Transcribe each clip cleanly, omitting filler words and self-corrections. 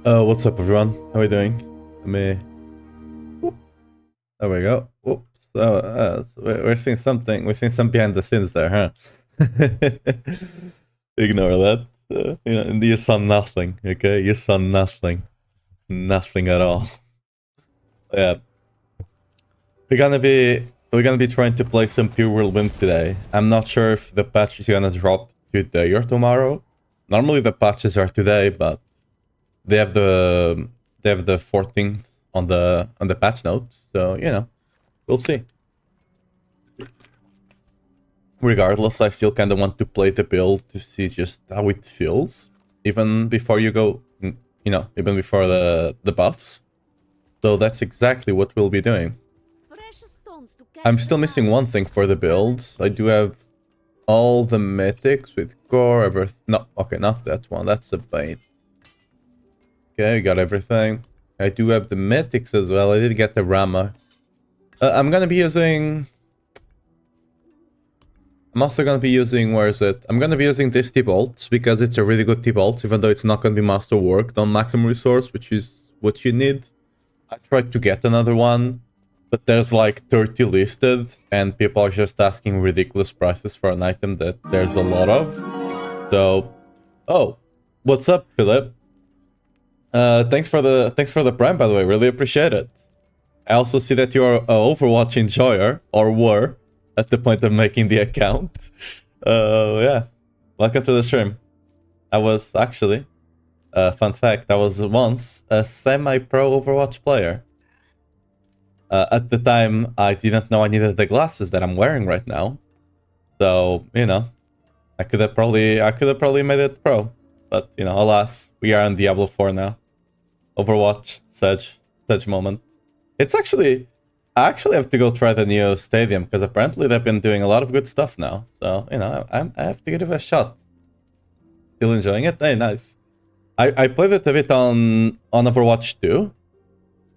What's up, everyone? How are we doing? Let me... Whoop. There we go. Whoops. We're seeing something. We're seeing some behind the scenes there, huh? Ignore that. You saw nothing, okay? You saw nothing. Nothing at all. Yeah. We're gonna be trying to play some Pure Whirlwind today. I'm not sure if the patch is gonna drop today or tomorrow. Normally the patches are today, but they have the 14th on the patch notes, so we'll see. Regardless, I still kind of want to play the build to see just how it feels, even before you go, even before the buffs. So that's exactly what we'll be doing. I'm still missing one thing for the build. I do have all the mythics with core, everything. No, okay, not that one. That's a bait. Okay, we got everything. I do have the mythics as well. I did get the Rama. I'm gonna be using... I'm also gonna be using... Where is it? I'm gonna be using this T-Bolt because it's a really good T-Bolt, even though it's not gonna be master worked on maximum resource, which is what you need. I tried to get another one, but there's like 30 listed, and people are just asking ridiculous prices for an item that there's a lot of. So... Oh, what's up, Philip? Thanks for the prime, by the way. Really appreciate it. I also see that you're an Overwatch enjoyer, or were, at the point of making the account. Yeah. Welcome to the stream. I was actually, fun fact, I was once a semi-pro Overwatch player. At the time, I didn't know I needed the glasses that I'm wearing right now. So, I could have probably made it pro. But, alas, we are on Diablo 4 now. Overwatch, Sedge moment. It's actually... I actually have to go try the new stadium, because apparently they've been doing a lot of good stuff now. So, I have to give it a shot. Still enjoying it? Hey, nice. I played it a bit on Overwatch 2.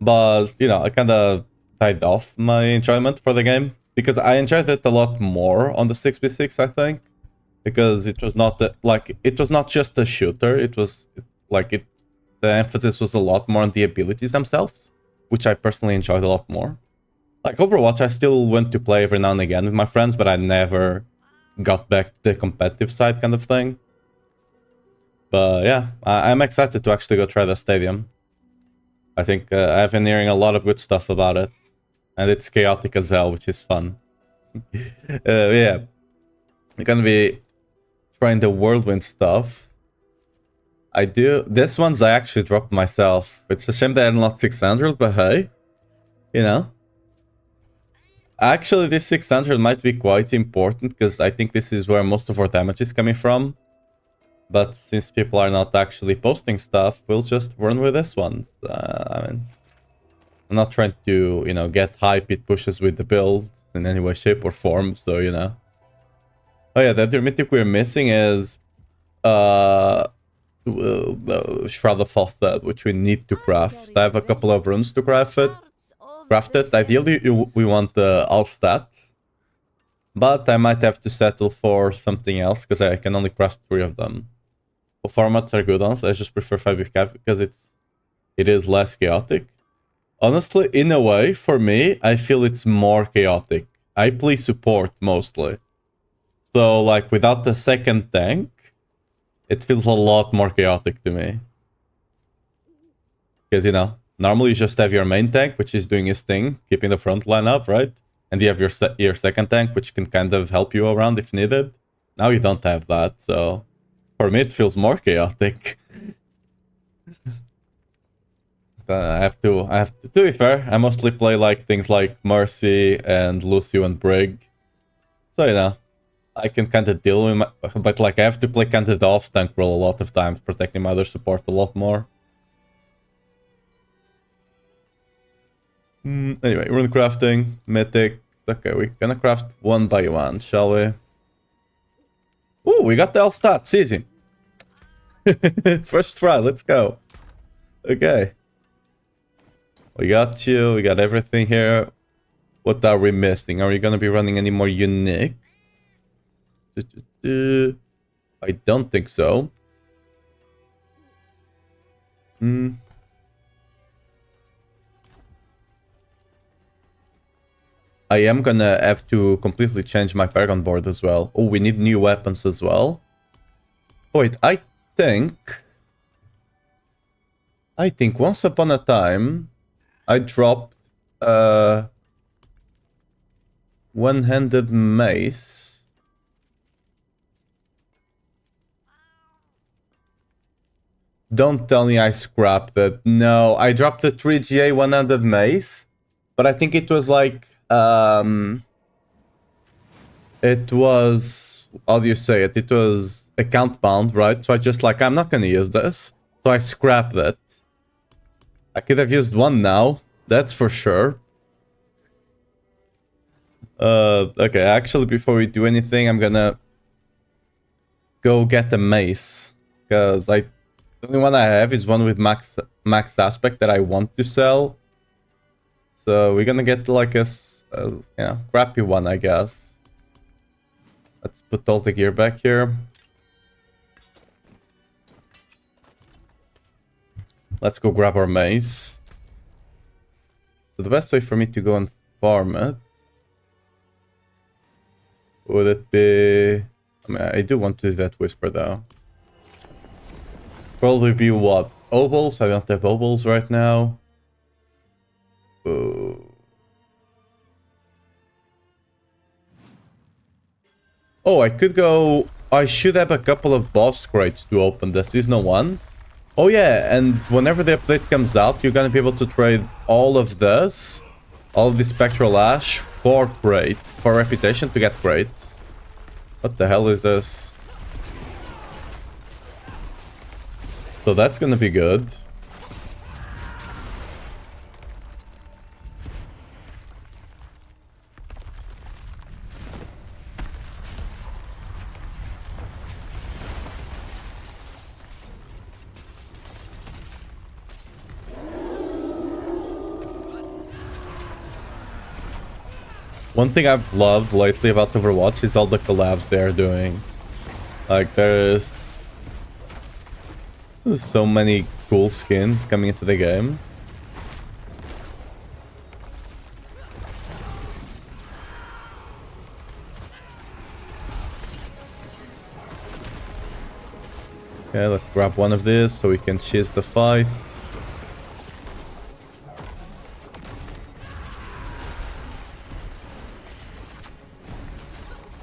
But, I kind of died off my enjoyment for the game. Because I enjoyed it a lot more on the 6v6, I think. Because it was not it was not just a shooter. It was the emphasis was a lot more on the abilities themselves, which I personally enjoyed a lot more. Like Overwatch, I still went to play every now and again with my friends, but I never got back to the competitive side kind of thing. But yeah, I'm excited to actually go try the stadium. I think I've been hearing a lot of good stuff about it, and it's chaotic as hell, which is fun. Yeah, we're gonna be trying the Whirlwind stuff. I do. This one's I actually dropped myself. It's a shame that I'm not 600, but hey, Actually, this 600 might be quite important, because I think this is where most of our damage is coming from. But since people are not actually posting stuff, we'll just run with this one. I mean, I'm not trying to, get hype it pushes with the build in any way, shape, or form, so, Oh yeah, the other mythic we're missing is... Shroud of Falstad, which we need to craft. I have a couple of runes to craft it. Ideally, we want the all stat, but I might have to settle for something else because I can only craft 3 of them. The formats are good ones. I just prefer 5 because it is less chaotic. Honestly, in a way, for me, I feel it's more chaotic. I play support mostly, so like without the second tank, it feels a lot more chaotic to me. Because, normally you just have your main tank, which is doing his thing, keeping the front line up, right? And you have your second tank, which can kind of help you around if needed. Now you don't have that, so... For me, it feels more chaotic. To be fair, I mostly play things like Mercy and Lucio and Brig. So, I can kind of deal with but I have to play kind of the off tank role a lot of times, protecting my other support a lot more. Anyway, rune crafting, mythic. Okay, we're gonna craft one by one, shall we? Ooh, we got the all stats, easy. First try, let's go. Okay. We got you, we got everything here. What are we missing? Are we gonna be running any more unique? I don't think so. Hmm. I am gonna have to completely change my Paragon board as well. Oh, we need new weapons as well. Oh, wait, I think once upon a time I dropped one-handed mace. Don't tell me I scrapped it. No, I dropped the 3GA one-handed mace, but I think it was like it was, how do you say it? It was account bound, right? So I just like, I'm not gonna use this. So I scrapped it. I could have used one now, that's for sure. Okay, actually before we do anything, I'm gonna go get the mace. Because the only one I have is one with max aspect that I want to sell. So we're gonna get like a you know, crappy one, I guess. Let's put all the gear back here. Let's go grab our mace. So the best way for me to go and farm it would it be... I mean, I do want to do that whisper though. Probably be what? Ovals? I don't have ovals right now. Oh, I could go... I should have a couple of boss crates to open the seasonal ones. Oh yeah, and whenever the update comes out, you're gonna be able to trade all of this, all of the Spectral Ash for crates, for reputation to get crates. What the hell is this? So that's gonna be good. One thing I've loved lately about Overwatch is all the collabs they are doing. Like, there's so many cool skins coming into the game. Okay, let's grab one of these so we can cheese the fight.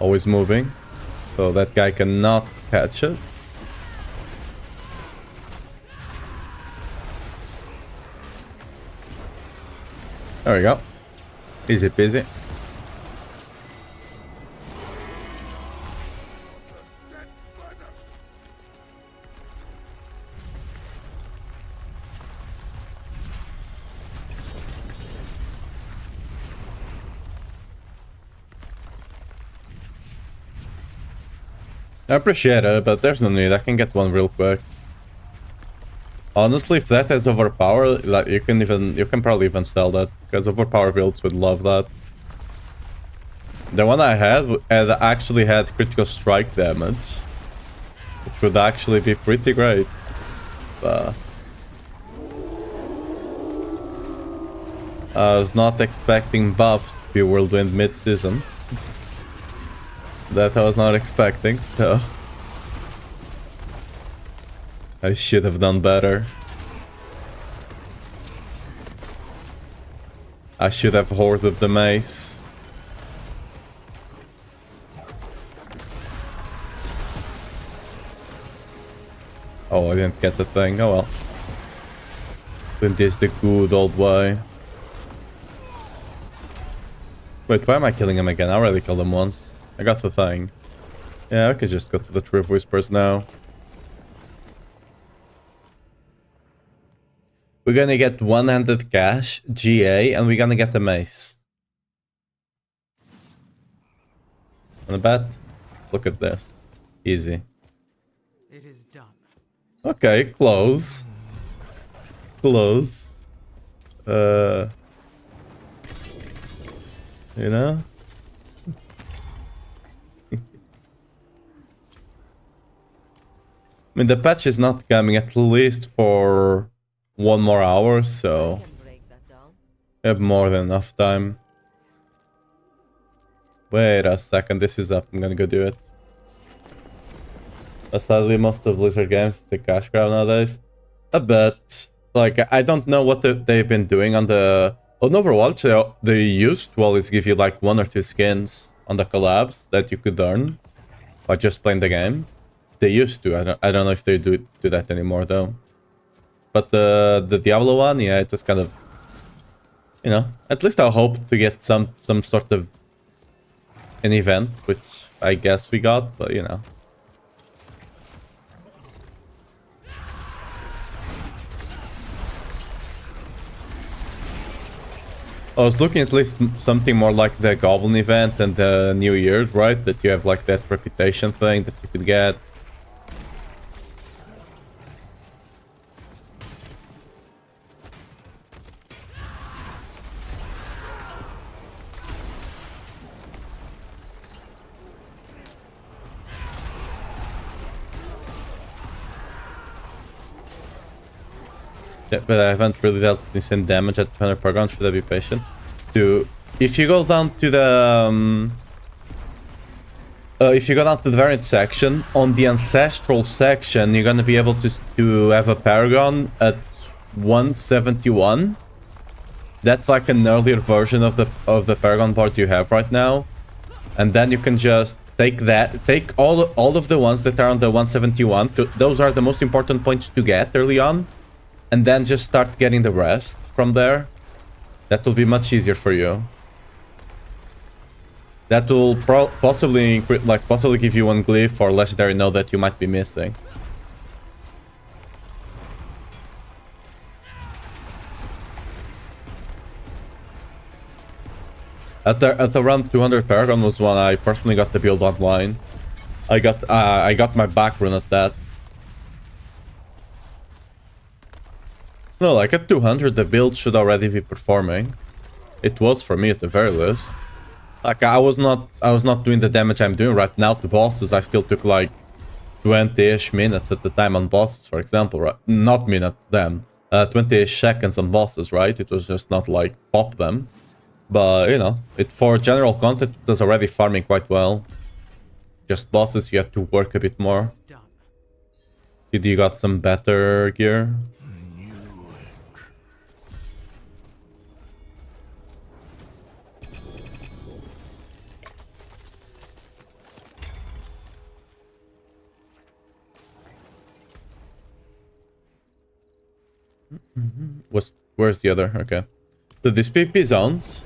Always moving, so that guy cannot catch us. There we go. Easy peasy. I appreciate it, but there's no need. I can get one real quick. Honestly, if that has overpower, like you can probably even sell that, because overpower builds would love that. The one I had actually had critical strike damage, which would actually be pretty great. I was not expecting buffs to be Whirlwind mid-season. That I was not expecting, so I should have done better. I should have hoarded the mace. Oh, I didn't get the thing. Oh well. Doing this the good old way. Wait, why am I killing him again? I already killed him once. I got the thing. Yeah, I could just go to the Tree of Whispers now. We're gonna get one-handed cash, GA, and we're gonna get the mace. Wanna bet? Look at this. Easy. It is done. Okay, close. Close. You know? I mean, the patch is not coming, at least for 1 more hour, so Can break that down. we have more than enough time. Wait a second, this is up. I'm gonna go do it. Sadly, most of Blizzard games is a cash grab nowadays. A bit. Like, I don't know what they've been doing on the... On Overwatch, they used to always give you like 1 or 2 skins on the collabs that you could earn by just playing the game. They used to. I don't know if they do that anymore though. But the Diablo one, yeah, it was kind of, you know, at least I hope to get some sort of an event, which I guess we got, but you know. I was looking at least something more like the Goblin event and the New Year, right? That you have like that reputation thing that you could get. Yeah, but I haven't really dealt insane damage at 200 Paragon. Should I be patient? If you go down to the if you go down to the variant section, on the ancestral section, you're gonna be able to have a Paragon at 171. That's like an earlier version of the Paragon board you have right now, and then you can just take all of the ones that are on the 171. Those are the most important points to get early on. And then just start getting the rest from there. That will be much easier for you. That will possibly give you one glyph or legendary node that you might be missing. At around 200 Paragon was when I personally got the build online. I got my back run at that. No, like at 200, the build should already be performing. It was for me at the very least. Like I was not doing the damage I'm doing right now to bosses. I still took like 20-ish minutes at the time on bosses, for example, right? Not minutes, damn. 20-ish seconds on bosses, right? It was just not like pop them. But, you know, for general content, it was already farming quite well. Just bosses, you had to work a bit more. Did you got some better gear? Where's the other? Okay. These PP zones,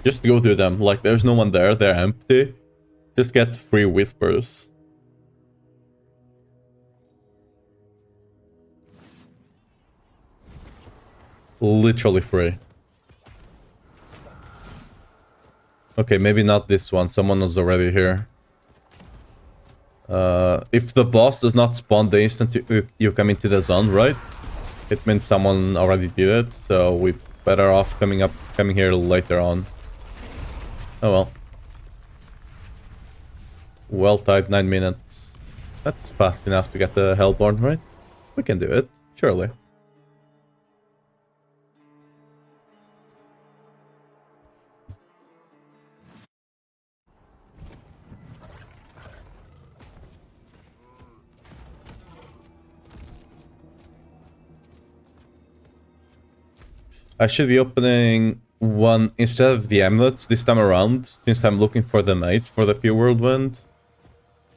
just go to them. Like, there's no one there. They're empty. Just get free whispers. Literally free. Okay, maybe not this one. Someone was already here. If the boss does not spawn the instant you come into the zone, right? It means someone already did it, so we're better off coming here later on. Oh well. Well timed, 9 minutes. That's fast enough to get the Hellborn, right? We can do it, surely. I should be opening one instead of the amulets this time around, since I'm looking for the mage for the Pure Whirlwind.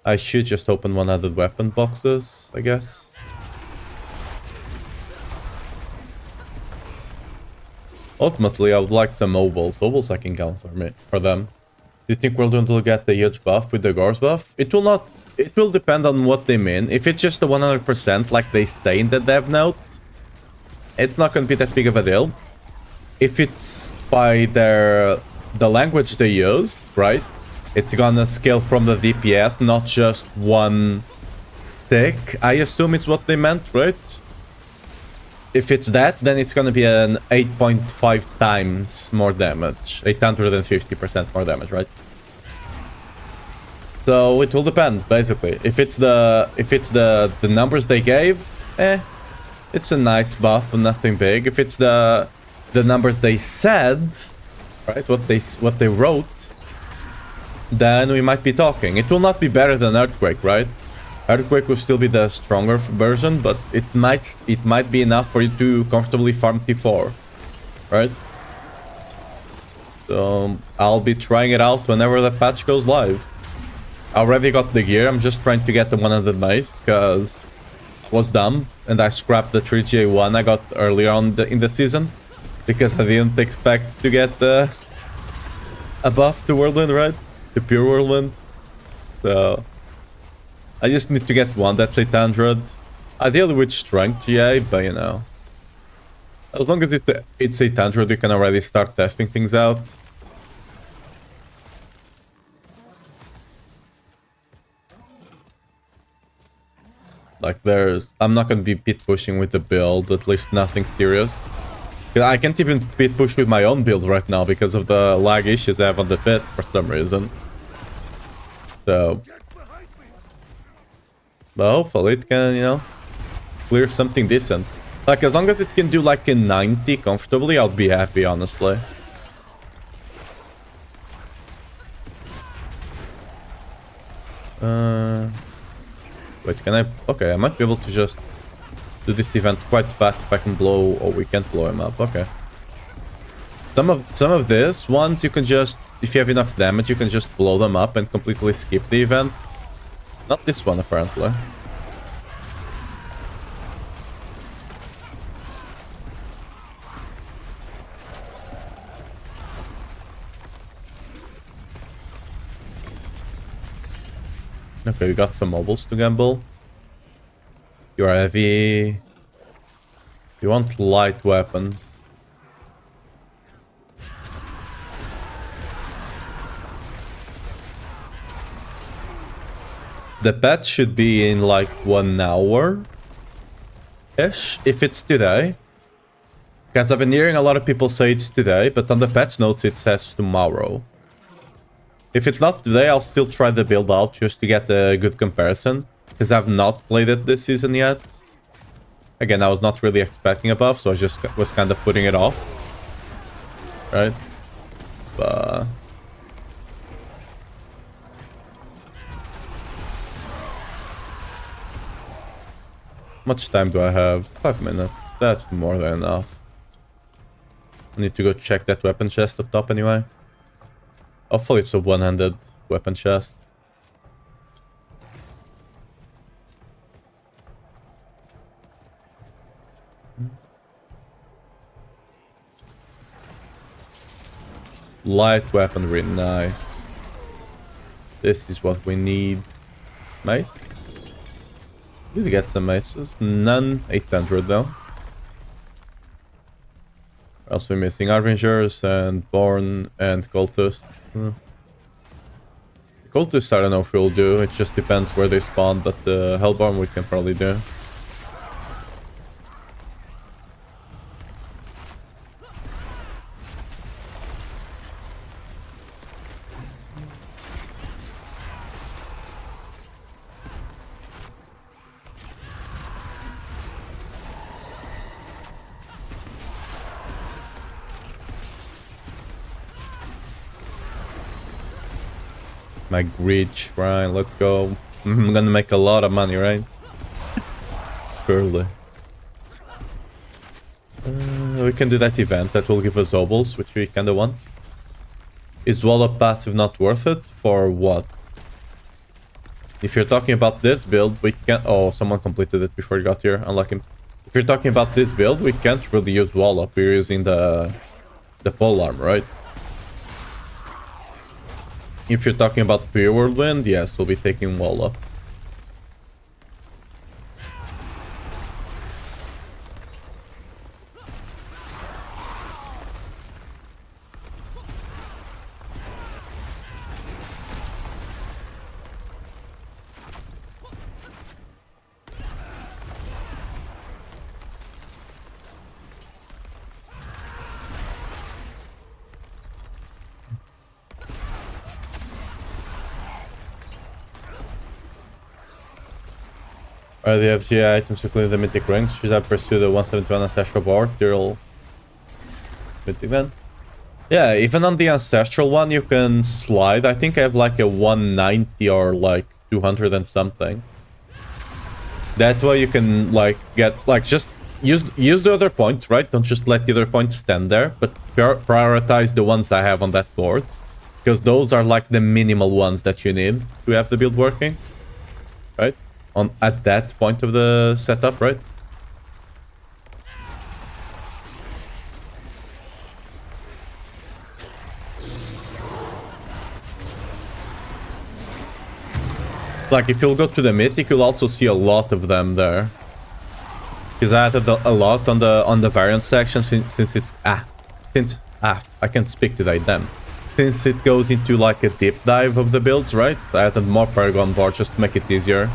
I should just open 100 weapon boxes, I guess. Ultimately, I would like some ovals. Ovals I can count for them. Do you think Whirlwind will get a huge buff with the Gores buff? It will not. It will depend on what they mean. If it's just a 100% like they say in the dev note, it's not going to be that big of a deal. If it's by the language they used, right? It's gonna scale from the DPS, not just one tick. I assume it's what they meant, right? If it's that, then it's gonna be an 8.5 times more damage. 850% more damage, right? So it will depend, basically. If it's the numbers they gave, It's a nice buff, but nothing big. If it's the numbers they said, right, what they wrote, then we might be talking. It will not be better than Earthquake, right? Earthquake will still be the stronger version, but it might be enough for you to comfortably farm T4, right? So I'll be trying it out whenever the patch goes live. I already got the gear. I'm just trying to get the 100 mace because I was dumb and I scrapped the 3GA1 I got earlier on in the season because I didn't expect to get a buff to Whirlwind, right? To Pure Whirlwind. So I just need to get one that's 800. Ideally with strength GA, but you know. As long as it's 800, you can already start testing things out. Like I'm not gonna be pit pushing with the build, at least nothing serious. I can't even pit push with my own build right now because of the lag issues I have on the pit for some reason. So, but hopefully it can, you know, clear something decent. Like, as long as it can do like a 90 comfortably, I'll be happy, honestly. Wait, can I... Okay, I might be able to just do this event quite fast if I can blow... Oh, we can't blow him up. Okay. Some of this ones you can just... If you have enough damage, you can just blow them up and completely skip the event. Not this one, apparently. Okay, we got some mobiles to gamble. You're heavy. You want light weapons. The patch should be in like 1 hour-ish, if it's today. Because I've been hearing a lot of people say it's today, but on the patch notes it says tomorrow. If it's not today, I'll still try the build out just to get a good comparison. Because I've not played it this season yet. Again, I was not really expecting a buff, so I just was kind of putting it off. Right? But... much time do I have? 5 minutes. That's more than enough. I need to go check that weapon chest up top anyway. Hopefully it's a one-handed weapon chest. Light weaponry, nice. This is what we need. Mace? Did get some maces? None. 800 though. We're also missing Harbingers and Born and Cultist. Cultist I don't know if we'll do. It just depends where they spawn, but the Hellborn we can probably do. My greed shrine, let's go. I'm gonna make a lot of money, right? Surely. We can do that event that will give us obols, which we kinda want. Is Wallop passive not worth it? For what? If you're talking about this build, we can't... Oh, someone completed it before you got here. Unlucky. If you're talking about this build, we can't really use Wallop. We're using the pole arm, right? If you're talking about Pure Whirlwind, yes, we'll be taking Wallop. Are the FGI items including the mythic rings? Should I pursue the 171 ancestral board? They're all mythic then? Yeah, even on the ancestral one you can slide. I think I have like a 190 or like 200 and something. That way you can like get like just use the other points, right? Don't just let the other points stand there, but prioritize the ones I have on that board. Because those are like the minimal ones that you need to have the build working. Right? At that point of the setup, right? Like if you'll go to the mythic, you'll also see a lot of them there. Because I added a lot on the variant section since it's I can't speak today. Damn. Since it goes into like a deep dive of the builds, right? I added more Paragon boards just to make it easier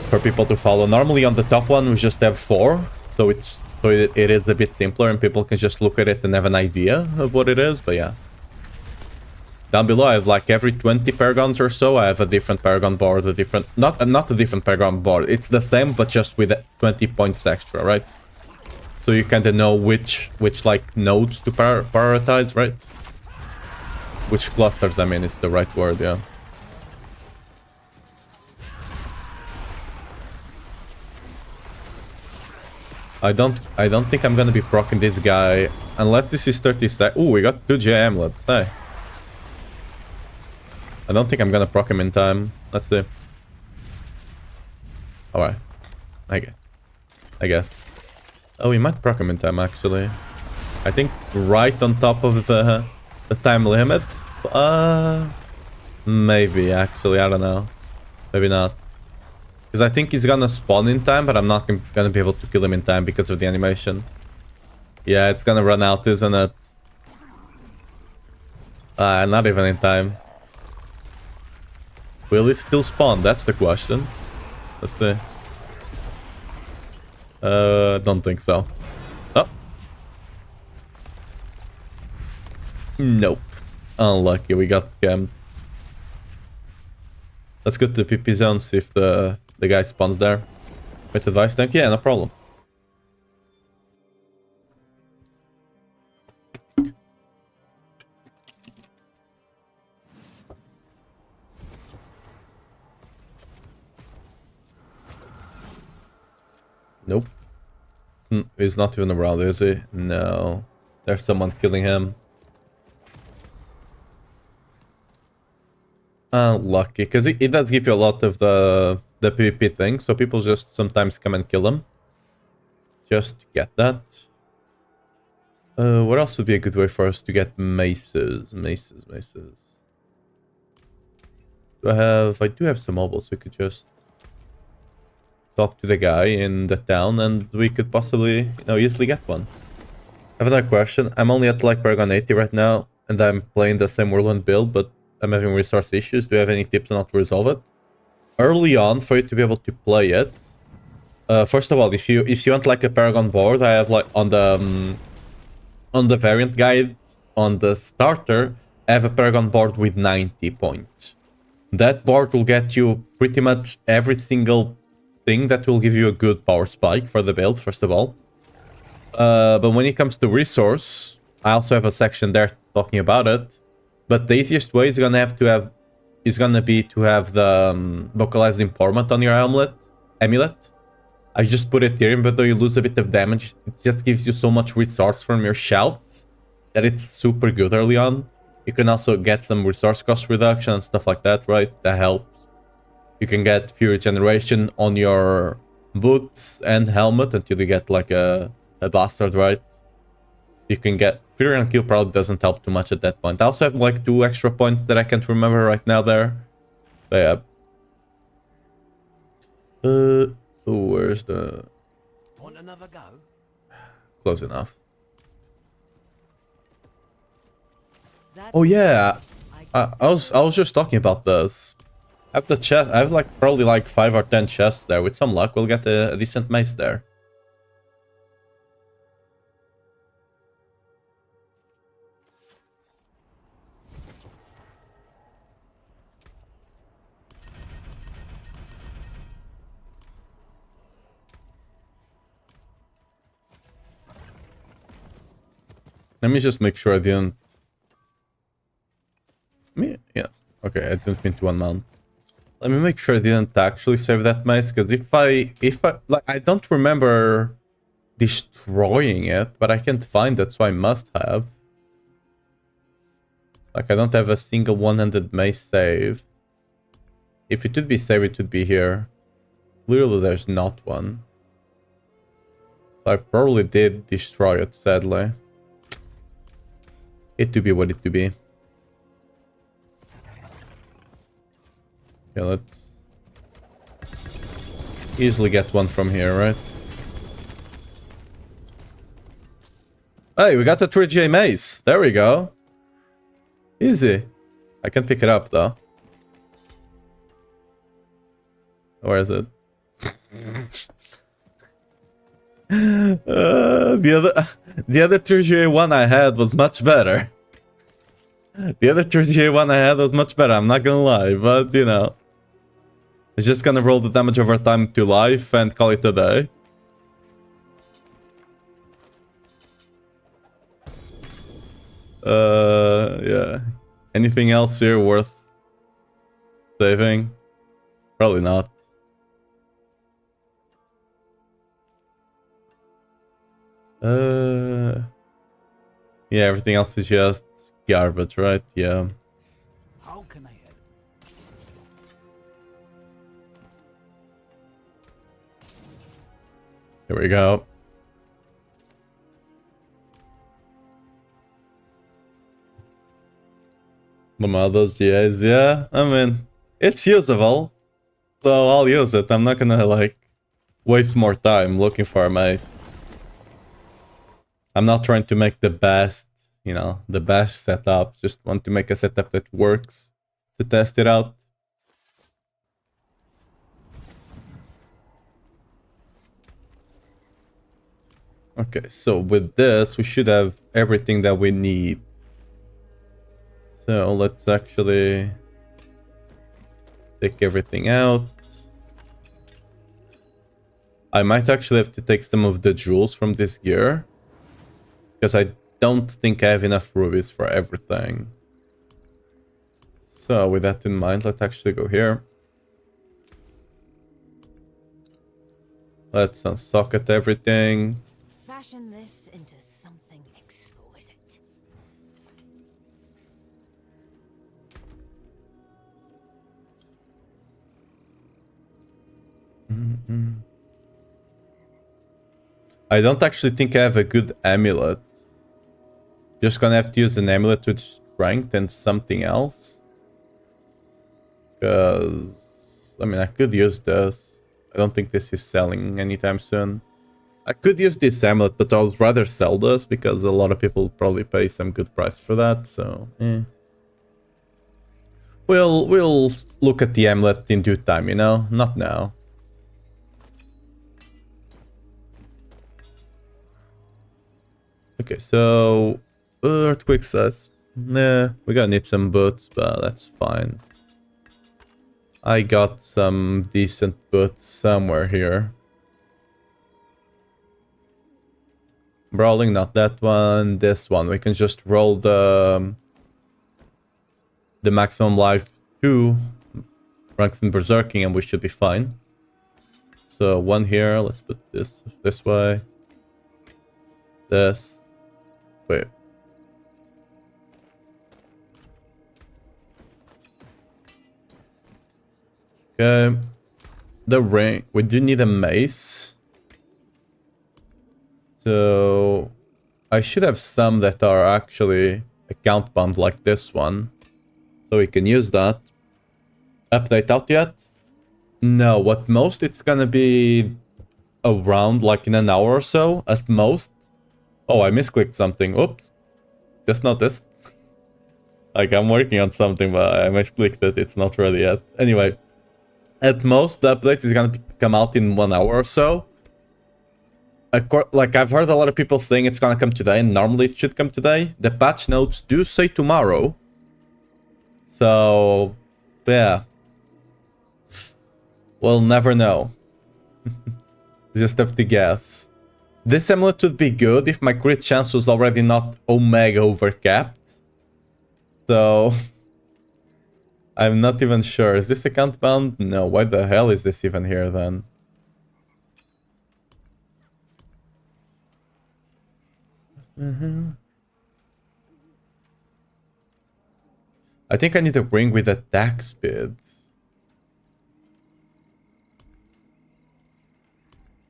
for people to follow. Normally on the top one we just have 4, so it is a bit simpler and people can just look at it and have an idea of what it is. But yeah, down below I have like every 20 Paragons or so I have a different Paragon board, a different not a different Paragon board. It's the same but just with 20 points extra, right? So you kind of know which like nodes to prioritize, right? Which clusters, I mean, is the right word, yeah. I don't think I'm gonna be proccing this guy unless this is 30 seconds. Ooh, we got 2 J amulets. Hey. I don't think I'm gonna proc him in time. Let's see. Alright. I guess. Oh, we might proc him in time, actually. I think right on top of the time limit. Maybe, actually. I don't know. Maybe not. Because I think he's gonna spawn in time, but I'm not gonna be able to kill him in time because of the animation. Yeah, it's gonna run out, isn't it? Not even in time. Will it still spawn? That's the question. Let's see. Don't think so. Oh. Nope. Unlucky, we got scammed. Let's go to the PP zone, see if the guy spawns there. With advice tank? Yeah, no problem. Nope. He's not even around, is he? No. There's someone killing him. Lucky, because it does give you a lot of the PvP thing, so people just sometimes come and kill him. Just to get that. What else would be a good way for us to get maces? Maces. I do have some mobiles. We could just talk to the guy in the town and we could possibly, easily get one. I have another question. I'm only at like Paragon 80 right now and I'm playing the same Whirlwind build, but I'm having resource issues. Do you have any tips on how to resolve it? Early on, for you to be able to play it, first of all, if you want like a Paragon board, I have like on the variant guide, on the starter, I have a Paragon board with 90 points. That board will get you pretty much every single thing that will give you a good power spike for the build, first of all. But when it comes to resource, I also have a section there talking about it. But the easiest way is gonna be to have the vocalized informant on your amulet. I just put it here, even though you lose a bit of damage, it just gives you so much resource from your shouts that it's super good early on. You can also get some resource cost reduction and stuff like that, right? That helps. You can get Fury Generation on your boots and helmet until you get like a bastard, right? You can get Fury and Kill probably doesn't help too much at that point. I also have like 2 extra points that I can't remember right now there. But yeah. Where's the... Want another go? Close enough. Oh yeah, I was just talking about this. I have the chest. I have like probably like 5 or 10 chests there. With some luck, we'll get a decent mace there. Let me just make sure I didn't... Yeah. Okay, I didn't mean to unmount. Let me make sure I didn't actually save that mace, because if I... Like, I don't remember destroying it, but I can't find it, so I must have. Like, I don't have a single one-handed mace save. If it would be saved, it would be here. Clearly, there's not one. So I probably did destroy it, sadly. It to be what it to be. Okay, let's easily get one from here, right? Hey, we got a 3GA mace. There we go. Easy. I can pick it up, though. Where is it? The other 3GA one I had was much better. The other 3GA one I had was much better, I'm not gonna lie, but you know. It's just gonna roll the damage over time to life and call it a day. Yeah. Anything else here worth saving? Probably not. Yeah, everything else is just garbage, right? Yeah. How can I help? Here we go. Those GAs, yeah. I mean, it's usable. So I'll use it. I'm not gonna, like, waste more time looking for a mace. I'm not trying to make the best, you know, the best setup. Just want to make a setup that works to test it out. Okay, so with this, we should have everything that we need. So let's actually take everything out. I might actually have to take some of the jewels from this gear, because I don't think I have enough rubies for everything. So with that in mind, let's actually go here. Let's unsocket everything. Fashion this into something exquisite. I don't actually think I have a good amulet. Just gonna have to use an amulet with strength and something else. Because, I mean, I could use this. I don't think this is selling anytime soon. I could use this amulet, but I would rather sell this because a lot of people probably pay some good price for that, so We'll look at the amulet in due time, you know? Not now. Okay, so earthquake size. Nah, we're gonna need some boots, but that's fine. I got some decent boots somewhere here. Brawling, not that one. This one. We can just roll the maximum life to ranks in berserking and we should be fine. So one here. Let's put this way. This. Wait. Okay. The ring. We do need a mace. So I should have some that are actually account bound like this one. So we can use that. Update out yet? No, at most it's gonna be around like in an hour or so at most. Oh, I misclicked something. Oops. Just noticed. Like, I'm working on something, but I misclicked it. It's not ready yet. Anyway, at most, the update is gonna come out in 1 hour or so. Like, I've heard a lot of people saying it's gonna come today, and normally it should come today. The patch notes do say tomorrow. So, yeah. We'll never know. Just have to guess. This amulet would be good if my crit chance was already not omega overcapped. So I'm not even sure. Is this account bound? No. Why the hell is this even here then? I think I need a ring with attack speed.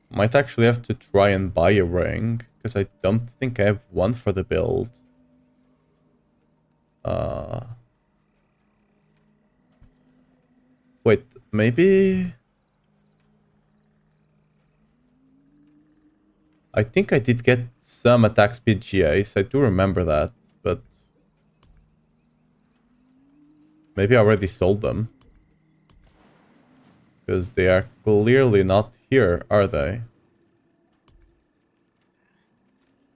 Might actually have to try and buy a ring, because I don't think I have one for the build. Wait, maybe... I think I did get some attack speed GAs, I do remember that, but... maybe I already sold them. Because they are clearly not here, are they?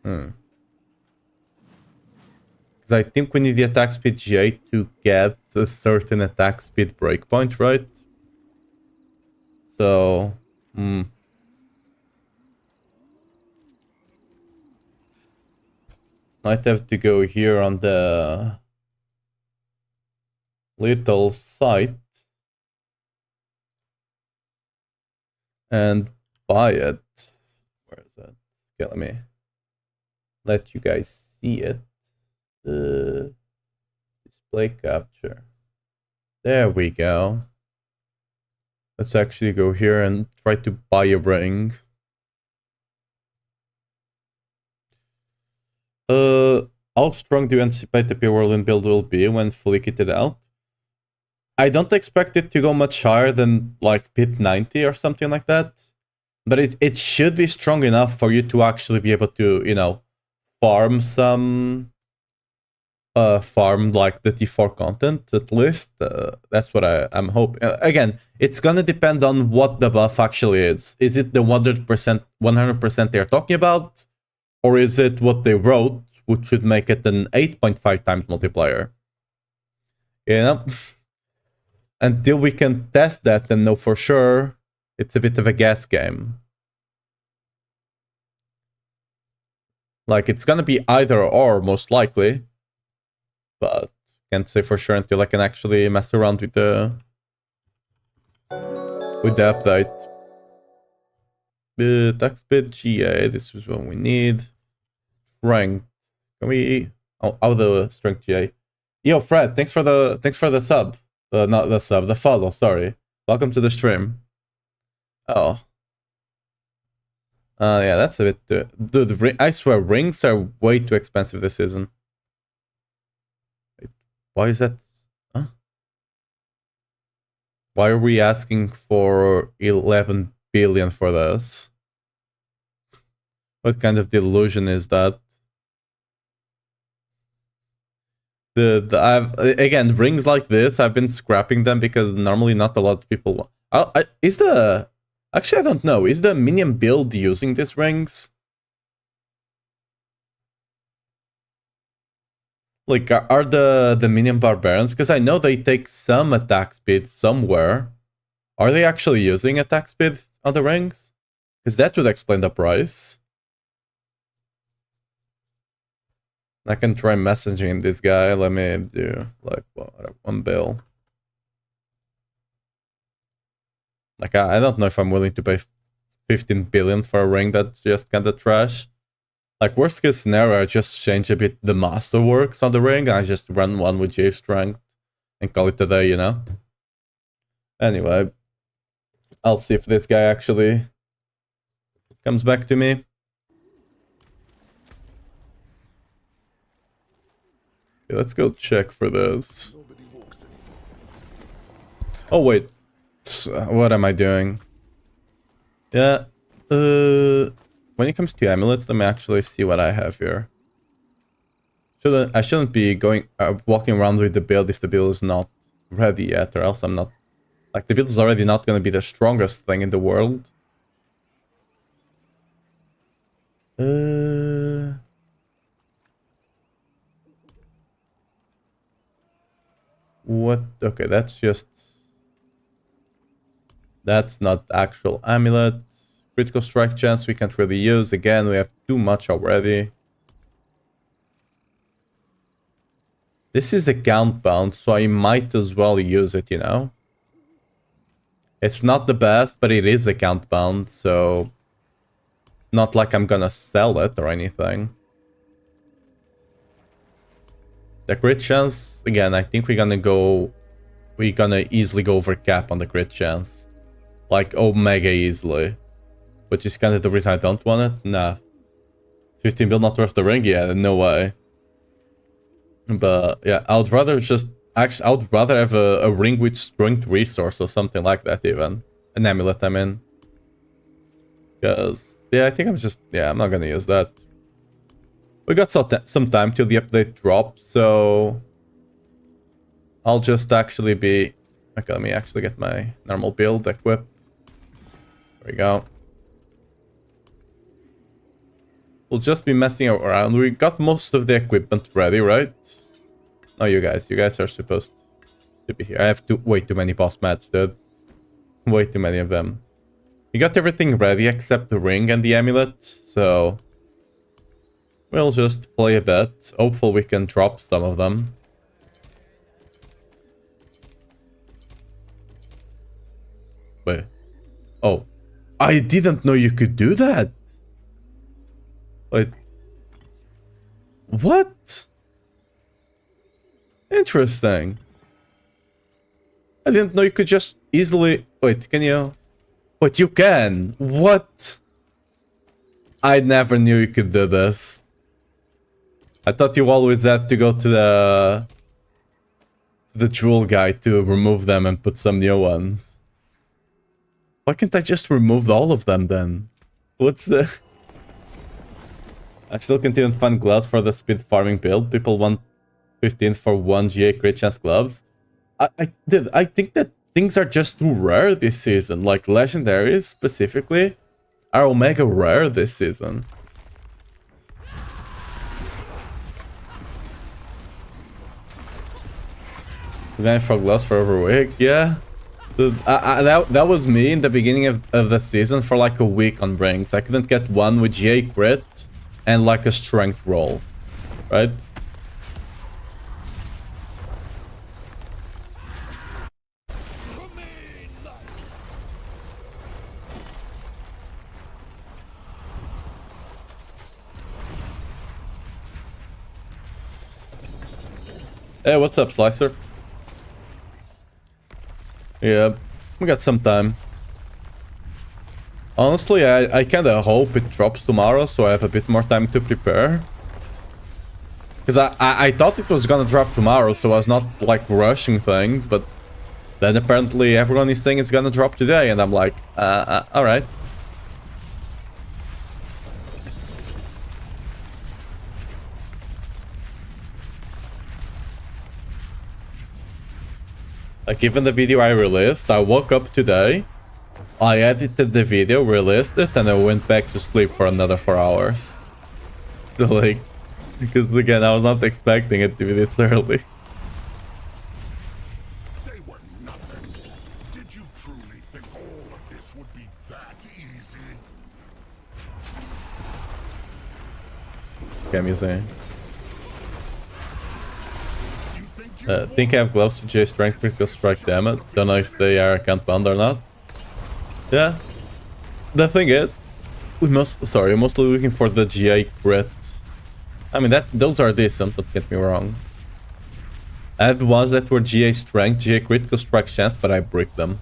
Because I think we need the attack speed GA to get a certain attack speed breakpoint, right? So... might have to go here on the... little site. And buy it. Where is that? Okay, let me let you guys see it. Display capture. There we go. Let's actually go here and try to buy a ring. How strong do you anticipate the Pure Whirlwind build will be when fully kitted out? I don't expect it to go much higher than like pit 90 or something like that. But it should be strong enough for you to actually be able to, you know, farm some... farm like the T4 content, at least. That's what I'm hoping. Again, it's gonna depend on what the buff actually is. Is it the 100% they're talking about? Or is it what they wrote, which should make it an 8.5 times multiplier? You know? Until we can test that and know for sure, it's a bit of a guess game. Like, it's gonna be either or, most likely. But can't say for sure until I can actually mess around with the update. Attack speed GA, this is what we need. Strength. Can we... oh, the strength GA. Yo, Fred, thanks for the sub. Not the sub, the follow, sorry. Welcome to the stream. Oh. Yeah, that's a bit... dude, I swear, rings are way too expensive this season. Wait, why is that... huh? Why are we asking for 11 billion for this? What kind of delusion is that? Again, rings like this, I've been scrapping them because normally not a lot of people want. Actually, I don't know. Is the minion build using these rings? Like, are the minion barbarians? Because I know they take some attack speed somewhere. Are they actually using attack speed on the rings? Because that would explain the price. I can try messaging this guy. Let me do, like, what, 1 bill. Like, I don't know if I'm willing to pay 15 billion for a ring that's just kind of trash. Like, worst case scenario, I just change a bit the masterworks on the ring. I just run one with J strength and call it a day, you know? Anyway, I'll see if this guy actually comes back to me. Okay, let's go check for this. Oh, wait. What am I doing? Yeah. When it comes to amulets, let me actually see what I have here. I shouldn't be going walking around with the build if the build is not ready yet, or else I'm not... like, the build is already not going to be the strongest thing in the world. What? Okay, that's just... that's not actual amulet. Critical strike chance we can't really use. Again, we have too much already. This is a count bound, so I might as well use it, you know? It's not the best, but it is a count bound, so... Not like I'm gonna sell it or anything. The crit chance, again, I think we're gonna easily go over cap on the crit chance. Like, omega easily. Which is kind of the reason I don't want it. Nah. 15 bill not worth the ring? Yeah, no way. But yeah, I would rather just... Actually, I would rather have a ring with strength resource or something like that even. An amulet, I mean. Because, yeah, I think I'm just... Yeah, I'm not gonna use that. We got some time till the update drops, so... I'll just actually be... Okay, let me actually get my normal build equipped. There we go. We'll just be messing around. We got most of the equipment ready, right? No, you guys are supposed to be here. I have way too many boss mats, dude. Way too many of them. We got everything ready except the ring and the amulet, so... We'll just play a bit. Hopefully we can drop some of them. Wait. Oh. I didn't know you could do that! Wait. What? Interesting. I didn't know you could just easily... Wait, can you... But you can! What? I never knew you could do this. I thought you always had to go to the jewel guy to remove them and put some new ones. Why can't I just remove all of them then? What's the... I still continue to find gloves for the speed farming build. People want 15 for 1 GA crit chance gloves. I think that things are just too rare this season. Like legendaries specifically are omega rare this season. Then for gloves for over a week, yeah. Dude, that was me in the beginning of the season for like a week on rings. I couldn't get one with GA crit and like a strength roll, right? Hey, what's up, Slicer? Yeah, we got some time. Honestly, I kinda hope it drops tomorrow, so I have a bit more time to prepare. Because I thought it was gonna drop tomorrow, so I was not, like, rushing things, but... Then apparently everyone is saying it's gonna drop today, and I'm like, alright. Like, even the video I released, I woke up today, I edited the video, released it, and I went back to sleep for another 4 hours. So, like, because again, I was not expecting it to be this early. They were nothing. Did you truly think all of this would be that easy? Okay, I'm using... think I have gloves to J strength critical strike damage. Don't know if they are account bound or not. Yeah. The thing is, we're mostly looking for the GA crits. I mean, those are decent, don't get me wrong. I had ones that were GA strength, GA critical strike chance, but I bricked them.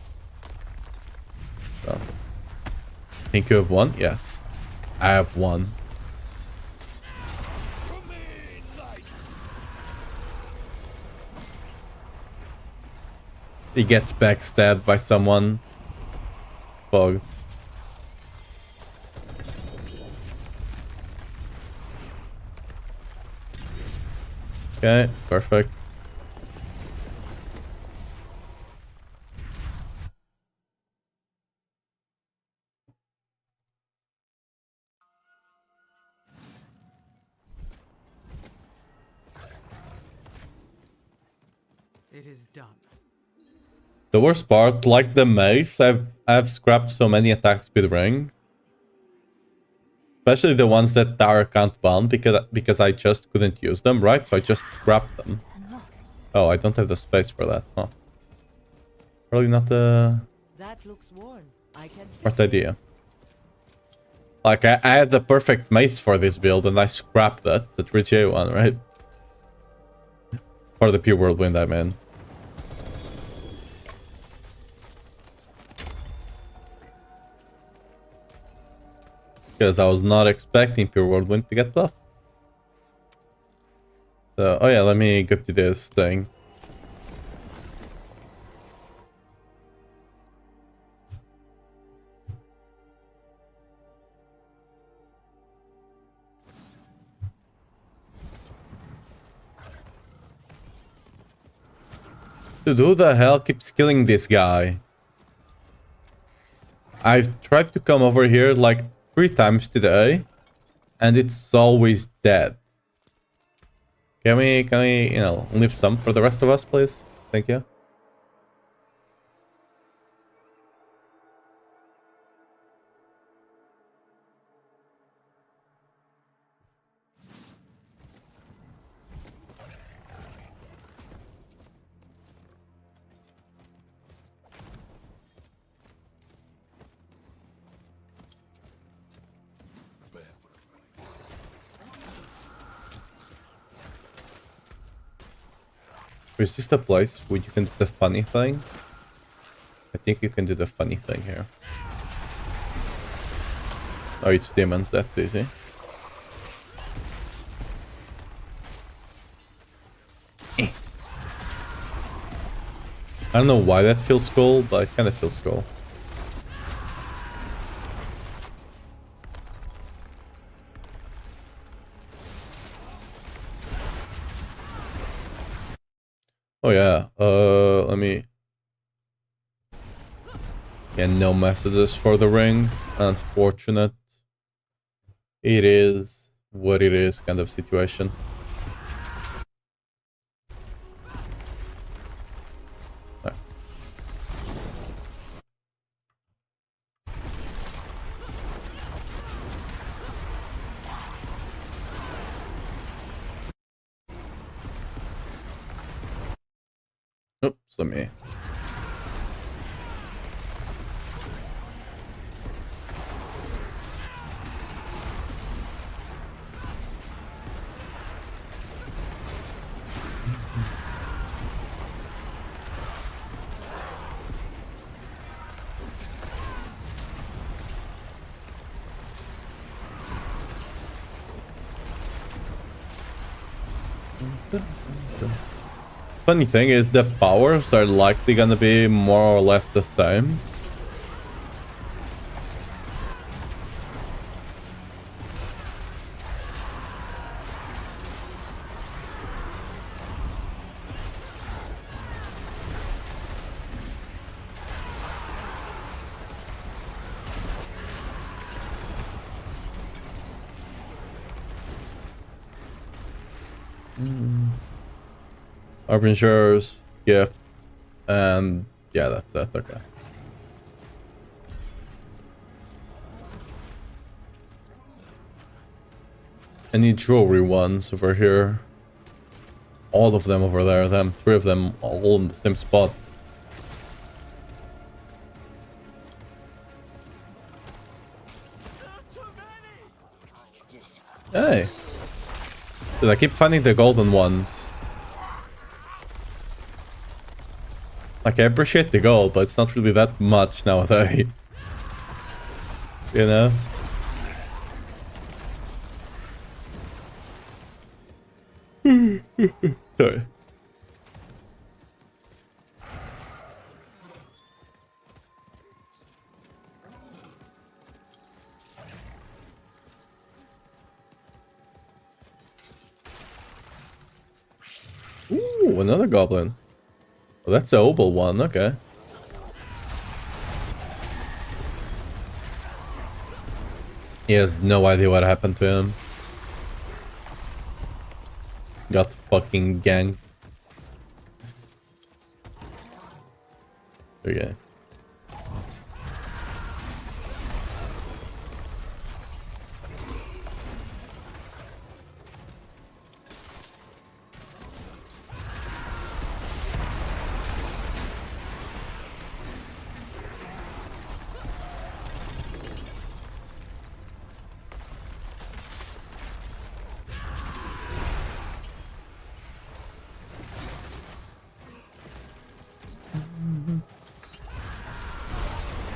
So. Think you have one? Yes. I have one. He gets backstabbed by someone. Bug. Okay, perfect. It is done. The worst part, like the mace, I've scrapped so many attack speed rings Especially the ones that tower can't ban because I just couldn't use them, right? So I just scrapped them. Oh, I don't have the space for that. Huh. Probably not a That looks worn. I can smart idea. Like, I had the perfect mace for this build, and I scrapped that, the 3J one, right? For the Pure Whirlwind, I mean. Because I was not expecting Pure Whirlwind to get tough. So, oh yeah, let me get to this thing. Dude, who the hell keeps killing this guy? I've tried to come over here like 3 times today, and it's always dead. Can we, you know, leave some for the rest of us, please? Thank you. Is this the place where you can do the funny thing? I think you can do the funny thing here. Oh, it's demons, that's easy. I don't know why that feels cool, but it kind of feels cool. Oh yeah, let me... Yeah, no messages for the ring. Unfortunate. It is what it is kind of situation. Right. Oops, let me... Funny thing is the powers are likely gonna be more or less the same. Harbingers, gift, and yeah, that's it. Okay. Any jewelry ones over here? All of them over there. Them 3 of them all in the same spot. Hey! Dude, I keep finding the golden ones. Like, I appreciate the gold, but it's not really that much nowadays. You know? Sorry. Ooh, another goblin. Oh, that's the opal one, okay. He has no idea what happened to him. Got fucking ganked. Okay.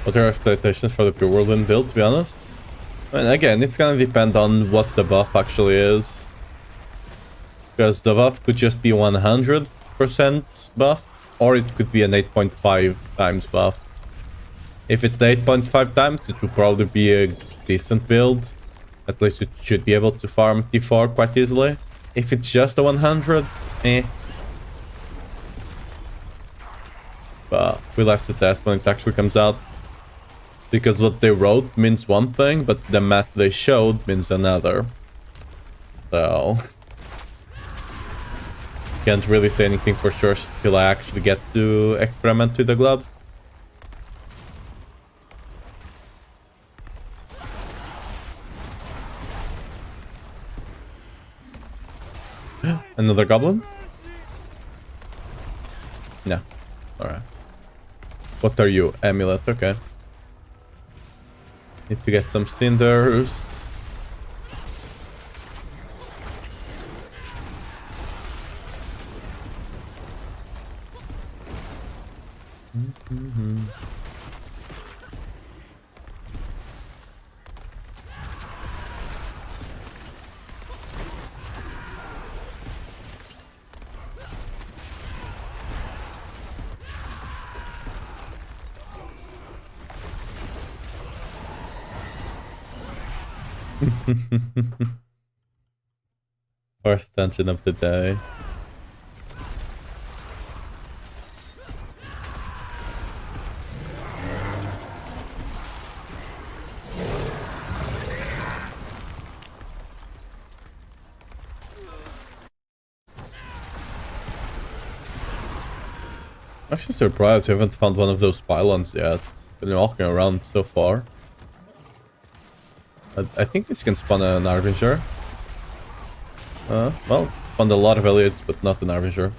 What are your expectations for the Pure Whirlwind build, to be honest? And again, it's gonna depend on what the buff actually is. Because the buff could just be 100% buff, or it could be an 8.5 times buff. If it's the 8.5 times, it will probably be a decent build. At least it should be able to farm T4 quite easily. If it's just a 100, eh. But we'll have to test when it actually comes out. Because what they wrote means one thing, but the math they showed means another. So... can't really say anything for sure till I actually get to experiment with the gloves. Another goblin? No. Alright. What are you? Amulet, okay. Need to get some cinders. First dungeon of the day. Actually surprised we haven't found one of those pylons yet. Been walking around so far. I think this can spawn an Arbinger. Well, spawned a lot of Eliots, but not an Arbinger.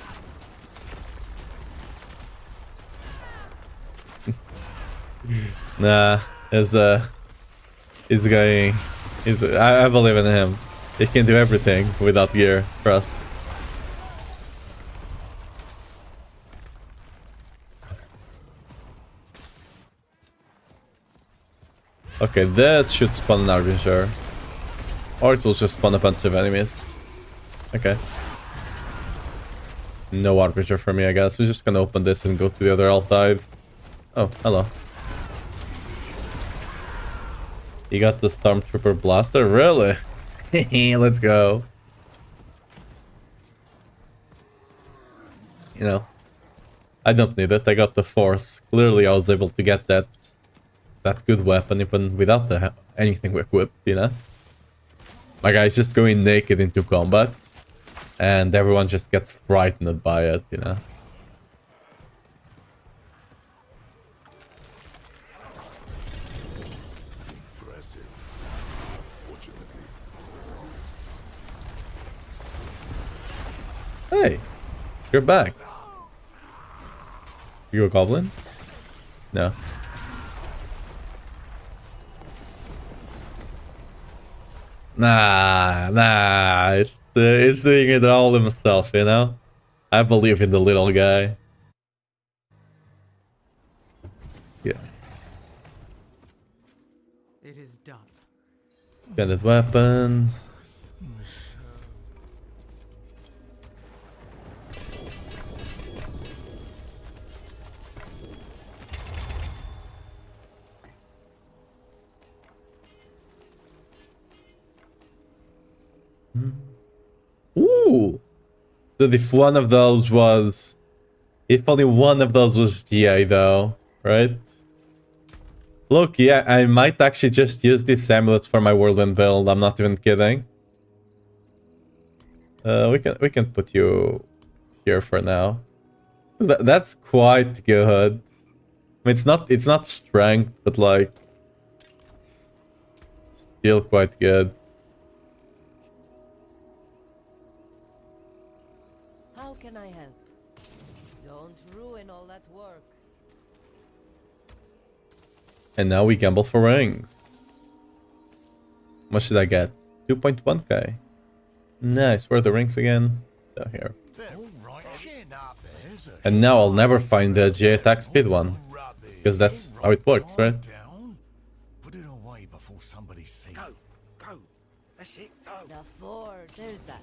Nah, he's going... I believe in him. He can do everything without gear. Trust. Okay, that should spawn an Arbinger. Or it will just spawn a bunch of enemies. Okay. No Arbinger for me, I guess. We're just gonna open this and go to the other Altide. Oh, hello. You got the Stormtrooper Blaster? Really? Let's go. You know, I don't need it. I got the Force. Clearly I was able to get that good weapon even without anything equipped, you know? My guy's just going naked into combat and everyone just gets frightened by it, you know? Impressive. Unfortunately. Hey, you're back. You a goblin? No. Nah, it's doing it all himself, you know? I believe in the little guy. Yeah. It is done. Extended weapons. Ooh! Dude, if one of those was... If only one of those was GA though, right? Look, yeah, I might actually just use these amulets for my Whirlwind build. I'm not even kidding. We can put you here for now. That's quite good. I mean, it's not strength, but like still quite good. How can I help? Don't ruin all that work. And now we gamble for rings. How much did I get? 2.1k. Nice. Where are the rings again? Down here. And now I'll never find the J attack speed one. because that's how it works, right? Down? Put it away before somebody sees. Go, go. That's it, go. The forge, there's that.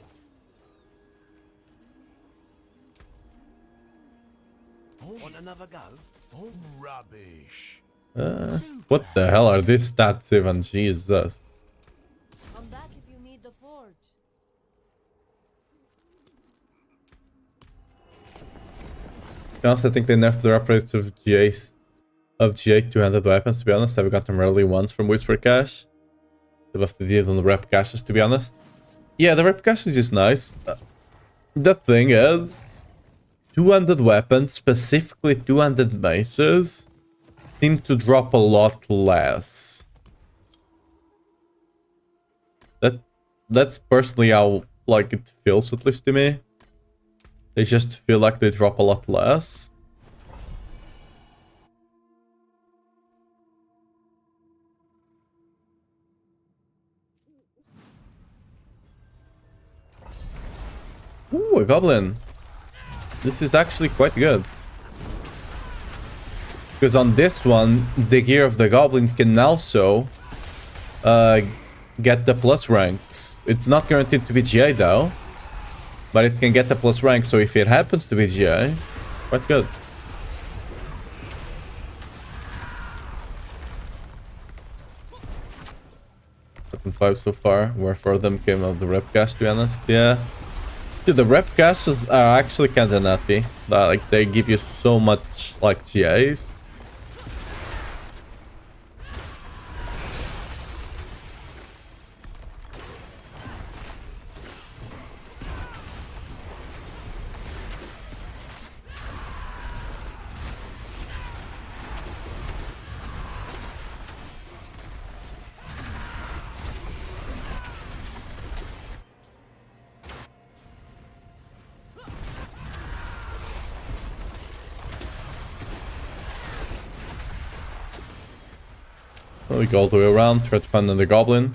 Want another go? Oh, rubbish. What the hell are these stats even? Jesus. Come back if you need the forge. To be honest, I think they nerfed the operates of GA two-handed weapons, to be honest. I've got them early ones from Whisper Cache. They left the deal on the rep caches, to be honest. Yeah, the rep caches is nice. The thing is, two-handed weapons, specifically two-handed maces, seem to drop a lot less. That's personally how like it feels, at least to me. They just feel like they drop a lot less. Ooh, a goblin. This is actually quite good. Because on this one, the gear of the goblin can also get the plus ranks. It's not guaranteed to be GA though, but it can get the plus rank, so if it happens to be GA, quite good. Second 5 so far, where 4 of them came out of the rep cache, to be honest. Yeah. Dude, the rep caches are actually kinda nutty. Like, they give you so much, like, GAs. So we go all the way around, try to find another goblin.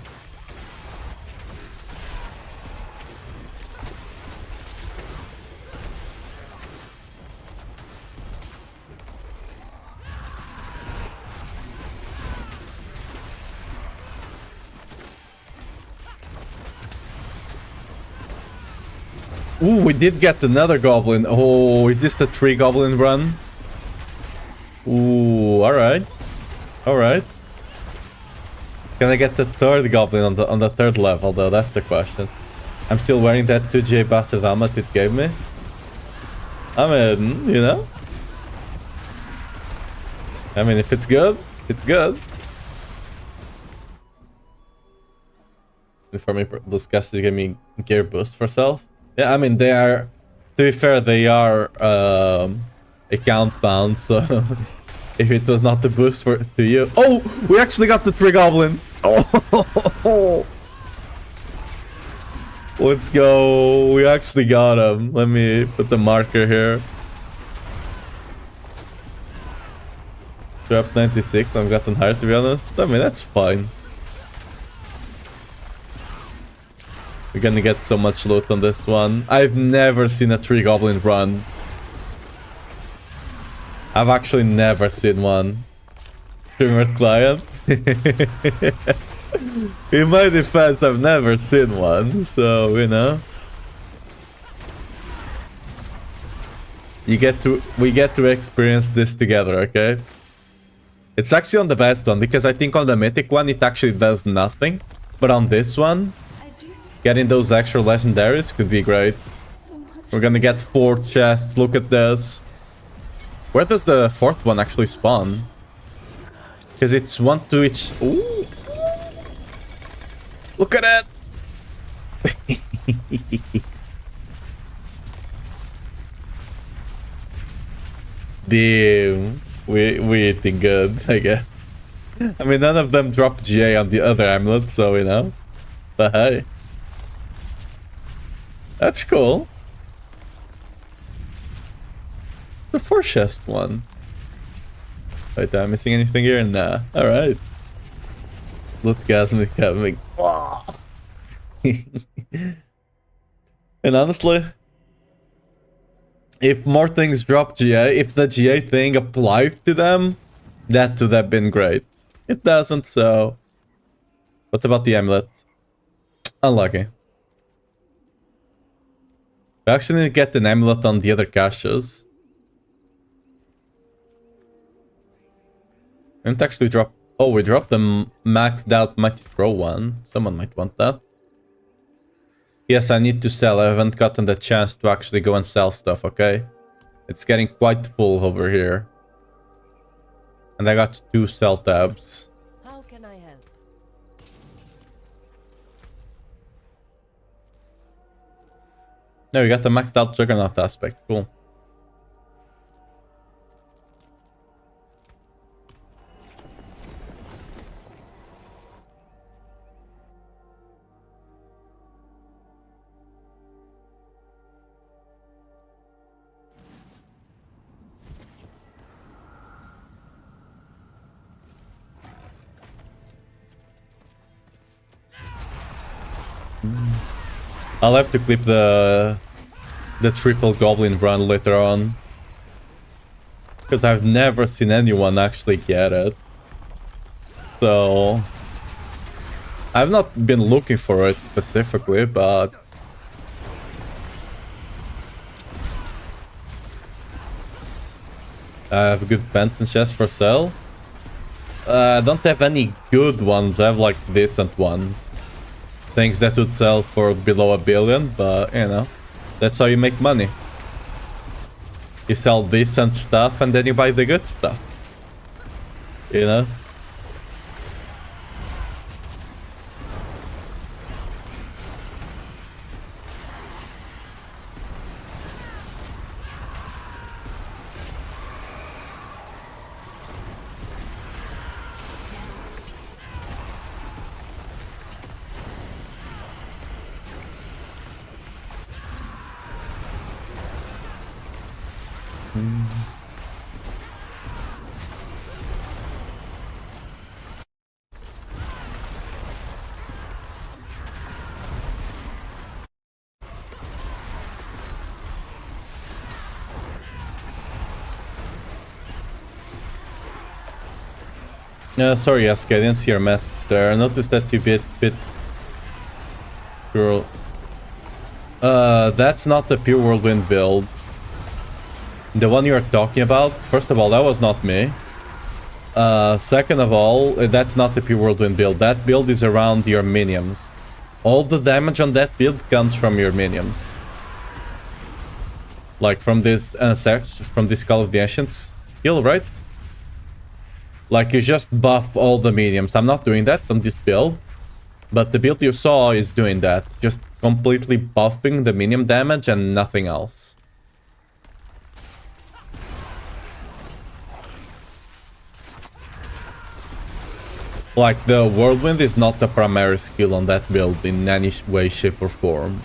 Ooh, we did get another goblin. Oh, is this the 3 goblin run? Ooh, alright. Alright. Can I get the 3rd goblin on the 3rd level though? That's the question. I'm still wearing that 2J bastard helmet it gave me. I mean, you know. I mean, if it's good, it's good. For me, those guys give me gear boost for self. Yeah, I mean, they are, to be fair, they are account bound, so if it was not the boost for to you. Oh, we actually got the 3 goblins. Oh, let's go. We actually got them. Let me put the marker here. Drop 96. I've gotten higher, to be honest. I mean, that's fine. We're gonna get so much loot on this one. I've never seen a 3 goblin run. I've actually never seen one. Streamer client. In my defense, I've never seen one, so you know. We get to experience this together, okay? It's actually on the best one, because I think on the mythic one it actually does nothing. But on this one, getting those extra legendaries could be great. We're gonna get 4 chests. Look at this. Where does the 4th one actually spawn? Because it's 1 to each. Ooh. Look at it. Damn. We eating good, I guess. I mean, none of them drop GA on the other amulet, so you know. But hey. That's cool. The 4 chest one. Wait, am I missing anything here? Nah. Alright. Lootgasmic having. And honestly, if more things drop GA, if the GA thing applied to them, That would have been great. It doesn't, so... What about the amulet? Unlucky. We actually need to get an amulet on the other caches. And actually drop... Oh, we dropped the maxed out Mighty Throw one. Someone might want that. Yes, I need to sell. I haven't gotten the chance to actually go and sell stuff, okay? It's getting quite full over here. And I got 2 sell tabs. How can I help? No, we got the maxed out Juggernaut aspect. Cool. I'll have to clip the triple goblin run later on. Because I've never seen anyone actually get it. So... I've not been looking for it specifically, but... I have good pants and chests for sale. I don't have any good ones, I have like decent ones. Things that would sell for below $1 billion, but you know, that's how you make money. You sell decent stuff and then you buy the good stuff. You know? Sorry, Aska, I didn't see your message there. I noticed that you bit girl. That's not the Pure Whirlwind build. The one you're talking about, first of all, that was not me. Second of all, that's not the Pure Whirlwind build. That build is around your minions. All the damage on that build comes from your minions. Like from this Call of the Ancients skill, right? Like you just buff all the mediums. I'm not doing that on this build. But the build you saw is doing that. Just completely buffing the minion damage and nothing else. Like the Whirlwind is not the primary skill on that build in any way, shape or form.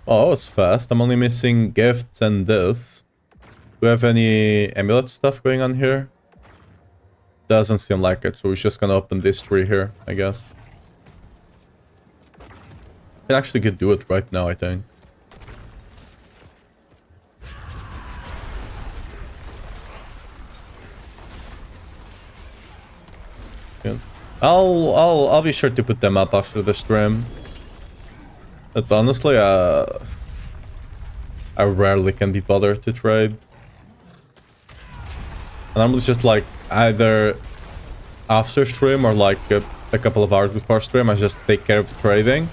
Oh, that was fast. I'm only missing gifts and this. Do we have any amulet stuff going on here? Doesn't seem like it, so we're just gonna open this tree here, I guess. I actually could do it right now, I think. Yeah. I'll be sure to put them up after the stream. But honestly, I rarely can be bothered to trade. And I'm just like either after stream or like a couple of hours before stream, I just take care of the trading.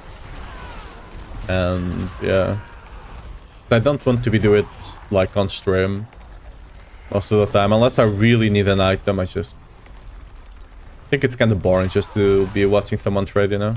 And yeah, I don't want to be doing it like on stream most of the time, unless I really need an item. I just think it's kind of boring just to be watching someone trade, you know?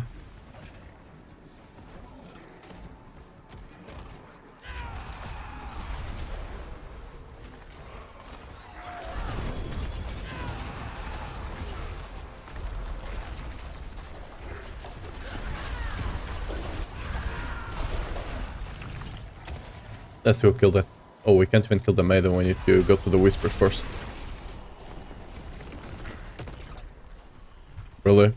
Let's go kill that. Oh, we can't even kill the maiden. We need to go to the whispers first. Really?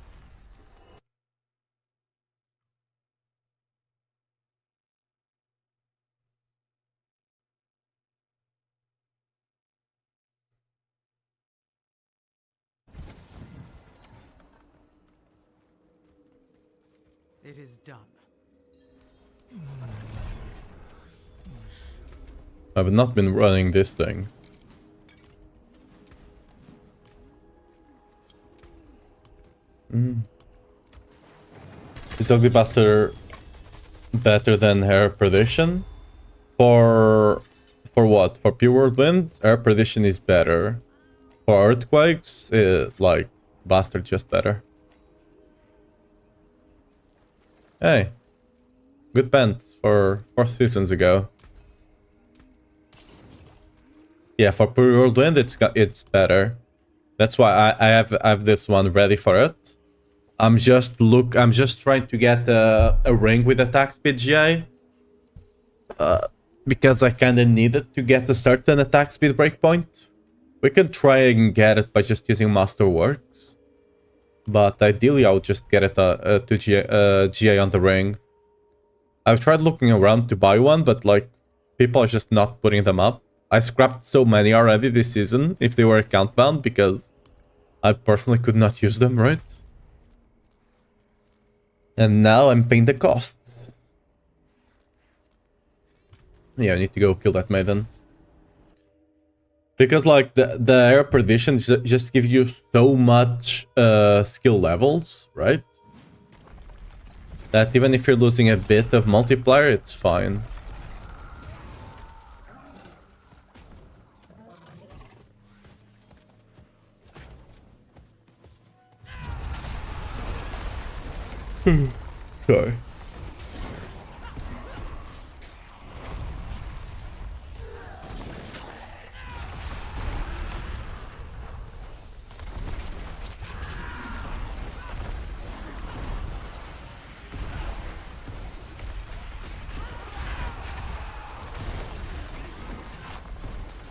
It is done. I've not been running these things. Is Ugly Bastard better than Air Perdition? For what? For Pure Whirlwind, Air Perdition is better. For Earthquakes, like Bastard just better. Hey, good pants for 4 seasons ago. Yeah, for Pure Whirlwind, it's better. That's why I have this one ready for it. I'm just trying to get a ring with attack speed GI. Because I kinda need it to get a certain attack speed breakpoint. We can try and get it by just using Masterworks. But ideally I would just get it to GI on the ring. I've tried looking around to buy one, but like people are just not putting them up. I scrapped so many already this season if they were account bound because I personally could not use them, right? And now I'm paying the cost. Yeah, I need to go kill that maiden. Because like the Air Perdition just gives you so much skill levels, right? That even if you're losing a bit of multiplier, it's fine. Sorry.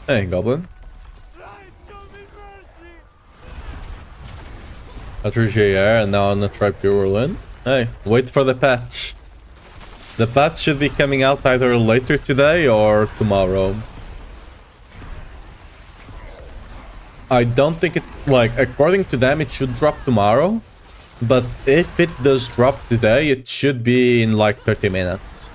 Hey, Goblin. After JR and now on the try Pure Whirlwind. Hey, wait for the patch. The patch should be coming out either later today or tomorrow. I don't think it, like, according to them, it should drop tomorrow. But if it does drop today, it should be in like 30 minutes.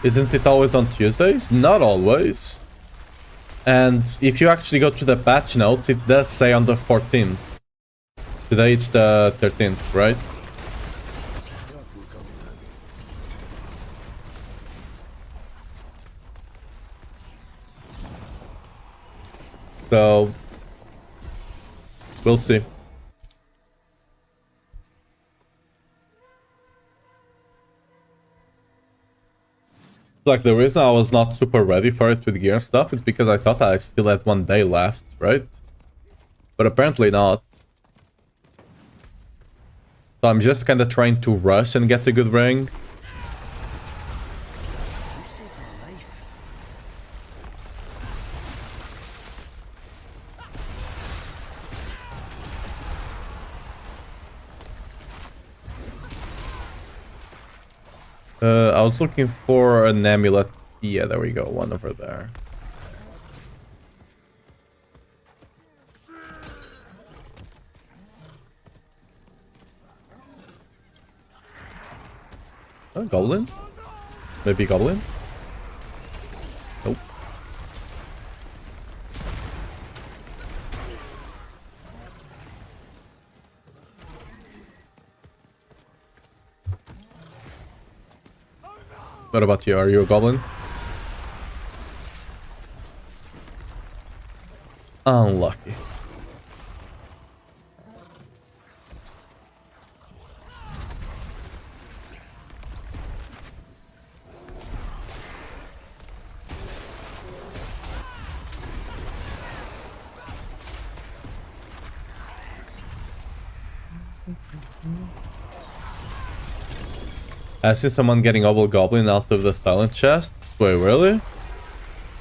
Isn't it always on Tuesdays? Not always. And if you actually go to the patch notes, it does say on the 14th. Today it's the 13th, right? So, we'll see. Like, the reason I was not super ready for it with gear and stuff is because I thought I still had 1 day left, right? But apparently not. So I'm just kind of trying to rush and get a good ring. I was looking for an amulet. Yeah, there we go. One over there. Goblin? Maybe Goblin? Nope. What about you? Are you a goblin? Unlucky. I see someone getting Obel Goblin out of the silent chest. Wait, really?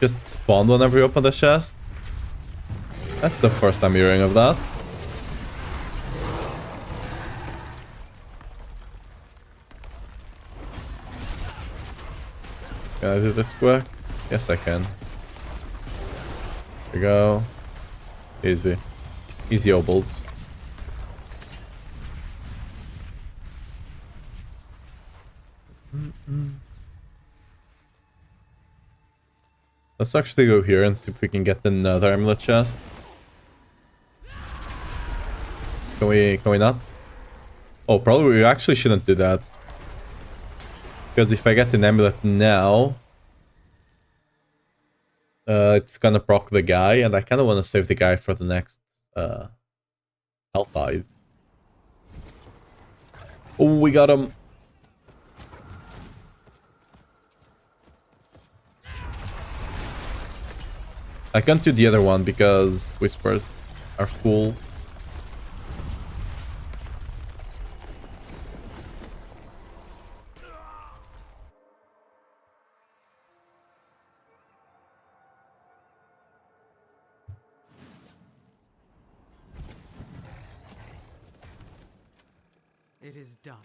Just spawned whenever you open the chest? That's the first I'm hearing of that. Can I do this quick? Yes, I can. There we go. Easy. Easy Obels. Let's actually go here and see if we can get another amulet chest. Can we not? Oh, probably we actually shouldn't do that. Because if I get an amulet now, it's gonna proc the guy, and I kind of want to save the guy for the next health tide. Oh, we got him. I can't do the other one because whispers are full. It is done.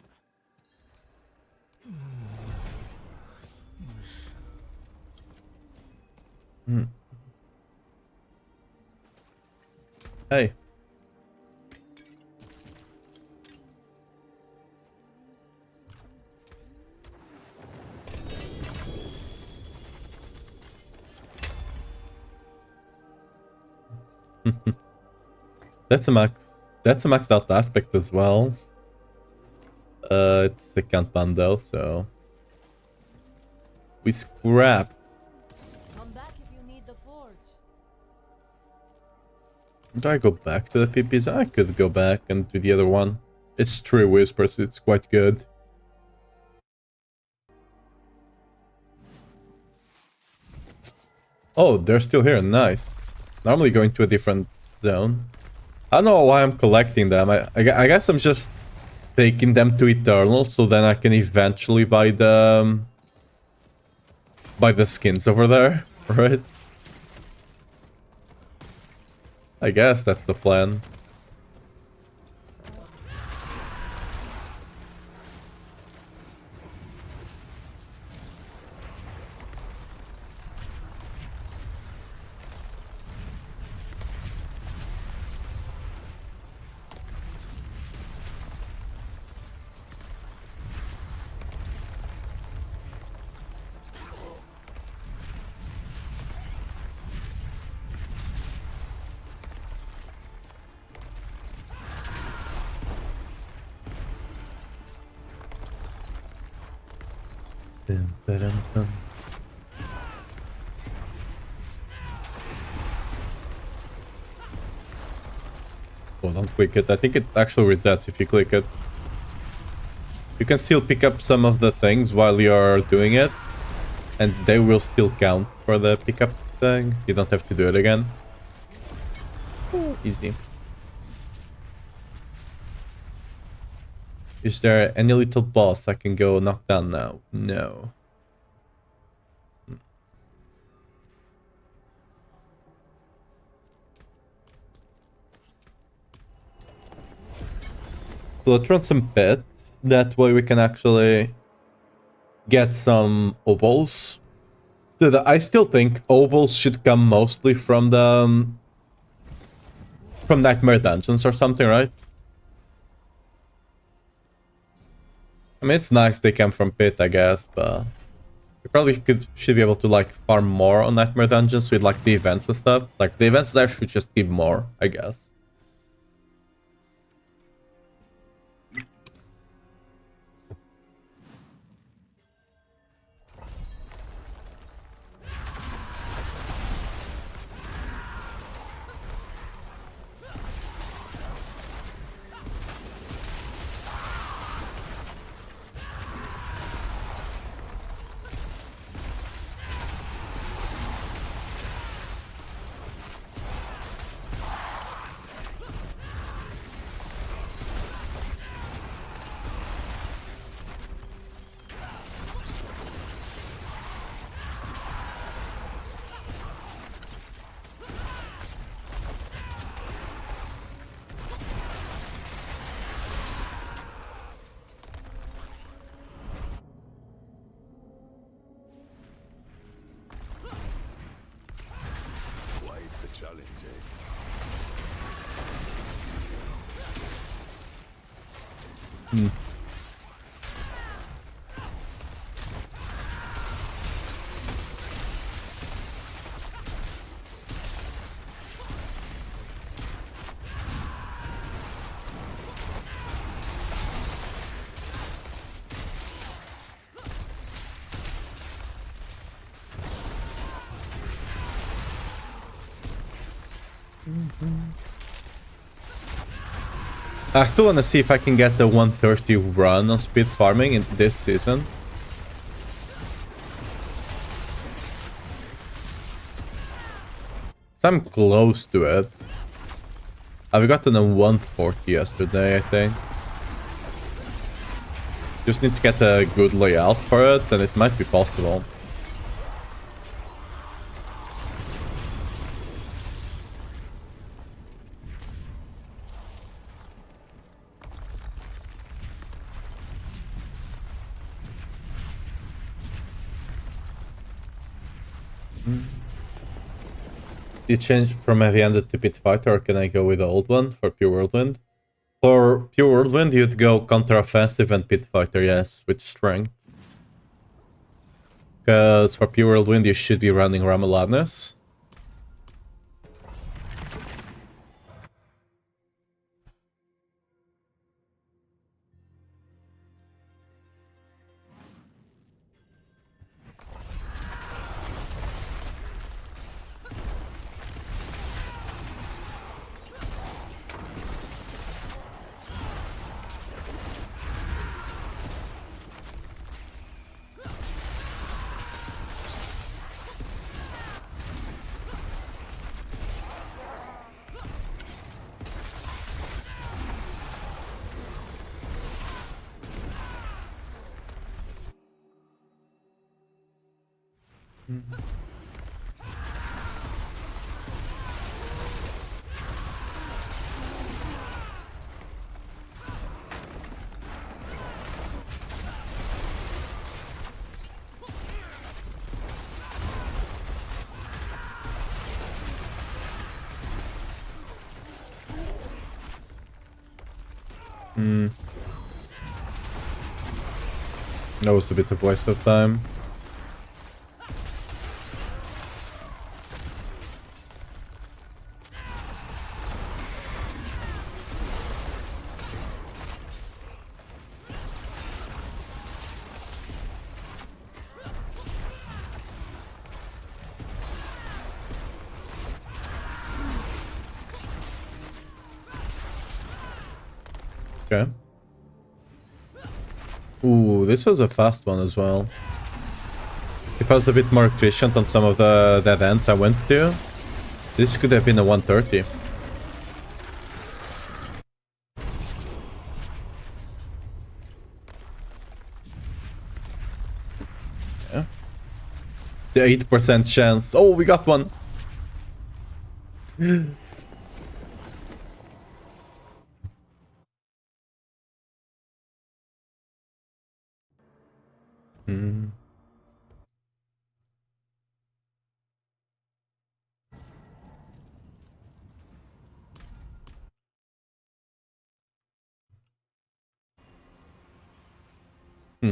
Hey. That's a maxed out aspect as well. It's a count bundle, so we scrap. Come back if you need the forge. Do I go back to the PPs? I could go back and do the other one. It's 3 whispers, it's quite good. Oh, they're still here, nice. Normally going to a different zone. I don't know why I'm collecting them. I guess I'm just taking them to Eternal, so then I can eventually buy the skins over there, right? I guess that's the plan. Dun, dun, dun. Oh, don't click it. I think it actually resets if you click it. You can still pick up some of the things while you're doing it, and they will still count for the pickup thing. You don't have to do it again. Easy. Is there any little boss I can go knock down now? No. So let's run some pit. That way we can actually get some obels. Dude, I still think obels should come mostly from the from Nightmare Dungeons or something, right? I mean, it's nice they come from pit, I guess, but we probably should be able to like farm more on Nightmare Dungeons with like the events and stuff. Like the events there should just give more, I guess. I still want to see if I can get the 130 run on speed farming in this season. So I'm close to it. I've gotten a 140 yesterday, I think. Just need to get a good layout for it, and it might be possible. You change from heavy handed to pit fighter, or can I go with the old one for Pure Whirlwind? For Pure Whirlwind, you'd go counter offensive and pit fighter, yes, with strength. Because for Pure Whirlwind, you should be running Ramaladness. That was a bit of a waste of time. Okay. Ooh, this was a fast one as well. If I was a bit more efficient on some of the events I went to, this could have been a 130. Yeah. The 8% chance. Oh, we got one. Hmm. Hmm.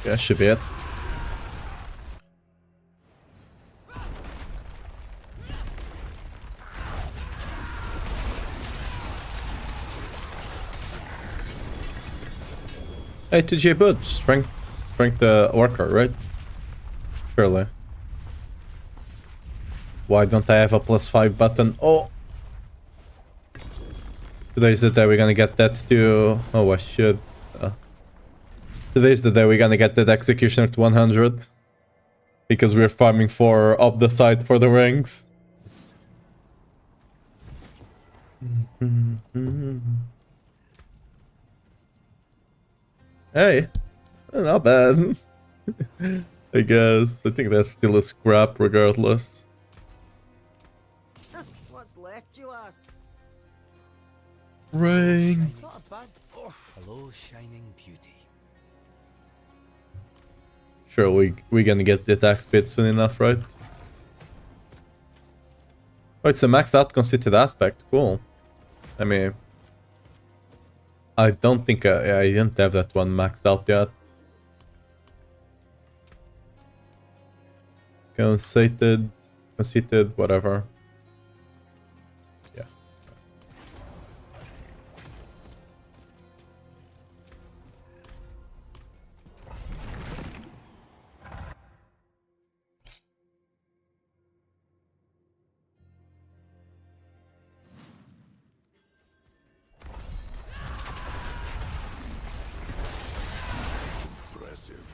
Yeah, should be it. Hey, 2G boot. Strength worker, right? Surely. Why don't I have a +5 button? Oh! Today's the day we're gonna get that to... Oh, I should. Today's the day we're gonna get that executioner to 100. Because we're farming for up the side for the rings. Hey, not bad. I guess. I think that's still a scrap regardless. What's left, you ask? Ring. Not a bad. Oh, hello, shining beauty. Sure, we're gonna get the attack speed soon enough, right? Oh, it's a max out conceited aspect. Cool. I mean, I don't think I didn't have that one maxed out yet. Conceited, whatever. Yeah. Impressive.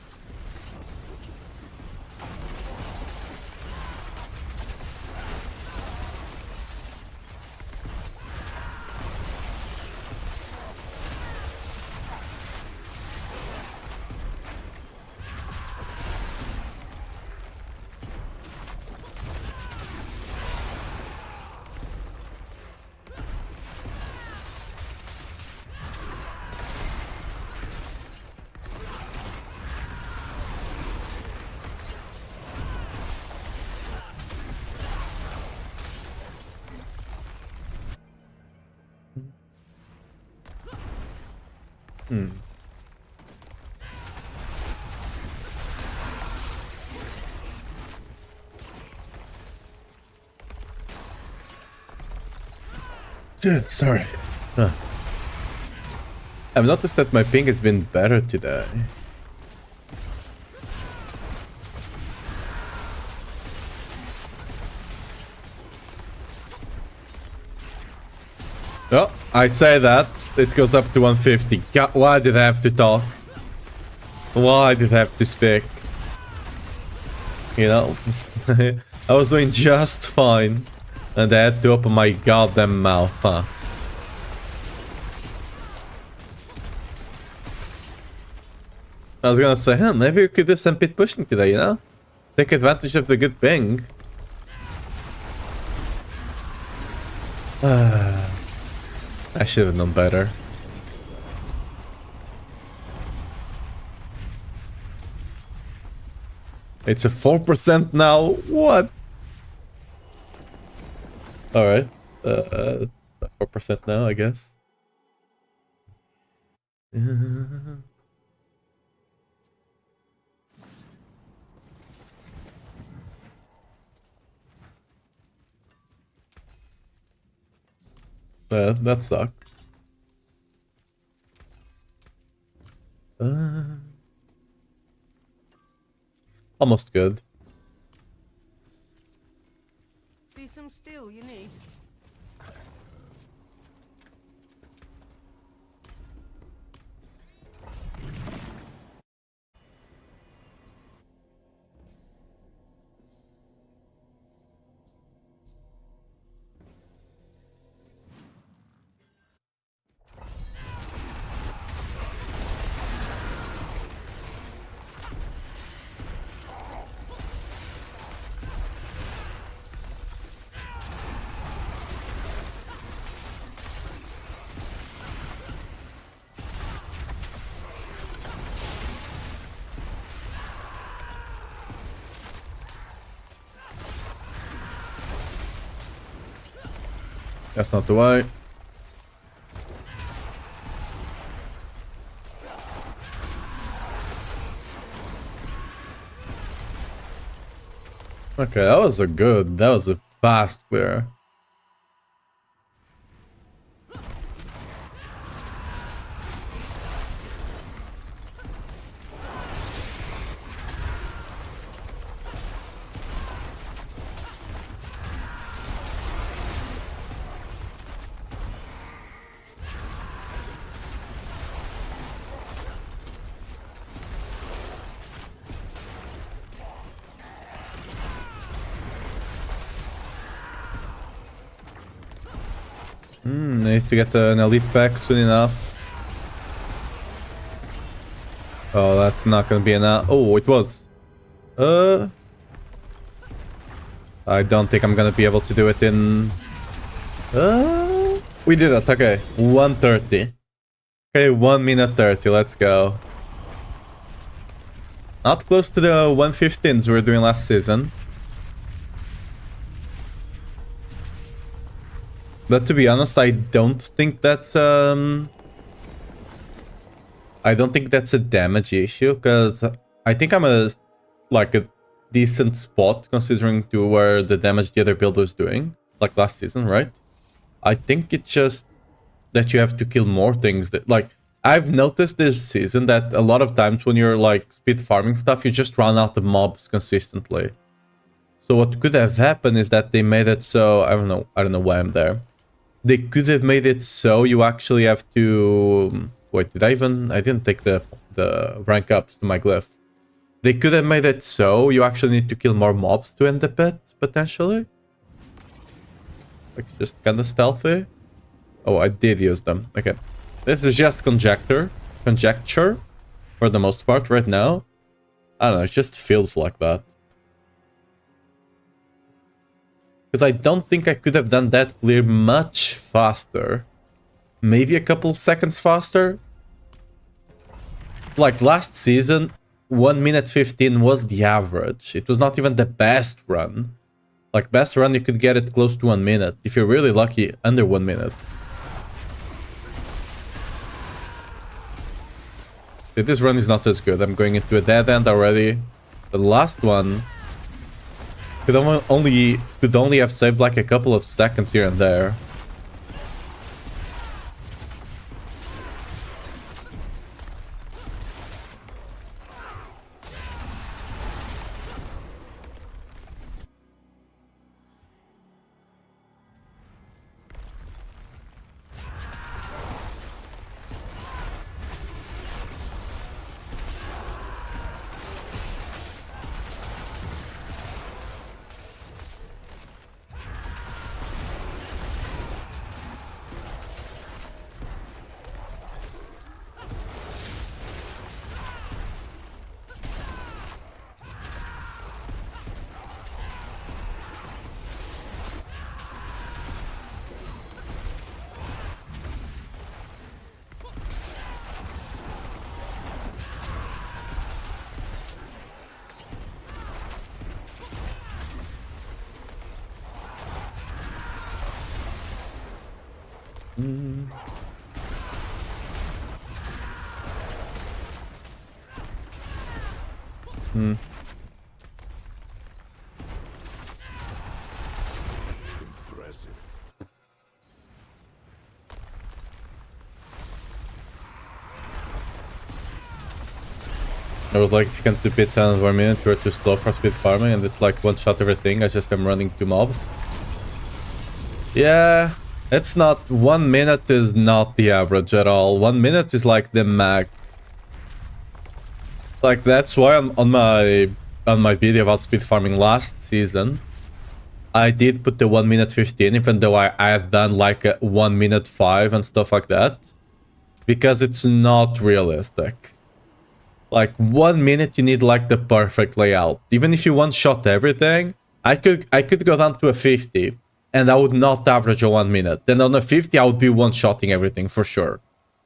Dude, sorry. I've noticed that my ping has been better today. Oh, I say that. It goes up to 150. God, why did I have to talk? Why did I have to speak? You know? I was doing just fine. And I had to open my goddamn mouth, huh? I was gonna say, maybe we could do some pit pushing today, you know? Take advantage of the good ping. I should have known better. It's a 4% now? What? Alright. 4% now, I guess. That sucked. Almost good. See some steel you need? That's not the way. Okay, that was a fast clear. Need to get an elite pack soon enough. Oh, that's not gonna be enough. Oh, it was. I don't think I'm gonna be able to do it in... we did it, okay. 1:30. Okay, 1 minute 30, let's go. Not close to the 1:15s we were doing last season. But to be honest, I don't think that's a damage issue, because I think I'm a decent spot considering to where the damage the other build was doing, like last season, right? I think it's just that you have to kill more things. That, like, I've noticed this season that a lot of times when you're like speed farming stuff, you just run out of mobs consistently. So what could have happened is that they made it so, I don't know why I'm there. They could have made it so you actually have to... Wait, I didn't take the rank ups to my glyph. They could have made it so you actually need to kill more mobs to end the pit, potentially. Like, just kind of stealthy. Oh, I did use them. Okay. This is just conjecture, for the most part right now. I don't know, it just feels like that. Because I don't think I could have done that clear much faster. Maybe a couple of seconds faster. Like last season, 1 minute 15 was the average. It was not even the best run. Like best run, you could get it close to 1 minute. If you're really lucky, under 1 minute. This run is not as good. I'm going into a dead end already. The last one could only have saved like a couple of seconds here and there. Impressive. I would like to come to pit challenge 1 minute. We're too slow for speed farming, and it's like one shot everything. I just am running 2 mobs. Yeah, it's not. 1 minute is not the average at all. 1 minute is like the max. Like that's why I'm on my video about speed farming last season, I did put the 1 minute 15, even though I had done like a 1 minute 5 and stuff like that, because it's not realistic. Like 1 minute you need like the perfect layout. Even if you one shot everything, I could go down to a 50 and I would not average a 1 minute. Then on a 50 I would be one shotting everything for sure,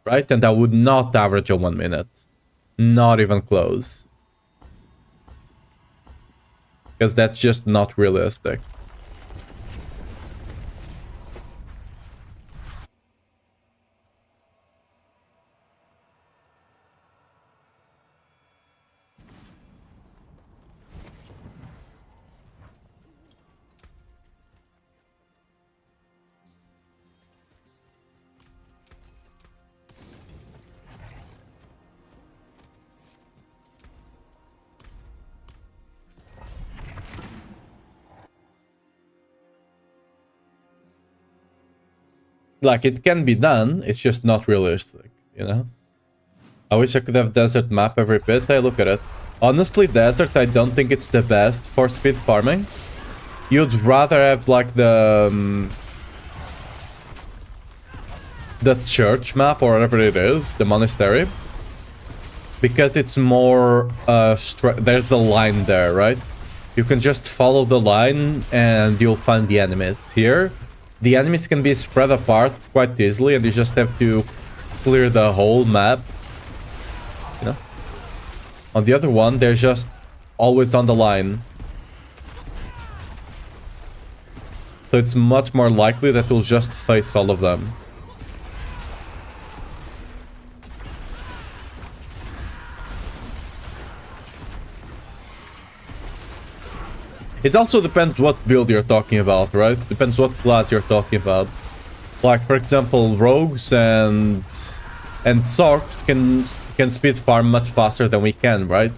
right? And I would not average a 1 minute. Not even close. Because that's just not realistic. like, it can be done, it's just not realistic, you know? I wish I could have desert map every bit. Hey, look at it. Honestly, desert, I don't think it's the best for speed farming. You'd rather have, like, the church map, or whatever it is, the monastery. Because it's more, there's a line there, right? You can just follow the line and you'll find the enemies. Here, the enemies can be spread apart quite easily and you just have to clear the whole map. You know? On the other one, they're just always on the line. So it's much more likely that we'll just face all of them. It also depends what build you're talking about, right? Depends what class you're talking about. Like, for example, rogues and sorks can speed farm much faster than we can, right?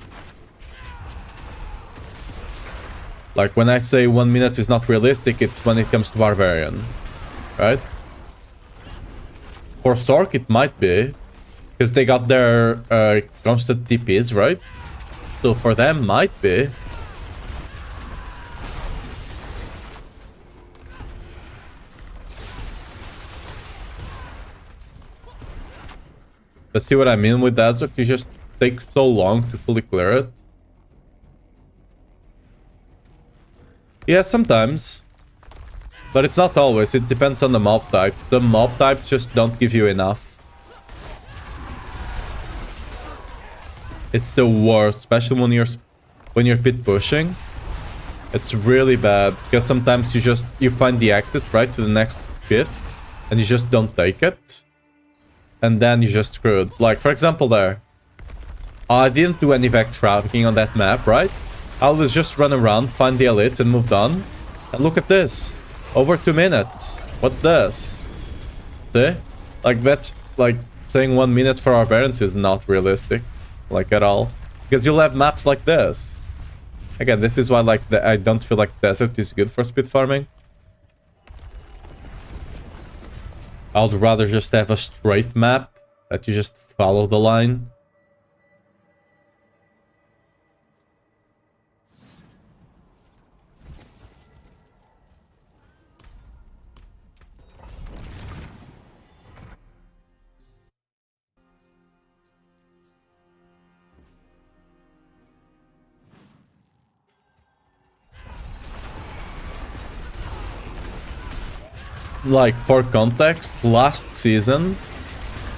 Like, when I say 1 minute is not realistic, it's when it comes to barbarian, right? For sork, it might be, because they got their constant TPs, right? So for them, might be. But see what I mean with that? You just take so long to fully clear it. Yeah, sometimes. But it's not always. It depends on the mob type. Some mob types just don't give you enough. It's the worst, especially when you're pit pushing. It's really bad because sometimes you find the exit right to the next pit and you just don't take it. And then you just screwed. Like, for example, there. I didn't do any vec trafficking on that map, right? I was just run around, find the elites, and moved on. And look at this. Over 2 minutes. What's this? See? Like, that's... Like, saying 1 minute for barbarians is not realistic. Like, at all. Because you'll have maps like this. Again, this is why, like, I don't feel like desert is good for speed farming. I would rather just have a straight map that you just follow the line. Like, for context, last season,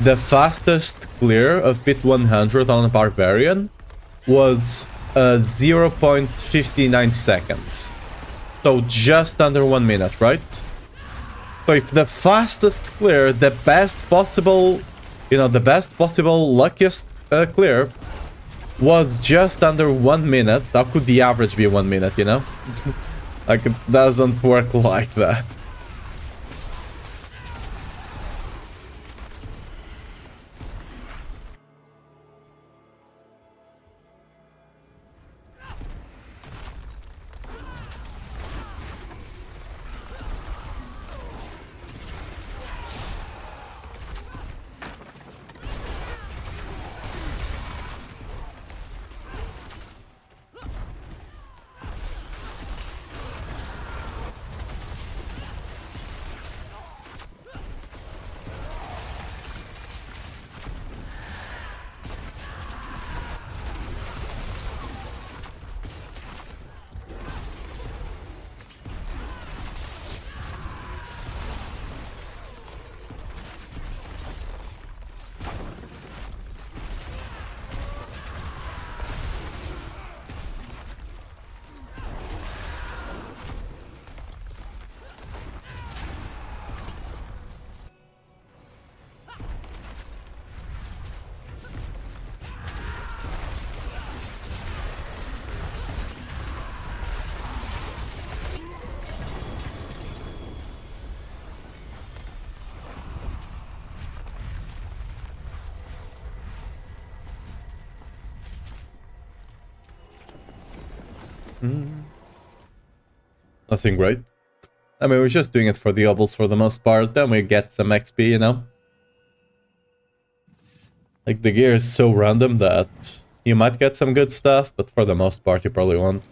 the fastest clear of pit 100 on a barbarian was 0.59 seconds. So just under 1 minute, right? So if the fastest clear, the best possible, luckiest clear was just under 1 minute, how could the average be 1 minute, you know? Like, it doesn't work like that. Nothing great. I mean, we're just doing it for the obels for the most part, then we get some XP, you know? Like, the gear is so random that you might get some good stuff, but for the most part you probably won't.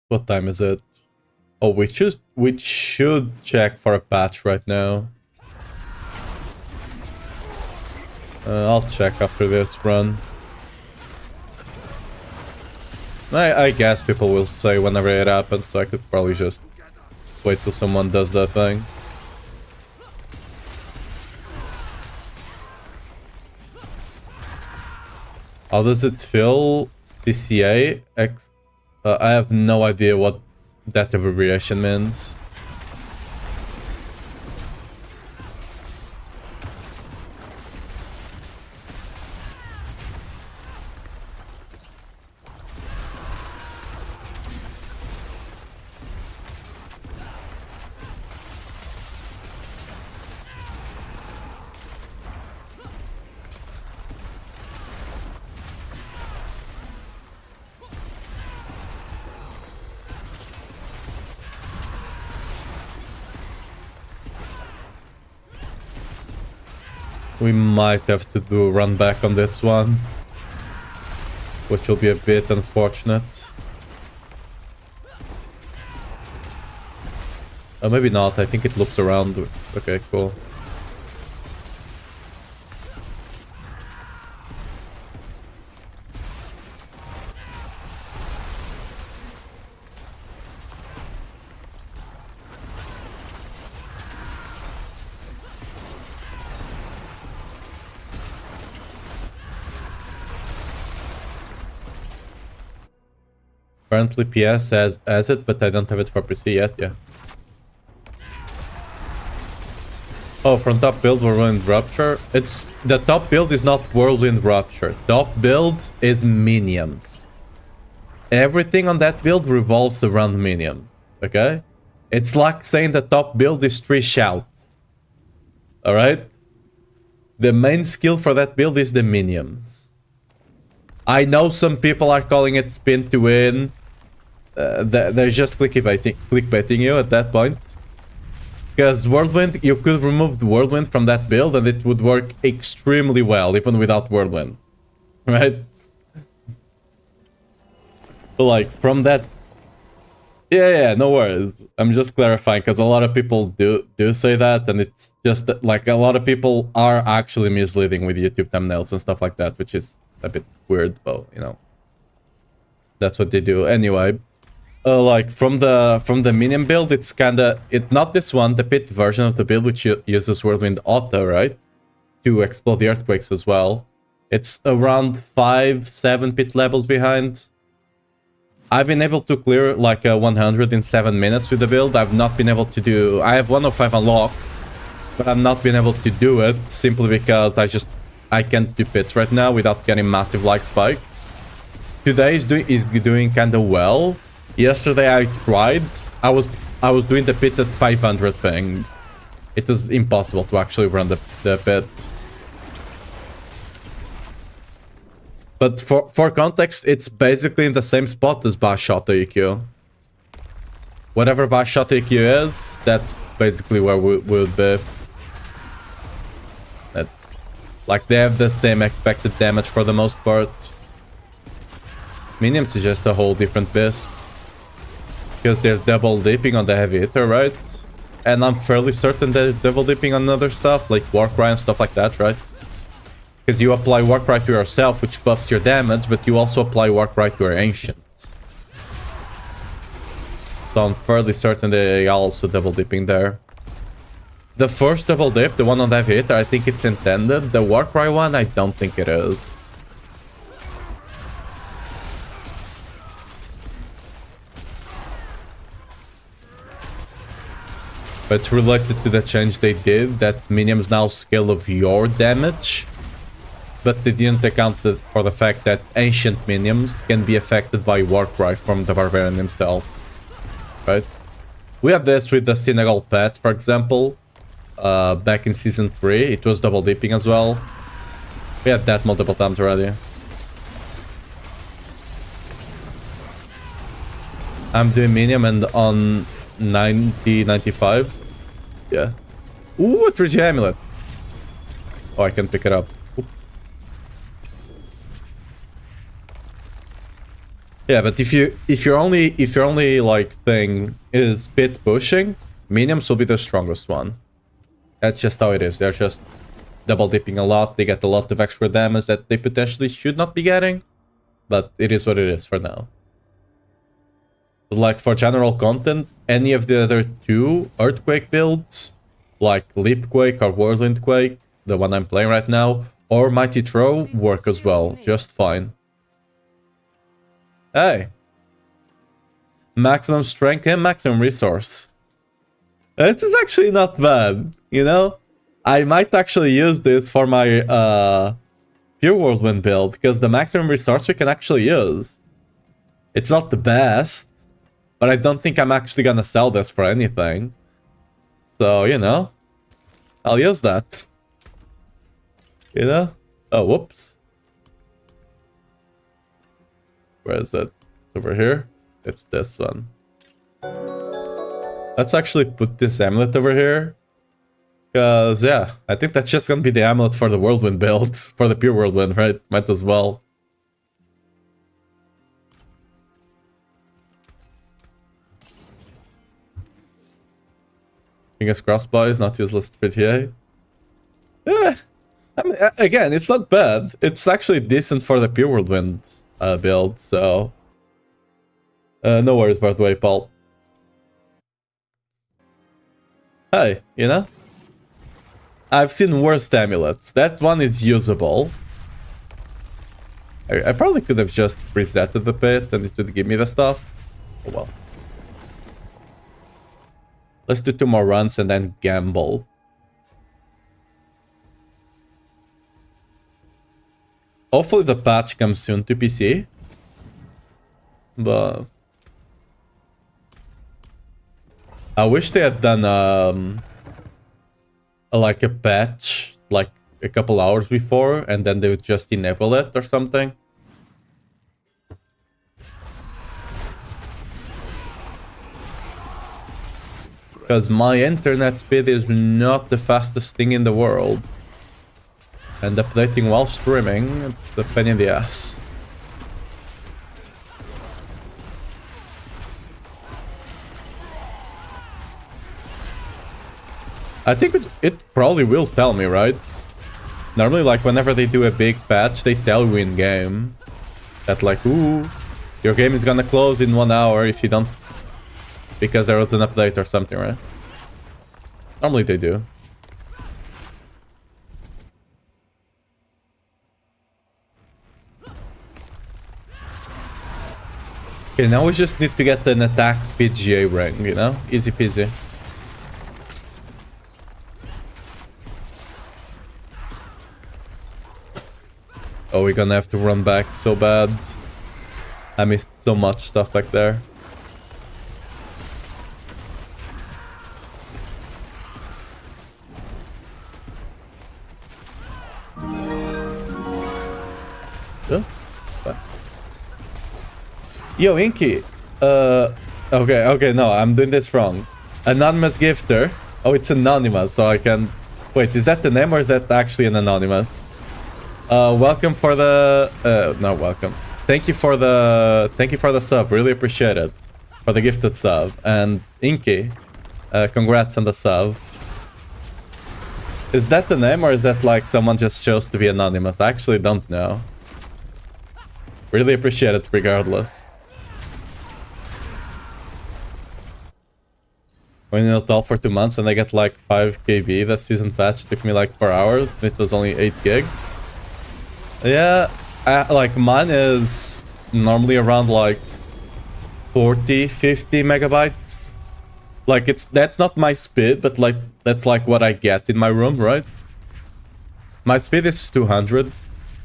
What time is it? Oh, we should check for a patch right now. I'll check after this run. I guess people will say whenever it happens, so I could probably just wait till someone does that thing. How does it feel? CCA? I have no idea what that abbreviation means. We might have to do a run back on this one, which will be a bit unfortunate. Oh, maybe not. I think it loops around. Okay, cool. Apparently PS has it, but I don't have it for PC yet, yeah. Oh, from top build, Whirlwind Rupture. The top build is not Whirlwind Rupture. Top build is minions. Everything on that build revolves around minions, okay? It's like saying the top build is 3 Shout. Alright? The main skill for that build is the minions. I know some people are calling it Spin&Win. They're just clickbaiting you at that point. Because Whirlwind, you could remove the Whirlwind from that build and it would work extremely well, even without Whirlwind. Right? So like, from that... Yeah, no worries. I'm just clarifying, because a lot of people do say that, and it's just that, like, a lot of people are actually misleading with YouTube thumbnails and stuff like that, which is a bit weird, but, you know. That's what they do. Anyway. Like from the minion build, it's not this one, the pit version of the build, which uses Whirlwind Auto, right, to explode the earthquakes as well. It's around 5-7 pit levels behind. I've been able to clear like 100 in 7 minutes with the build. I've not been able to do. I have 105 unlocked, but I've not been able to do it simply because I can't do pits right now without getting massive like spikes. Today is doing kind of well. Yesterday I tried. I was doing the pit at 500 ping. It was impossible to actually run the pit. But for context, it's basically in the same spot as Bashota EQ. Whatever Bashota EQ is, that's basically where we would be. Like, they have the same expected damage for the most part. Minions is just a whole different beast. Because they're double dipping on the heavy hitter, right? And I'm fairly certain they're double dipping on other stuff, like Warcry and stuff like that, right? Because you apply Warcry to yourself, which buffs your damage, but you also apply Warcry to your Ancients. So I'm fairly certain they are also double dipping there. The first double dip, the one on the heavy hitter, I think it's intended. The Warcry one, I don't think it is. But it's related to the change they did, that minions now scale of your damage. But they didn't account for the fact that ancient minions can be affected by Warcry from the Barbarian himself. Right? We had this with the Senegal pet, for example. Back in Season 3, it was double dipping as well. We had that multiple times already. I'm doing medium and on 90, 95. Yeah. Ooh, a 3G amulet. Oh, I can pick it up. Oop. Yeah, but if your only like thing is bit pushing, minions will be the strongest one. That's just how it is. They're just double dipping a lot. They get a lot of extra damage that they potentially should not be getting, but it is what it is for now. But like for general content, any of the other two Earthquake builds, like Leapquake or Whirlwind Quake, the one I'm playing right now, or Mighty Throw, work as well, just fine. Hey! Maximum strength and maximum resource. This is actually not bad, you know? I might actually use this for my Pure Whirlwind build, because the maximum resource we can actually use. It's not the best, but I don't think I'm actually gonna sell this for anything. So, you know, I'll use that. You know? Oh, whoops. Where is it? It's over here. It's this one. Let's actually put this amulet over here. Because, yeah, I think that's just gonna be the amulet for the Whirlwind build. For the Pure Whirlwind, right? Might as well. Fingers crossed, boys. Not useless 3TA. Yeah. I mean, again, it's not bad. It's actually decent for the Pure Whirlwind build, so... no worries, by the way, Paul. Hey, you know? I've seen worse amulets. That one is usable. I probably could have just resetted the pit and it would give me the stuff. Oh well. Let's do 2 more runs and then gamble. Hopefully the patch comes soon to PC. But... I wish they had done like a patch like a couple hours before and then they would just enable it or something. Because my internet speed is not the fastest thing in the world. And updating while streaming, it's a pain in the ass. I think it probably will tell me, right? Normally, like, whenever they do a big patch, they tell you in-game that, like, ooh, your game is gonna close in 1 hour if you don't... Because there was an update or something, right? Normally they do. Okay, now we just need to get an attack speed GA ring, you know? Easy peasy. Oh, we're gonna have to run back so bad. I missed so much stuff back there. Oh, yo, Inky. Okay, no, I'm doing this wrong. Anonymous gifter. Oh, it's anonymous, so I can... Wait, is that the name or is that actually an anonymous? Welcome for the... not welcome. Thank you for the sub. Really appreciate it. For the gifted sub. And Inky, congrats on the sub. Is that the name or is that like someone just chose to be anonymous? I actually don't know. Really appreciate it regardless. When you know for 2 months and I get like 5 KB, the season patch took me like 4 hours and it was only 8 gigs. Yeah, like mine is normally around like 40, 50 megabytes. Like that's not my speed, but like that's like what I get in my room, right? My speed is 200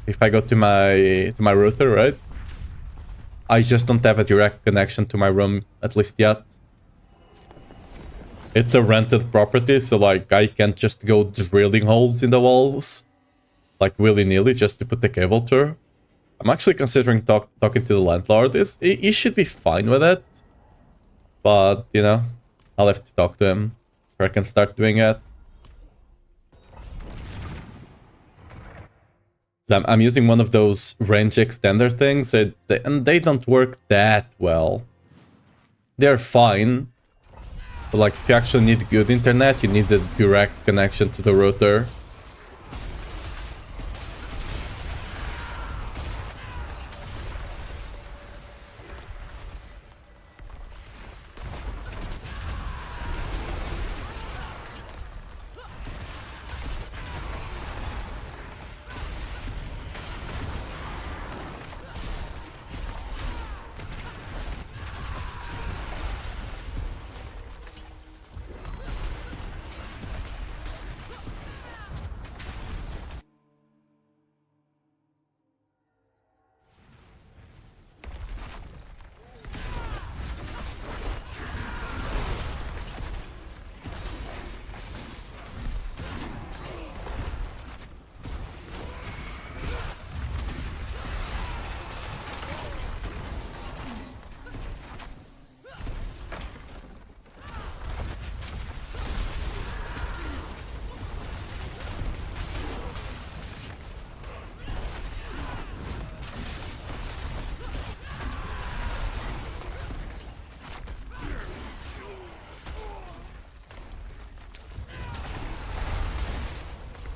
if I go to my router, right? I just don't have a direct connection to my room, at least yet. It's a rented property, so like I can't just go drilling holes in the walls. like willy-nilly just to put the cable through. I'm actually considering talking to the landlord. He should be fine with it. But, you know, I'll have to talk to him before I can start doing it. I'm using one of those range extender things, and they don't work that well. They're fine. But like, if you actually need good internet, you need a direct connection to the router.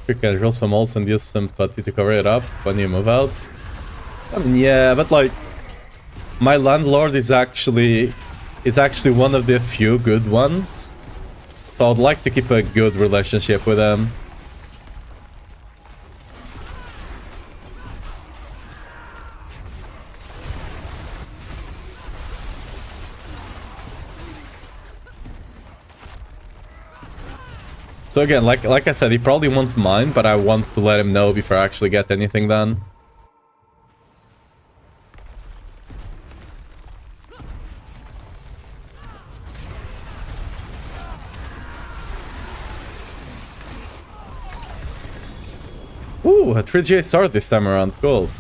You can drill some holes and use some putty to cover it up when you move out. I mean, yeah, but like, my landlord is actually one of the few good ones. So I'd like to keep a good relationship with him. So again, like I said, he probably won't mind, but I want to let him know before I actually get anything done. Ooh, a 3GA sword this time around, cool.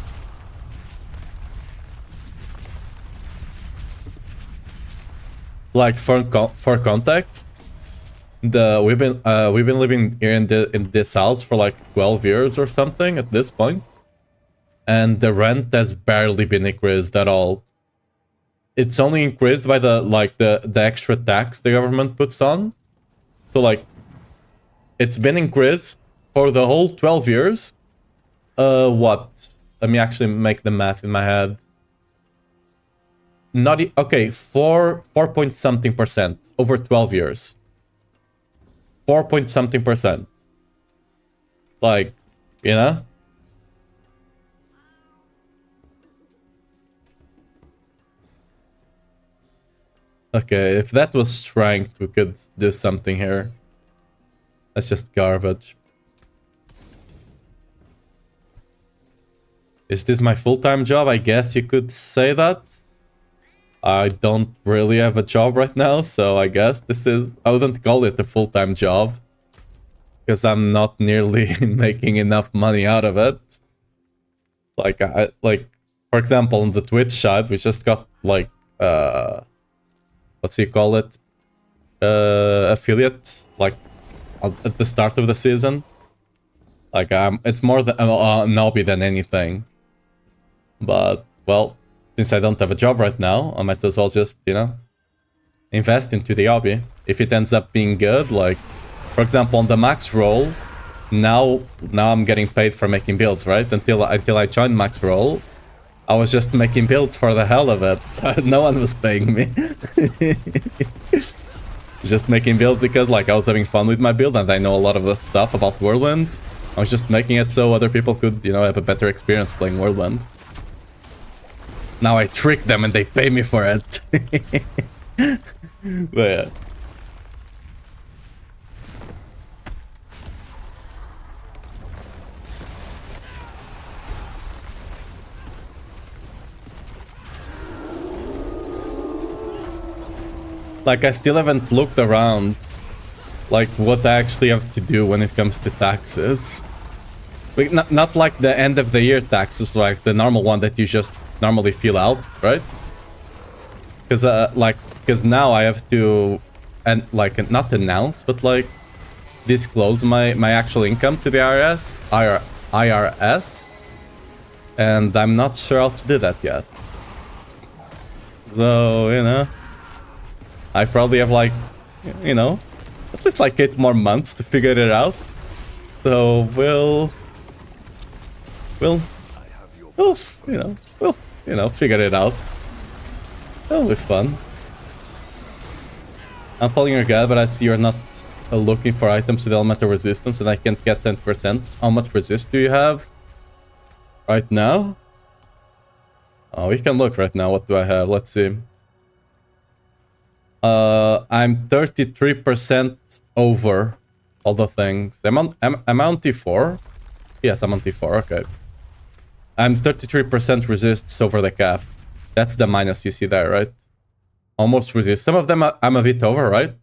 Like for context, we've been living here in this house for like 12 years or something at this point, and the rent has barely been increased at all. It's only increased by the extra tax the government puts on. So like, it's been increased for the whole 12 years. What? Let me actually make the math in my head. Okay, 4 point something percent over 12 years. 4 point something percent. Like, you know? Okay, if that was strength, we could do something here. That's just garbage. Is this my full-time job? I guess you could say that. I don't really have a job right now, so I guess this is... I wouldn't call it a full-time job, because I'm not nearly making enough money out of it. Like, for example, on the Twitch side, we just got, like, what's you call it? Affiliate, like, at the start of the season. Like, it's more than an hobby than anything. But, well, since I don't have a job right now, I might as well just, you know, invest into the hobby. If it ends up being good, like, for example, on the max roll, now I'm getting paid for making builds, right? Until I joined max roll, I was just making builds for the hell of it. So no one was paying me. Just making builds because, like, I was having fun with my build and I know a lot of the stuff about Whirlwind. I was just making it so other people could, you know, have a better experience playing Whirlwind. Now I trick them and they pay me for it. But yeah. Like, I still haven't looked around, like, what I actually have to do when it comes to taxes. Not like the end of the year taxes, like the normal one that you just normally fill out, right? Because now I have to, and like not announce, but like disclose my actual income to the IRS, and I'm not sure how to do that yet. So you know, I probably have like, you know, at least like 8 more months to figure it out. So we'll figure it out. That'll be fun. I'm following your guide, but I see you're not looking for items with elemental resistance, and I can't get 10%. How much resist do you have right now? Oh, we can look right now. What do I have? Let's see. I'm 33% over all the things. I'm on T4. Yes, I'm on T4. Okay. I'm 33% resists over the cap. That's the minus you see there, right? Almost resist. Some of them I'm a bit over, right?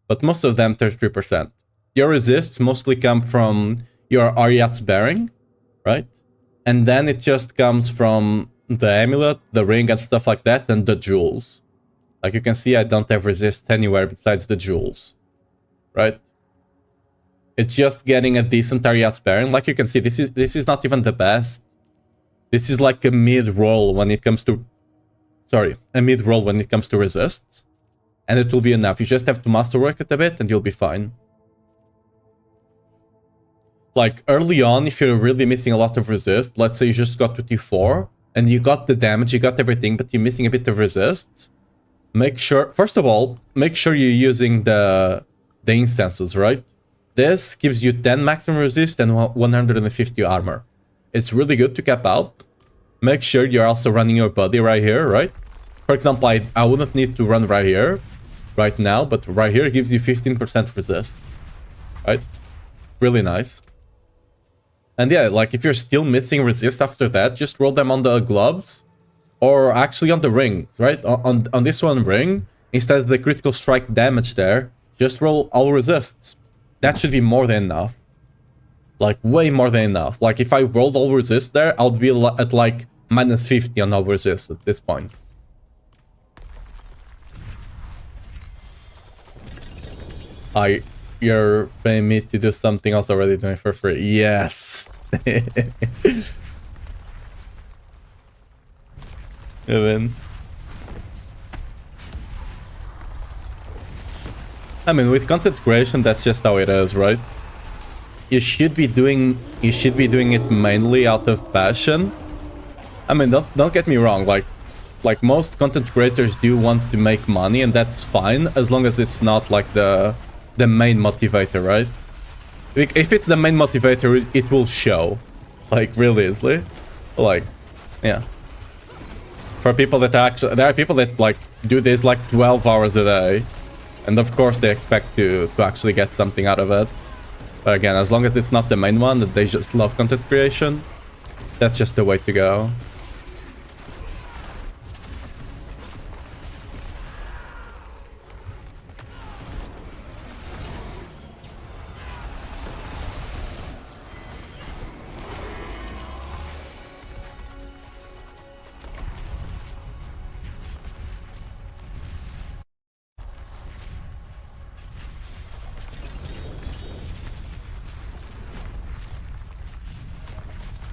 But most of them 33%. Your resists mostly come from your Ariat's bearing, right? And then it just comes from the amulet, the ring, and stuff like that, and the jewels. Like you can see, I don't have resist anywhere besides the jewels, right? It's just getting a decent Ariat's bearing. Like you can see, this is not even the best. This is like a mid-roll when it comes to... Sorry, a mid-roll when it comes to resists. And it will be enough. You just have to masterwork it a bit and you'll be fine. Like early on, if you're really missing a lot of resist, let's say you just got to T4 and you got the damage, you got everything, but you're missing a bit of resist. Make sure, first of all, make sure you're using the instances, right? This gives you 10 maximum resist and 150 armor. It's really good to cap out. Make sure you're also running your body right here, right? For example, I wouldn't need to run right here, right now, but right here gives you 15% resist, right? Really nice. And yeah, like if you're still missing resist after that, just roll them on the gloves, or actually on the rings, right? On this one ring, instead of the critical strike damage there, just roll all resists. That should be more than enough. Like way more than enough. Like if I rolled all resist there, I would be at like minus 50 on all resist at this point. You're paying me to do something else already doing for free. Yes. Even. I mean, with content creation, that's just how it is, right? You should be doing it mainly out of passion. I mean, don't get me wrong, like most content creators do want to make money, and that's fine as long as it's not like the main motivator, right? If it's the main motivator, it will show, like really easily. Like, yeah. For people that actually, there are people that like do this like 12 hours a day, and of course they expect to actually get something out of it. But again, as long as it's not the main one, that they just love content creation, that's just the way to go.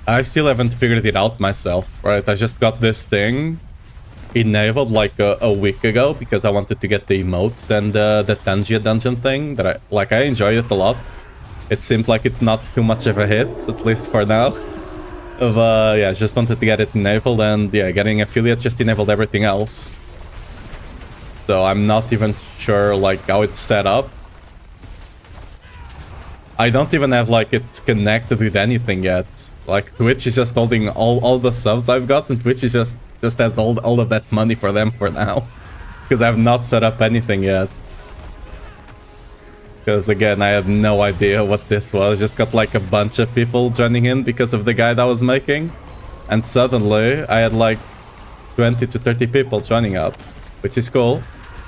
I still haven't figured it out myself, right? I just got this thing enabled like a week ago because I wanted to get the emotes and the Tangia dungeon thing that I enjoyed it a lot. It seems like it's not too much of a hit, at least for now. But yeah, I just wanted to get it enabled, and yeah, getting affiliate just enabled everything else. So I'm not even sure like how it's set up. I don't even have like it connected with anything yet. Like Twitch is just holding all the subs I've got, and Twitch is just has all of that money for them for now. Because I've not set up anything yet. Because again, I had no idea what this was. Just got like a bunch of people joining in because of the guide I was making. And suddenly I had like 20 to 30 people joining up, which is cool.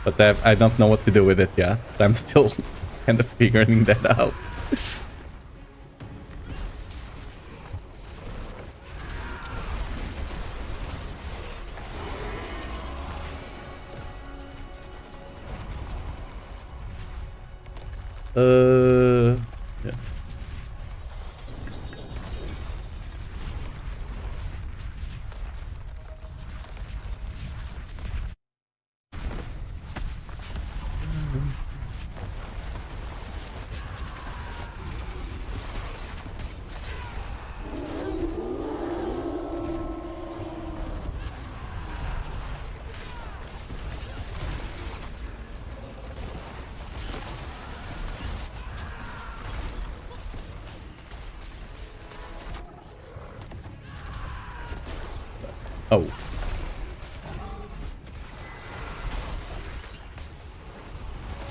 But I don't know what to do with it yet. I'm still kind of figuring that out. Yeah. Oh.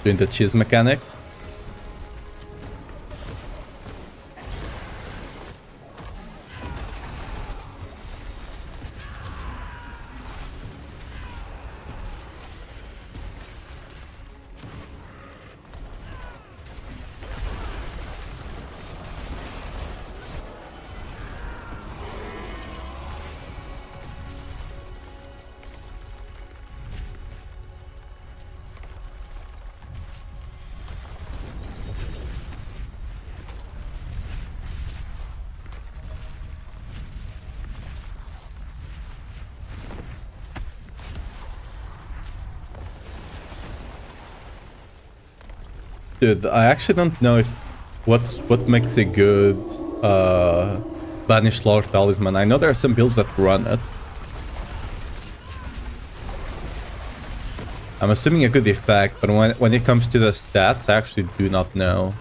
Doing the cheese mechanic. Dude, I actually don't know if what makes a good Banished Lord Talisman. I know there are some builds that run it. I'm assuming a good effect, but when it comes to the stats, I actually do not know.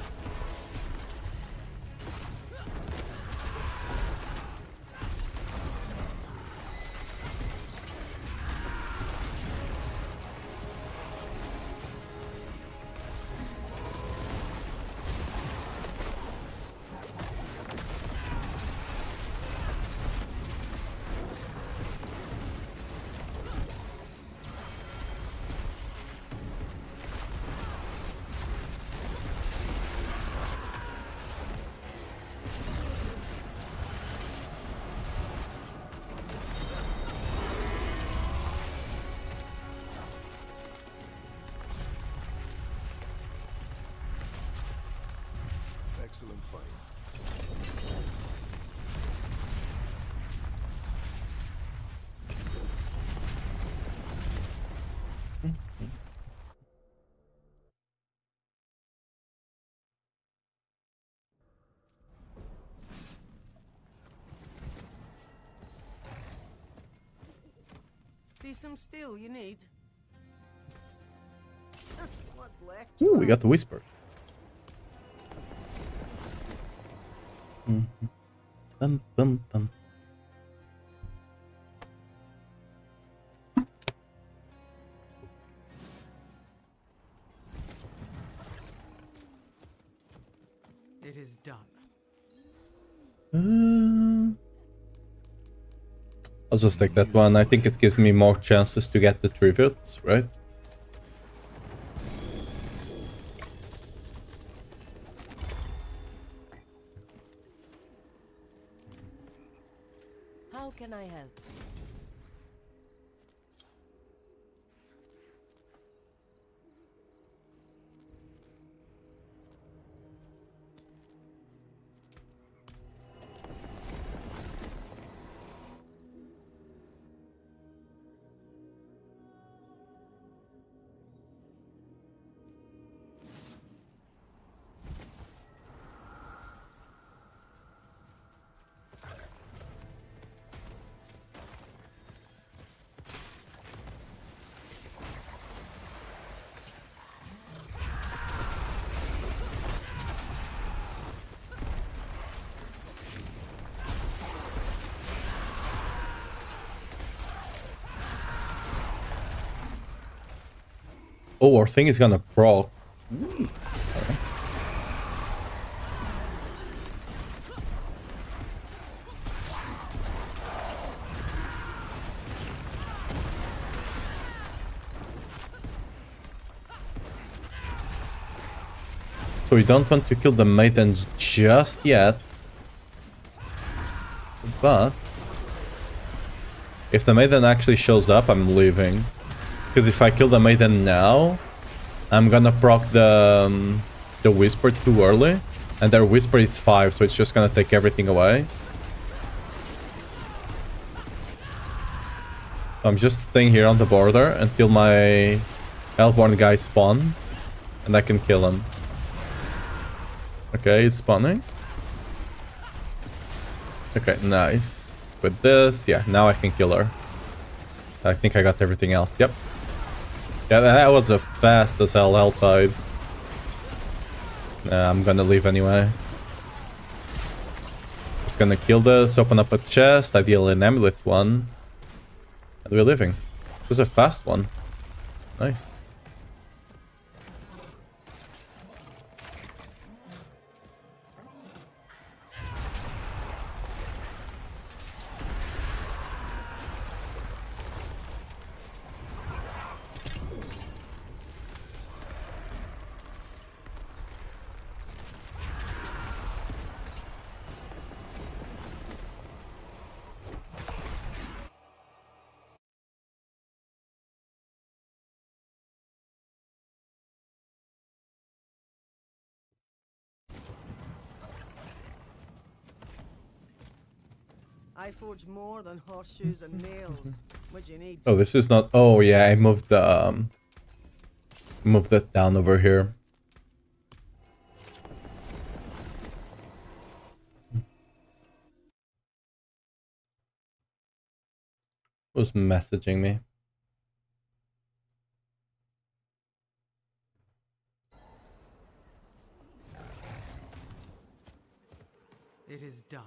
Excellent fight. See some steel you need? What's left? Ooh, we got the Whisper. Bum, bum, bum. It is done. I'll just take that one. I think it gives me more chances to get the tributes, right? How can I help? Oh, our thing is gonna proc. So we don't want to kill the maidens just yet. But if the maiden actually shows up, I'm leaving. Because if I kill the maiden now, I'm gonna proc the the Whisper too early. And their Whisper is 5, so it's just gonna take everything away. So I'm just staying here on the border until my Hellborn guy spawns. And I can kill him. Okay, he's spawning. Okay, nice. With this, yeah, now I can kill her. I think I got everything else. Yep. Yeah, that was a fast as hell health tide. I'm gonna leave anyway. Just gonna kill this, open up a chest, ideally an amulet one. And we're leaving. This is a fast one. Nice. I forge more than horseshoes and nails. What do you need? Oh, this is not... Oh, yeah, I moved the... moved that down over here. Who's messaging me? It is done.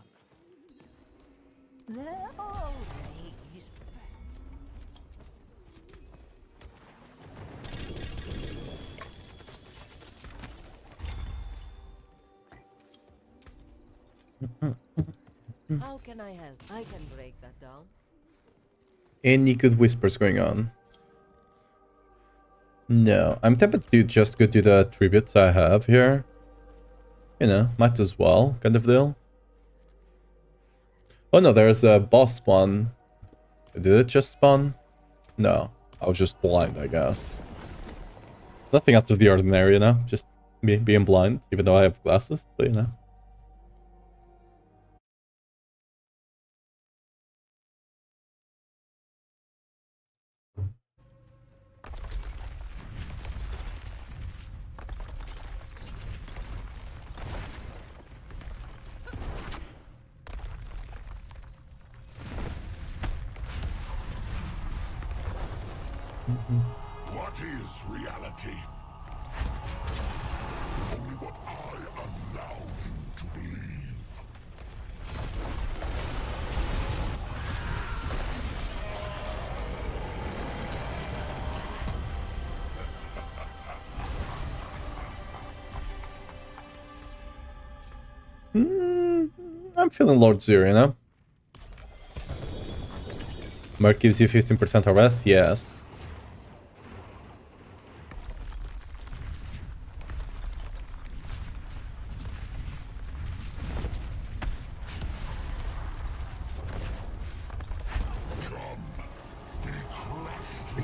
How can I help? I can break that down. Any good whispers going on? No, I'm tempted to just go do the tributes I have here. You know, might as well, kind of deal. Oh no, there's a boss one. Did it just spawn? No, I was just blind, I guess. Nothing out of the ordinary, you know? Just being blind, even though I have glasses, but you know. What is reality? Only what I allow you to believe. I'm feeling Lord Zero, you know? Merc gives you 15% RS? Yes.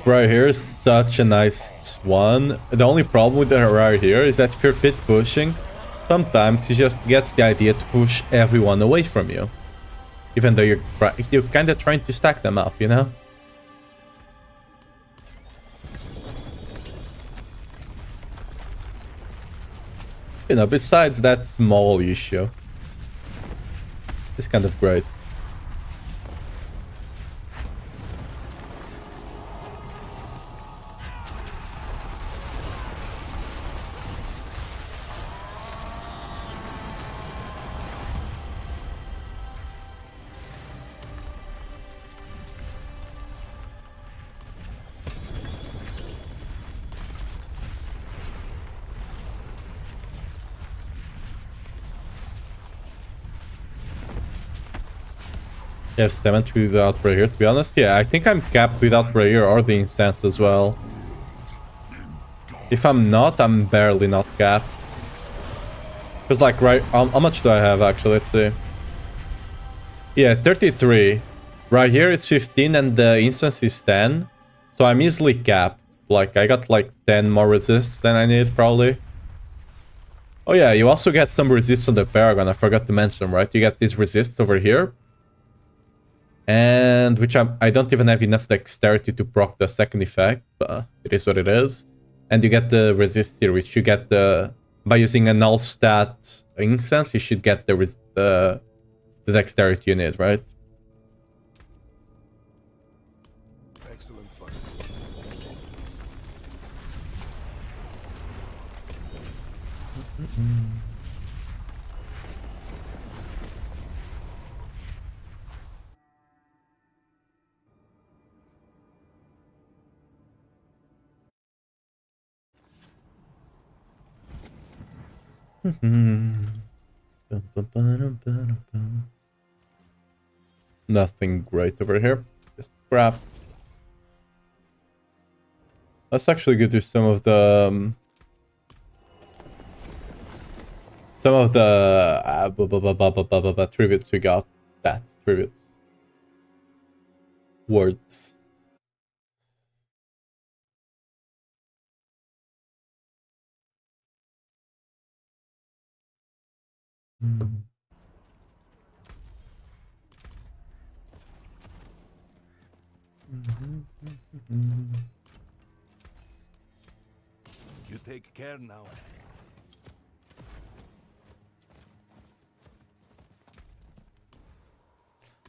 Right here is such a nice one. The only problem with the right here is that if you're pit pushing, sometimes he just gets the idea to push everyone away from you. Even though you're kind of trying to stack them up, you know? You know, besides that small issue, it's kind of great. You have 7 without prayer, to be honest. Yeah, I think I'm capped without prayer or the instance as well. If I'm not, I'm barely not capped. Because like, right, how much do I have actually? Let's see. Yeah, 33. Right here it's 15 and the instance is 10. So I'm easily capped. Like, I got like 10 more resists than I need, probably. Oh yeah, you also get some resists on the Paragon. I forgot to mention, right? You get these resists over here. And which I don't even have enough dexterity to proc the second effect, but it is what it is. And you get the resist here, which you get by using a null stat instance, you should get the dexterity you need, right? Excellent fight. Nothing great over here. Just crap. Let's actually go do some of the tributes we got. That's tributes. Words. You take care now.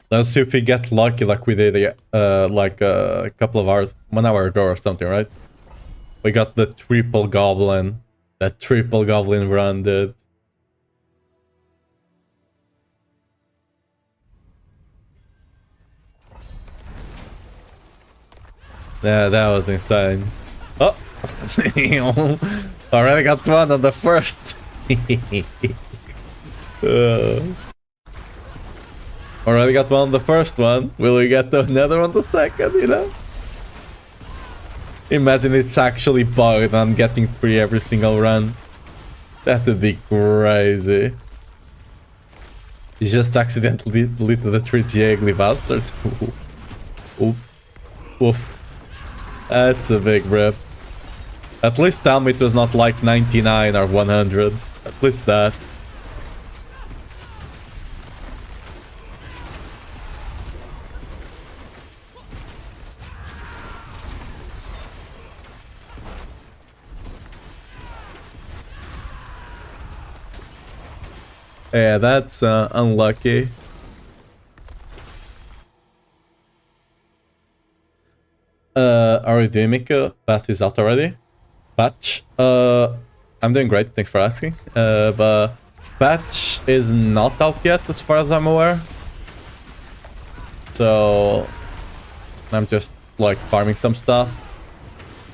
Let's see if we get lucky like we did like a couple of hours, 1 hour ago or something, right? We got the triple goblin. That triple goblin run, dude. Yeah, that was insane. Oh! Already got one on the first. Already got one on the first one. Will we get another on the second, you know? Imagine it's actually bugged and I'm getting 3 every single run. That would be crazy. You just accidentally deleted the 3G ugly bastard. Oop. Oof. That's a big rip. At least tell me it was not like 99 or 100. At least that. Yeah, that's unlucky. Are we doing Miko? Path is out already. Patch. I'm doing great, thanks for asking. But patch is not out yet as far as I'm aware. So I'm just like farming some stuff.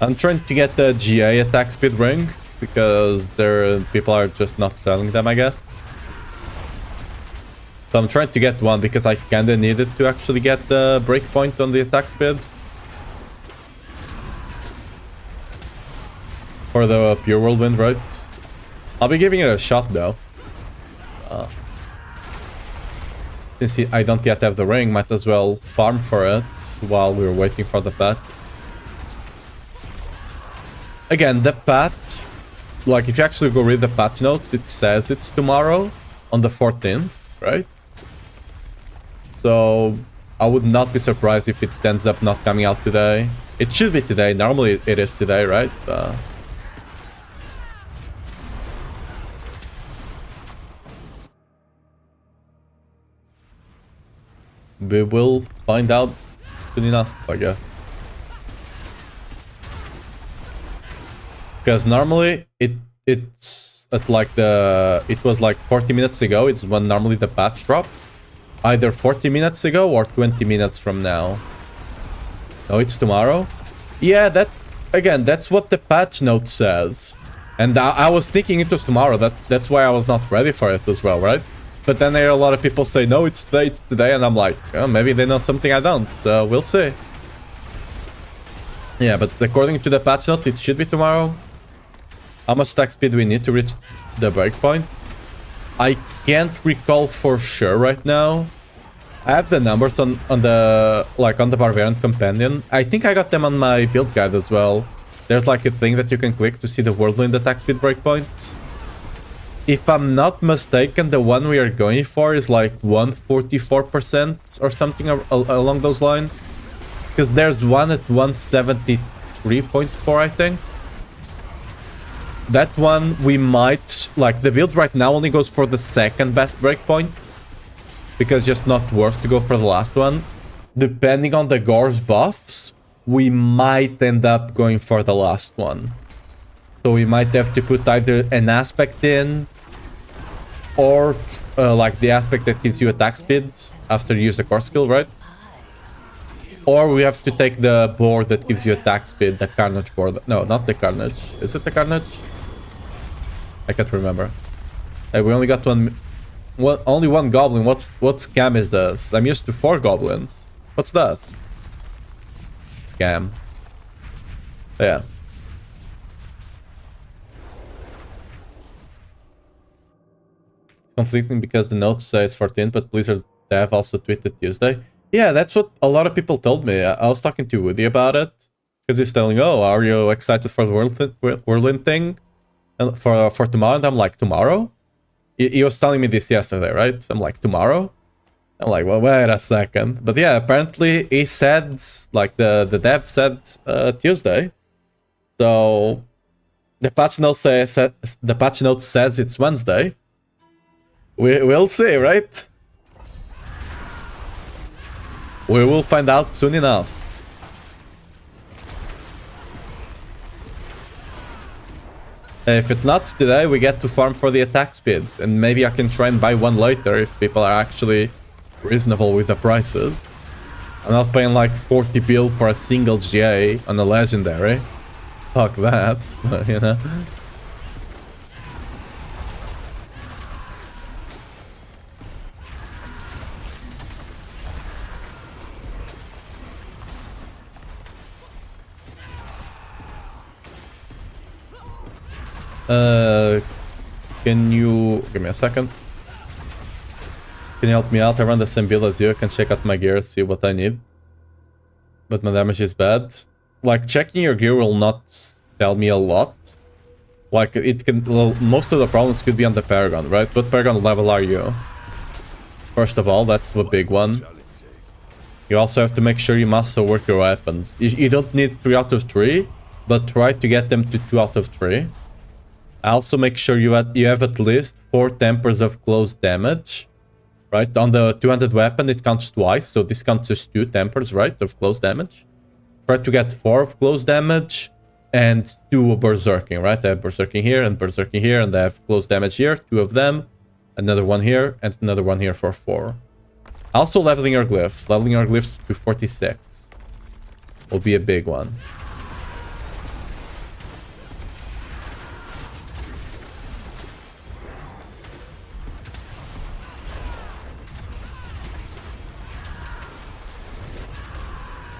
I'm trying to get the GA attack speed ring because people are just not selling them, I guess. So I'm trying to get one because I kinda need it to actually get the breakpoint on the attack speed. For the Pure Whirlwind, right? I'll be giving it a shot though. Since I don't yet have the ring, might as well farm for it while we're waiting for the pet. Again, the pet, like if you actually go read the patch notes, it says it's tomorrow on the 14th, right? So I would not be surprised if it ends up not coming out today. It should be today. Normally it is today, right? We will find out soon enough, I guess. Because normally it's at like it was like 40 minutes ago. It's when normally the patch drops. Either 40 minutes ago or 20 minutes from now. No, it's tomorrow. Yeah, that's what the patch note says. And I was thinking it was tomorrow. That's why I was not ready for it as well, right? But then there are a lot of people say, no, it's today. And I'm like, oh, maybe they know something I don't. So we'll see. Yeah, but according to the patch note, it should be tomorrow. How much attack speed do we need to reach the breakpoint? I can't recall for sure right now. I have the numbers on the Barbarian Companion. I think I got them on my build guide as well. There's like a thing that you can click to see the Whirlwind attack speed breakpoints. if I'm not mistaken, the one we are going for is like 144% or something along those lines. Because there's one at 173.4, I think. That one we might... Like, the build right now only goes for the second best breakpoint. Because it's just not worth to go for the last one. Depending on the Gore's buffs, we might end up going for the last one. So we might have to put either an aspect in, or like the aspect that gives you attack speed after you use the core skill, right? Or we have to take the board that gives you attack speed, the Carnage board. No, not the Carnage. Is it the Carnage? I can't remember. Hey, we only got only one goblin. What scam is this? I'm used to 4 goblins. What's this? Scam. Yeah. Conflicting because the notes say it's 14, but Blizzard Dev also tweeted Tuesday. Yeah, that's what a lot of people told me. I was talking to Woody about it. Because he's telling, oh, are you excited for the Whirlwind thing? And for tomorrow? And I'm like, tomorrow? He was telling me this yesterday, right? I'm like, tomorrow? I'm like, well, wait a second. But yeah, apparently he said, like the dev said Tuesday. So the patch note says it's Wednesday. We'll see, right? We will find out soon enough. If it's not today, we get to farm for the attack speed. And maybe I can try and buy one later if people are actually reasonable with the prices. I'm not paying like 40 bill for a single GA on a legendary. Fuck that, but you know. Can you give me a second? Can you help me out? I run the same build as you. I can check out my gear, see what I need. But my damage is bad. Like, checking your gear will not tell me a lot. Like, it can... Well, most of the problems could be on the Paragon, right? What Paragon level are you? First of all, that's the big one. You also have to make sure you master work your weapons. You don't need 3 out of 3, but try to get them to 2 out of 3. Also make sure you have at least 4 tempers of close damage. Right? On the 200 weapon, it counts twice, so this counts as 2 tempers, right? Of close damage. Try to get 4 of close damage and 2 of berserking, right? I have berserking here, and I have close damage here, 2 of them. Another one here, and another one here for 4. Also leveling your glyph. Leveling your glyphs to 46 will be a big one.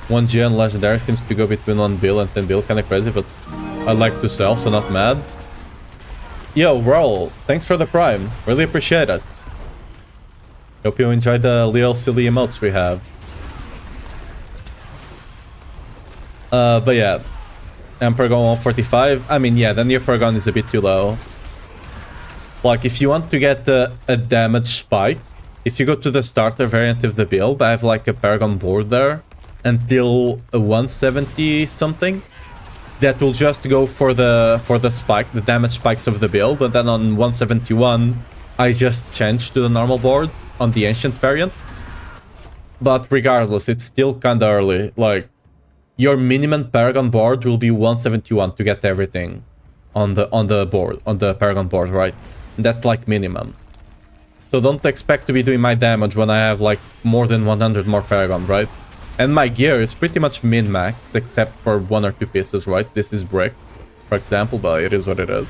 One GN legendary seems to go between 1 bill and 10 bill, kinda crazy, but I like to sell, so not mad. Yo, Roll, thanks for the prime. Really appreciate it. Hope you enjoyed the little silly emotes we have. But yeah. Paragon 145. I mean, yeah, then your Paragon is a bit too low. Like, if you want to get a damage spike, if you go to the starter variant of the build, I have like a Paragon board there. Until 170 something, that will just go for the spike, the damage spikes of the build, and then on 171 I just changed to the normal board on the ancient variant. But regardless, it's still kinda early. Like, your minimum Paragon board will be 171 to get everything on the Paragon board, right? And that's like minimum. So don't expect to be doing my damage when I have like more than 100 more Paragon, right? And my gear is pretty much min-max, except for 1 or 2 pieces, right? This is brick, for example, but it is what it is.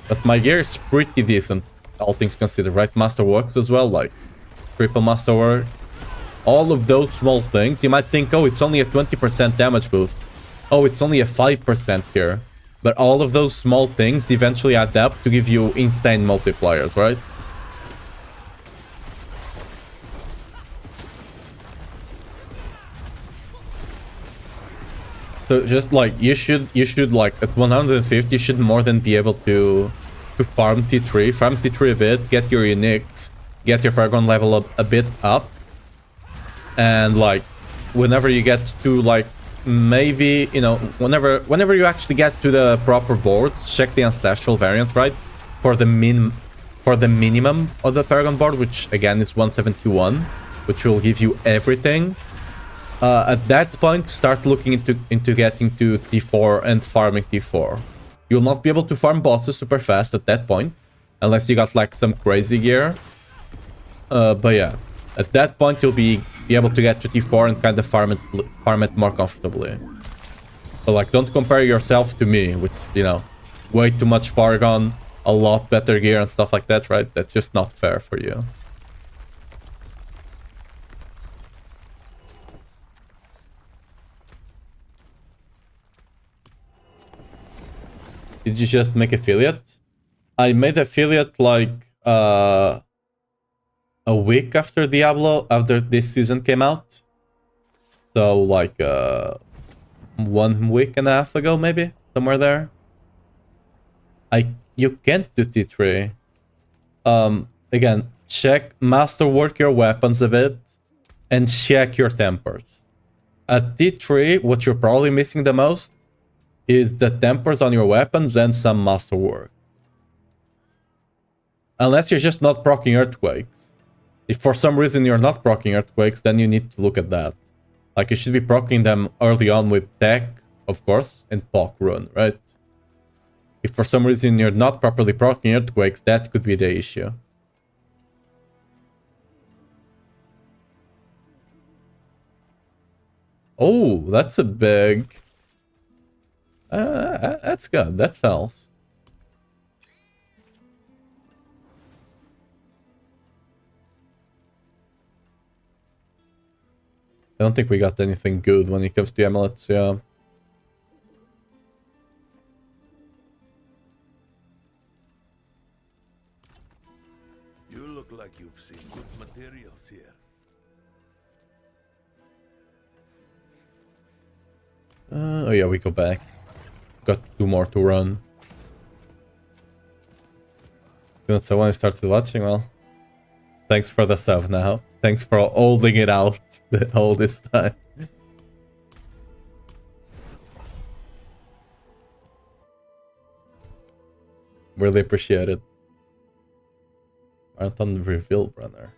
But my gear is pretty decent, all things considered, right? Masterworks as well, like triple masterwork. All of those small things, you might think, oh, it's only a 20% damage boost. Oh, it's only a 5% here. But all of those small things eventually add up to give you insane multipliers, right? So just like you should like at 150 you should more than be able to to farm T3 a bit, get your uniques, get your Paragon level up a bit up. And like, whenever you get to like, maybe, you know, whenever you actually get to the proper boards, check the ancestral variant, right? For the minimum of the Paragon board, which again is 171, which will give you everything. At that point, start looking into getting to T4 and farming T4. You'll not be able to farm bosses super fast at that point, unless you got like some crazy gear. But yeah, at that point you'll be able to get to T4 and kind of farm it more comfortably. But like, don't compare yourself to me, with, you know, way too much Paragon, a lot better gear and stuff like that, right? That's just not fair for you. Did you just make affiliate? I made affiliate like a week after Diablo, after this season came out. So like 1 week and a half ago, maybe, somewhere there. You can't do T3. Again, check, masterwork your weapons a bit, and check your tempers. At T3, what you're probably missing the most is the tempers on your weapons and some masterwork. Unless you're just not proccing earthquakes. If for some reason you're not proccing earthquakes, then you need to look at that. Like, you should be proccing them early on with tech, of course, and poc rune, right? If for some reason you're not properly proccing earthquakes, that could be the issue. Oh, that's a big... that's good. That sells. I don't think we got anything good when it comes to amulets, yeah. You look like you've seen good materials here. Oh yeah, we go back. Got 2 more to run. So when I started watching, well, thanks for the sub now. Thanks for holding it out all this time. Really appreciate it. Marathon reveal runner.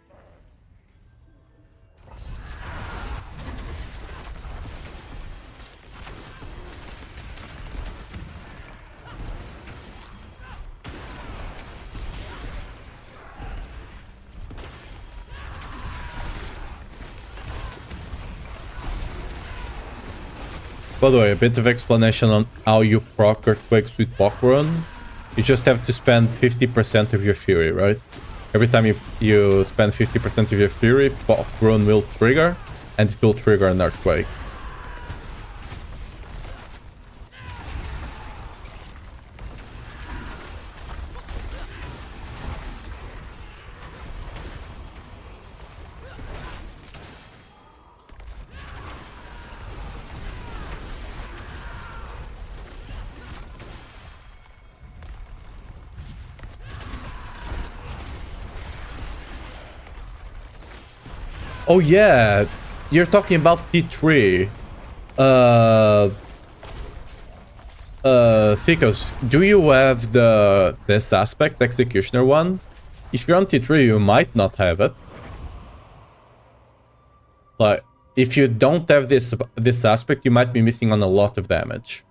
By the way, a bit of explanation on how you proc earthquakes with poc rune. You just have to spend 50% of your fury, right? Every time you spend 50% of your fury, poc rune will trigger, and it will trigger an earthquake. Oh yeah, you're talking about T3. Thicos, do you have this aspect, Executioner one? If you're on T3, you might not have it. Like, if you don't have this aspect, you might be missing on a lot of damage.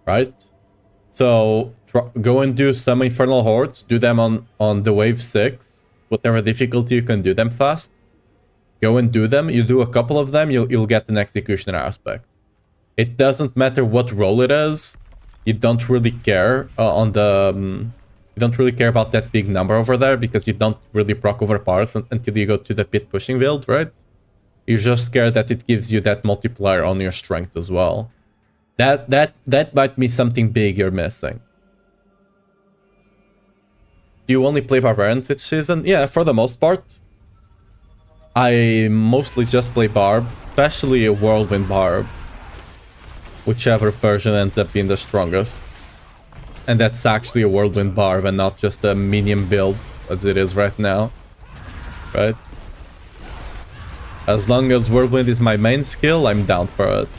Right? So, go and do some Infernal Hordes, do them on the wave 6. Whatever difficulty you can do them fast. Go and do them. You do a couple of them, you'll get an Executioner aspect. It doesn't matter what role it is. You don't really care you don't really care about that big number over there because you don't really proc overpowers until you go to the pit pushing build, right? You're just scared that it gives you that multiplier on your strength as well. That might be something big you're missing. Do you only play Barbarians each season? Yeah, for the most part. I mostly just play Barb, especially a Whirlwind Barb. Whichever version ends up being the strongest. And that's actually a Whirlwind Barb and not just a minion build as it is right now. Right? As long as Whirlwind is my main skill, I'm down for it.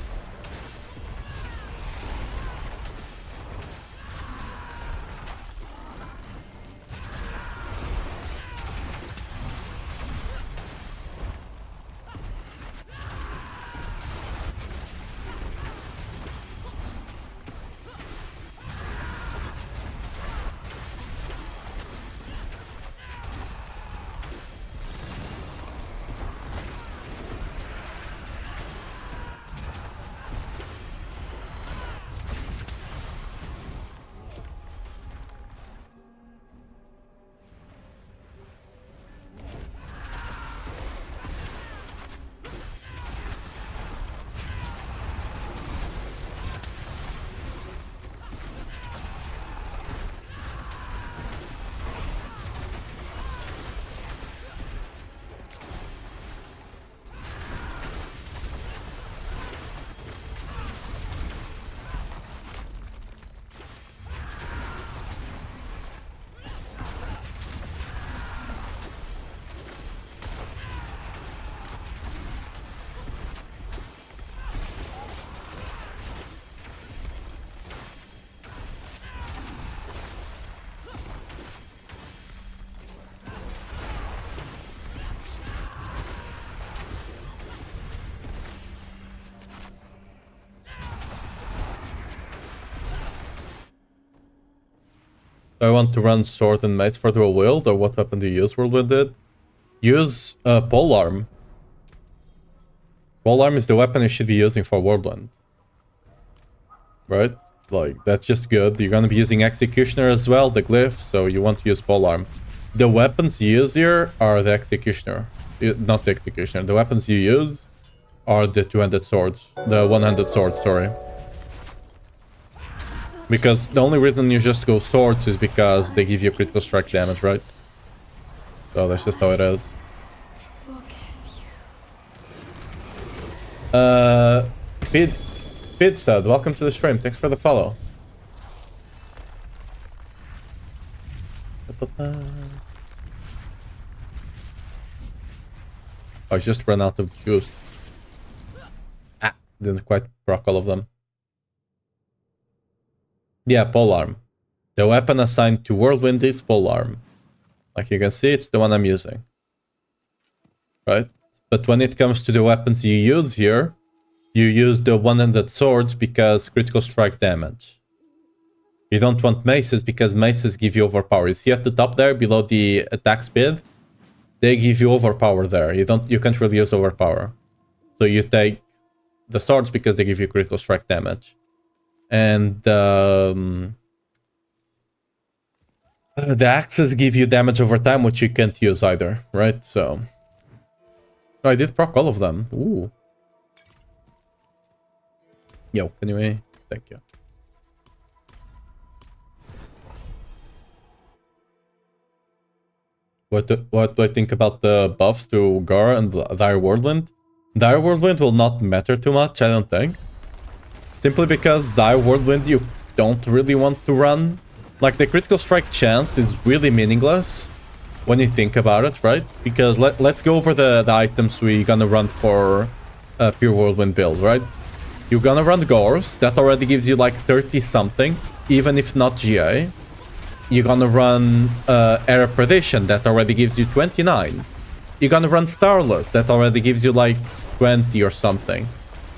Do I want to run sword and mace for dual wield, or what weapon do you use Whirlwind it? Use polearm. Polearm is the weapon you should be using for Whirlwind. Right? Like, that's just good. You're gonna be using Executioner as well, the glyph, so you want to use polearm. The weapons you use here are the Executioner. Not the Executioner. The weapons you use are the two-handed swords. The one-handed swords, sorry. Because the only reason you just go swords is because they give you critical strike damage, right? So that's just how it is. Pidstud, welcome to the stream. Thanks for the follow. I just ran out of juice. Ah, didn't quite proc all of them. Yeah, polearm. The weapon assigned to Whirlwind is polearm. Like you can see, it's the one I'm using. Right? But when it comes to the weapons you use here, you use the one-handed swords because critical strike damage. You don't want maces because maces give you overpower. You see at the top there, below the attack speed, they give you overpower there. You can't really use overpower. So you take the swords because they give you critical strike damage. And the axes give you damage over time, which you can't use either, right? So I did proc all of them. Ooh. Yo, anyway, thank you. What do I think about the buffs to Gar and Dire Whirlwind? Dire Whirlwind will not matter too much, I don't think. Simply because Dire Whirlwind you don't really want to run. Like, the critical strike chance is really meaningless when you think about it, right? Because let's go over the items we're gonna run for Pure Whirlwind build, right? You're gonna run Gores, that already gives you like 30 something, even if not GA. You're gonna run Air of Perdition, that already gives you 29. You're gonna run Starless, that already gives you like 20 or something.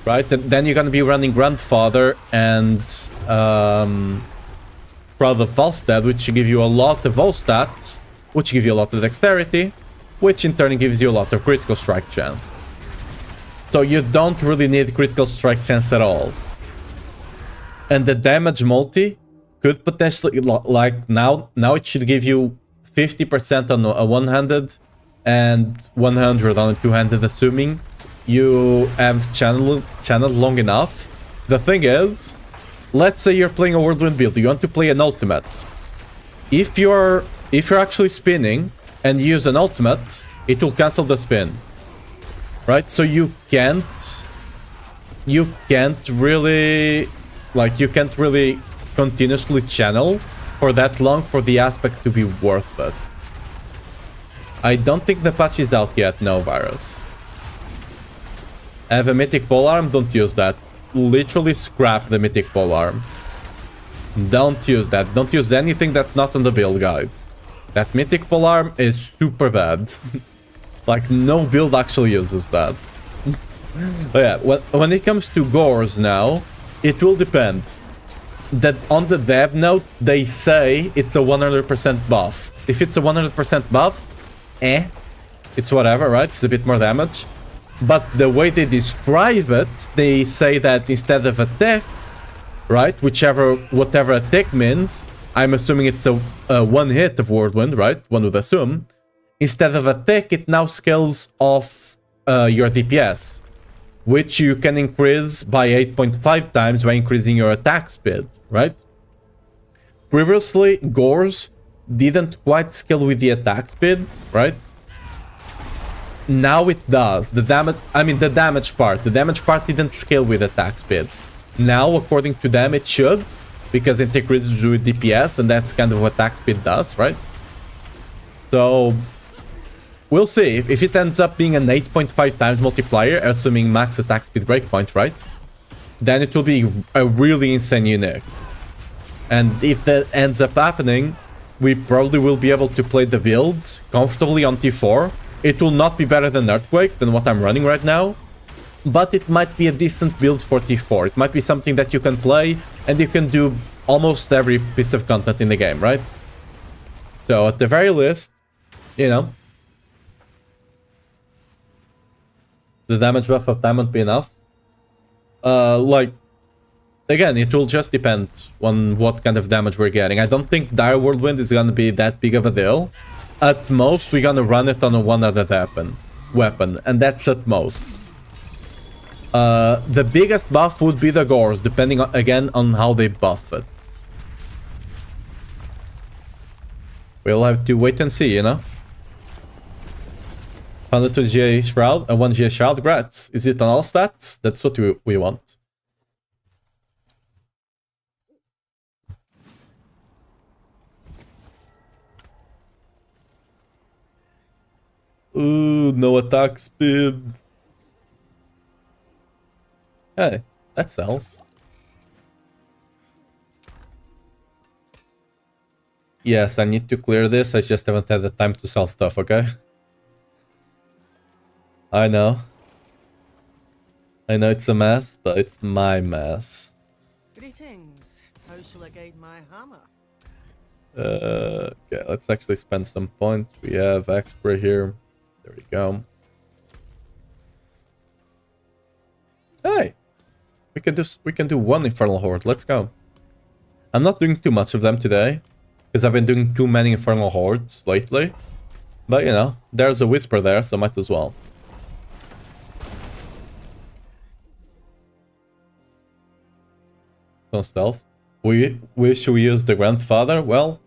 Right? Then you're gonna be running Grandfather and Proud of Volstead, which give you a lot of vol stats, which give you a lot of dexterity, which in turn gives you a lot of critical strike chance. So you don't really need critical strike chance at all. And the damage multi could potentially, like now it should give you 50% on a one-handed and 100 on a two-handed, assuming you have channeled long enough. The thing is, let's say you're playing a Whirlwind build, you want to play an ultimate. If you're actually spinning and you use an ultimate, it will cancel the spin. Right? So you can't really continuously channel for that long for the aspect to be worth it. I don't think the patch is out yet, no, Virus. I have a mythic polearm, don't use that. Literally scrap the mythic polearm. Don't use that. Don't use anything that's not on the build guide. That mythic polearm is super bad. Like, no build actually uses that. But yeah, when it comes to gores now, it will depend. That on the dev note, they say it's a 100% buff. If it's a 100% buff, it's whatever, right? It's a bit more damage. But the way they describe it, they say that instead of attack, right, whatever attack means, I'm assuming it's a one hit of Whirlwind, right? One would assume. Instead of attack, it now scales off your DPS, which you can increase by 8.5 times by increasing your attack speed, right? Previously, gores didn't quite scale with the attack speed, right? Now it does. The damage part didn't scale with attack speed. Now, according to them, it should, because it increases with DPS, and that's kind of what attack speed does, right? So, we'll see. If it ends up being an 8.5 times multiplier, assuming max attack speed breakpoint, right? Then it will be a really insane unit. And if that ends up happening, we probably will be able to play the build comfortably on T4. It will not be better than Earthquakes, than what I'm running right now. But it might be a decent build for T4. It might be something that you can play, and you can do almost every piece of content in the game, right? So, at the very least, you know, the damage buff of time won't be enough. Like, again, it will just depend on what kind of damage we're getting. I don't think Dire Whirlwind is gonna be that big of a deal. At most, we're gonna run it on a one other weapon, and that's at most. The biggest buff would be the gores, depending on, again, on how they buff it. We'll have to wait and see, you know? 102 GA Shroud and 1 GA Shroud, grats. Is it on all stats? That's what we want. Ooh, no attack speed. Hey, that sells. Yes, I need to clear this. I just haven't had the time to sell stuff, okay? I know. I know it's a mess, but it's my mess. Greetings. How shall I guide my hammer? Okay, let's actually spend some points. We have extra here. There we go. Hey! We can do one Infernal Horde. Let's go. I'm not doing too much of them today, because I've been doing too many Infernal Hordes lately. But, you know, there's a Whisper there, so might as well. Some stealth. Wish we use the Grandfather? Well,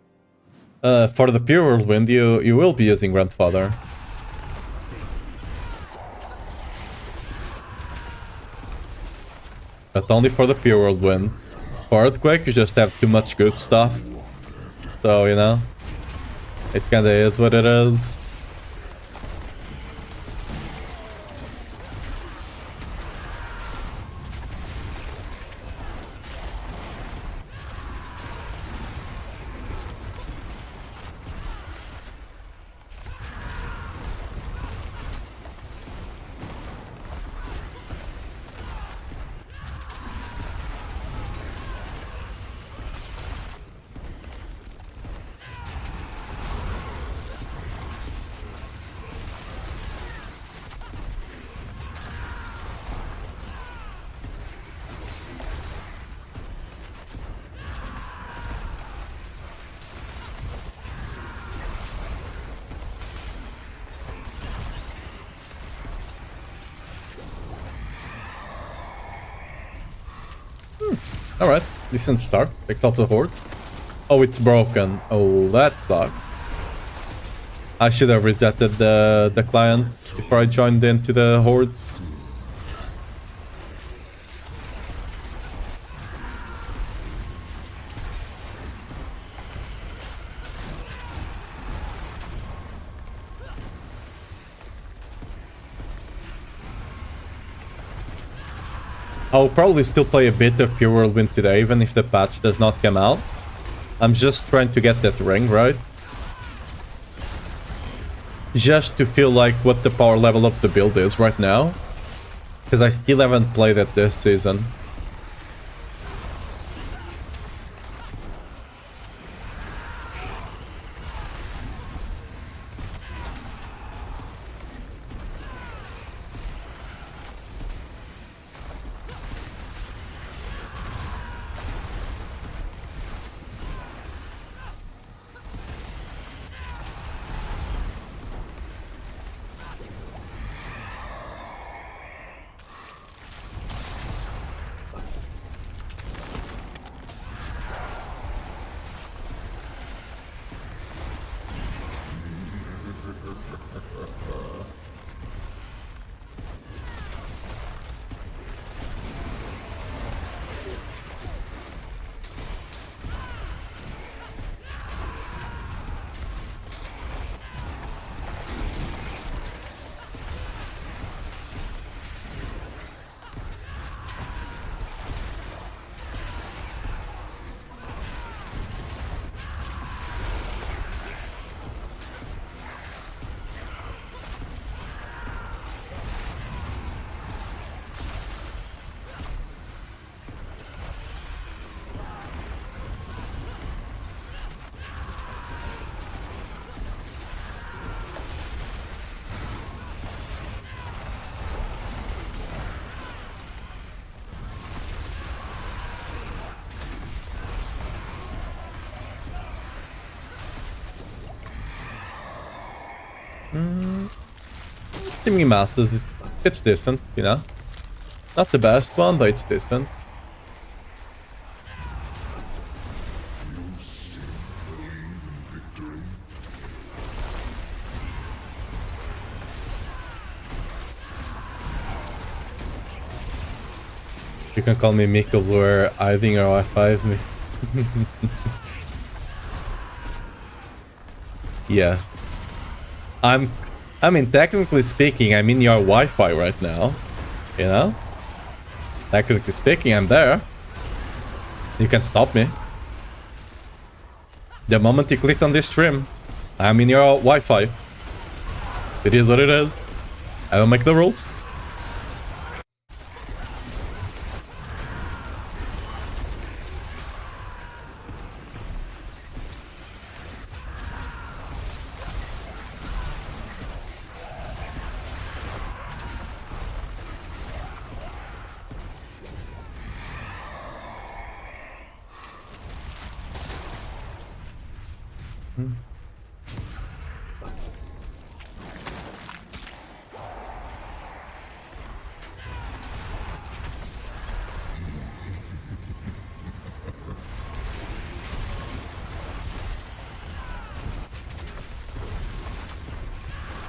for the Pure Whirlwind, you will be using Grandfather. But only for the Pure Whirlwind. For Earthquake, you just have too much good stuff. So, you know, it kinda is what it is. Alright, decent start. Takes out the horde. Oh, it's broken. Oh, that sucks. I should have resetted the client before I joined into the horde. I'll probably still play a bit of Pure Whirlwind today, even if the patch does not come out. I'm just trying to get that ring, right? Just to feel like what the power level of the build is right now. Because I still haven't played it this season. Teaming Masters, it's decent, you know? Not the best one, but it's decent. You can call me Mikkel or I think or Wi-Fi me. Yes. I mean, technically speaking, I'm in your Wi-Fi right now. You know? Technically speaking, I'm there. You can stop me. The moment you click on this stream, I'm in your Wi-Fi. It is what it is. I don't make the rules.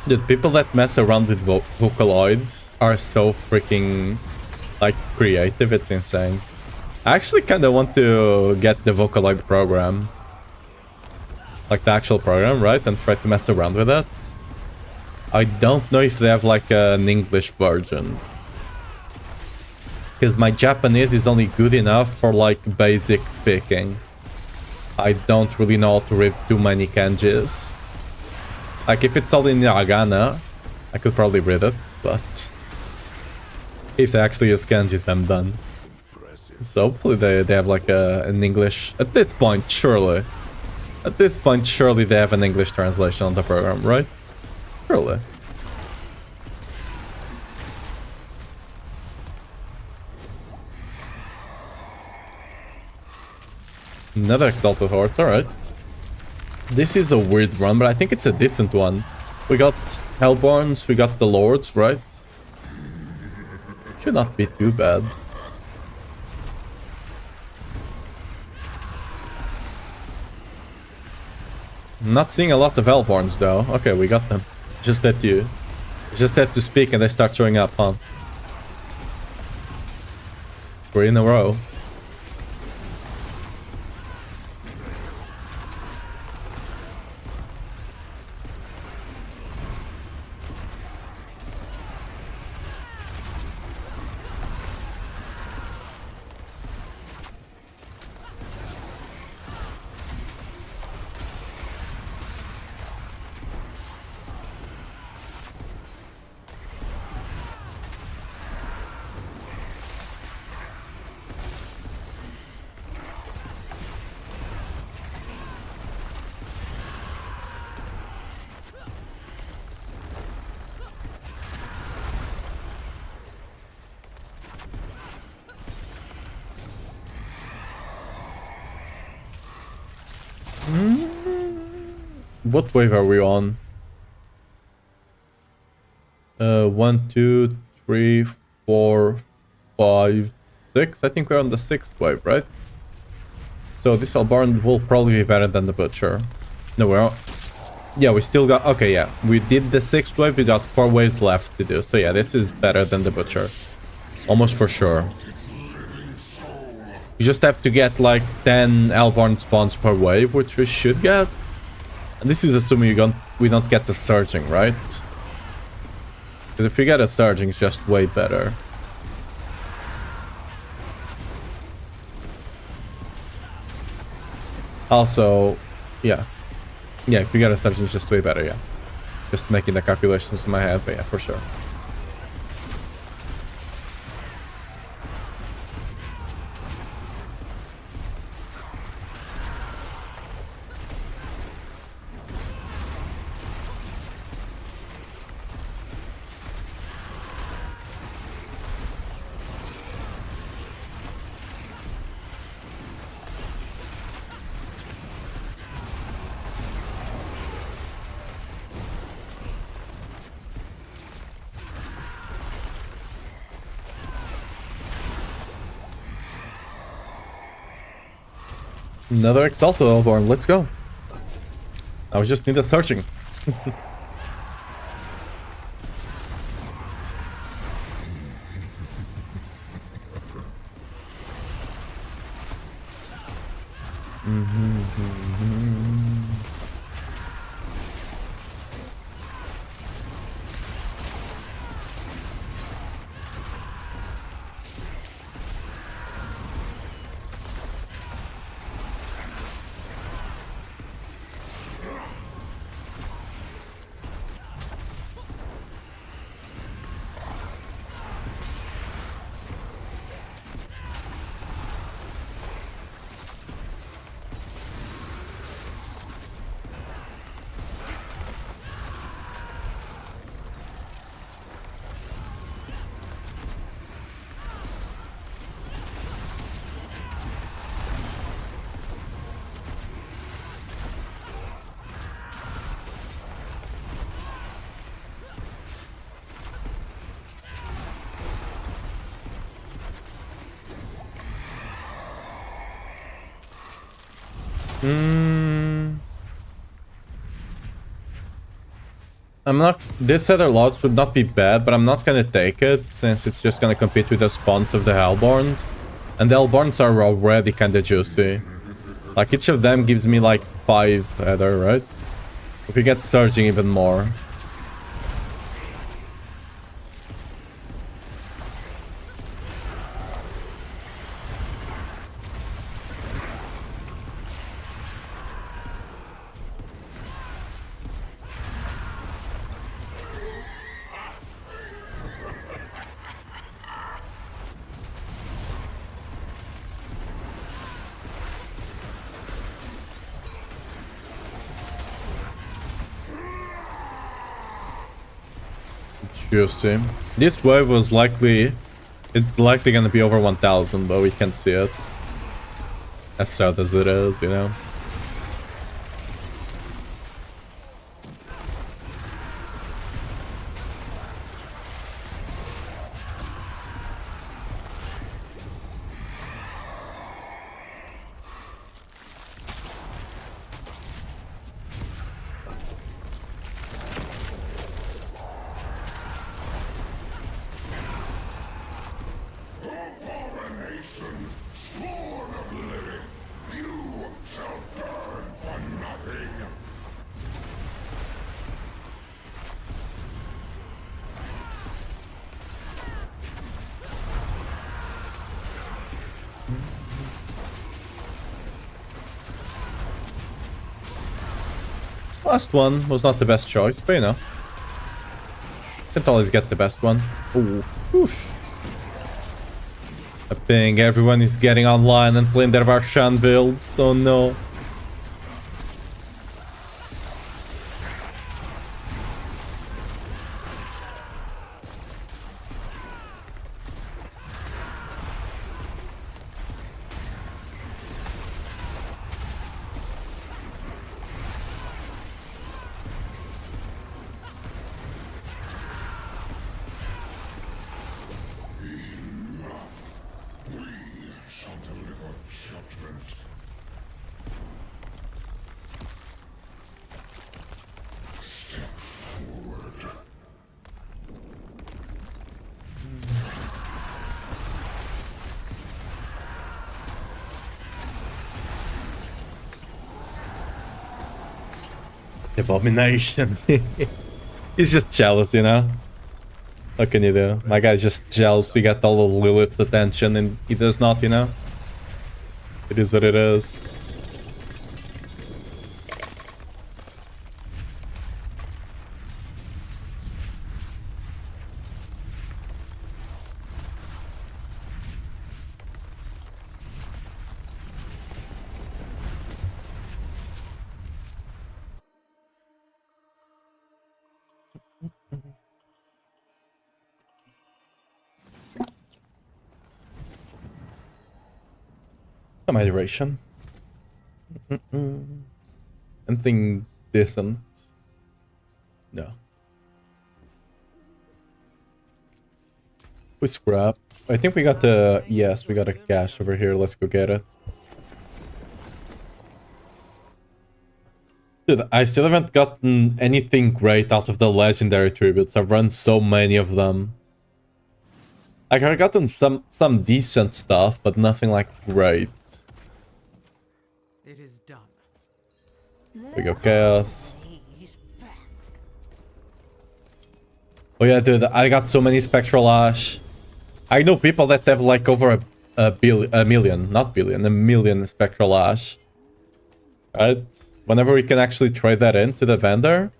The people that mess around with Vocaloid are so freaking, like, creative, it's insane. I actually kind of want to get the Vocaloid program. Like, the actual program, right? And try to mess around with it. I don't know if they have, like, an English version. Because my Japanese is only good enough for, like, basic speaking. I don't really know how to read too many kanjis. Like, if it's all in hiragana, I could probably read it, but if they actually use kanjis, I'm done. So hopefully they have, like, an English... At this point, surely. At this point, surely they have an English translation on the program, right? Surely. Another Exalted Horse, alright. This is a weird run, but I think it's a decent one. We got Hellborns, we got the Lords, right? Should not be too bad. I'm not seeing a lot of Hellborns though. Okay, we got them. Just that to speak and they start showing up, huh? 3 in a row. What wave are we on? 1, 2, 3, 4, 5, 6. I think we're on the 6th wave, right? So this Albarn will probably be better than the Butcher. No, we're... Yeah, we still got... Okay, yeah. We did the 6th wave. We got 4 waves left to do. So yeah, this is better than the Butcher. Almost for sure. You just have to get like 10 Albarn spawns per wave, which we should get. And this is assuming we don't get the Surging, right? Because if we get a Surging, it's just way better. Also, yeah. Yeah, if we get a Surging, it's just way better, yeah. Just making the calculations in my head, but yeah, for sure. Another Exalted Hellborn, let's go. I just need a Searching. I'm not... This Ether Lots would not be bad, but I'm not gonna take it, since it's just gonna compete with the spawns of the Hellborns. And the Hellborns are already kinda juicy. Like, each of them gives me like 5 Ether, right? If we get Surging even more. Juicy. This wave was likely... It's likely gonna be over 1000, but we can't see it. As sad as it is, you know? Last one was not the best choice, but you know. Can't always get the best one. Ooh, whoosh. I think everyone is getting online and playing their Varshan build. Oh no. Abomination. He's just jealous, you know? What can you do? My guy's just jealous. We got all of Lilith's attention and he does not, you know? It is what it is. Some hydration. Anything decent? No. We scrap. I think we got the... Yes, we got a cache over here. Let's go get it. Dude, I still haven't gotten anything great out of the legendary tributes. I've run so many of them. Like, I've gotten some decent stuff, but nothing like great. It is done. There we go, chaos. Oh yeah, dude, I got so many spectral ash. I know people that have like over a million, not billion, a million spectral ash. Right? Whenever we can actually trade that in to the vendor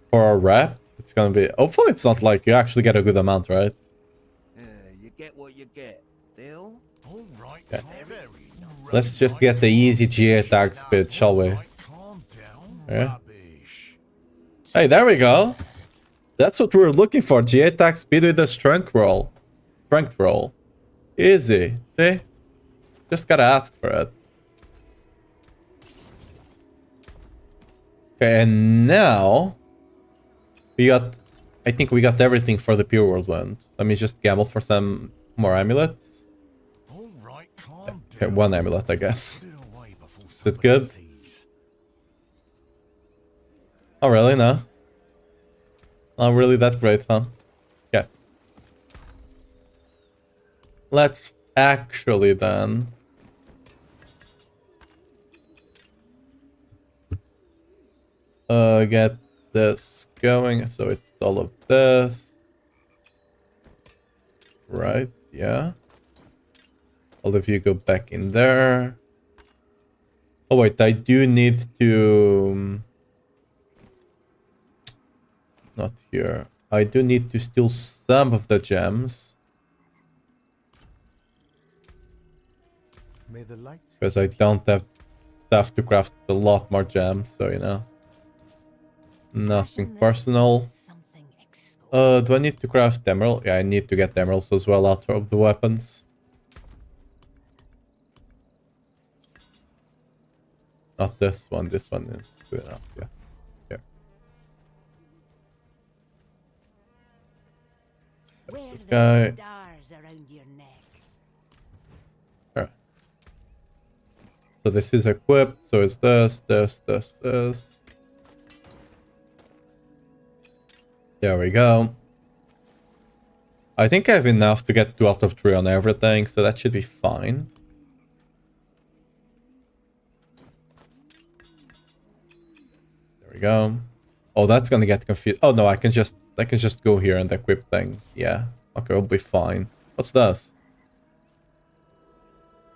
for a rep, it's gonna be... Hopefully it's not like you actually get a good amount, right? You get what you get. Deal? All right, Yeah. very Let's just get the easy GA tag speed, shall we? calm down, Yeah. rubbish. Hey, there we go. That's what we were looking for. GA attack speed with the strength roll. Strength roll. Easy. See? Just gotta ask for it. Okay, and now... We got... I think we got everything for the Pure Whirlwind. Let me just gamble for some more amulets. All right, calm Okay, down. one amulet, I guess. Get away before Is it somebody good? sees. Oh, really? No? Not really that great, huh? Okay. Let's actually then... get this going. So it's all of this. Right, yeah. All of you go back in there. Oh wait, I do need to... Not here. I do need to steal some of the gems. May the light Because I don't have stuff to craft a lot more gems, so you know. Nothing Fashion this personal. into something exquisite. Do I need to craft emerald? Yeah, I need to get emeralds as well out of the weapons. Not this one is good enough, yeah. Here. Wear This the guy. stars around your neck. Alright. So this is equipped, so it's this. There we go. I think I have enough to get 2 out of 3 on everything, so that should be fine. There we go. Oh, that's gonna get confused. Oh no, I can just go here and equip things. Yeah. Okay, we'll be fine. What's this?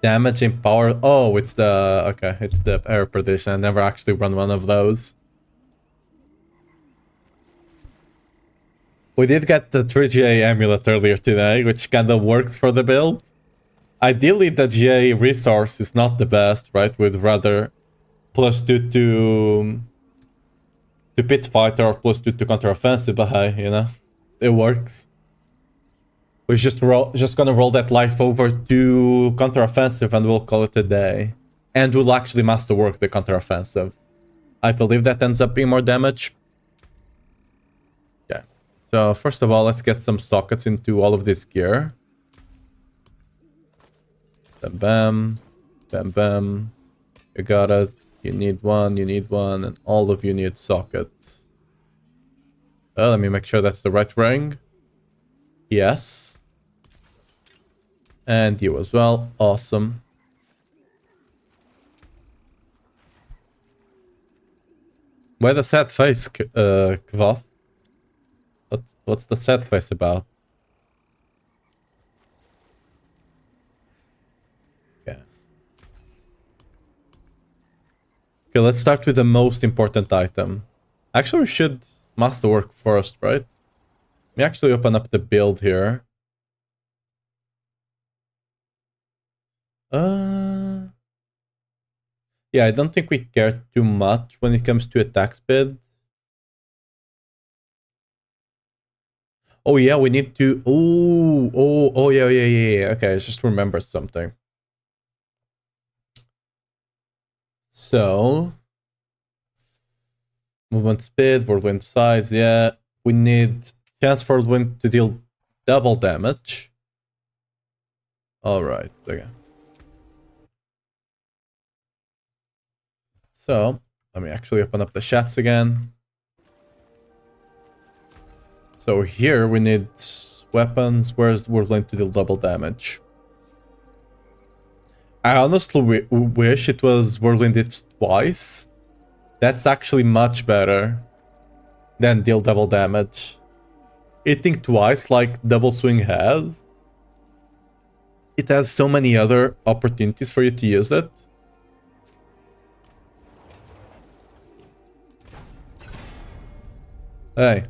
Damage in power. Oh, it's the... Okay, it's the air perdition. I never actually run one of those. We did get the 3GA amulet earlier today, which kind of works for the build. Ideally, the GA resource is not the best, right? We'd rather +2 to pit fighter or +2 to counter offensive, but hey, you know, it works. We're just gonna roll that life over to counter offensive and we'll call it a day. And we'll actually masterwork the counter offensive. I believe that ends up being more damage. Yeah. So first of all, let's get some sockets into all of this gear. Bam, bam, bam, bam. You got it. You need one, and all of you need sockets. Let me make sure that's the right ring. Yes. And you as well. Awesome. Why the sad face, Kvath? What's the sad face about? Yeah. Okay, let's start with the most important item. Actually, we should masterwork first, right? Let me actually open up the build here. Yeah, I don't think we care too much when it comes to attack speed. Oh yeah, we need to. Oh yeah. Okay, I just remembered something. So, movement speed, whirlwind size. Yeah, we need chance for whirlwind to deal double damage. All right. Okay. So, let me actually open up the chats again. So here we need weapons. Where's whirlwind to deal double damage? I honestly wish it was whirlwind it twice. That's actually much better than deal double damage. Hitting twice like double swing has. It has so many other opportunities for you to use it. Hey,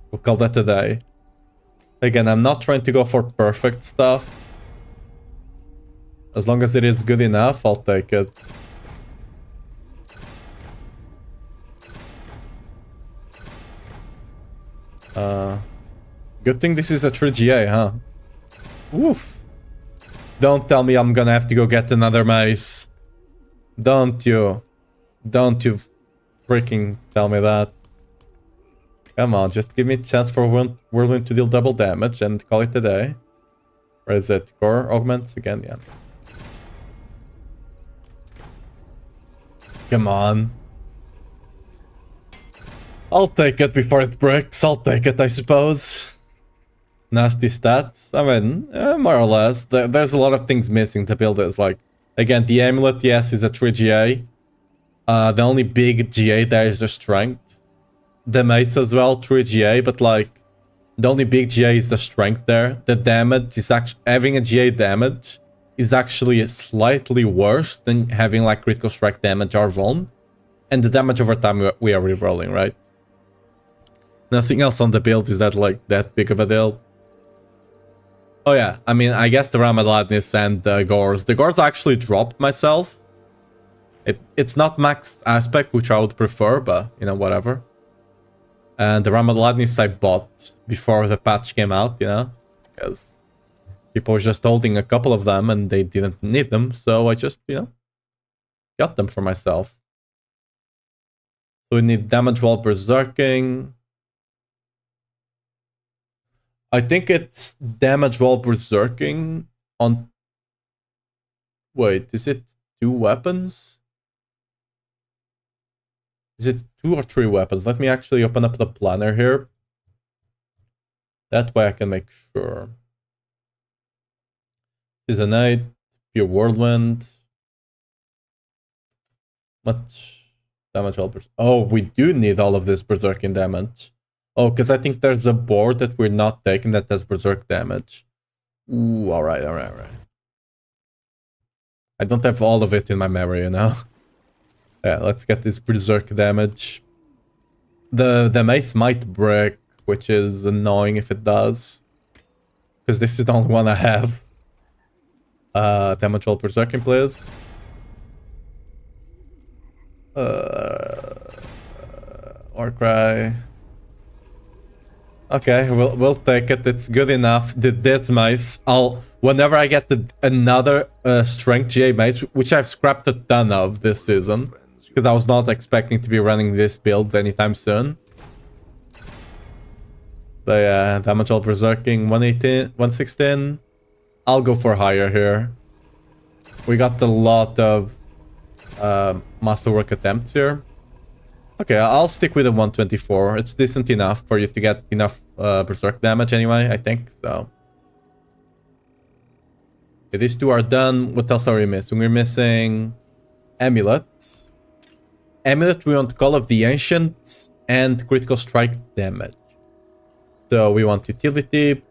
we'll call that a day. Again, I'm not trying to go for perfect stuff. As long as it is good enough, I'll take it. Good thing this is a 3GA, huh? Oof. Don't tell me I'm gonna have to go get another mace. Don't you. Don't you freaking tell me that. Come on, just give me a chance for Whirlwind to deal double damage and call it a day. Where is it? Core augments again? Yeah. Come on. I'll take it before it breaks. I'll take it, I suppose. Nasty stats. I mean, more or less. There's a lot of things missing to build this. Like, again, the amulet, yes, is a 3GA. The only big GA there is the strength. The mace as well, 3GA, but like, the only big GA is the strength there. The damage is actually, having a GA damage is actually slightly worse than having like critical strike damage or vuln. And the damage over time we are rerolling, right? Nothing else on the build is that big of a deal. Oh yeah, I mean, I guess the Ramaladnis and the Gores. The Gores actually dropped myself. It's not max aspect, which I would prefer, but, you know, whatever. And the Ramaladnis I bought before the patch came out, you know? Because people were just holding a couple of them and they didn't need them, so I just, you know, got them for myself. So we need damage while berserking. I think it's damage while berserking on... Wait, is it 2 weapons? Is it 2 or 3 weapons? Let me actually open up the planner here. That way I can make sure. Season 8, Pure Whirlwind. Much damage while berserking. Oh, we do need all of this berserking damage. Oh, because I think there's a board that we're not taking that has berserk damage. Ooh, alright. I don't have all of it in my memory, you know? Yeah, let's get this berserk damage. The mace might break, which is annoying if it does. Because this is the only one I have. Damage while berserking, please. Warcry. Okay, we'll take it. It's good enough. This mace, whenever I get another strength GA mace, which I've scrapped a ton of this season, because I was not expecting to be running this build anytime soon. But yeah, damage all berserking 118, 116. I'll go for higher here. We got a lot of masterwork attempts here. Okay, I'll stick with the 124. It's decent enough for you to get enough berserk damage anyway, I think, so. Okay, these 2 are done. What else are we missing? We're missing amulet. Amulet, we want Call of the Ancients and critical strike damage. So we want utility.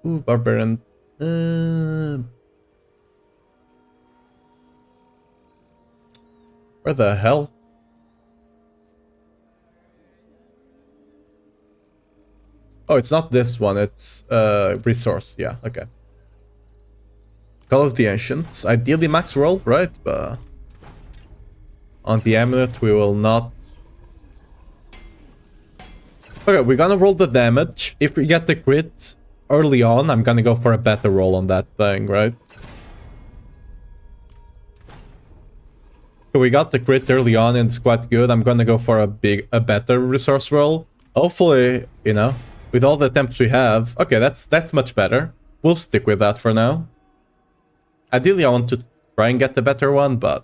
Barbarian. Where the hell? Oh, it's not this one. It's resource. Yeah, okay. Call of the Ancients. Ideally max roll, right? But on the amulet, we will not. Okay, we're gonna roll the damage. If we get the crit early on, I'm gonna go for a better roll on that thing, right? So we got the crit early on and it's quite good. I'm gonna go for a better resource roll. Hopefully, you know, with all the attempts we have. Okay, that's much better. We'll stick with that for now. Ideally, I want to try and get the better one, but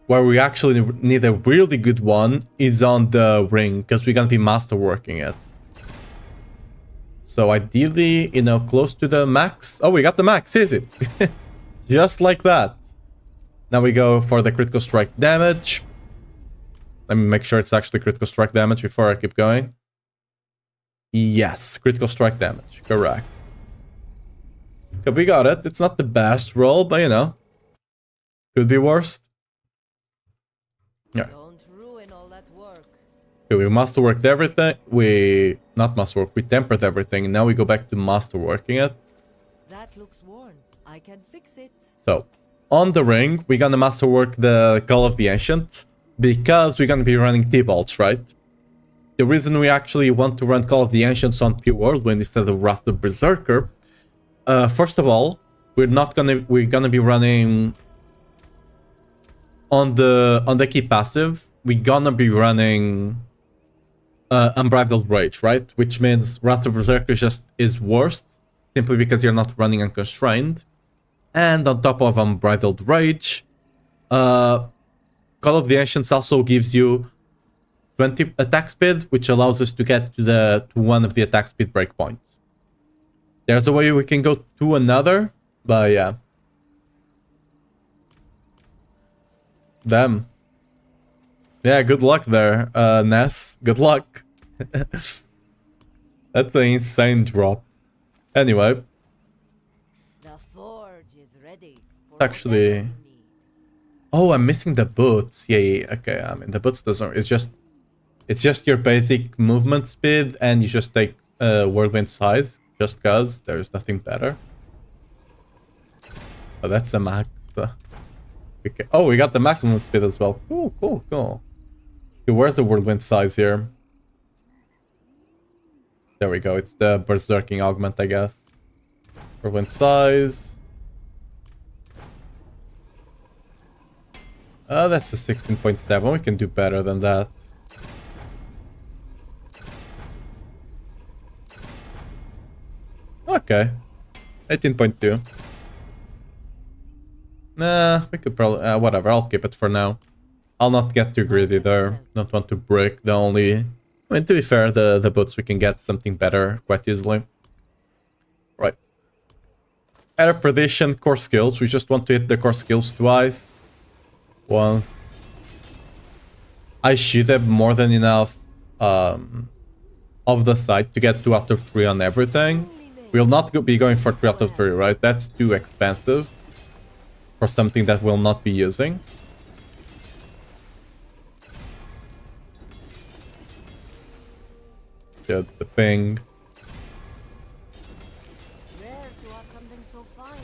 where we actually need a really good one is on the ring, because we're gonna be masterworking it. So ideally, you know, close to the max. Oh, we got the max, is it? Just like that. Now we go for the critical strike damage. Let me make sure it's actually critical strike damage before I keep going. Yes, critical strike damage, correct. Okay, we got it. It's not the best roll, but you know, could be worse. Yeah. Don't ruin all that work. Okay, we masterworked everything. We tempered everything. Now we go back to masterworking it. That looks worn. I can fix it. So, on the ring, we're gonna masterwork the Call of the Ancients because we're gonna be running T-Bolts, right? The reason we actually want to run Call of the Ancients on Pure Whirlwind instead of Wrath of Berserker, first of all, we're gonna be running on the key passive. We're gonna be running Unbridled Rage, right? Which means Wrath of Berserker is worst simply because you're not running Unconstrained. And on top of Unbridled Rage, Call of the Ancients also gives you 20 attack speed, which allows us to get to one of the attack speed breakpoints. There's a way we can go to another, but yeah. Damn. Yeah, good luck there, Ness. Good luck. That's an insane drop. Anyway. The forge is ready. It's actually... Oh, I'm missing the boots. Yeah. Okay, I mean, the boots doesn't... It's just your basic movement speed, and you just take Whirlwind size, just cause there's nothing better. Oh, that's a max. Okay. Oh, we got the maximum speed as well. Cool. Okay, where's the Whirlwind size here? There we go. It's the berserking augment, I guess. Whirlwind size. That's a 16.7. We can do better than that. Okay. 18.2. Nah, we could probably... whatever, I'll keep it for now. I'll not get too greedy there. Don't want to break the only... I mean, to be fair, the boots we can get something better quite easily. Right. Air Perdition, core skills. We just want to hit the core skills twice. Once. I should have more than enough of the site to get 2 out of 3 on everything. We'll not be going for 3 out of 3, right? That's too expensive for something that we'll not be using. Get the ping. Rare to have something so fine.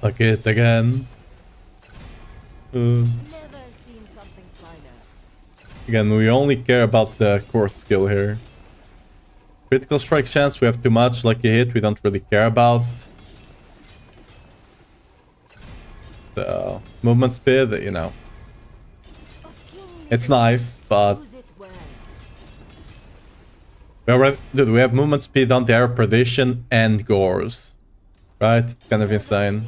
Look it again. Never seen something finer. Again, we only care about the core skill here. Critical strike chance, we have too much. Lucky hit, we don't really care about. So, movement speed, you know. It's nice, but... Dude, we have movement speed on the Air Perdition and Gores. Right? Kind of insane.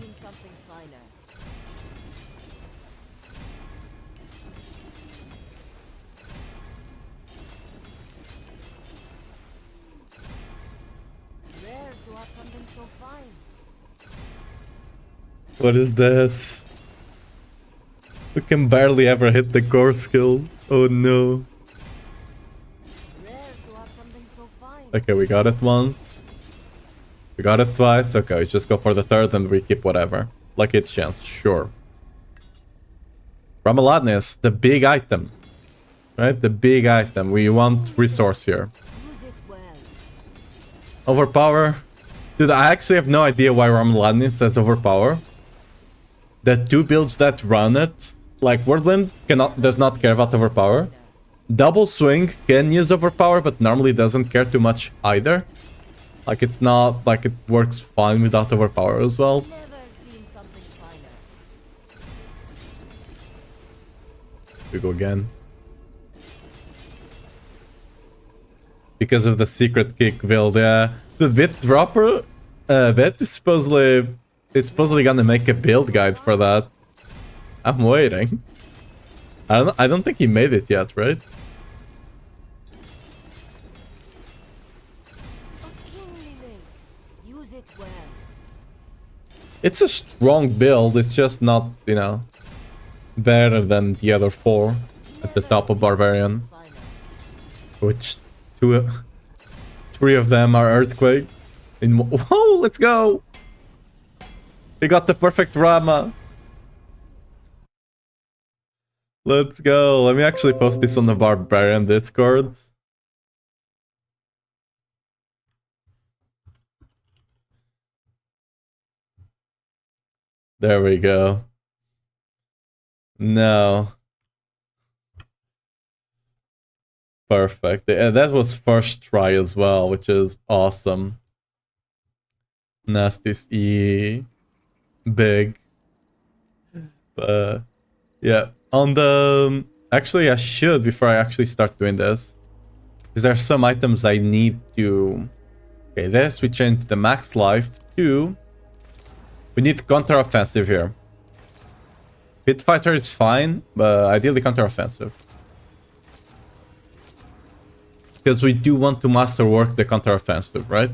so fine. What is this? We can barely ever hit the core skills. Oh no. Rare to have something so fine. Okay, we got it once. We got it twice. Okay, just go for the third and we keep whatever. Like it's chance, sure. Ramaladness, the big item. Right? The big item. We want resource here. Use it well. Overpower. Dude, I actually have no idea why Ramaladness says overpower. The two builds that run it, like Whirlwind does not care about overpower. Double Swing can use overpower, but normally doesn't care too much either. Like it's not like it works fine without overpower as well. Never seen something finer. We go again. Because of the secret kick build, yeah. The bit dropper, bit is supposedly, it's supposedly gonna make a build guide for that. I'm waiting. I don't think he made it yet, right? A kingly lake. Use it well. It's a strong build, it's just not, you know, better than the other four at the top of Barbarian. Finer. Which, three of them are Earthquakes. Whoa, let's go! They got the perfect Rama. Let's go. Let me actually post this on the Barbarian Discord. There we go. No. Perfect. Yeah, that was first try as well, which is awesome. Nasty's E. Big. Yeah. On the... Actually, I should before I actually start doing this. Because there are some items I need to... Okay, this we change the max life to... We need counter-offensive here. Pit Fighter is fine, but ideally counter-offensive. Because we do want to masterwork the counter-offensive, right?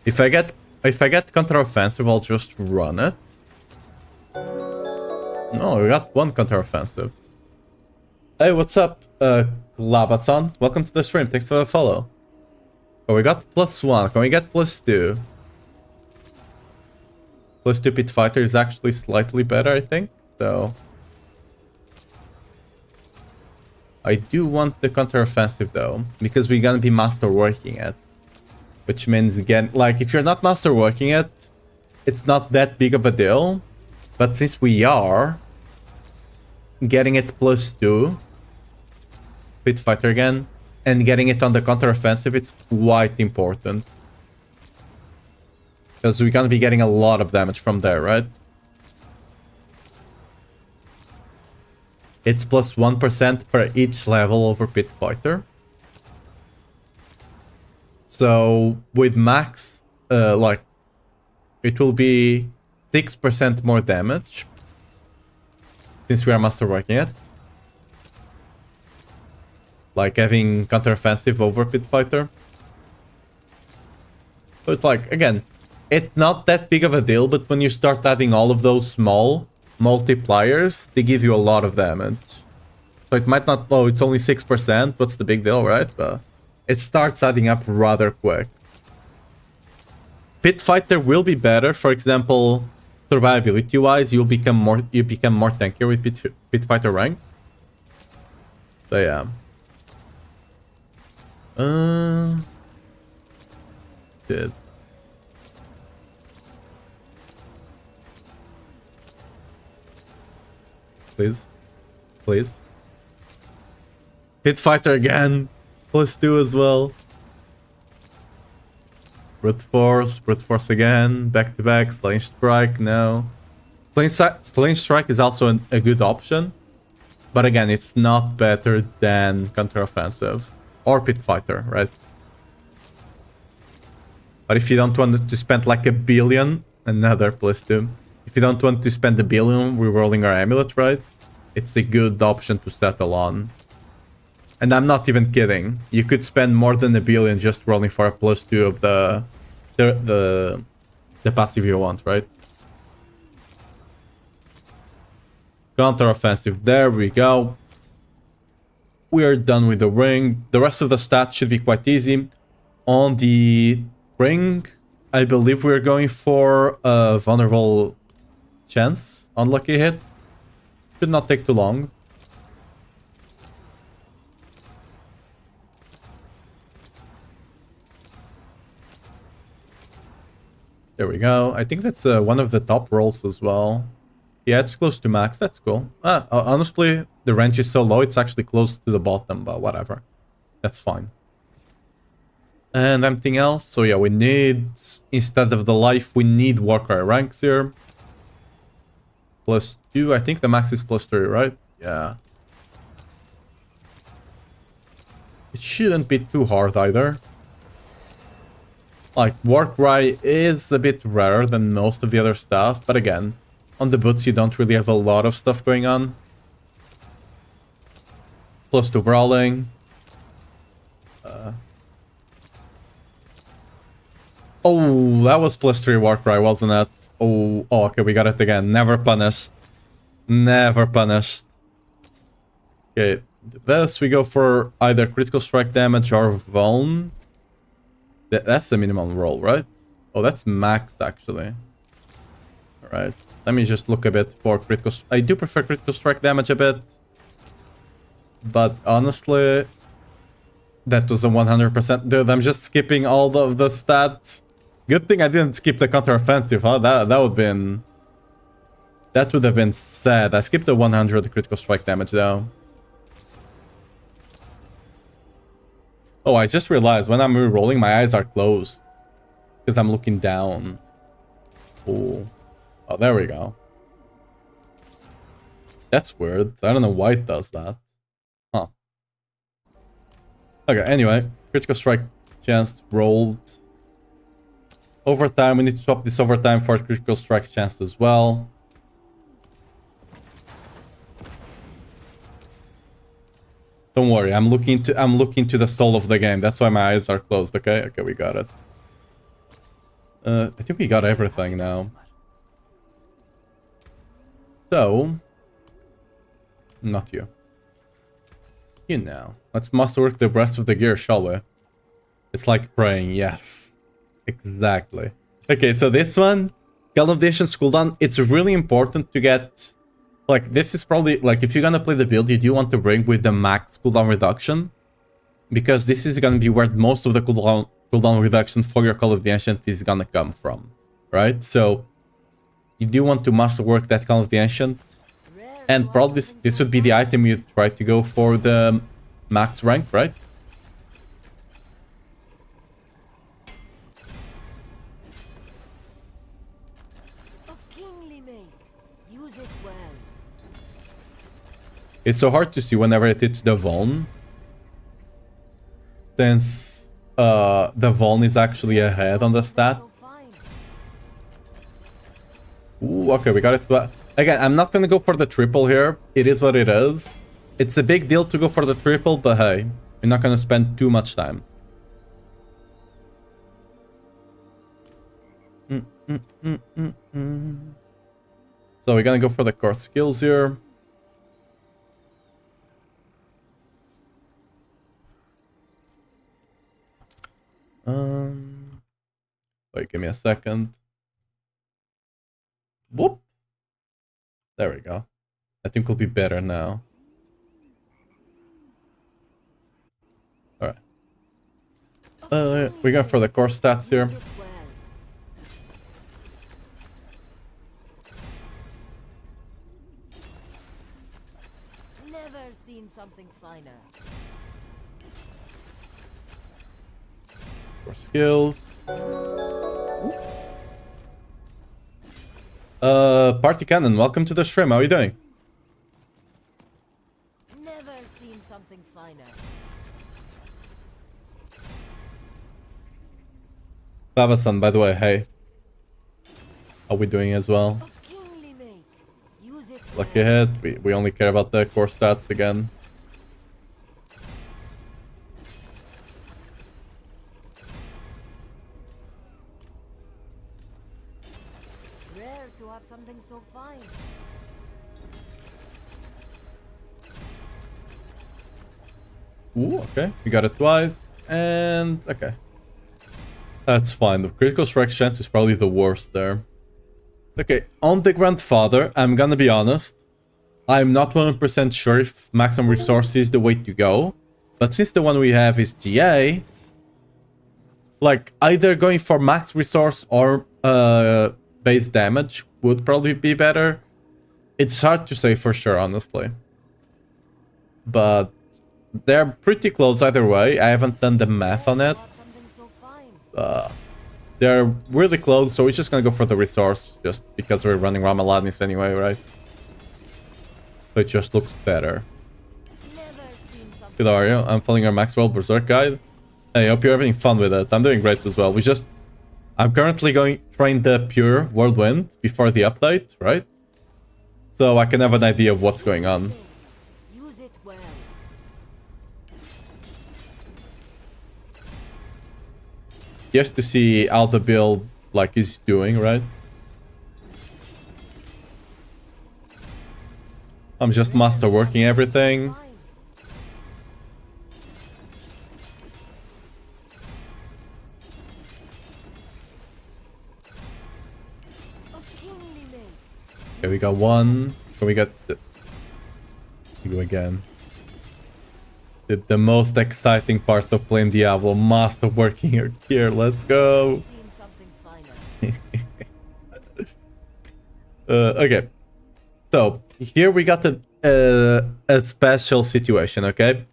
If I get counter-offensive, I'll just run it. No, we got one counter-offensive. Hey, what's up, Labatson? Welcome to the stream. Thanks for the follow. Oh, we got +1. Can we get +2? +2 Pit Fighter is actually slightly better, I think. So I do want the counter-offensive though, because we're gonna be masterworking it. Which means again, like if you're not masterworking it, it's not that big of a deal. But since we are getting it +2 Pit Fighter again, and getting it on the counter-offensive, it's quite important. Because we're gonna be getting a lot of damage from there, right? It's +1% per each level over Pit Fighter. So with max, like, it will be 6% more damage. Since we are masterworking it. Like having counter-offensive over Pit Fighter. So it's like, again, it's not that big of a deal, but when you start adding all of those small multipliers, they give you a lot of damage. So it might not, oh, it's only 6%, what's the big deal, right? But it starts adding up rather quick. Pit Fighter will be better, for example, survivability-wise, you become more tankier with Pit Fighter rank. So yeah. Did. Please. Please. Pit Fighter again. +2 as well. Brute Force again. Back to back. Slaying Strike, no. Slaying Strike is also a good option. But again, it's not better than Counter-Offensive. Or Pit Fighter, right? But if you don't want to spend like $1 billion, another +2. if you don't want to spend a billion rerolling our amulet, right? It's a good option to settle on. And I'm not even kidding. You could spend more than a billion just rolling for a +2 of the passive you want, right? Counter offensive. There we go. We are done with the ring. The rest of the stats should be quite easy. On the ring, I believe we're going for a vulnerable chance. Unlucky hit. Should not take too long. There we go. I think that's one of the top rolls as well. Yeah, it's close to max. That's cool. Honestly, the range is so low, it's actually close to the bottom, but whatever. That's fine. And anything else? So yeah, we need, instead of the life, we need Warcry ranks here. +2. I think the max is +3, right? Yeah. It shouldn't be too hard either. Like, Warcry is a bit rarer than most of the other stuff, but again, on the boots you don't really have a lot of stuff going on. +2 brawling. Oh, that was +3 Warcry, wasn't it? Oh, okay, we got it again. Never punished. Never punished. Okay, this we go for either critical strike damage or vuln. That's the minimum roll, right? Oh, that's max, actually. Alright. Let me just look a bit for critical... I do prefer critical strike damage a bit. But honestly... That was a 100%. Dude, I'm just skipping all of the stats. Good thing I didn't skip the counter-offensive, huh? That would have been... That would have been sad. I skipped the 100 critical strike damage, though. Oh, I just realized when I'm re-rolling, my eyes are closed. Because I'm looking down. Oh. Oh, there we go. That's weird. I don't know why it does that. Huh. Okay, anyway. Critical strike chance rolled. Overtime. We need to swap this overtime for critical strike chance as well. Don't worry, I'm looking to the soul of the game. That's why my eyes are closed, okay? Okay, we got it. I think we got everything now. So... Not you. You now. Let's masterwork the rest of the gear, shall we? It's like praying, yes. Exactly. Okay, so this one, Call of Nations cooldown, it's really important to get... Like, this is probably... Like, if you're gonna play the build, you do want to bring with the max cooldown reduction. Because this is gonna be where most of the cooldown reduction for your Call of the Ancient is gonna come from. Right? So, you do want to masterwork that Call of the Ancients. And probably this would be the item you try to go for the max rank, right? It's so hard to see whenever it hits the Vuln. Since the Vuln is actually ahead on the stat. Ooh, okay, we got it. But again, I'm not gonna go for the triple here. It is what it is. It's a big deal to go for the triple, but hey, we're not gonna spend too much time. So we're gonna go for the core skills here. Wait, give me a second. Whoop. There we go. I think we'll be better now. Alright. We're going for the core stats here. Never seen something finer. Core skills. Party Cannon, welcome to the stream. How are you doing? Never seen something finer. Babasan, by the way, hey. How are we doing as well? Lucky hit. We only care about the core stats again. Rare to have something so fine. Ooh, okay. We got it twice. And okay. That's fine. The critical strike chance is probably the worst there. Okay, on the grandfather, I'm gonna be honest. I'm not 100% sure if maximum resource is the way to go. But since the one we have is GA, like either going for max resource or base damage would probably be better. It's hard to say for sure, honestly. But they're pretty close either way. I haven't done the math on it. Have something so fine. They're really close, so we're just gonna go for the resource, just because we're running Ramalanis anyway, right? So it just looks better. Never seen something. Good, are you? I'm following our Maxwell Berserk guide. Hey, hope you're having fun with it. I'm doing great as well. I'm currently trying the Pure Whirlwind before the update, right? So I can have an idea of what's going on. Use it well. Just to see how the build like is doing, right? I'm just master working everything. Fine. Of kingly make. Okay, we got one. Can we get the... We go again. The most exciting part of playing Diablo, master working here. Let's go. Seen something finer. Okay. So here we got a special situation, okay?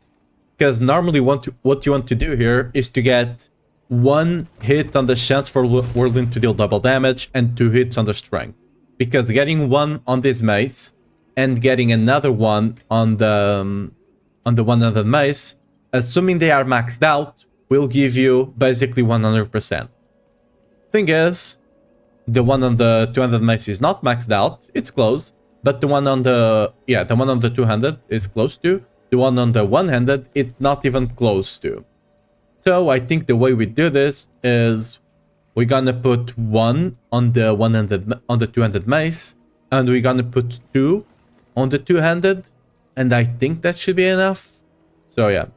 Because normally what you want to do here is to get one hit on the chance for Whirlwind to deal double damage and 2 hits on the strength. Because getting one on this mace and getting another one on the one on the mace, assuming they are maxed out, will give you basically 100%. Thing is, the one on the 200 mace is not maxed out, it's close, but the one on the 200 is close to. The one on the one-handed, it's not even close to. So I think the way we do this is we're gonna put 1 on the 200 mace, and we're gonna put 2 on the two-handed, and I think that should be enough. So yeah.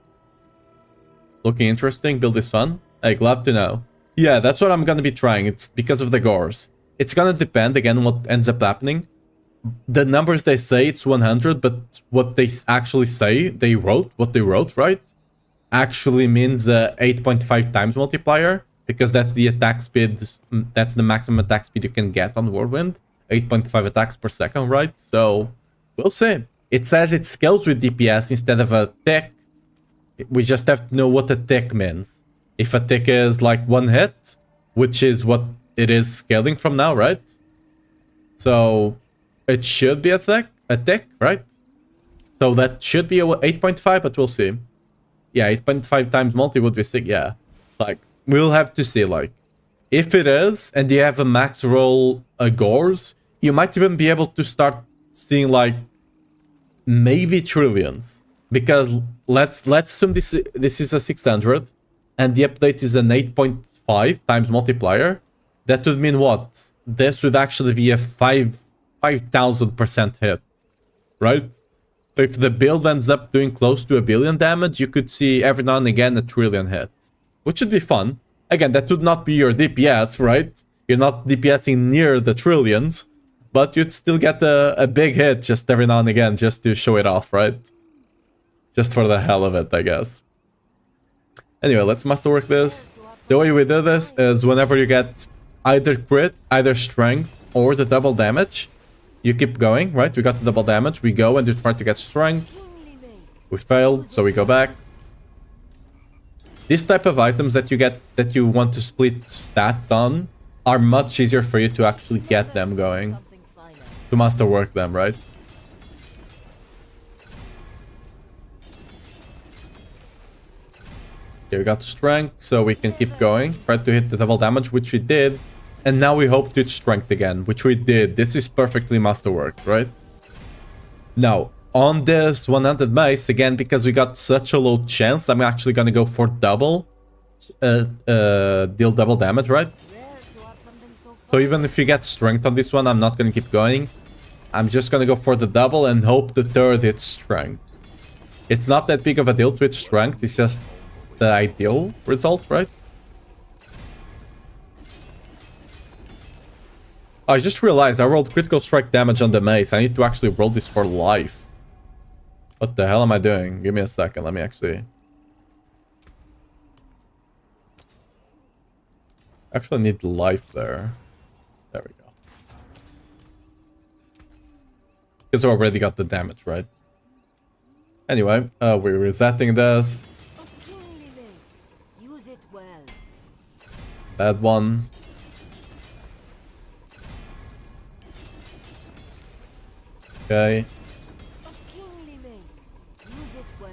Looking interesting, build is fun. Hey, glad to know. Yeah, that's what I'm gonna be trying. It's because of the gores. It's gonna depend again on what ends up happening. The numbers they say it's 100, but what they actually say, what they wrote, right? Actually means 8.5 times multiplier, because that's the attack speed, that's the maximum attack speed you can get on Whirlwind. 8.5 attacks per second, right? So, we'll see. It says it scales with DPS instead of a tick. We just have to know what a tick means. If a tick is like 1 hit, which is what it is scaling from now, right? So, it should be a tick, right? So that should be a 8.5, but we'll see. Yeah, 8.5 times multi would be sick, yeah. Like, we'll have to see, like, if it is, and you have a max roll gores, you might even be able to start seeing, like, maybe trillions. Because let's assume this is a 600, and the update is an 8.5 times multiplier. That would mean what? This would actually be a 5,000% hit, right? So if the build ends up doing close to 1 billion damage, you could see every now and again a trillion hit, which would be fun. Again, that would not be your DPS, right? You're not DPSing near the trillions, but you'd still get a big hit just every now and again, just to show it off, right? Just for the hell of it, I guess. Anyway, let's masterwork this. The way we do this is whenever you get either crit, either strength, or the double damage, you keep going, right? We got the double damage. We go and you try to get strength. We failed, so we go back. These type of items that you get, that you want to split stats on, are much easier for you to actually get them going. Something finer. To masterwork them, right? Okay, we got strength, so we can keep going. Try to hit the double damage, which we did. And now we hope to hit strength again, which we did. This is perfectly masterworked, right? Now, on this 100 mace, again, because we got such a low chance, I'm actually gonna go for double. Deal double damage, right? Rare to have something so So even if you get strength on this one, I'm not gonna keep going. I'm just gonna go for the double and hope the third hits strength. It's not that big of a deal to hit strength, it's just the ideal result, right? I just realized I rolled critical strike damage on the mace. I need to actually roll this for life. What the hell am I doing? Give me a second, let me actually... Actually need life there. There we go. Because I already got the damage, right? Anyway, we're resetting this. of kingly make. Use it well. Bad one. Okay. Of kingly make. Use it well.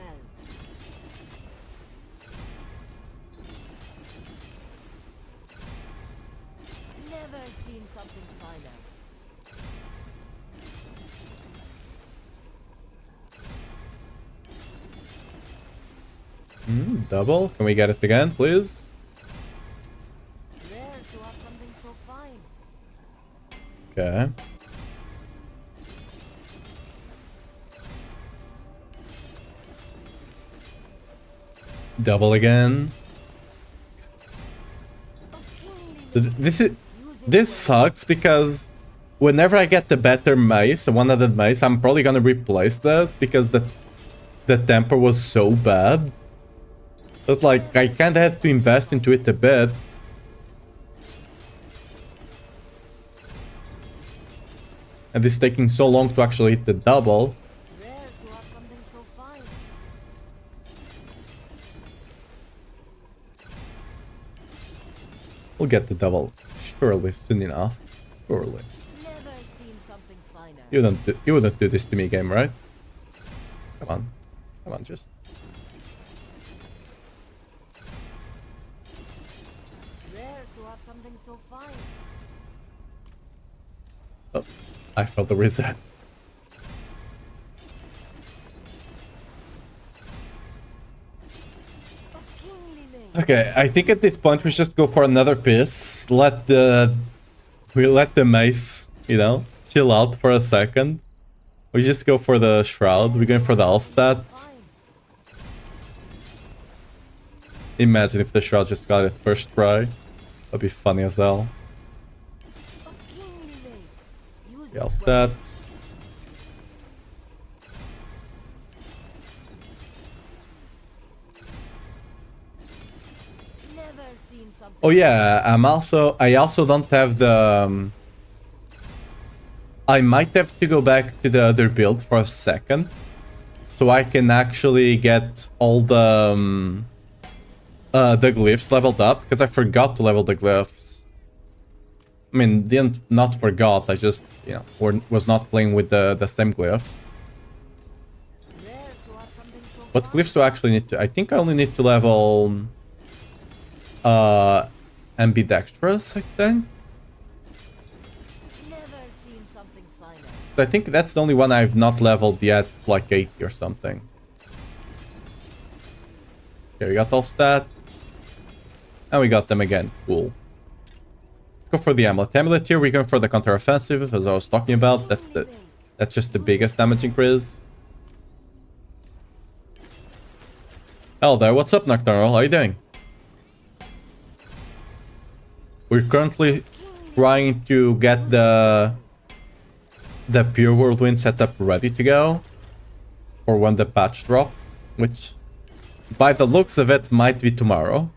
Never seen something finer. Double. Can we get it again, please? Rare to have something so fine. Okay. Double again. Of kingly make. This sucks because whenever I get the better mace, a 100 mace, I'm probably gonna replace this because the temper was so bad. But like I kinda had to invest into it a bit. And it's taking so long to actually hit the double. Rare to have something so fine. We'll get the double surely soon enough. Surely. Never seen something finer. You wouldn't do this to me, game, right? Come on. Come on, just. Rare to have something so fine. Oh, I felt the reset. Of kingly make. Okay, I think at this point we just go for another piece. Let the mace, you know, chill out for a second. We just go for the shroud. We're going for the Allstat. Fine. Imagine if the shroud just got it first try. That'd be funny as hell. Of kingly make. Use The it well. Allstat. Never seen something. Oh yeah, I also don't have the I might have to go back to the other build for a second so I can actually get all the glyphs leveled up because I forgot to level the glyphs. I mean, not forgot, I just, you know, was not playing with the same glyphs. Rare to have something so What fine. glyphs do I actually need to? I think I only need to level ambidextrous, I think. Never seen something finer. I think that's the only one I've not leveled yet, like 80 or something. Okay, we got all stat. And we got them again. Cool. Let's go for the amulet. Amulet here, we're going for the counter-offensive, as I was talking about. That's just the biggest damage increase. Hello there, what's up, Nocturnal? How you doing? We're currently trying to get the Pure Whirlwind setup ready to go for when the patch drops, which by the looks of it might be tomorrow.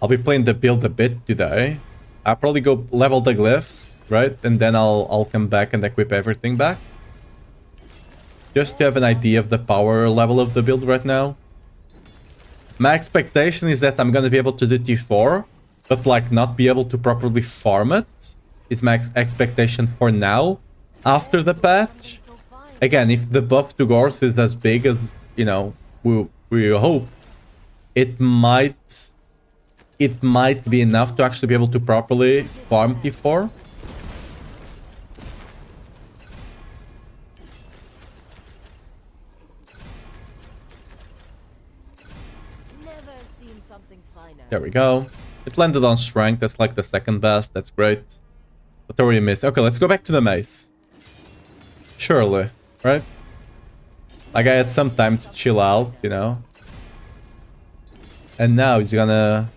I'll be playing the build a bit today. I'll probably go level the glyphs, right? And then I'll come back and equip everything back. Just to have an idea of the power level of the build right now. My expectation is that I'm gonna be able to do T4, but like not be able to properly farm it. Is my expectation for now. After the patch, So fine. again, if the buff to Gorse is as big as, you know, we hope, it might be enough to actually be able to properly farm T4. There we go. It landed on strength. That's like the second best. That's great. But already missed. Okay, let's go back to the mace. Surely, right? Like I had some time to chill out, you know. And now he's gonna...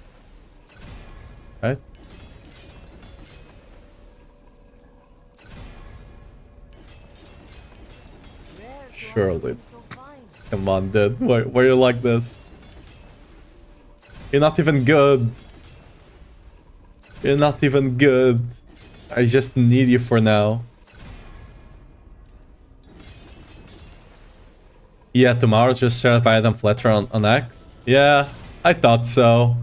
Right? Surely. Come on, dude. Why you like this? You're not even good. You're not even good. I just need you for now. Yeah, tomorrow just shut by Adam Fletcher on X. Yeah, I thought so.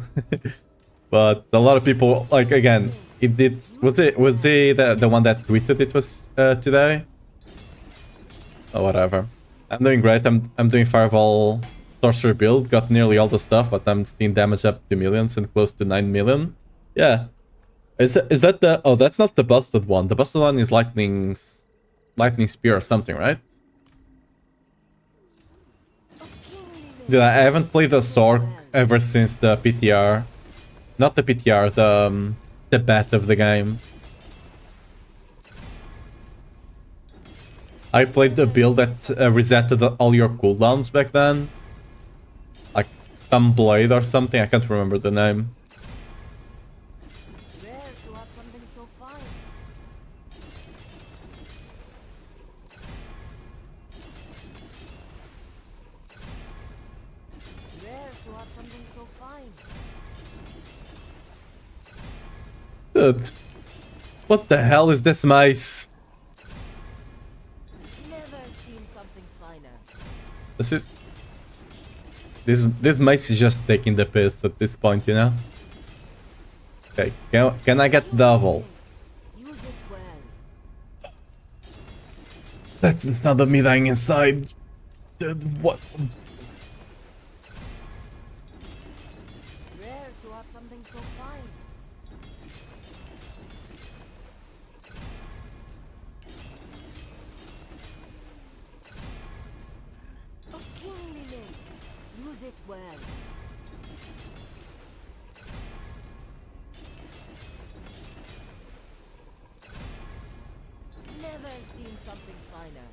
But a lot of people, like, again, it did... Was he the one that tweeted it was today? Oh, whatever. I'm doing great. I'm doing Fireball Sorcerer build. Got nearly all the stuff, but I'm seeing damage up to millions and close to 9 million. Yeah. Is that the... Oh, that's not the busted one. The busted one is Lightning Spear or something, right? Dude, I haven't played a Sorc ever since the PTR. Not the PTR, the bet of the game. I played the build that resetted all your cooldowns back then. Like some blade or something, I can't remember the name. Rare to have something so fine. Rare to have something so fine. Dude, what the hell is this mace? Never seen something finer. This mace is just taking the piss at this point, you know? Okay, can I get double? Use it well. That's not of me dying inside. Dude, what? Rare to have something so fine. Of kingly lake. Use it well. Never seen something finer.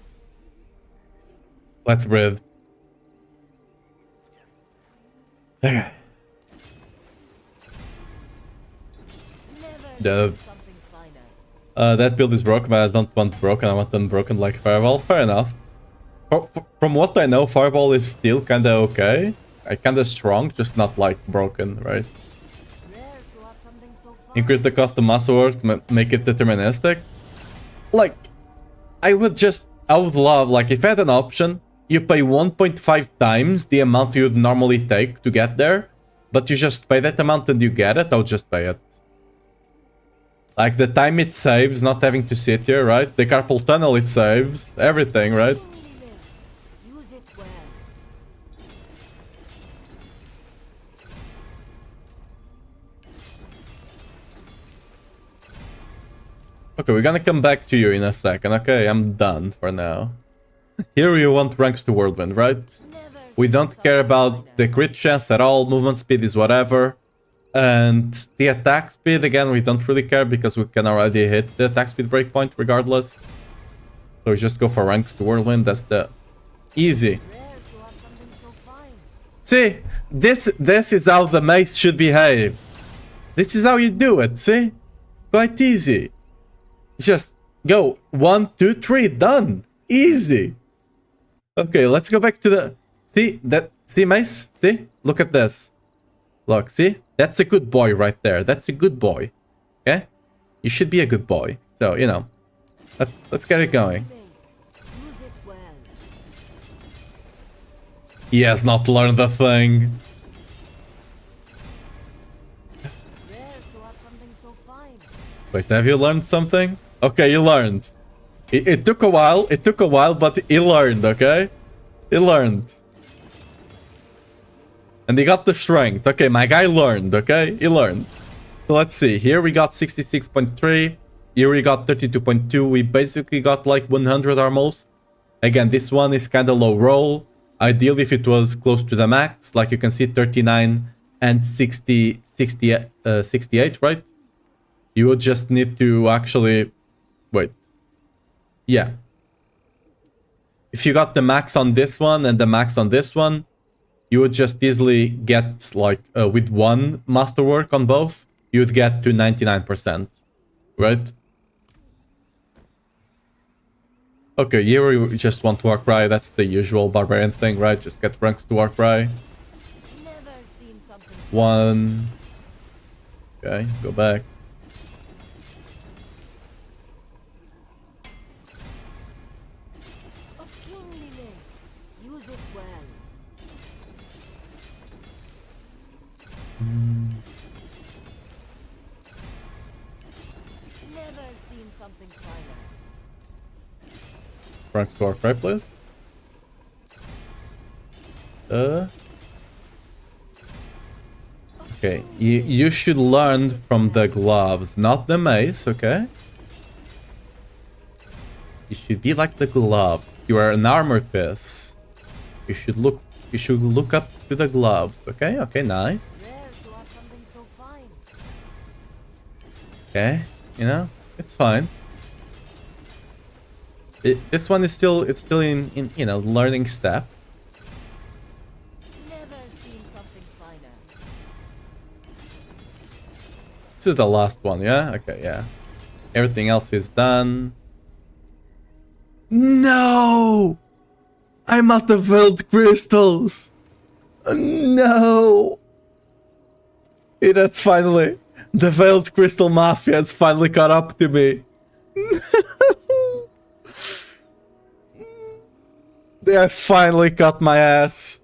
Let's breathe. Okay. Never The- seen something finer. That build is broken, but I don't want broken. I want unbroken like Fireball. Fair enough. From what I know, Fireball is still kinda okay. Kinda strong, just not like broken, right? Rare to have something so fine. Increase the cost of muscle work, make it deterministic. Like, I would love, like, if I had an option, you pay 1.5 times the amount you'd normally take to get there, but you just pay that amount and you get it, I would just pay it. Like, the time it saves, not having to sit here, right? The carpal tunnel it saves, everything, right? Kingly lake. Use it well. Okay, we're gonna come back to you in a second, okay? I'm done for now. Here you want ranks to Whirlwind, right? Never We seen don't care something about finer. the crit chance at all, movement speed is whatever. And the attack speed, again, we don't really care because we can already hit the attack speed breakpoint regardless. So we just go for ranks to Whirlwind, that's the easy. Rare to have something so fine. See, this is how the mace should behave. This is how you do it, see? Quite easy. Just go 1, 2, 3, done. Easy. Okay, let's go back to the... See, mace? See? Look at this. Look, see? That's a good boy right there. That's a good boy. Okay? You should be a good boy. So, you know. Let's get it going. Make. Use it well. He has not learned the thing. Rare to have something so fine. Wait, have you learned something? Okay, you learned. It took a while. It took a while, but he learned, okay? He learned. And he got the strength. Okay, my guy learned, okay? He learned. So let's see. Here we got 66.3. Here we got 32.2. We basically got like 100 almost. Again, this one is kind of low roll. Ideally, if it was close to the max, like you can see 39 and 68, right? You would just need to actually... Wait. Yeah. If you got the max on this one and the max on this one, you would just easily get, like, with one masterwork on both, you would get to 99%, right? Okay, here we just want Warcry. That's the usual barbarian thing, right? Just get ranks to Warcry. Never seen something. One. Okay, go back. Of kingly name. Use it well. Never seen something finer. Ranks to Warcry, please. Okay, you should learn from the gloves, not the mace, okay? You should be like the gloves. You are an armor piece. You should look up to the gloves, okay? Okay, nice. Rare to have something so fine. Okay, you know, it's fine. This one is still in you know, learning step. Never seen something finer. This is the last one, yeah? Okay, yeah. Everything else is done. No! I'm at the Veiled Crystals! No! It has finally... The Veiled Crystal Mafia has finally caught up to me. They have finally cut my ass.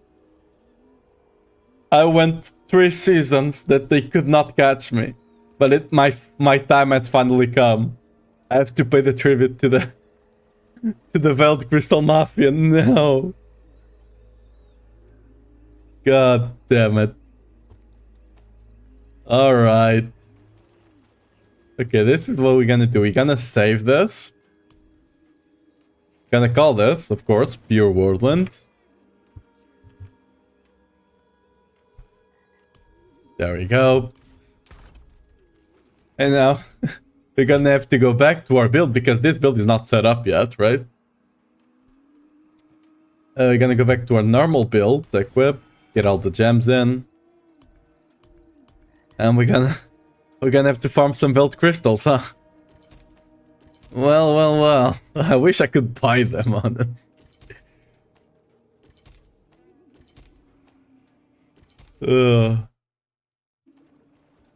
I went 3 seasons that they could not catch me. But my time has finally come. I have to pay the tribute to the Veiled Crystal Mafia. No. God damn it. Alright. Okay, this is what we're gonna do. We're gonna save this. Gonna call this, of course, Pure Whirlwind. There we go. And now we're gonna have to go back to our build because this build is not set up yet, right? We're gonna go back to our normal build, equip, get all the gems in. And we're gonna have to farm some Veiled Crystals, huh? Well. I wish I could buy them, honest.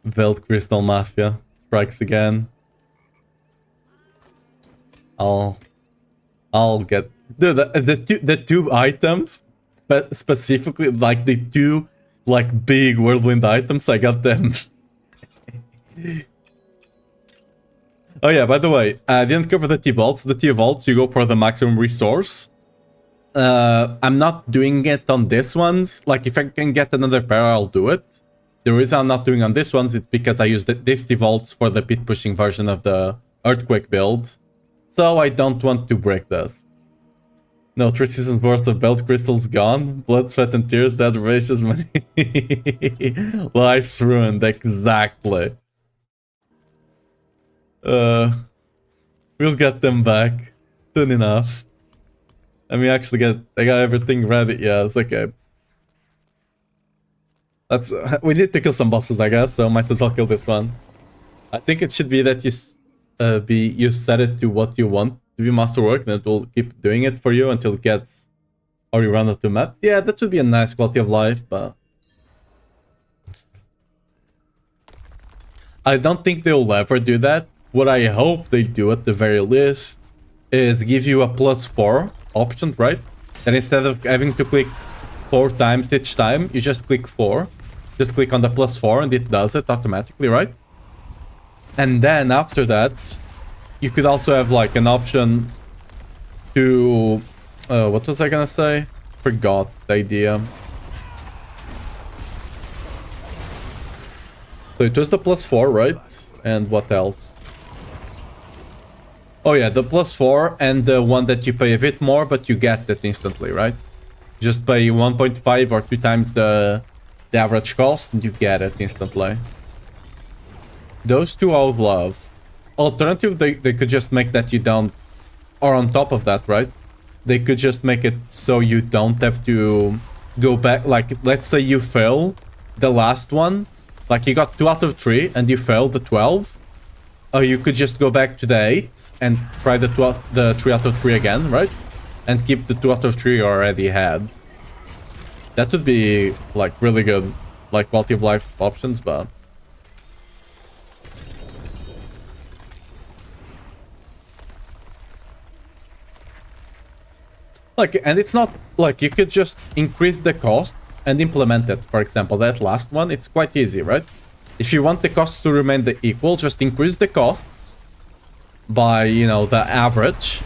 Veiled Crystal Mafia strikes again. I'll get the two items specifically, like the two like big Whirlwind items. I got them. Oh yeah, by the way, I didn't cover the T-Vaults. The T-Vaults, you go for the maximum resource. I'm not doing it on this ones. Like, if I can get another pair, I'll do it. The reason I'm not doing on this ones is because I used this T-Vaults for the pit pushing version of the Earthquake build. So I don't want to break this. No, 3 seasons worth of Veiled Crystals gone. Blood, sweat, and tears, dead races, money. Life's ruined, exactly. We'll get them back soon enough. Let me actually I got everything ready. Yeah, it's okay. We need to kill some bosses, I guess, so might as well kill this one. I think it should be that you set it to what you want to be masterwork, and it will keep doing it for you until it gets, or you run out of maps. Yeah, that should be a nice quality of life, but I don't think they'll ever do that. What I hope they do at the very least is give you a +4 option, right? And instead of having to click 4 times each time, you just click 4. Just click on the +4 and it does it automatically, right? And then after that, you could also have like an option to... what was I gonna say? Forgot the idea. So it was the +4, right? And what else? Oh yeah, the +4 and the one that you pay a bit more, but you get that instantly, right? Just pay 1.5 or 2 times the the average cost, and you get it instantly. Those two I would love. Alternative, they could just make that you don't... Or on top of that, right? They could just make it so you don't have to go back. Like, let's say you fail the last one. Like, you got 2 out of 3 and you failed the 12. You could just go back to the 8 and try the 3 out of 3 again, right? And keep the 2 out of 3 you already had. That would be, like, really good, like, quality of life options, but... Like, and it's not, like, you could just increase the costs and implement it. For example, that last one, it's quite easy, right? If you want the costs to remain equal, just increase the costs by, you know, the average.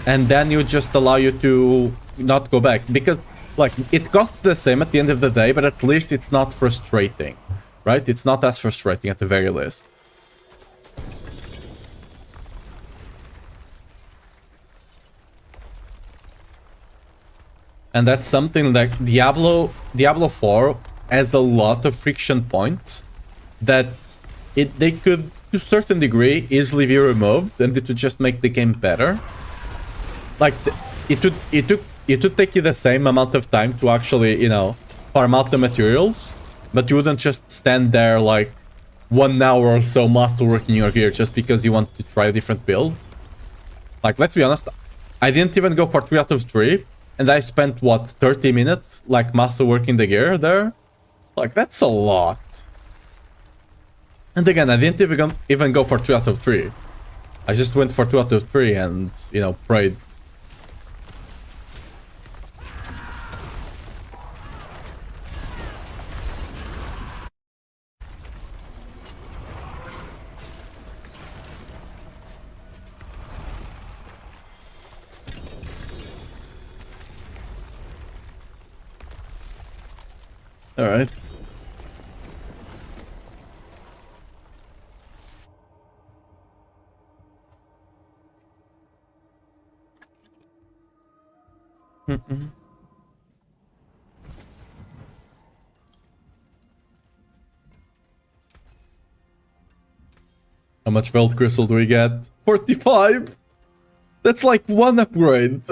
And then you just allow you to not go back. Because, like, it costs the same at the end of the day, but at least it's not frustrating, right? It's not as frustrating at the very least. And that's something like Diablo 4 has a lot of friction points that they could, to a certain degree, easily be removed, and it would just make the game better. Like, it would take you the same amount of time to actually, you know, farm out the materials, but you wouldn't just stand there like 1 hour or so masterworking your gear just because you want to try a different build. Like, let's be honest, I didn't even go for 3 out of 3. And I spent, what, 30 minutes, like, masterworking the gear there? Like, that's a lot. And again, I didn't even go for 2 out of 3. I just went for 2 out of 3 and, you know, prayed. All right. How much Veld Crystal do we get? 45! That's like 1 upgrade.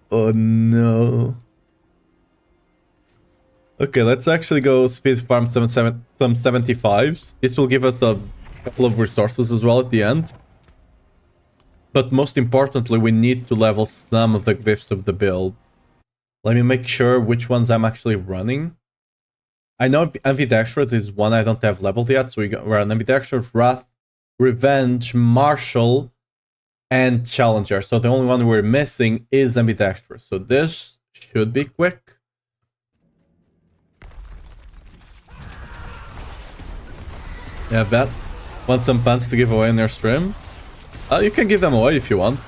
Oh no. Okay, let's actually go speed farm some 75s. This will give us a couple of resources as well at the end. But most importantly, we need to level some of the glyphs of the build. Let me make sure which ones I'm actually running. I know Ambidextrous is one I don't have leveled yet, so we're on Ambidextrous, Wrath, Revenge, Martial, and Challenger. So the only one we're missing is Ambidextrous. So this should be quick. Yeah, bet. Want some pants to give away in your stream? You can give them away if you want.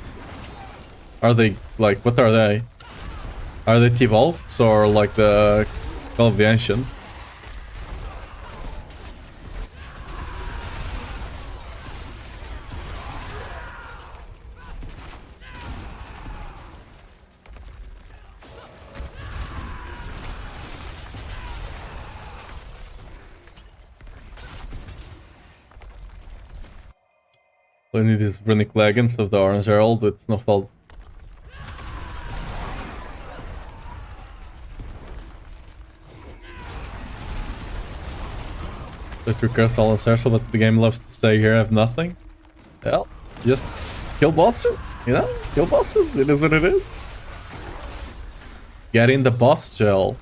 Are they, like, what are they? Are they T-Bolts or like the Call of the Ancient? I need these runic leggings of the Orange Herald with Snowfall. Let your curse all essential, but the game loves to say here I have nothing. Well, just kill bosses, you know? Kill bosses, it is what it is. Get in the boss gel.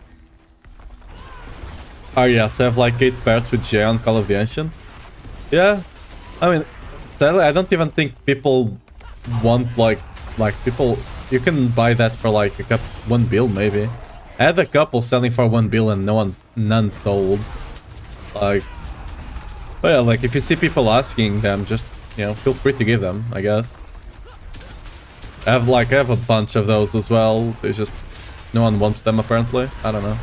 Oh yeah, to have like 8 pairs with Jay on Call of the Ancient. Yeah, I mean, sadly, I don't even think people want like people. You can buy that for like a 1 bill maybe. I had a couple selling for 1 bill and none sold. Like, but yeah, like if you see people asking them, just, you know, feel free to give them, I guess. I have a bunch of those as well. There's just no one wants them apparently. I don't know.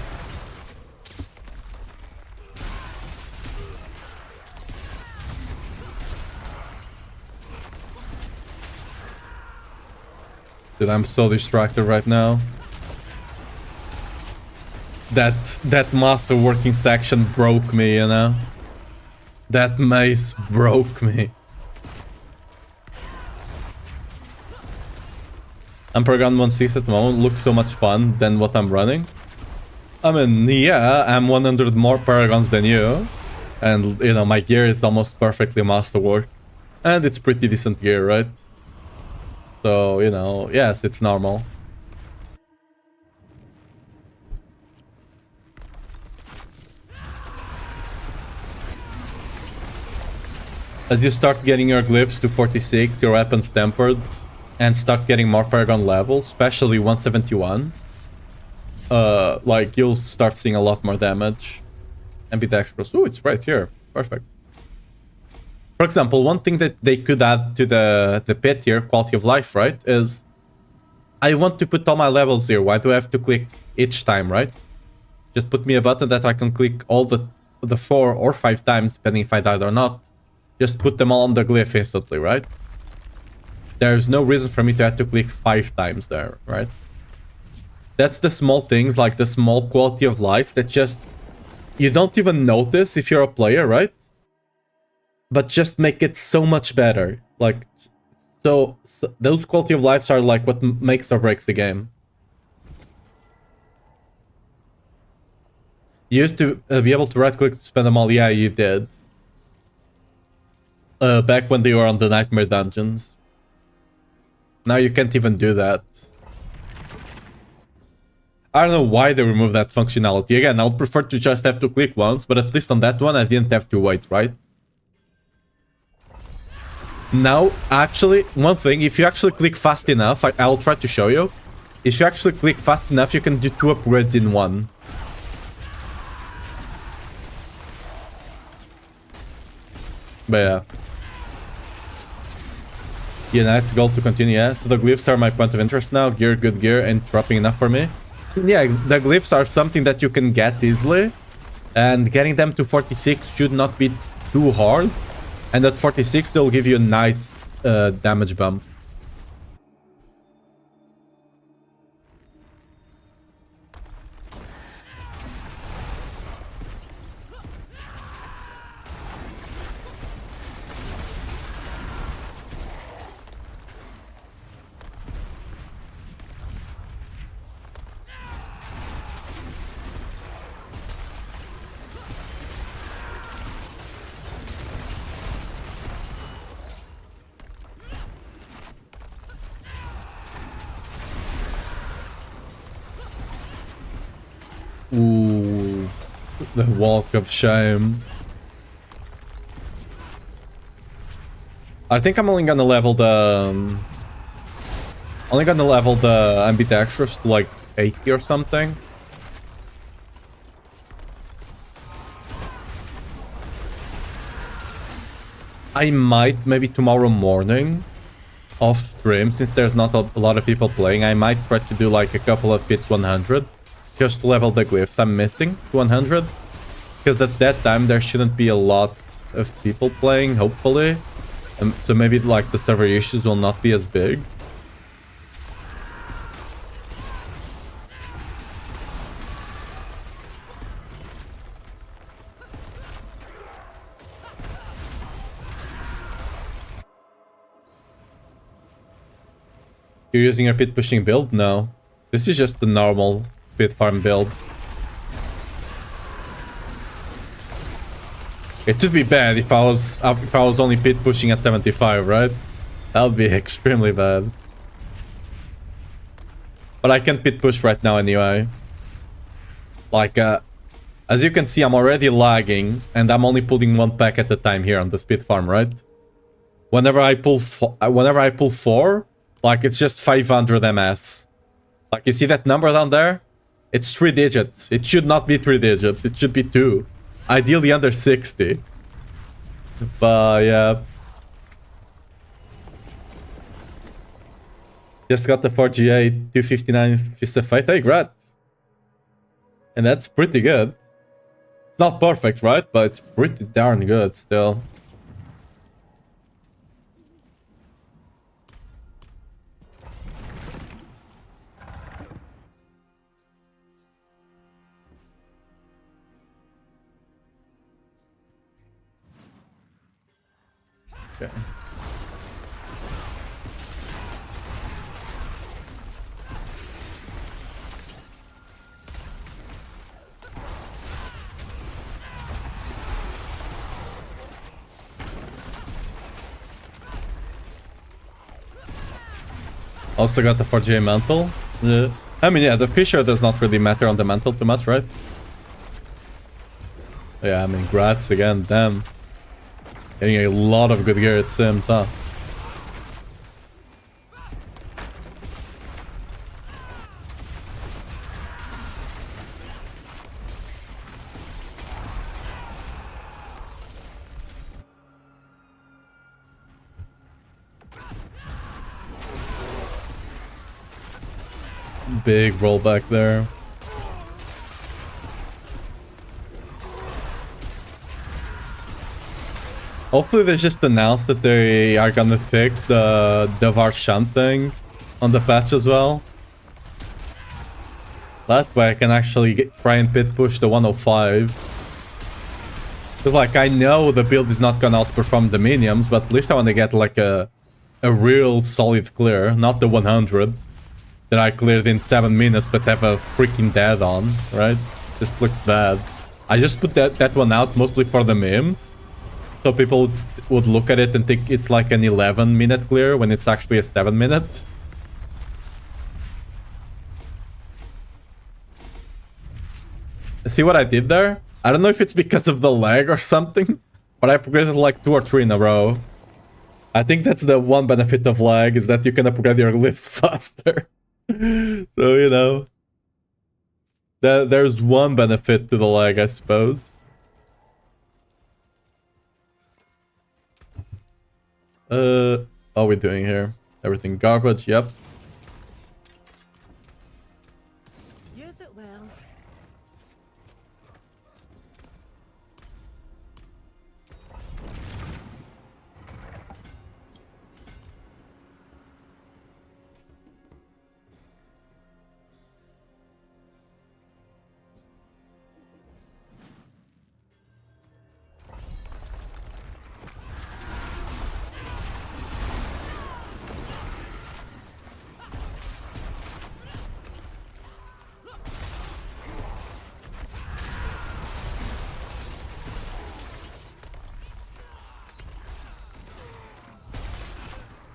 Dude, I'm so distracted right now. That master working section broke me, you know? That mace broke me. And Paragon 1/6 at the moment looks so much fun than what I'm running. I mean, yeah, I'm 100 more Paragons than you. And, you know, my gear is almost perfectly masterwork. And it's pretty decent gear, right? So, you know, yes, it's normal. As you start getting your glyphs to 46, your weapons tempered, and start getting more Paragon levels, especially 171, like, you'll start seeing a lot more damage. Ambidextrous. Ooh, it's right here. Perfect. For example, one thing that they could add to the pit here, quality of life, right, is I want to put all my levels here. Why do I have to click each time, right? Just put me a button that I can click all the 4 or 5 times, depending if I died or not. Just put them all on the glyph instantly, right? There's no reason for me to have to click 5 times there, right? That's the small things, like the small quality of life that just... you don't even notice if you're a player, right? But just make it so much better. Like, so those quality of lives are like what makes or breaks the game. You used to be able to right-click to spend them all. Yeah, you did. Back when they were on the Nightmare Dungeons. Now you can't even do that. I don't know why they removed that functionality. Again, I would prefer to just have to click once, but at least on that one I didn't have to wait, right? Now, actually, one thing, if you actually click fast enough, I'll try to show you. If you actually click fast enough, you can do 2 upgrades in one. But yeah. Yeah, nice goal to continue, yeah. So the glyphs are my point of interest now. Gear, good gear, and dropping enough for me. Yeah, the glyphs are something that you can get easily. And getting them to 46 should not be too hard. And at 46, they'll give you a nice damage bump. Ooh, the walk of shame. I think I'm only gonna level the ambidextrous to like 80 or something. I might maybe tomorrow morning off stream, since there's not a lot of people playing. I might try to do like a couple of pits 100. Just to level the glyphs I'm missing to 100. Because at that time there shouldn't be a lot of people playing, hopefully. So maybe like the server issues will not be as big. You're using your pit pushing build? No. This is just the normal pit farm build. It would be bad if I was only pit pushing at 75, right? That would be extremely bad. But I can pit push right now anyway. Like, as you can see, I'm already lagging, and I'm only pulling 1 pack at a time here on the speed farm, right? Whenever I pull 4, like, it's just 500 MS. Like, you see that number down there? It's 3 digits. It should not be 3 digits. It should be 2. Ideally under 60. But, yeah. Just got the 4GA 259 Fist of Fate. Hey, congrats. And that's pretty good. It's not perfect, right? But it's pretty darn good still. Okay. Also got the 4G mantle. I mean, yeah, the Fisher does not really matter on the mantle too much, right? Yeah, I mean, Grats again, damn. Getting a lot of good gear, it seems, huh? Big rollback there. Hopefully they just announced that they are gonna fix the Varshan thing on the patch as well. That way I can actually try and pit push the 105. Because like I know the build is not gonna outperform the minions, but at least I want to get like a real solid clear, not the 100 that I cleared in 7 minutes but have a freaking dead on, right? Just looks bad. I just put that one out mostly for the memes. So people would look at it and think it's like an 11-minute clear when it's actually a 7-minute. See what I did there? I don't know if it's because of the lag or something, but I upgraded like 2 or 3 in a row. I think that's the one benefit of lag, is that you can upgrade your glyphs faster. So, you know. There's one benefit to the lag, I suppose. What are we doing here? Everything garbage, yep. Use it well.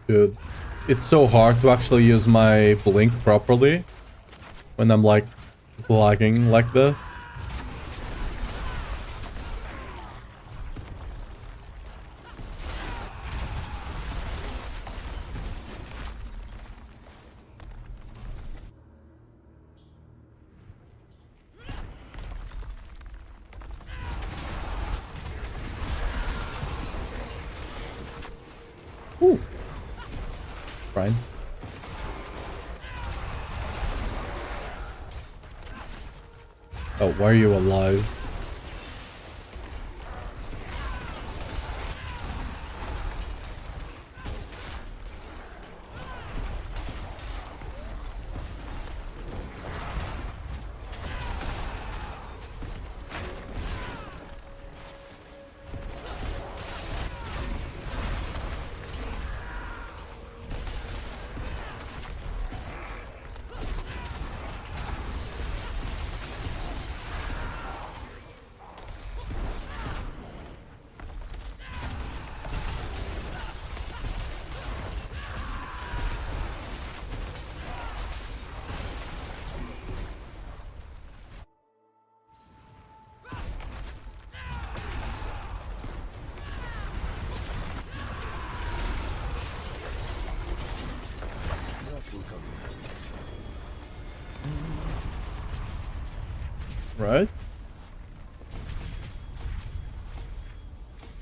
Dude, it's so hard to actually use my blink properly when I'm like lagging like this. Ooh. Fine. Oh, why are you alive? Right?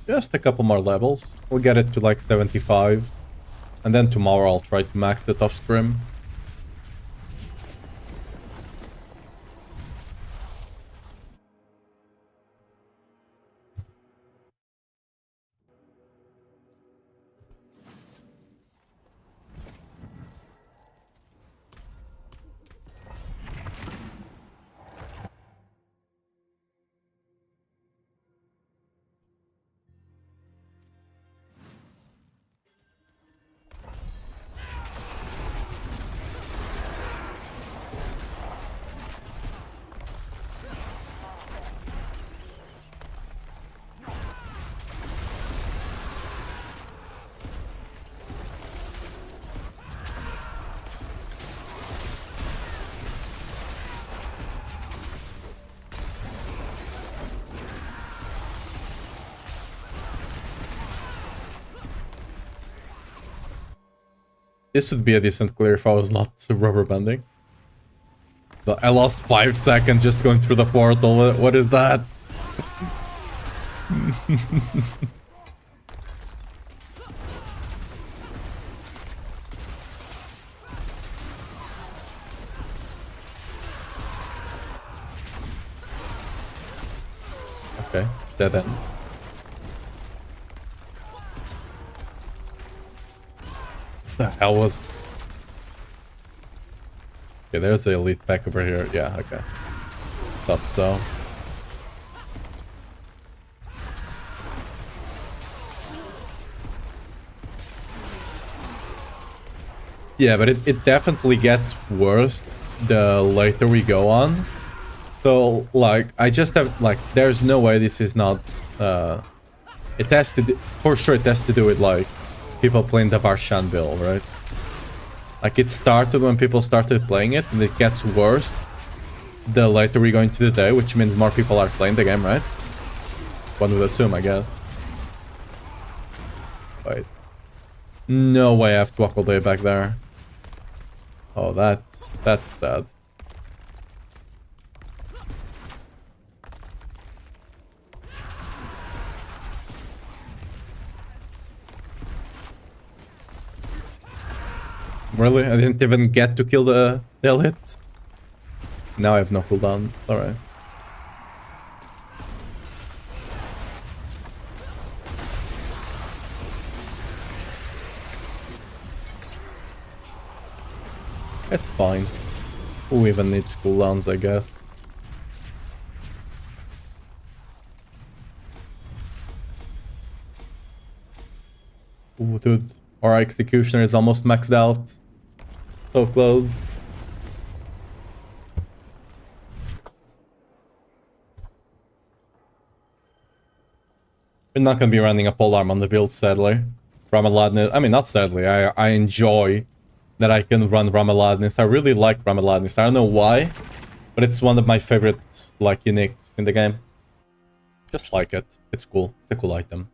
Just a couple more levels. We'll get it to like 75. And then tomorrow I'll try to max it off stream. This would be a decent clear if I was not rubber banding. But I lost 5 seconds just going through the portal. What is that? Okay, dead end. The hell was... Okay, there's the elite pack over here. Yeah, okay. Thought so. Yeah, but it definitely gets worse the later we go on. So, like, I just have, like, there's no way this is not, it has to do, for sure it has to do with, like, people playing the Varshan build, right? Like, it started when people started playing it, and it gets worse the later we go into the day, which means more people are playing the game, right? One would assume, I guess. Wait. No way I have to walk all the way back there. Oh, that's sad. Really? I didn't even get to kill the elite? Now I have no cooldown. Alright. It's fine. Who even needs cooldowns, I guess? Ooh, dude. Our executioner is almost maxed out. So close. We're not gonna be running a polearm on the build, sadly. Ramaladness. I mean, not sadly. I enjoy that I can run Ramaladness. I really like Ramaladness. I don't know why, but it's one of my favorite, like, uniques in the game. Just like it. It's cool. It's a cool item.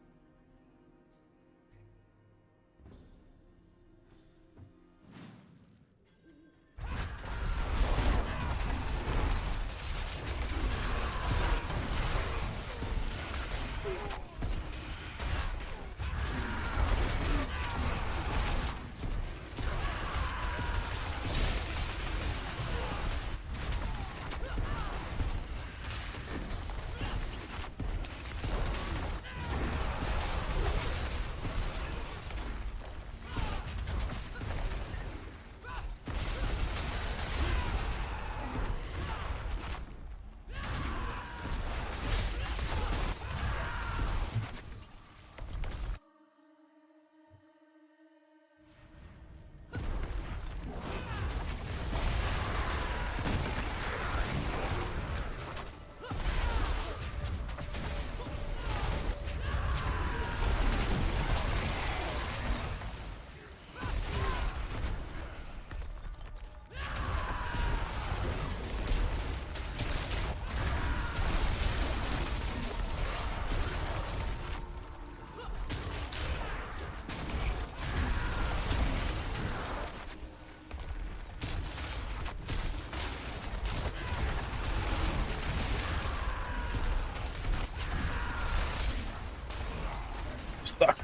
Stuck.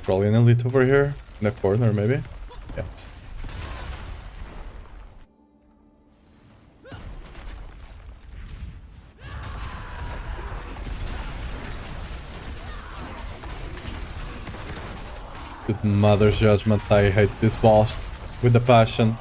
Probably an elite over here. In the corner, maybe? Yeah. Good mother's judgment. I hate this boss with a passion.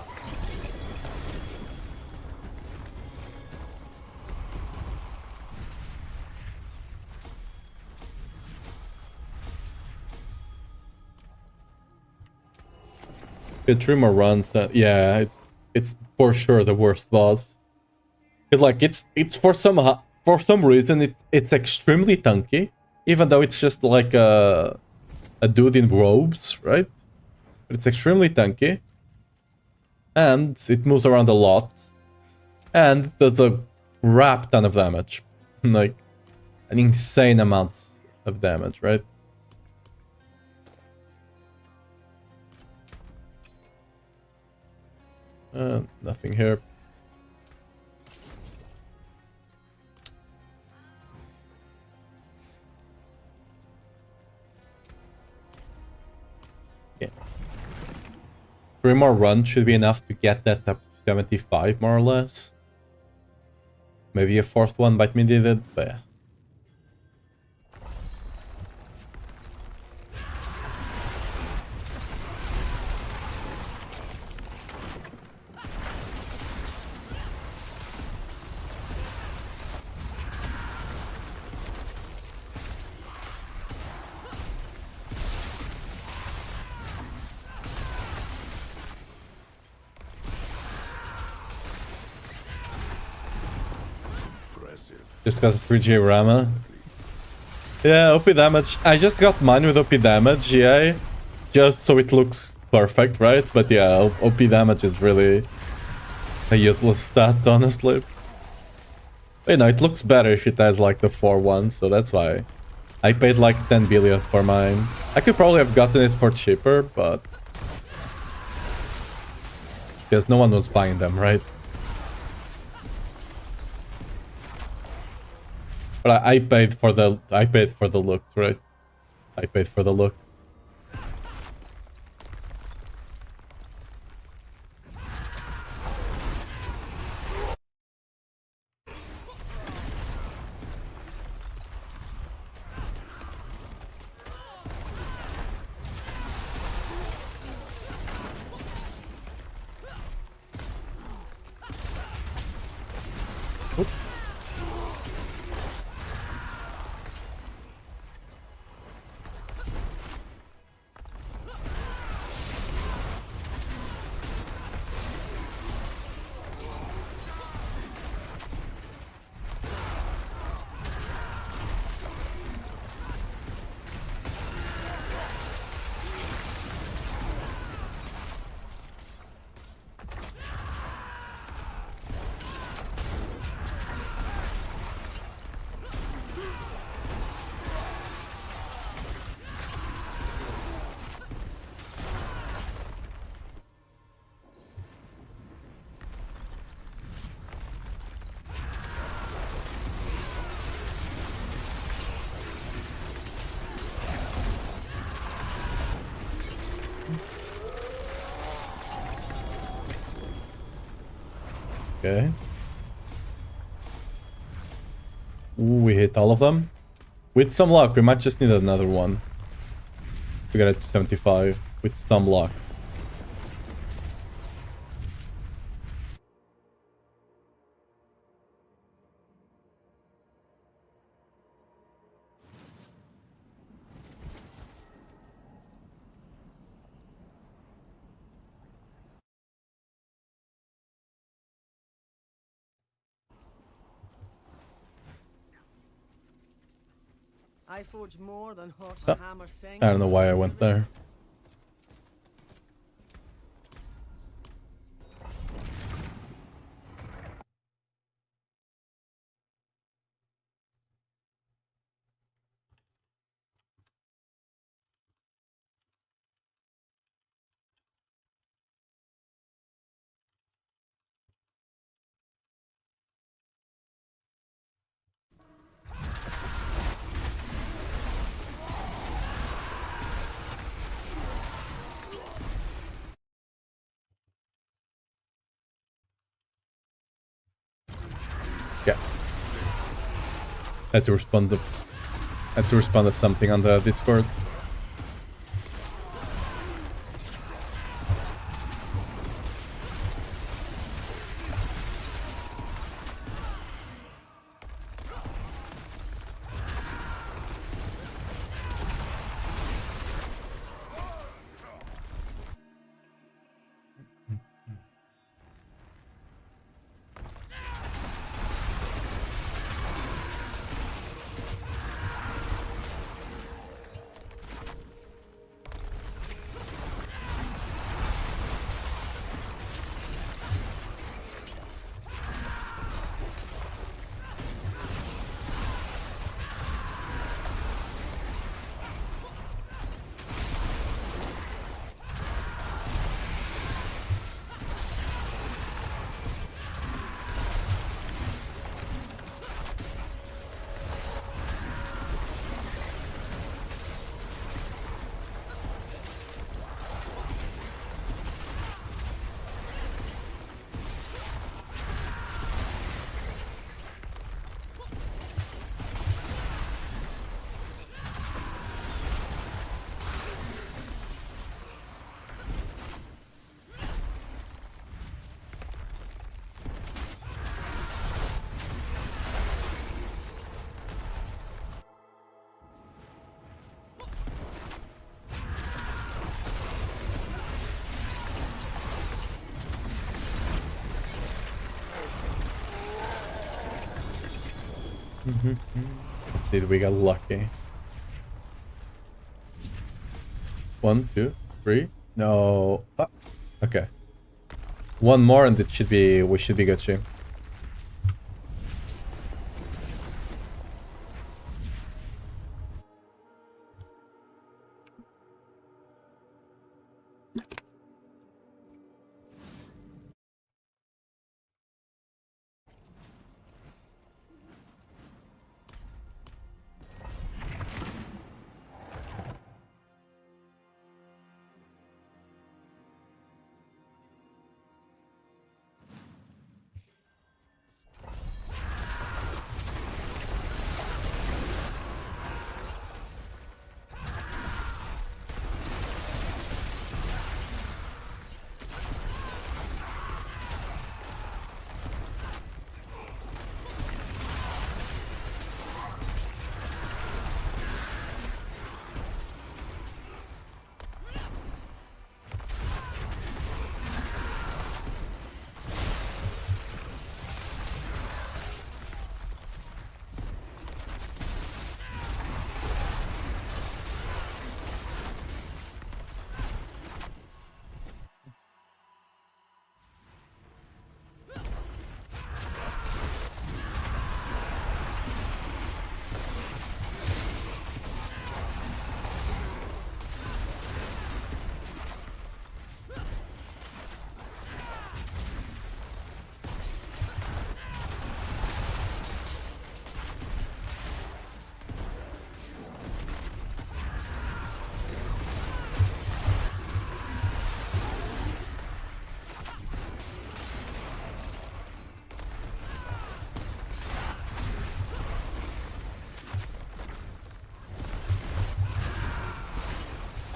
Get 3 more runs. Yeah, it's for sure the worst boss. Cause like it's for some reason it's extremely tanky, even though it's just like a dude in robes, right? But it's extremely tanky, and it moves around a lot, and does a crap ton of damage, like an insane amount of damage, right? Nothing here. Yeah. 3 more runs should be enough to get that up to 75 more or less. Maybe a 4th one might be needed, but yeah. Just got a 3G Rama. Yeah, OP damage. I just got mine with OP damage, yeah. Just so it looks perfect, right? But yeah, OP damage is really a useless stat, honestly. You know, it looks better if it has like the 4-1, so that's why. I paid like 10 billion for mine. I could probably have gotten it for cheaper, but... because no one was buying them, right? But I paid for the looks, right? I paid for the looks. Oops. Okay. Ooh, we hit all of them. With some luck, we might just need another one. We got it to 75 with some luck. I forge more than horse Ah, and hammer sing. I don't know why I went there. Yeah. Had to respond to something on the Discord. Let's see if we got lucky. 1, 2, 3. No. Ah, okay. One more and it should be. We should be good, Shim.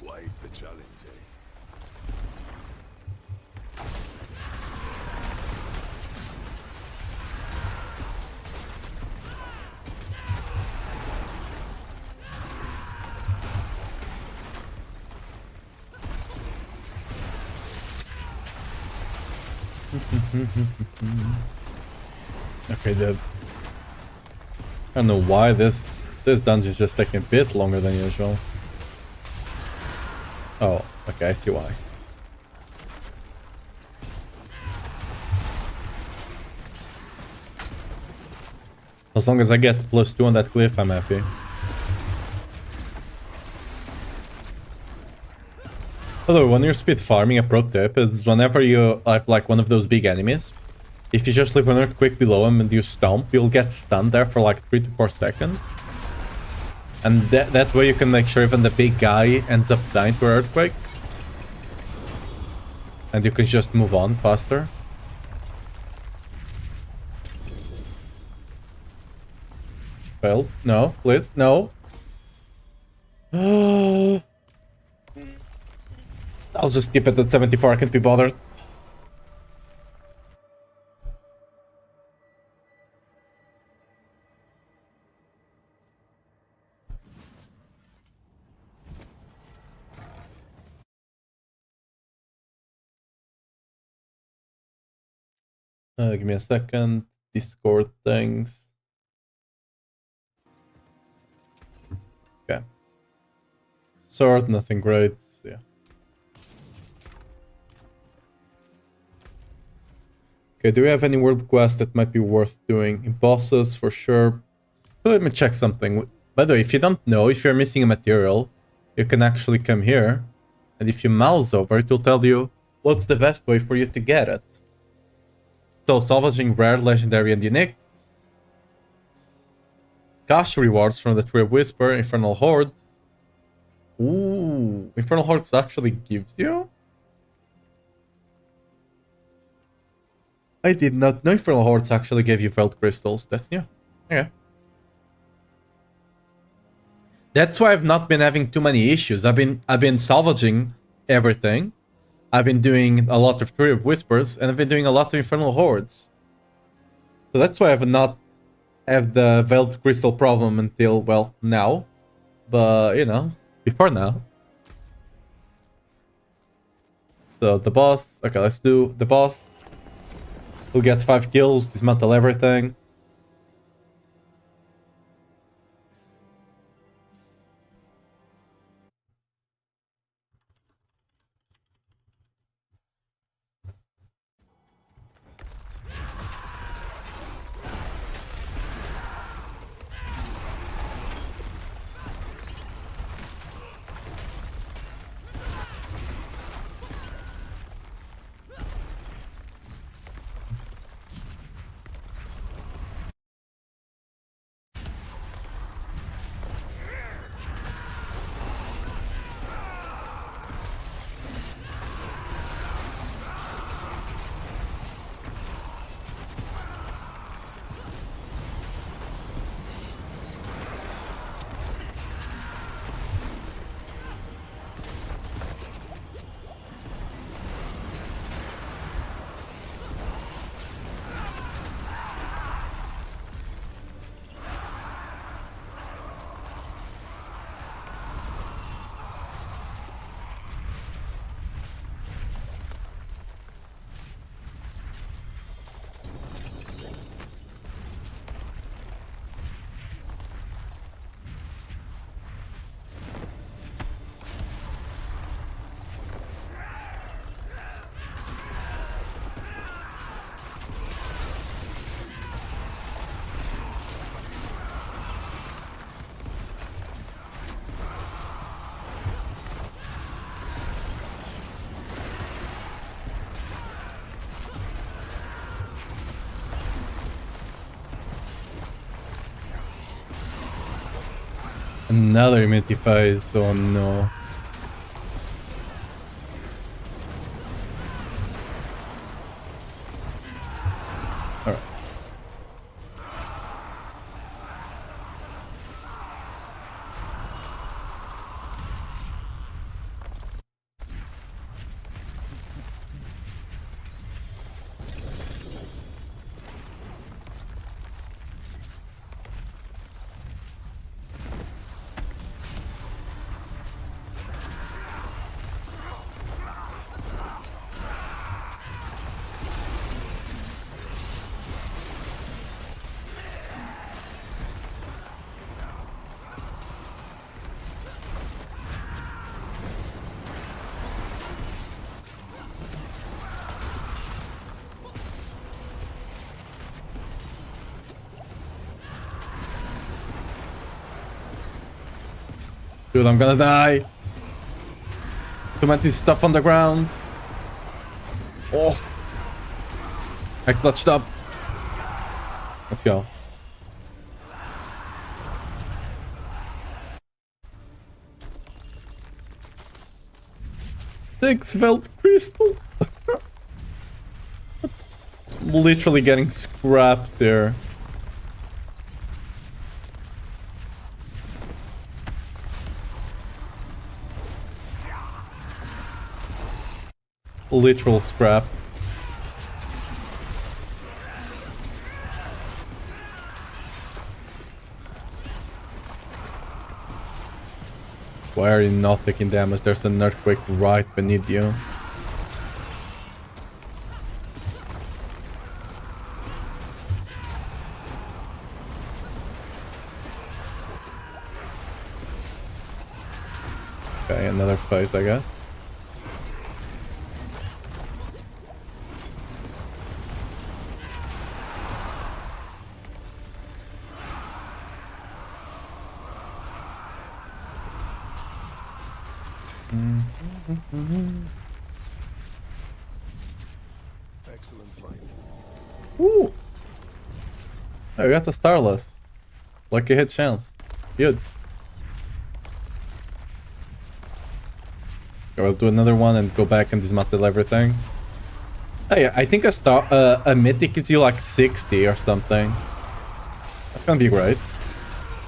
Quite the challenge, eh? Okay, dude. I don't know why this dungeon is just taking a bit longer than usual. Oh, okay, I see why. As long as I get +2 on that cliff, I'm happy. Although, when you're speed farming, a pro tip is whenever you have like one of those big enemies, if you just leave an earthquake below him and you stomp, you'll get stunned there for like 3 to 4 seconds. And that way you can make sure even the big guy ends up dying to an earthquake. And you can just move on faster. Well, no, please, no. I'll just keep it at 74, I can't be bothered. Give me a second. Discord things. Okay. Sword, nothing great. Yeah. Okay, do we have any world quests that might be worth doing? In bosses, for sure. Let me check something. By the way, if you don't know, if you're missing a material, you can actually come here. And if you mouse over, it will tell you what's the best way for you to get it. So, salvaging rare, legendary, and unique. Cash rewards from the Tree of Whisper, Infernal Horde. Ooh, Infernal Hordes actually gives you? I did not know Infernal Hordes actually gave you Veld Crystals. That's new. Okay. That's why I've not been having too many issues. I've been salvaging everything. I've been doing a lot of Tree of Whispers, and I've been doing a lot of Infernal Hordes. So that's why I've not have the Veld Crystal problem until, well, now. But, you know, before now. So, the boss. Okay, let's do the boss. We'll get 5 kills, dismantle everything. Another immunity phase. Oh no. Alright. Dude, I'm gonna die. Too many stuff on the ground. Oh. I clutched up. Let's go. Six Veld Crystal. Literally getting scrapped there. Literal scrap. Why are you not taking damage? There's an earthquake right beneath you. Okay, another phase, I guess. Excellent fight. Ooh! Oh, we got the Starless. Lucky hit chance. Good. Okay, we'll do another one and go back and dismantle everything. Hey, I think a mythic gives you like 60 or something. That's gonna be great.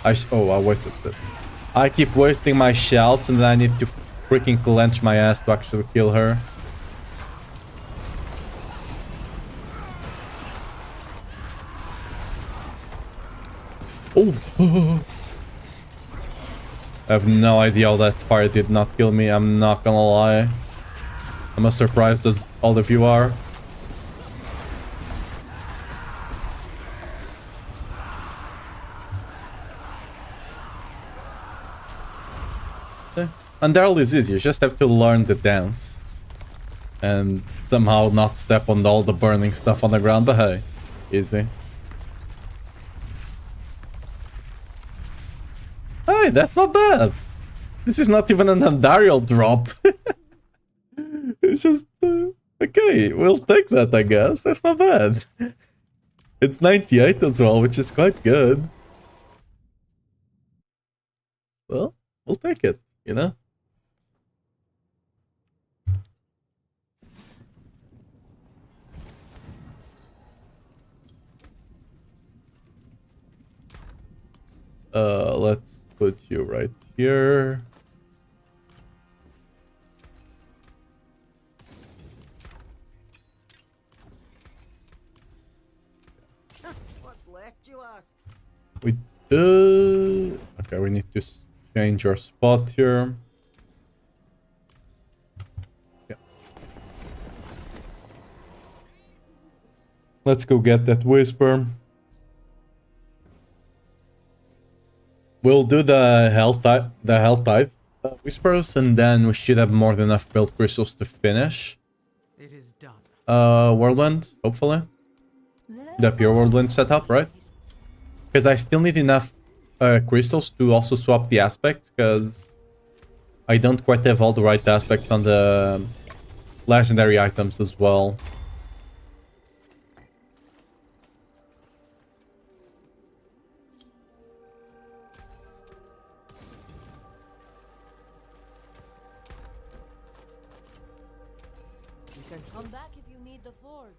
I wasted it. I keep wasting my shouts and then I need to freaking clench my ass to actually kill her. Oh! I have no idea how that fire did not kill me, I'm not gonna lie. I'm as surprised as all of you are. Undaryl is easy, you just have to learn the dance. And somehow not step on all the burning stuff on the ground, but hey, easy. Hey, that's not bad. This is not even an Undaryl drop. It's just... okay, we'll take that, I guess. That's not bad. It's 98 as well, which is quite good. Well, we'll take it, you know? Let's put you right here. What's left, you ask? We do... okay, we need to change our spot here. Yeah. Let's go get that whisper. We'll do the health tithe whispers, and then we should have more than enough build crystals to finish. It is done. Whirlwind, hopefully. The Pure Whirlwind setup, right? Because I still need enough crystals to also swap the aspects, because I don't quite have all the right aspects on the legendary items as well. Can come back if you need the forge.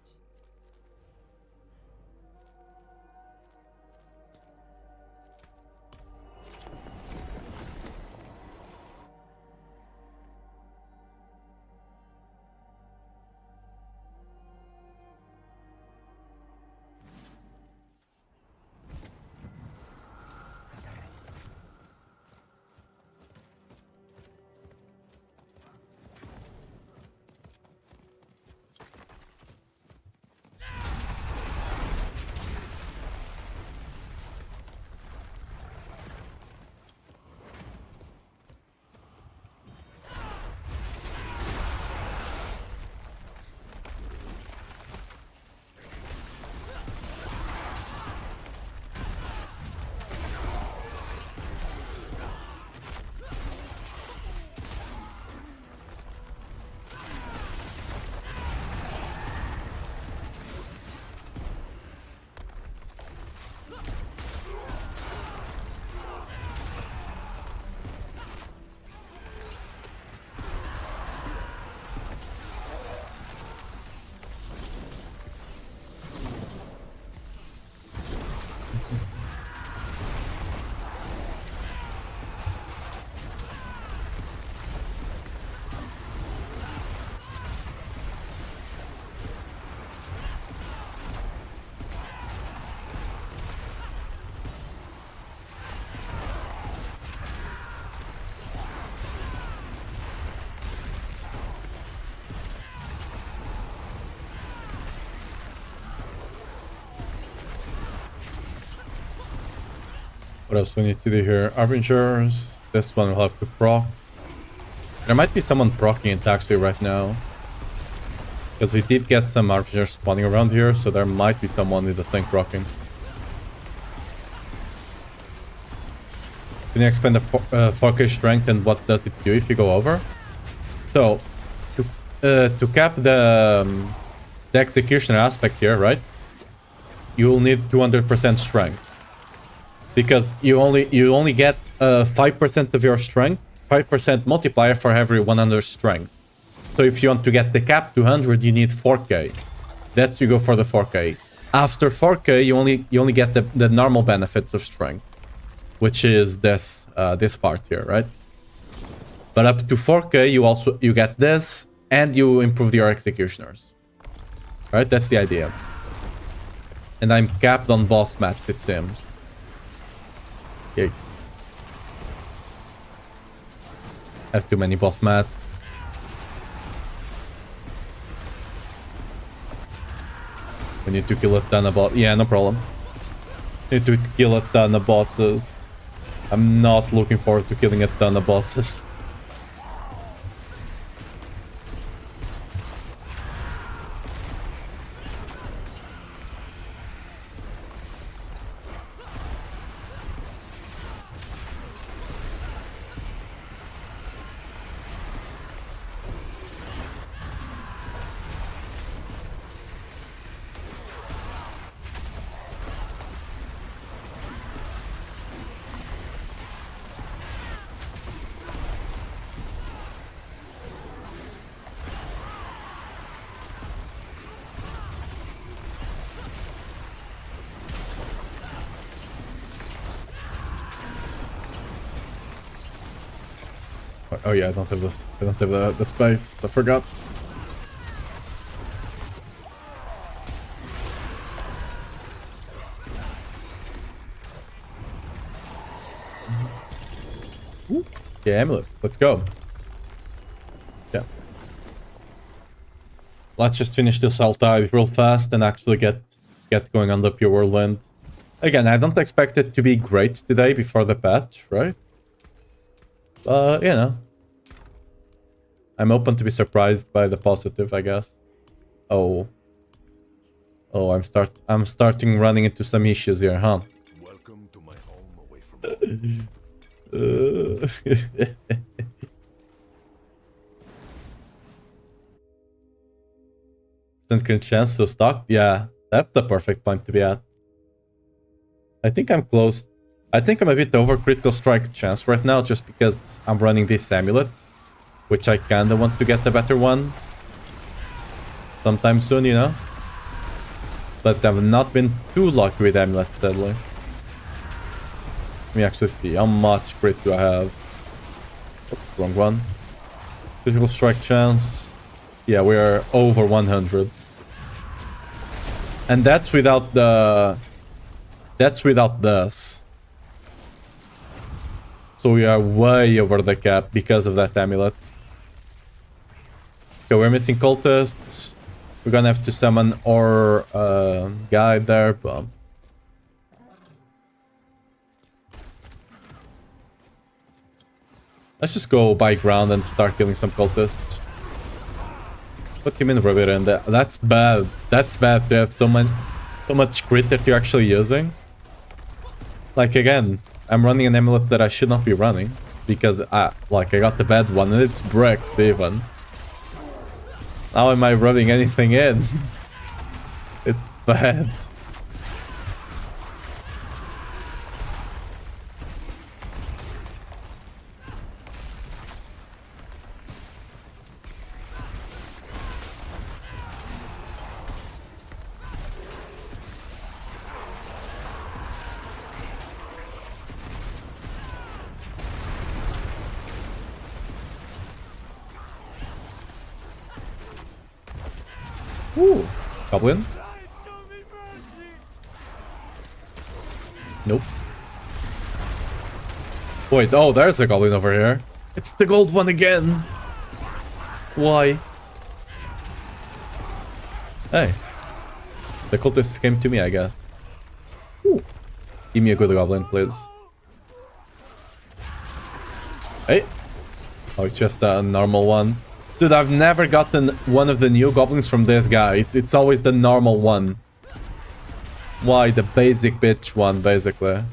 What else we need to do here? Arbingers. This one will have to proc. There might be someone proccing it actually right now. Because we did get some Arbingers spawning around here, so there might be someone with the thing proccing. Can you expand the 4K strength and what does it do if you go over? So, to cap the executioner aspect here, right? You will need 200% strength. Because you only get 5% of your strength, 5% multiplier for every 100 strength. So if you want to get the cap to 100, you need 4K. That's you go for the 4K. After 4K, you only get the normal benefits of strength, which is this part here, right? But up to 4K, you get this, and you improve your executioners. Right? That's the idea. And I'm capped on boss match, it seems. Okay. Have too many boss mats. We need to kill a ton of bosses. Yeah, no problem. Need to kill a ton of bosses. I'm not looking forward to killing a ton of bosses. Oh yeah, I don't have this. I don't have the space. I forgot. Ooh. Yeah, amulet. Let's go. Yeah. Let's just finish this Altai real fast and actually get going on the Pure Whirlwind. Again, I don't expect it to be great today before the patch, right? You know. I'm open to be surprised by the positive, I guess. Oh. Oh, I'm starting running into some issues here, huh? Welcome to my home away from Instant chance to stock? Yeah, that's the perfect point to be at. I think I'm close. I think I'm a bit over critical strike chance right now just because I'm running this amulet, which I kinda want to get the better one. sometime soon, you know. But I've not been too lucky with amulets, sadly. Let me actually see. How much crit do I have? Oops, wrong one. Critical strike chance. Yeah, we are over 100. And that's without the... That's without this. So we are way over the cap because of that amulet. Okay, we're missing cultists. We're gonna have to summon our guy there, but... Let's just go by ground and start killing some cultists. Put him in River, and that's bad. That's bad to have so much crit that you're actually using. Like, again, I'm running an amulet that I should not be running. Because, I got the bad one, and it's bricked, even. How am I rubbing anything in? It's bad. Ooh, goblin. Nope. Wait, oh, there's a goblin over here. It's the gold one again. Why? Hey. The cultists came to me, I guess. Ooh. Give me a good goblin, please. Hey. Oh, it's just a normal one. Dude, I've never gotten one of the new goblins from these guys. It's always the normal one. Why? The basic bitch one, basically.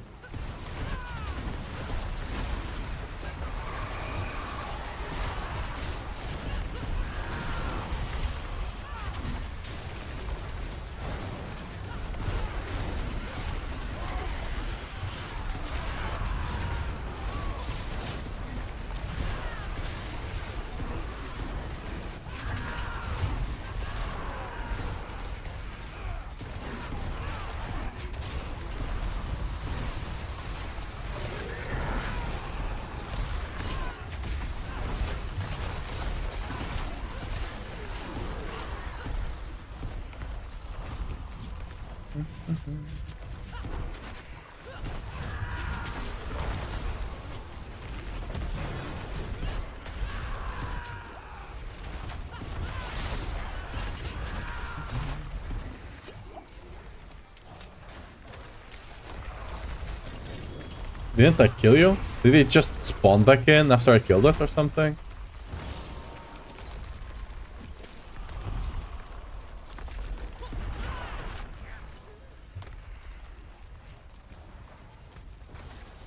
Didn't I kill you? Did it just spawn back in after I killed it or something?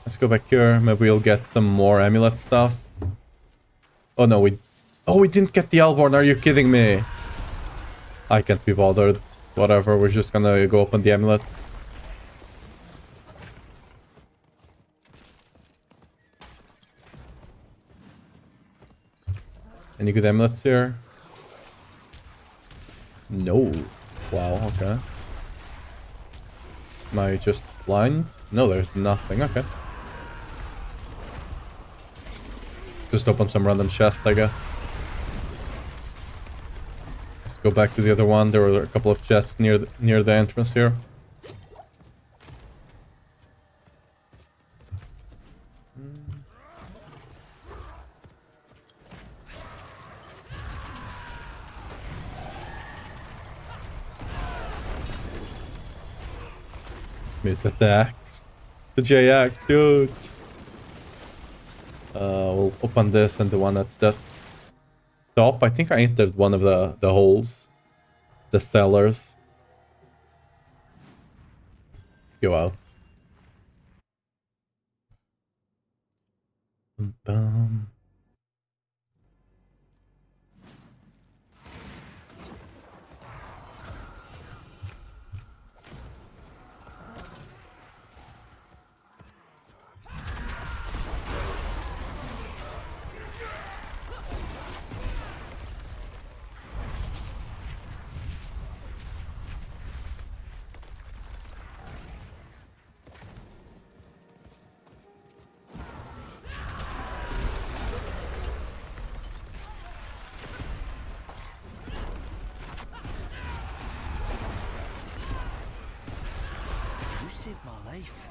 Let's go back here. Maybe we'll get some more amulet stuff. Oh no, we didn't get the Alborn. Are you kidding me? I can't be bothered. Whatever, we're just gonna go open the amulet. Any good amulets here? No. Wow, okay. Am I just blind? No, there's nothing. Okay. Just open some random chests, I guess. Let's go back to the other one. There were a couple of chests near the entrance here. Miss attacks. The J-Axe, huge. We'll open this and the one at the top. I think I entered one of the holes. The cellars. Go out. Bum. saved my life.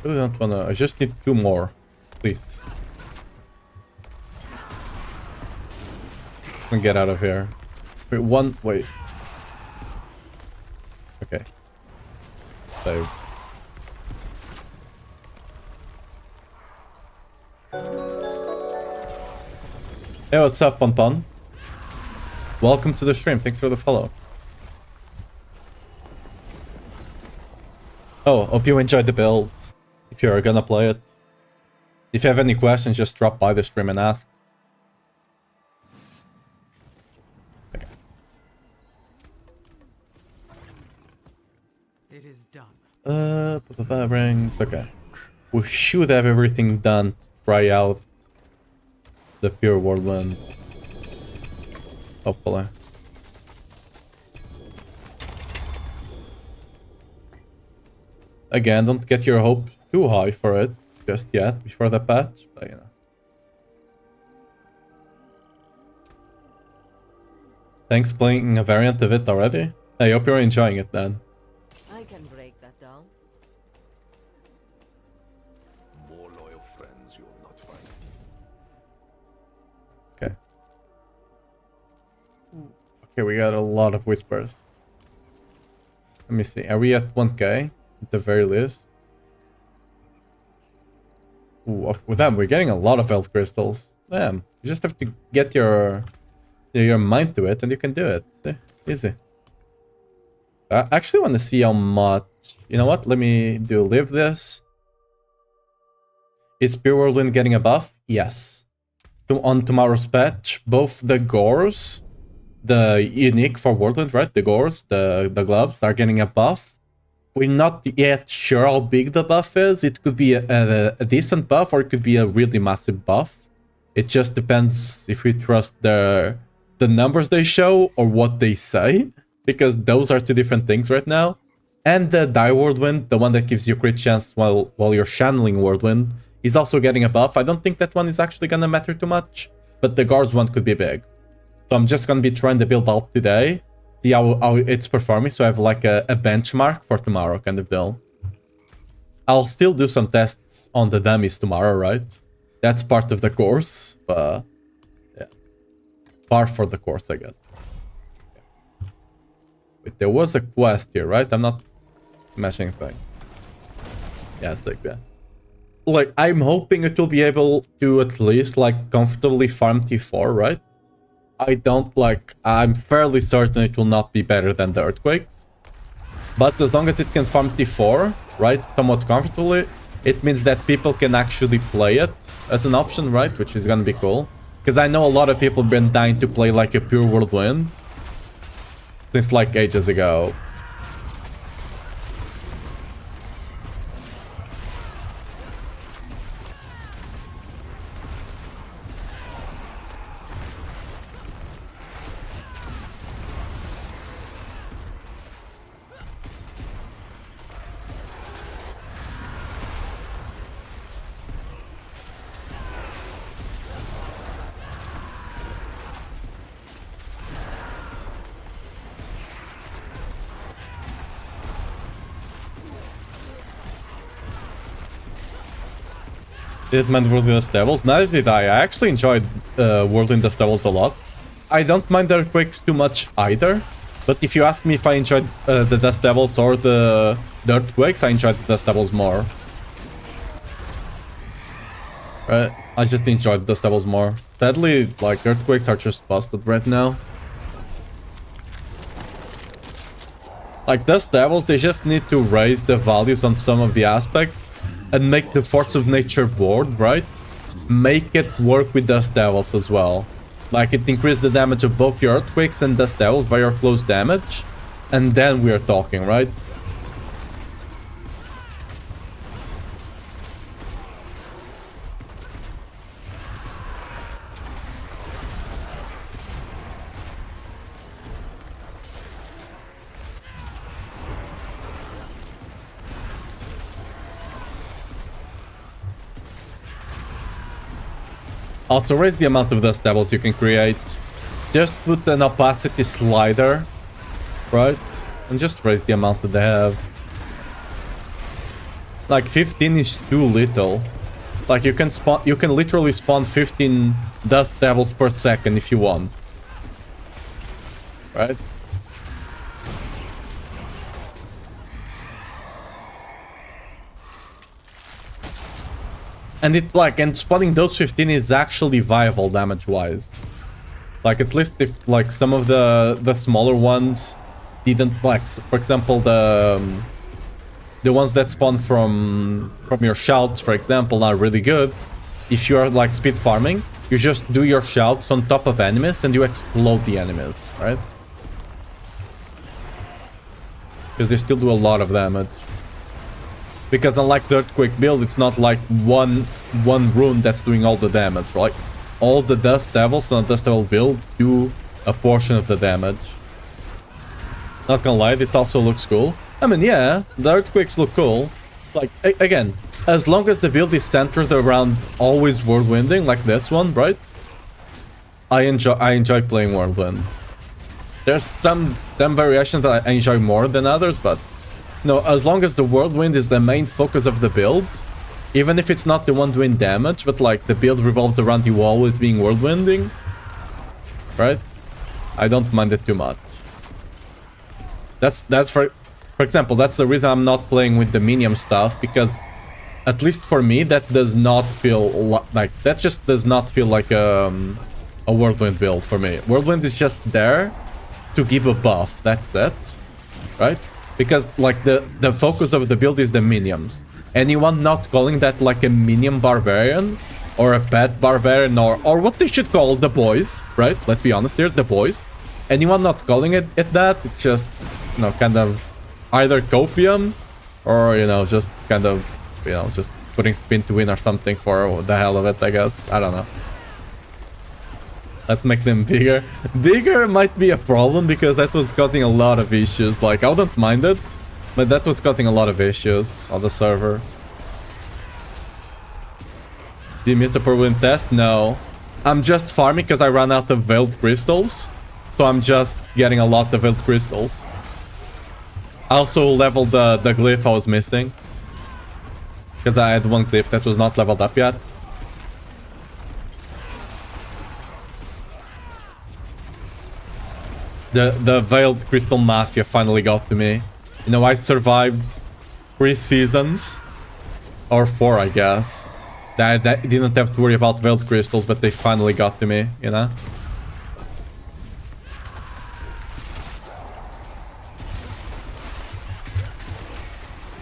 Really don't wanna. I just need 2 more, please. And get out of here. Wait, one. Wait. Okay. Save. Hey, what's up, Pon? Welcome to the stream. Thanks for the follow. Oh, hope you enjoyed the build. If you're gonna play it. If you have any questions, just drop by the stream and ask. Okay. It is done. Rings. Okay. We should have everything done to try out the Pure Whirlwind. Hopefully. Again, don't get your hopes too high for it just yet before the patch, but you know. Thanks playing a variant of it already. I hope you're enjoying it then. I can break that down. More loyal friends you'll not find. Okay. Okay, we got a lot of whispers. Let me see. Are we at 1k? At the very least. Ooh, with that, we're getting a lot of health crystals. Damn. You just have to get your mind to it and you can do it. See? Easy. I actually want to see how much... You know what? Let me live this. Is Pure Whirlwind getting a buff? Yes. On tomorrow's patch, both the gores, the unique for Whirlwind, right? The gores, the gloves are getting a buff. We're not yet sure how big the buff is. It could be a decent buff or it could be a really massive buff. It just depends if we trust the numbers they show or what they say. Because those are 2 different things right now. And the Die Whirlwind, the one that gives you crit chance while you're channeling Whirlwind, is also getting a buff. I don't think that one is actually gonna matter too much. But the guards one could be big. So I'm just gonna be trying to build out today. See how it's performing, so I have like a benchmark for tomorrow kind of deal. I'll still do some tests on the dummies tomorrow, right? That's part of the course, but yeah. Par for the course, I guess. Wait, there was a quest here, right? I'm not mashing thing. Yeah, it's like that. Like, I'm hoping it will be able to at least like comfortably farm T4, right? I'm fairly certain it will not be better than the Earthquakes. But as long as it can farm T4, right, somewhat comfortably, it means that people can actually play it as an option, right, which is gonna be cool. Because I know a lot of people have been dying to play like a Pure Whirlwind since like ages ago. Did mind Whirlwind Dust Devils? Neither did I. I actually enjoyed Whirlwind Dust Devils a lot. I don't mind the Earthquakes too much either. But if you ask me if I enjoyed the Dust Devils or the Earthquakes, I enjoyed the Dust Devils more. Right? I just enjoyed the Dust Devils more. Sadly, like, Earthquakes are just busted right now. Like, Dust Devils, they just need to raise the values on some of the aspects. And make the Force of Nature board, right? Make it work with Dust Devils as well. Like, it increases the damage of both your Earthquakes and Dust Devils by your close damage. And then we're talking, right? Also, raise the amount of dust devils you can create. Just put an opacity slider, right? And just raise the amount that they have. Like 15 is too little. Like you can literally spawn 15 dust devils per second if you want. Right? And spawning those 15 is actually viable damage wise. Like at least if like some of the smaller ones didn't, like for example the ones that spawn from your shouts, for example, are really good. If you are like speed farming, you just do your shouts on top of enemies and you explode the enemies, right? Because they still do a lot of damage. Because unlike the earthquake build, it's not like one rune that's doing all the damage, right? All the dust devils on a dust devil build do a portion of the damage. Not gonna lie, this also looks cool. I mean, yeah, the earthquakes look cool. Like, again, as long as the build is centered around always whirlwinding, like this one, right? I enjoy playing whirlwind. There's some variations that I enjoy more than others, but no, as long as the whirlwind is the main focus of the build, even if it's not the one doing damage, but like the build revolves around you always being whirlwinding, right? I don't mind it too much. That's for example, that's the reason I'm not playing with the minion stuff, because at least for me that does not feel like that just does not feel like a whirlwind build for me. Whirlwind is just there to give a buff, that's it, right? Because like the focus of the build is the minions. Anyone not calling that like a minion barbarian or a pet barbarian or what they should call the boys, right? Let's be honest here, the boys. Anyone not calling it that, it's just, you know, kind of either copium or, you know, just kind of, you know, just putting Spin&Win or something for the hell of it, I guess. I don't know. Let's make them bigger. Bigger might be a problem because that was causing a lot of issues. Like, I wouldn't mind it, but that was causing a lot of issues on the server. Did you miss the Pure Whirlwind test? No. I'm just farming because I ran out of veiled crystals. So I'm just getting a lot of veiled crystals. I also leveled the glyph I was missing. Because I had one glyph that was not leveled up yet. The Veiled Crystal Mafia finally got to me. You know, I survived 3 seasons. Or 4, I guess. I didn't have to worry about Veiled Crystals, but they finally got to me, you know?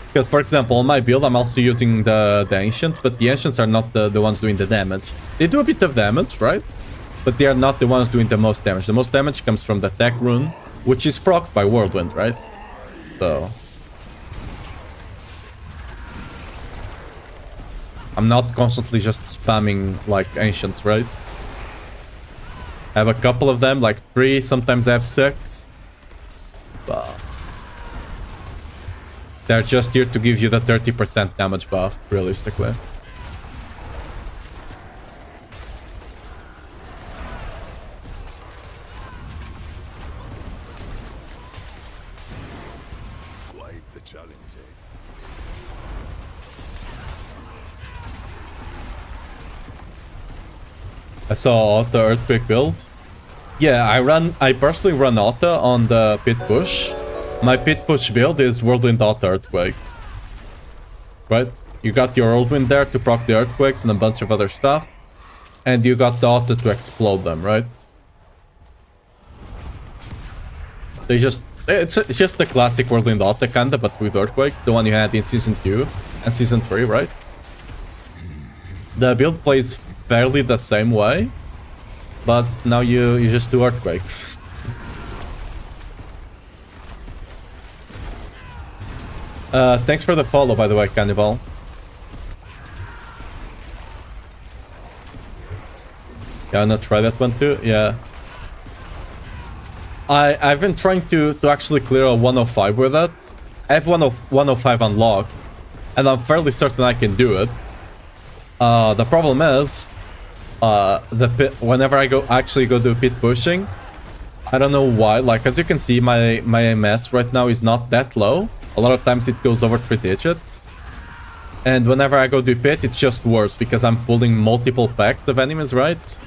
Because, for example, on my build, I'm also using the Ancients, but the Ancients are not the ones doing the damage. They do a bit of damage, right? But they are not the ones doing the most damage. The most damage comes from the Tech Rune, which is procced by Whirlwind, right? So... I'm not constantly just spamming, like, Ancients, right? I have a couple of them, like 3, sometimes I have 6. But... they're just here to give you the 30% damage buff, realistically. Quite the challenge, eh? I saw Auto Earthquake build. Yeah, I personally run Auto on the Pit Push. My Pit Push build is Whirlwind Auto Earthquakes. Right? You got your Whirlwind there to proc the Earthquakes and a bunch of other stuff. And you got the Auto to explode them, right? They just... It's just the classic Whirlwind Auto kinda, but with Earthquakes. The one you had in Season 2 and Season 3, right? The build plays fairly the same way. But now you just do Earthquakes. Thanks for the follow, by the way, Cannibal. Yeah, I'm gonna try that one too. Yeah. I've been trying to actually clear a 105 with it. I have 105 unlocked, and I'm fairly certain I can do it. The problem is, the pit, whenever I actually go do pit pushing, I don't know why. Like, as you can see, my MS right now is not that low. A lot of times it goes over 3 digits. And whenever I go do pit, it's just worse because I'm pulling multiple packs of enemies, right?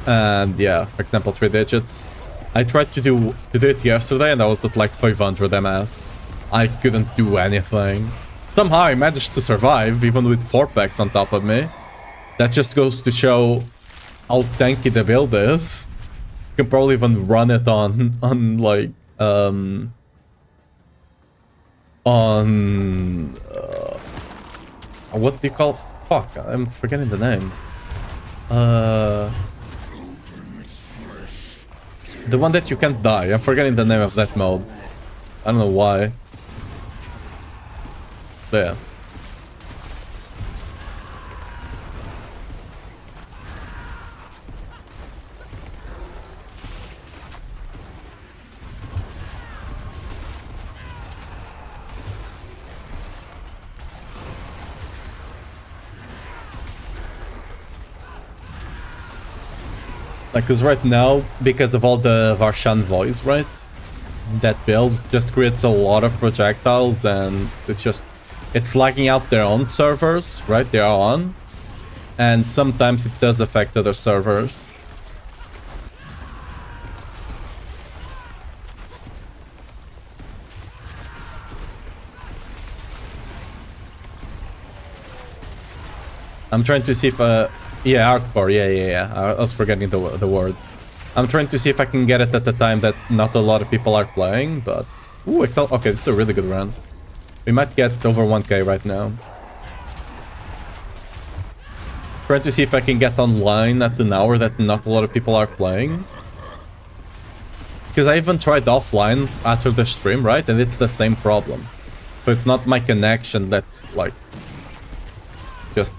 And yeah, for example, 3 digits. I tried to do it yesterday and I was at like 500 MS. I couldn't do anything. Somehow I managed to survive even with 4 packs on top of me. That just goes to show how tanky the build is. You can probably even run it on like what do you call, fuck, I'm forgetting the name. The one that you can't die. I'm forgetting the name of that mode. I don't know why. There. Like, because right now, because of all the Varshan voice, right? That build just creates a lot of projectiles and it's lagging out their own servers, right? They are on. And sometimes it does affect other servers. I'm trying to see if yeah, hardcore. Yeah. I was forgetting the word. I'm trying to see if I can get it at the time that not a lot of people are playing, but... Ooh, Excel. Okay, this is a really good run. We might get over 1k right now. Trying to see if I can get online at an hour that not a lot of people are playing. Because I even tried offline after the stream, right? And it's the same problem. So it's not my connection that's like... just...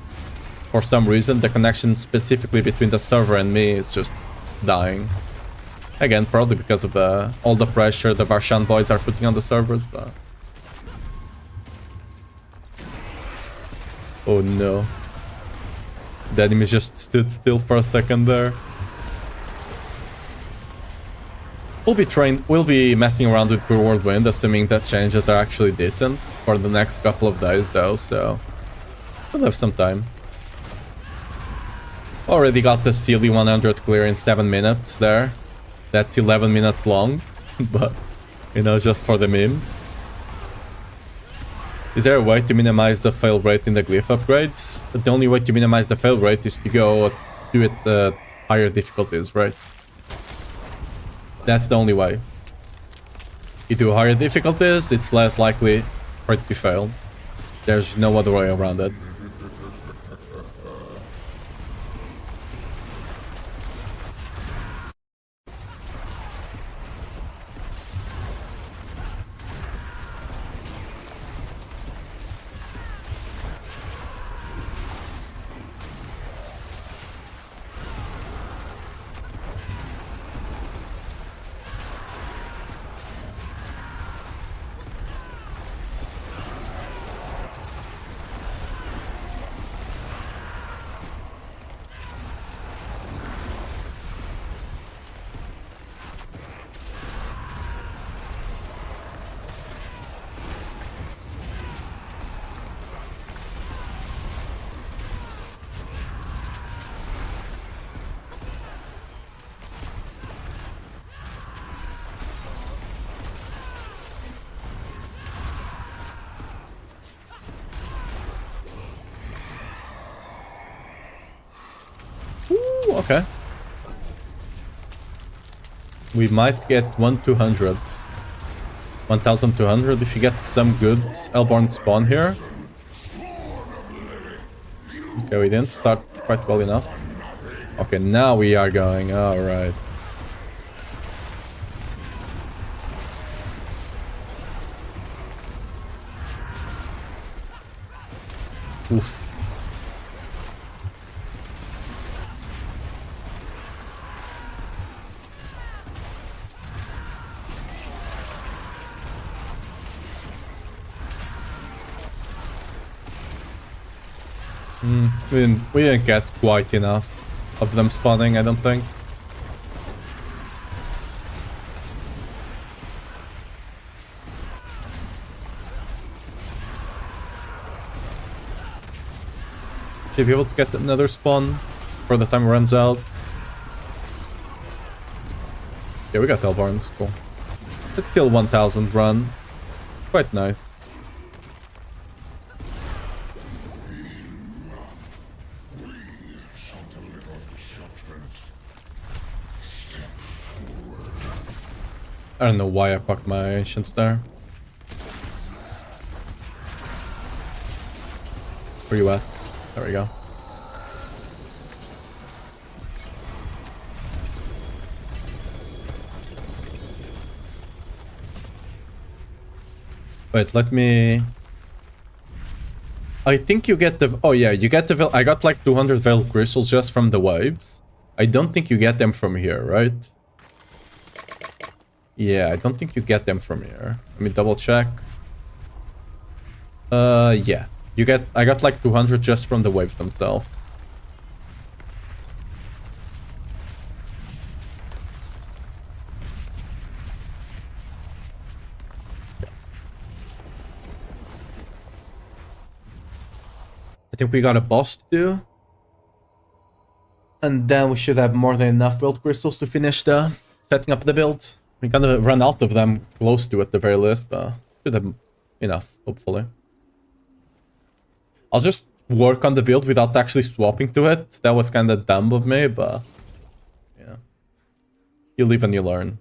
For some reason, the connection specifically between the server and me is just dying. Again, probably because of all the pressure the Varshan boys are putting on the servers, but... Oh no. The enemy just stood still for a second there. We'll be messing around with Pure Whirlwind, assuming that changes are actually decent for the next couple of days though, so... We'll have some time. Already got the Sealy 100 clear in 7 minutes there. That's 11 minutes long, but, you know, just for the memes. Is there a way to minimize the fail rate in the glyph upgrades? The only way to minimize the fail rate is to go do it at higher difficulties, right? That's the only way. You do higher difficulties, it's less likely for it to fail. There's no other way around it. Okay. We might get 1200. 1200 if you get some good Hellborn spawn here. Okay, we didn't start quite well enough. Okay, now we are going. Alright. Oof. We didn't get quite enough. of them spawning, I don't think. Should be able to get another spawn before the time runs out. Yeah, we got Telvarns, cool. It's still 1000 run. Quite nice. I don't know why I pocked my ancients there. Where you at? There we go. Wait, let me... I think you get the... Oh yeah, you get the... I got like 200 Veil Crystals just from the waves. I don't think you get them from here, right? Yeah, I don't think you get them from here. Let me double check. Yeah. You get... I got like 200 just from the waves themselves. I think we got a boss to do. And then we should have more than enough build crystals to finish the setting up the build. We're gonna run out of them close to at the very least, but should have enough, hopefully. I'll just work on the build without actually swapping to it. That was kind of dumb of me, but yeah. You live and you learn.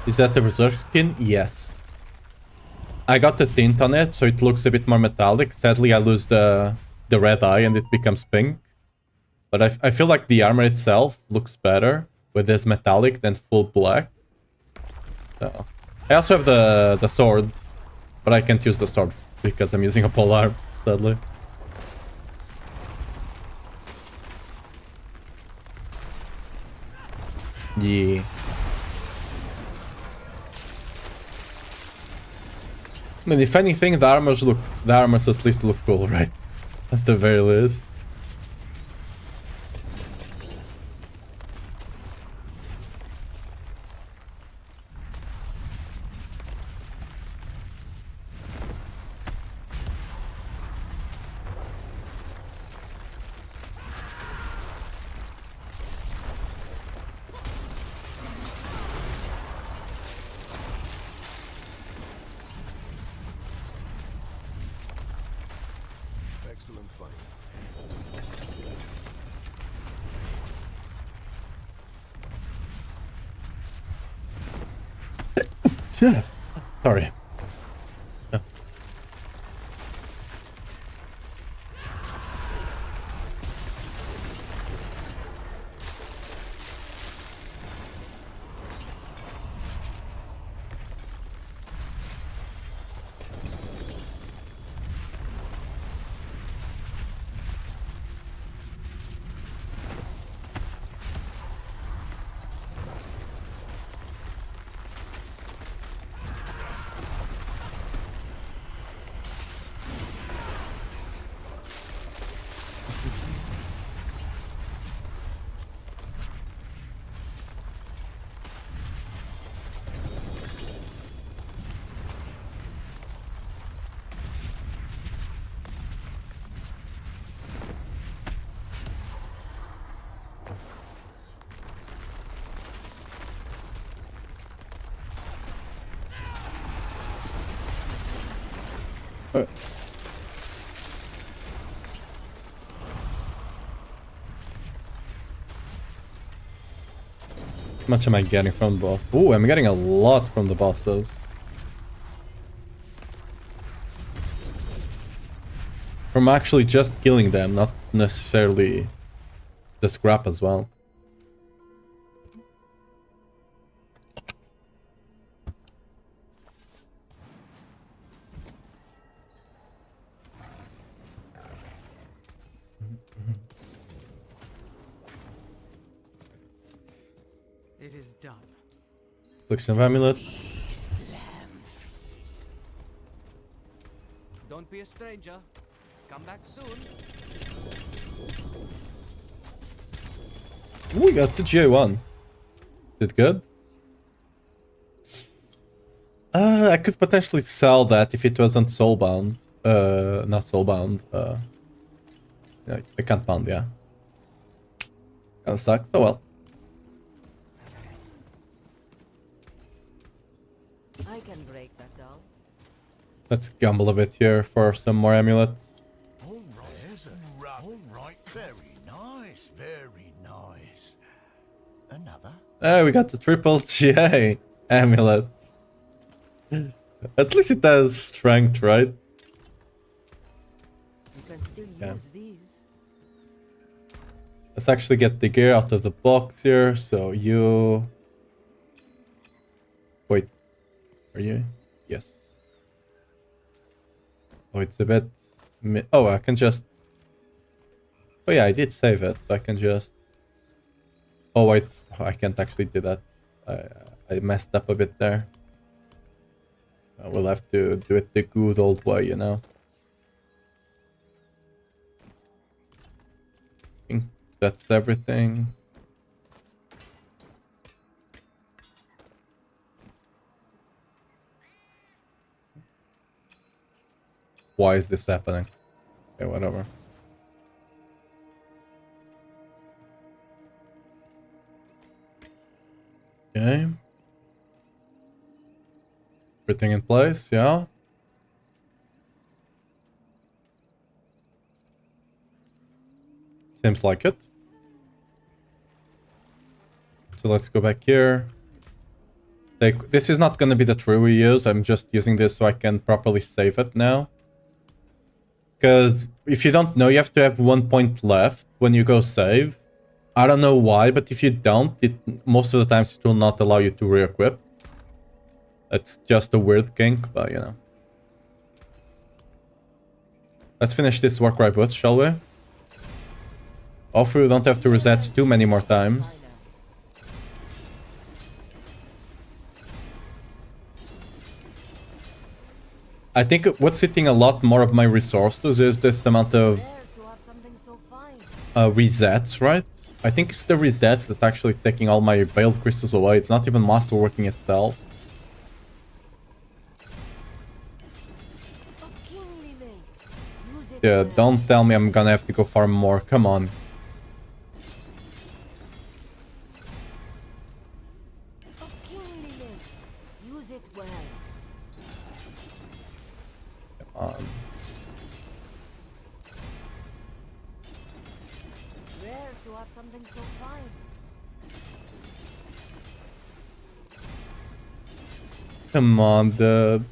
Is that the berserk skin? Yes. I got the tint on it, so it looks a bit more metallic. Sadly, I lose the red eye and it becomes pink. But I feel like the armor itself looks better with this metallic than full black. So. I also have the sword, but I can't use the sword because I'm using a polearm, sadly. Yeah. I mean, if anything, the armors at least look cool, right? At the very least. Excellent fight. Sorry. Yeah. How much am I getting from the boss? Ooh, I'm getting a lot from the bosses. From actually just killing them, not necessarily the scrap as well. It is done. Affliction of Amulet. Don't be a stranger. Come back soon. Ooh, we got the GA1. Is it good? I could potentially sell that if it wasn't soulbound. Not soulbound. Yeah, I can't bound, yeah. Kinda sucks. Oh well. I can break that down. Let's gamble a bit here for some more amulets. All right, very nice, very nice. Another? We got the triple GA amulet. At least it has strength, right? You can still Yeah. use these. Let's actually get the gear out of the box here. So you... Wait. Are you? Yes. Oh, it's a bit... Oh, I can just... Oh yeah, I did save it. So I can just... Oh wait, I can't actually do that. I messed up a bit there. We'll have to do it the good old way, you know. I think that's everything. Why is this happening? Okay, whatever. Okay. Everything in place, yeah. Seems like it. So let's go back here. This is not going to be the tree we use. I'm just using this so I can properly save it now. Because if you don't know, you have to have 1 point left when you go save. I don't know why, but if you don't, most of the times it will not allow you to re-equip. It's just a weird kink, but you know. Let's finish this Warcry boot, shall we? Hopefully we don't have to reset too many more times. I think what's eating a lot more of my resources is this amount of Rare to have something so fine. resets, right? I think it's the resets that's actually taking all my Veiled Crystals away. It's not even Masterworking itself. Of kingly make. Use it Yeah, well. don't tell me I'm gonna have to go farm more. Come on. Of kingly make. Use it well. Come on. Rare to have something so fine. Come on, dude.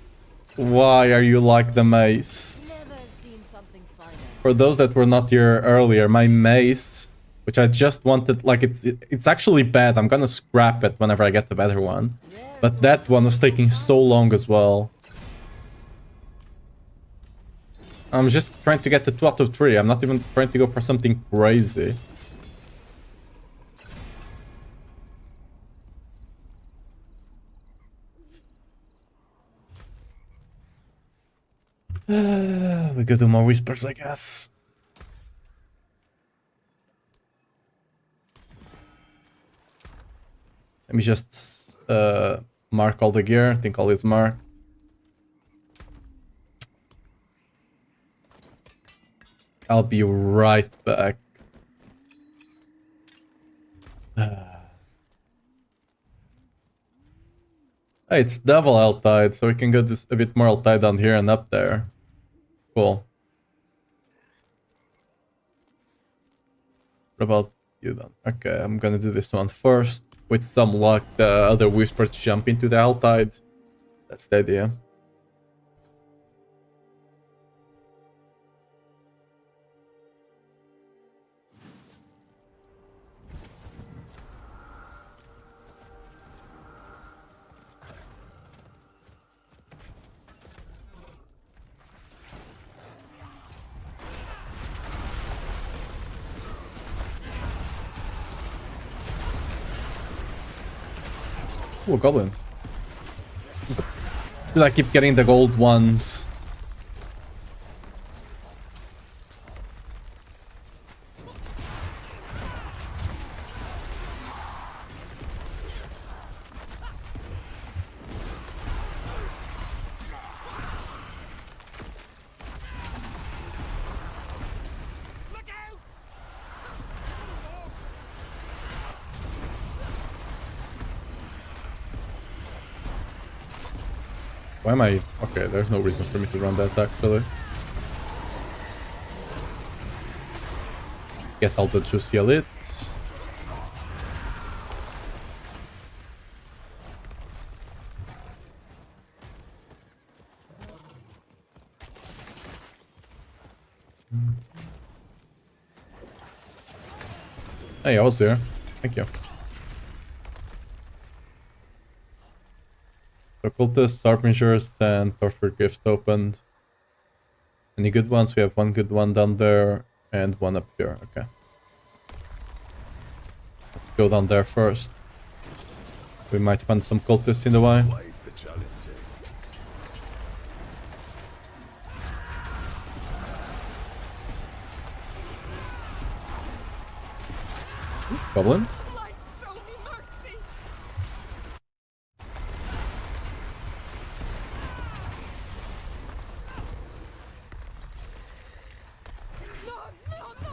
Why are you like the mace? Never seen something finer. For those that were not here earlier, my mace, which I just wanted, like it's actually bad. I'm gonna scrap it whenever I get the better one. But that one was taking so long as well. I'm just trying to get the 2 out of 3. I'm not even trying to go for something crazy. We could do more whispers, I guess. Let me just mark all the gear. I think all is marked. I'll be right back. Hey, it's double Altide, so we can go this a bit more Altide down here and up there. Cool. What about you then? Okay, I'm gonna do this one first. With some luck, the other whispers jump into the Altide. That's the idea. Ooh, a goblin. Did I keep getting the gold ones? Why am I... Okay, there's no reason for me to run that, actually. Get all the juicy elites. Hey, I was there. Thank you. So cultists, harbingers, and torture gifts opened. Any good ones? We have one good one down there and one up here. Okay. Let's go down there first. We might find some cultists in the way. Quite the challenge. Goblin? Light, show me mercy! No, no, no!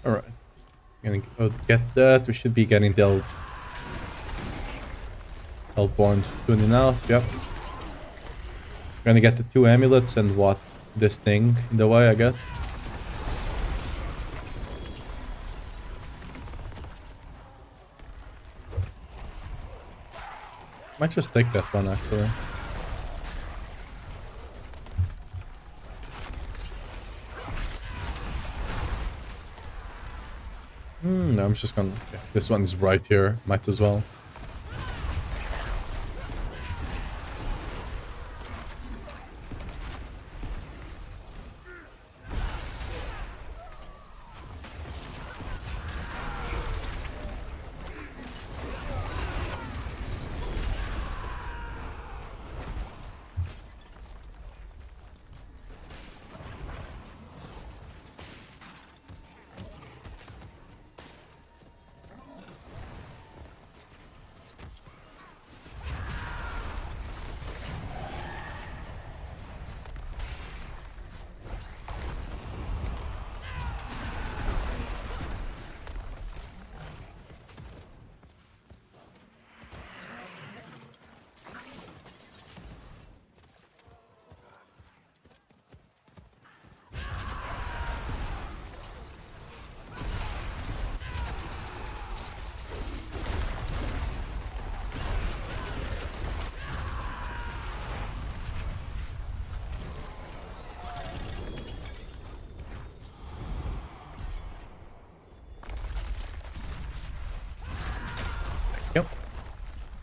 Alright. Gonna go get that. We should be getting the Hellborn soon enough. Yep. Gonna get the 2 amulets and what? This thing in the way, I guess. Might just take that one, actually. No, I'm just gonna... Yeah, this one is right here. Might as well.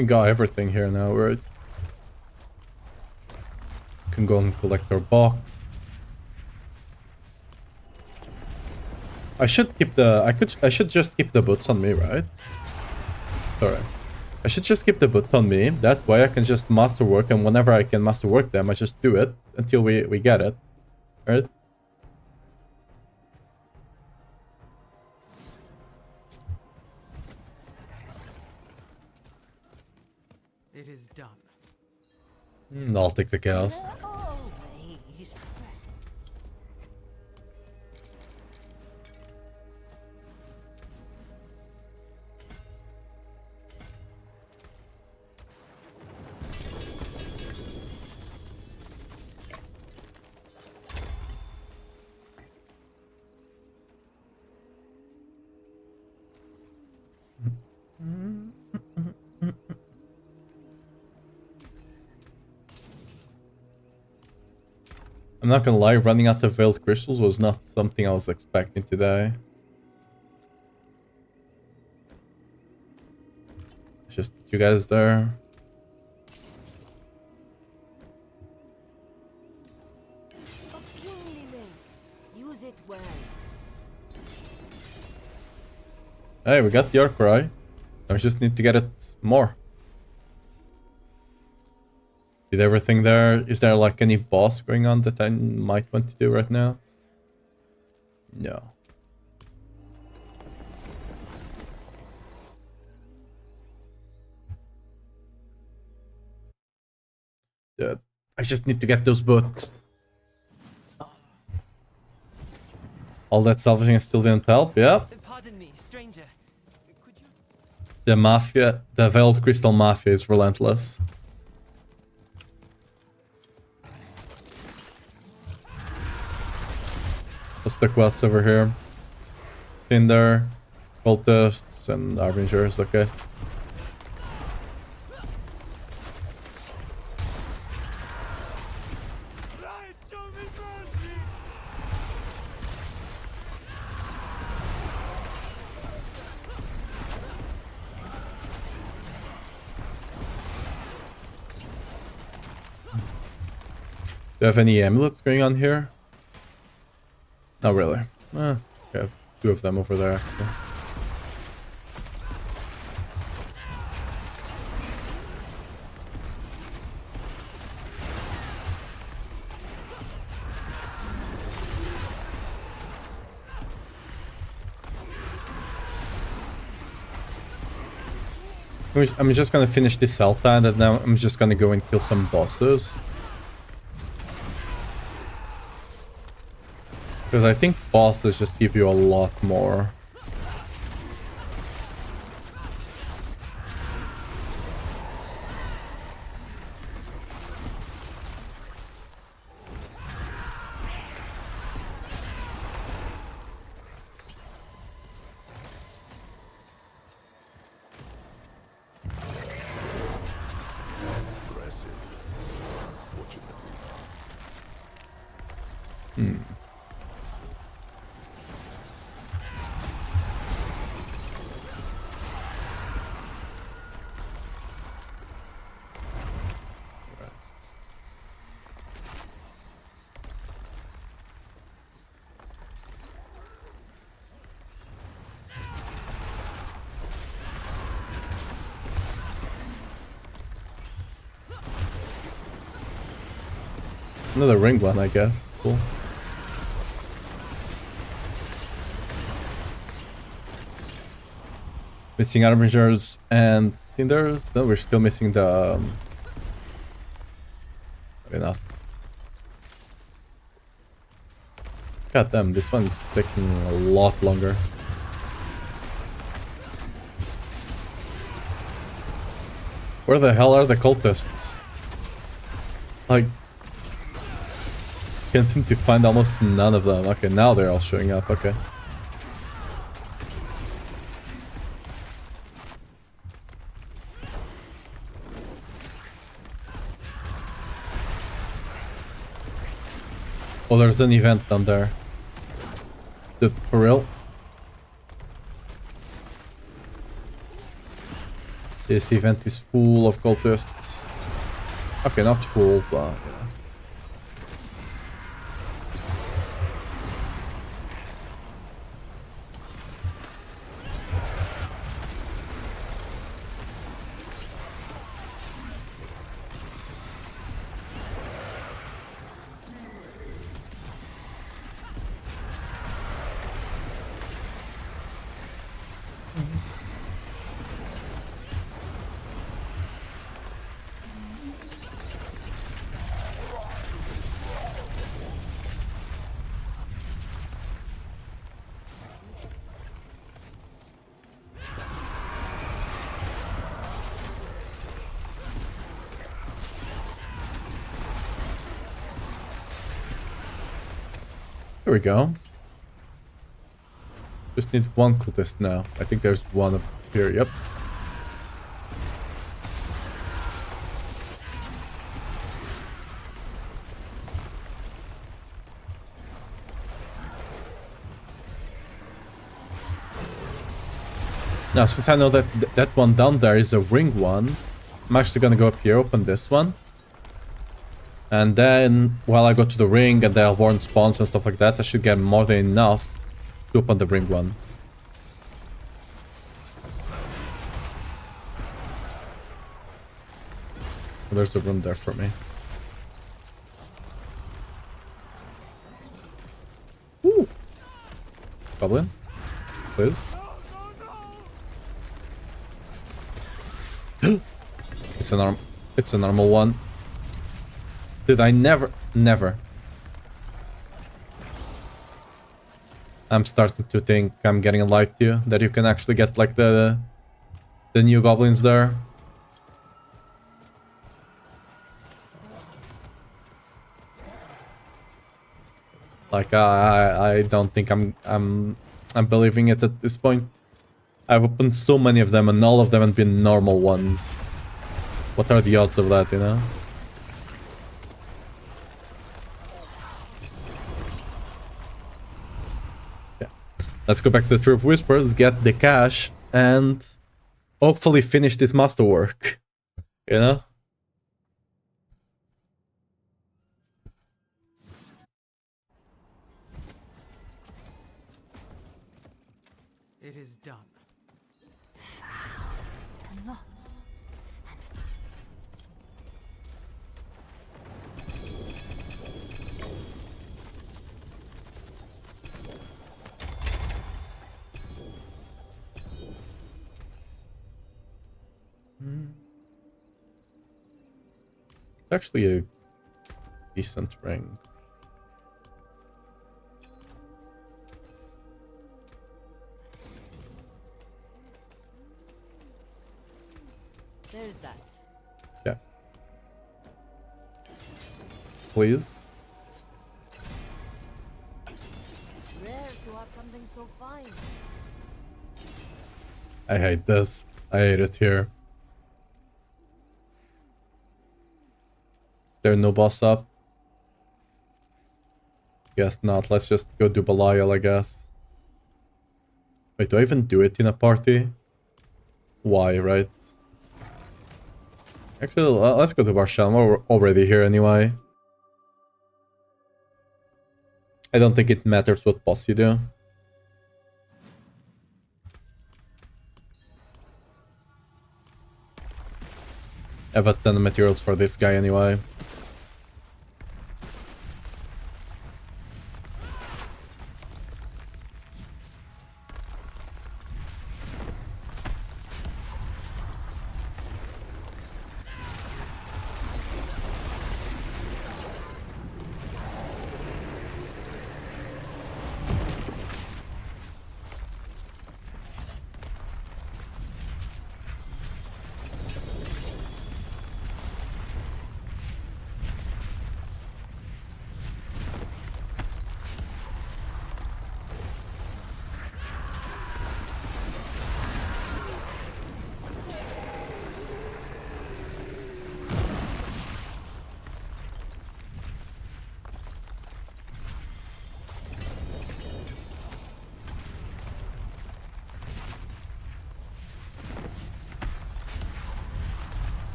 We got everything here now, right? Can go and collect our box. I should keep the I should just keep the boots on me, right? Sorry. I should just keep the boots on me. That way I can just masterwork, and whenever I can masterwork them, I just do it until we get it. Right? It is done. I'll take the chaos. Always. I'm not gonna lie, running out of veiled crystals was not something I was expecting today. Just you guys there. Of kingly link. Use it well. Hey, we got the Arc Cry. I just need to get it more. Did everything there? Is there like any boss going on that I might want to do right now? No. Dude, I just need to get those boots. All that salvaging still didn't help, yeah. Pardon me, stranger. Could you... The Mafia, the Veiled Crystal Mafia is relentless. What's the quest over here? Tinder, cultists, and Harbingers, okay. Do you have any amulets going on here? Not really. We have two of them over there, actually. I'm just gonna finish this Alta, and then I'm just gonna go and kill some bosses. Because I think bosses just give you a lot more. Aggressive, unfortunately. Another ring one, I guess. Cool. Missing Harbingers and Cinders. No, we're still missing the... Not enough. God damn, this one's taking a lot longer. Where the hell are the cultists? Like... Can't seem to find almost none of them. Okay, now they're all showing up, okay. Oh, there's an event down there. For real? This event is full of cultists. Okay, not full, but... There we go. Just need one cultist now. I think there's one up here. Yep. Now, since I know that that one down there is a ring one, I'm actually gonna go up here, open this one. And then, while I go to the ring and the Hellborn spawns and stuff like that, I should get more than enough to open the ring one. There's a room there for me. Ooh. Goblin, please. It's a normal one. Did I never? I'm starting to think I'm getting lied to you, that you can actually get like the new goblins there. Like I don't think I'm believing it at this point. I've opened so many of them and all of them have been normal ones. What are the odds of that, you know? Yeah. Let's go back to the Tree of Whispers, get the cash, and hopefully finish this masterwork. You know? It is done. And loss. It's actually a decent ring. There's that. Yeah. Please. Rare to have something so fine. I hate this. I hate it here. There no boss up? Guess not. Let's just go do Belial, I guess. Wait, do I even do it in a party? Why, right? Actually, let's go to Barshan. We're already here anyway. I don't think it matters what boss you do. I have a ton of materials for this guy anyway.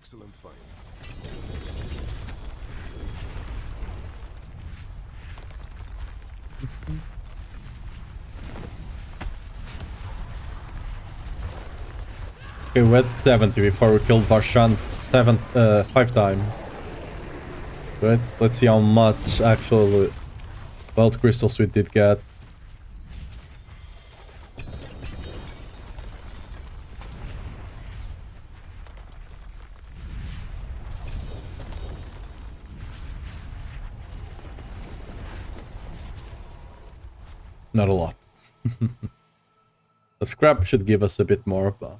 excellent fight. Okay, we had 70 before we killed Barshan 5 times. Right, let's see how much actual Wild Crystals we did get. Not a lot. The scrap should give us a bit more, but...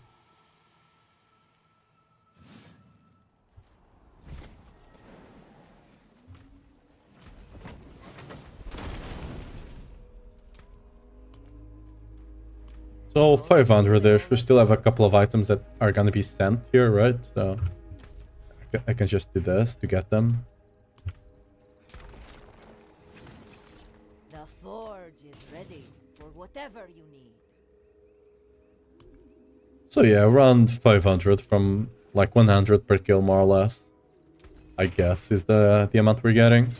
So 500-ish, we still have a couple of items that are gonna be sent here, right? So I can just do this to get them. The forge is ready for whatever you need. So yeah, around 500 from like 100 per kill more or less. I guess is the amount we're getting.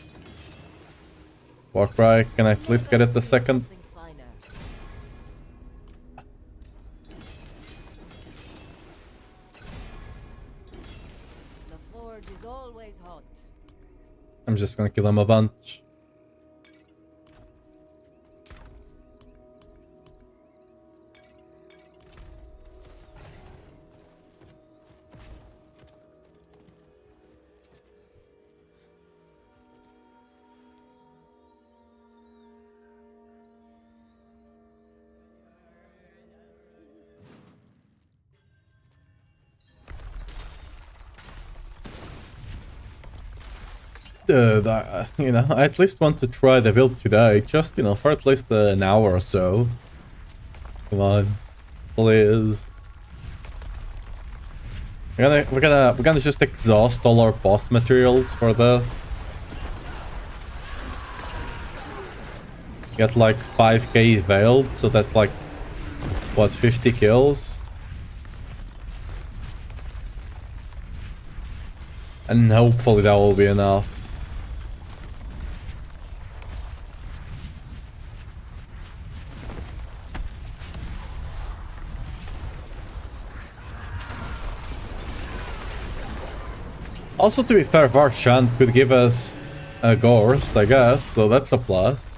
Warcry, can I at least get it the second? Something finer. The forge is always hot. I'm just gonna kill him a bunch. You know, I at least want to try the build today, just, you know, for at least an hour or so. Come on, please. We're gonna just exhaust all our boss materials for this. Get like 5k veiled, so that's like, what, 50 kills? And hopefully that will be enough. Also, to be fair, Varshan could give us a Gorse, I guess, so that's a plus.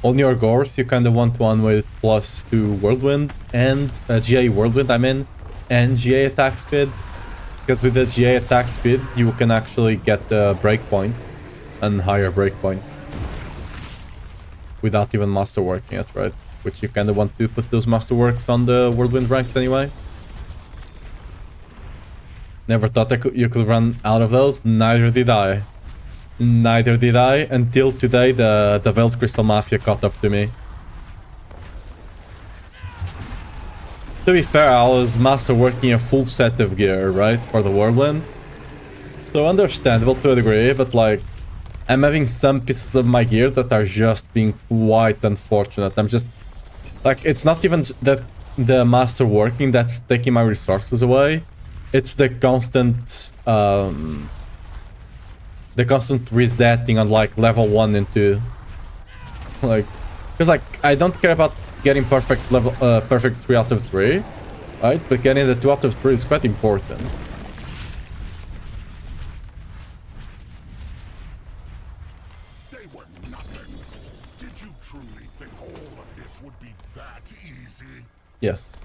On your Gorse, you kind of want one with +2 Whirlwind and GA Whirlwind, I mean, and GA attack speed. Because with the GA attack speed, you can actually get the breakpoint and higher breakpoint without even masterworking it, right? Which you kind of want to put those masterworks on the Whirlwind ranks anyway. Never thought you could run out of those, neither did I. Neither did I, until today the Veiled Crystal Mafia caught up to me. To be fair, I was masterworking a full set of gear, right, for the Whirlwind. So understandable to a degree, but like, I'm having some pieces of my gear that are just being quite unfortunate. I'm just... like, it's not even that the masterworking that's taking my resources away. It's the constant... the constant resetting on, like, level 1 and 2. Like... because, like, I don't care about getting perfect level... perfect 3 out of 3. Right? But getting the 2 out of 3 is quite important. Yes.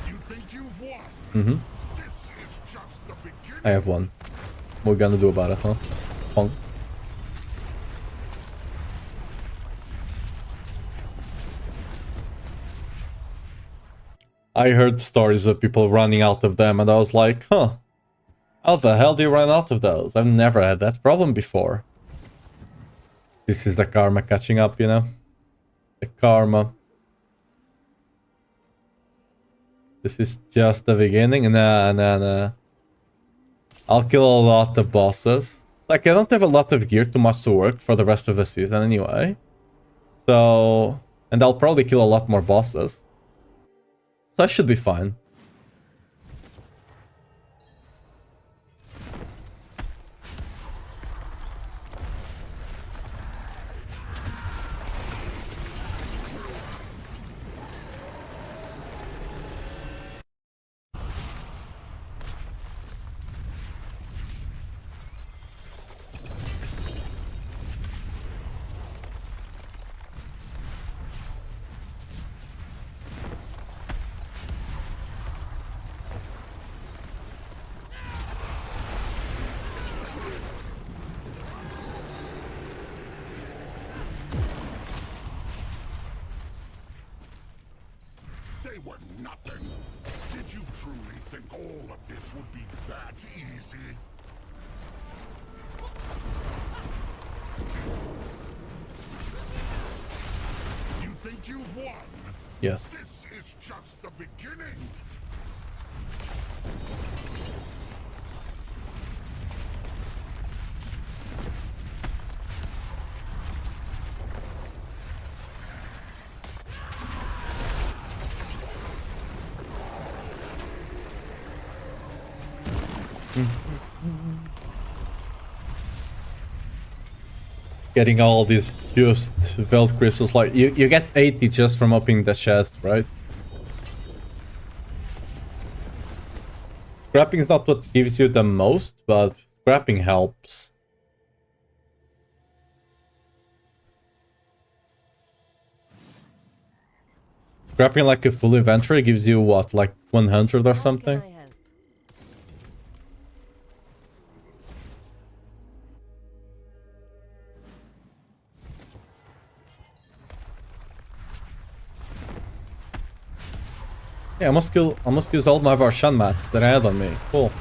You think you've won? Mm-hmm. This is just the beginning. I have one. What we gonna do about it, huh? Pong. I heard stories of people running out of them and I was like, huh. How the hell do you run out of those? I've never had that problem before. This is the karma catching up, you know? The karma. This is just the beginning. Nah. I'll kill a lot of bosses. Like, I don't have a lot of gear too much to work for the rest of the season anyway. So... And I'll probably kill a lot more bosses. So I should be fine. They were nothing. Did you truly think all of this would be that easy? You think you've won? Yes. This is just the beginning. Getting all these just Veld crystals, like you get 80 just from opening the chest, right? Scrapping is not what gives you the most, but scrapping helps. Scrapping like a full inventory gives you what, like 100 or something? How can I help? Yeah, I must use all my Barshan mats that I had on me. Cool.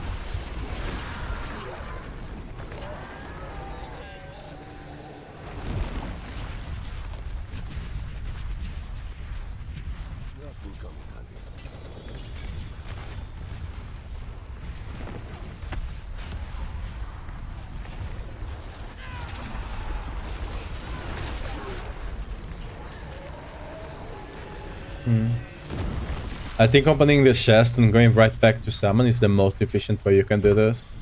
I think opening the chest and going right back to summon is the most efficient way you can do this.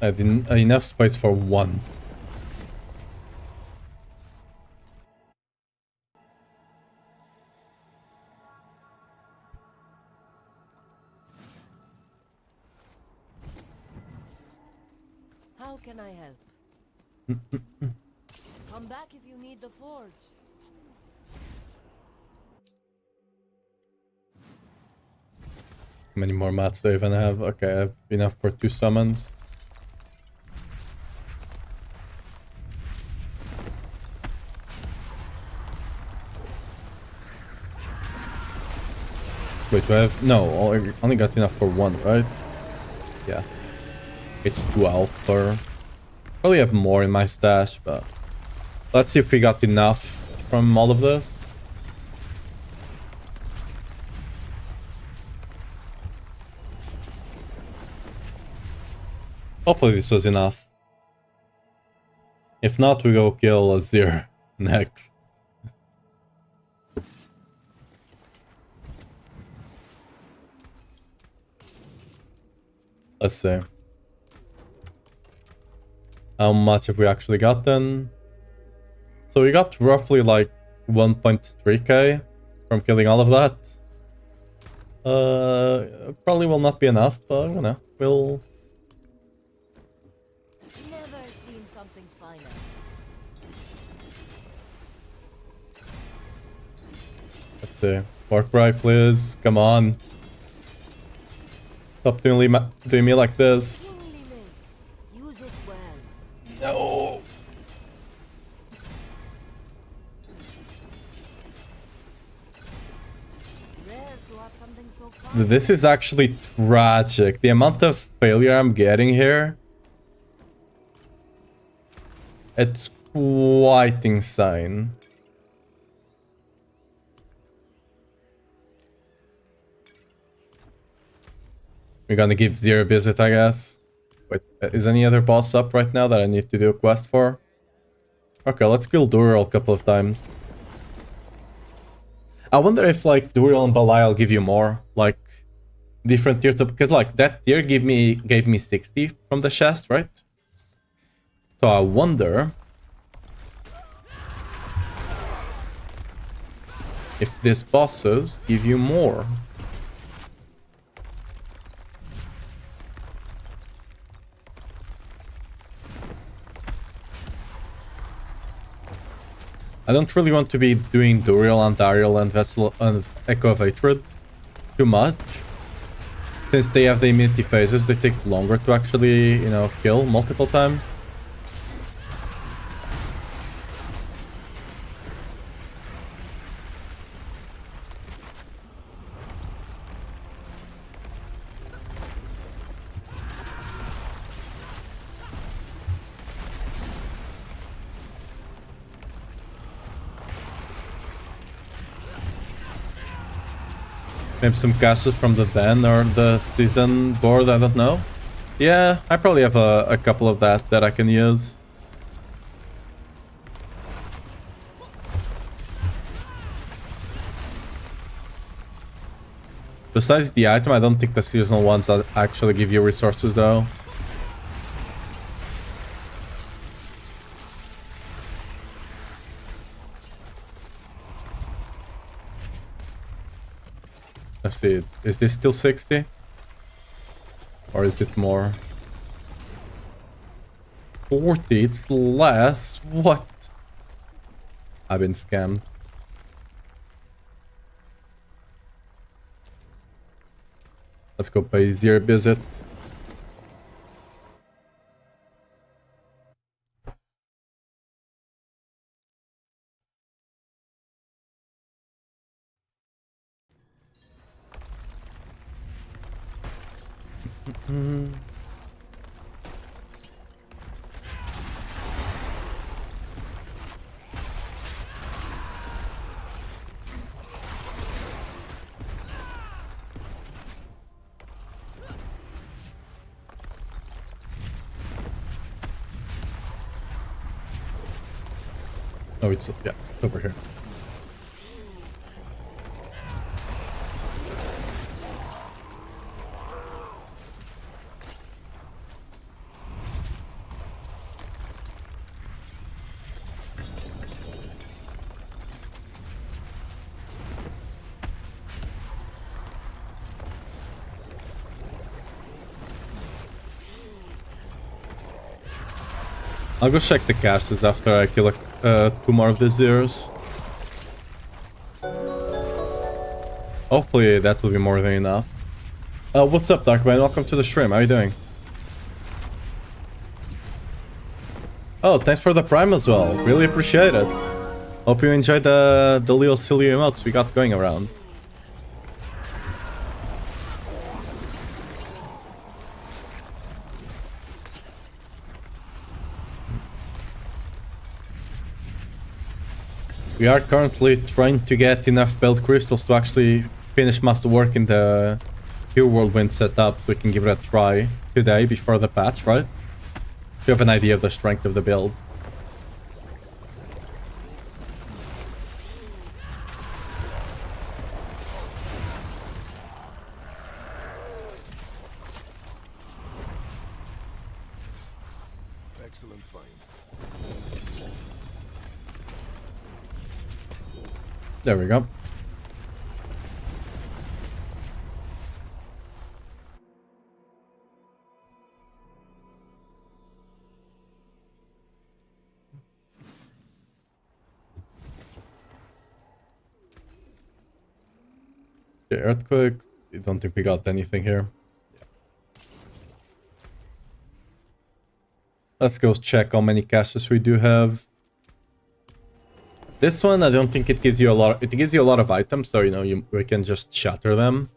I didn't enough space for one. How can I help? Come back if you need the forge. How many more mats do I even have? Okay, I have enough for 2 summons. Wait, do I have... No, I only got enough for 1, right? Yeah. It's 12 per... Probably have more in my stash, but... Let's see if we got enough from all of this. Hopefully this was enough. If not, we go kill Azir next. Let's see. How much have we actually gotten? So we got roughly like 1.3k from killing all of that. Probably will not be enough, but you know, we'll... Never seen something finer. Let's see. Work right, please. Come on. Stop doing me like this. Kingly made. Use it well. No. Rare to have something so fine. This is actually tragic. The amount of failure I'm getting here. It's quite insane. We're gonna give Zero visit, I guess. Wait, is any other boss up right now that I need to do a quest for? Okay, let's kill Duriel a couple of times. I wonder if like Duriel and Belial give you more, like different tiers, because like that tier gave me 60 from the chest, right? So I wonder if these bosses give you more. I don't really want to be doing Duriel, Andariel, and Vessel and Echo of Hatred too much. Since they have the immunity phases, they take longer to actually, you know, kill multiple times. Maybe some castles from the Den or the season board, I don't know. Yeah, I probably have a couple of that I can use. Besides the item, I don't think the seasonal ones actually give you resources though. Let's see, is this still 60? Or is it more? 40, it's less? What? I've been scammed. Let's go pay Zero visit. Oh, it's, yeah, it's over here. I'll go check the casters after I kill 2 more of the zeros. Hopefully that will be more than enough. What's up, Darkman? Welcome to the stream. How are you doing? Oh, thanks for the prime as well. Really appreciate it. Hope you enjoyed the little silly emotes we got going around. We are currently trying to get enough belt crystals to actually finish masterwork in the Pure Whirlwind setup so we can give it a try today before the patch, right? To have an idea of the strength of the build. excellent find. There we go. The earthquake. I don't think we got anything here. Let's go check how many caches we do have. This one, I don't think it gives you a lot. It gives you a lot of items, so you know we can just shatter them.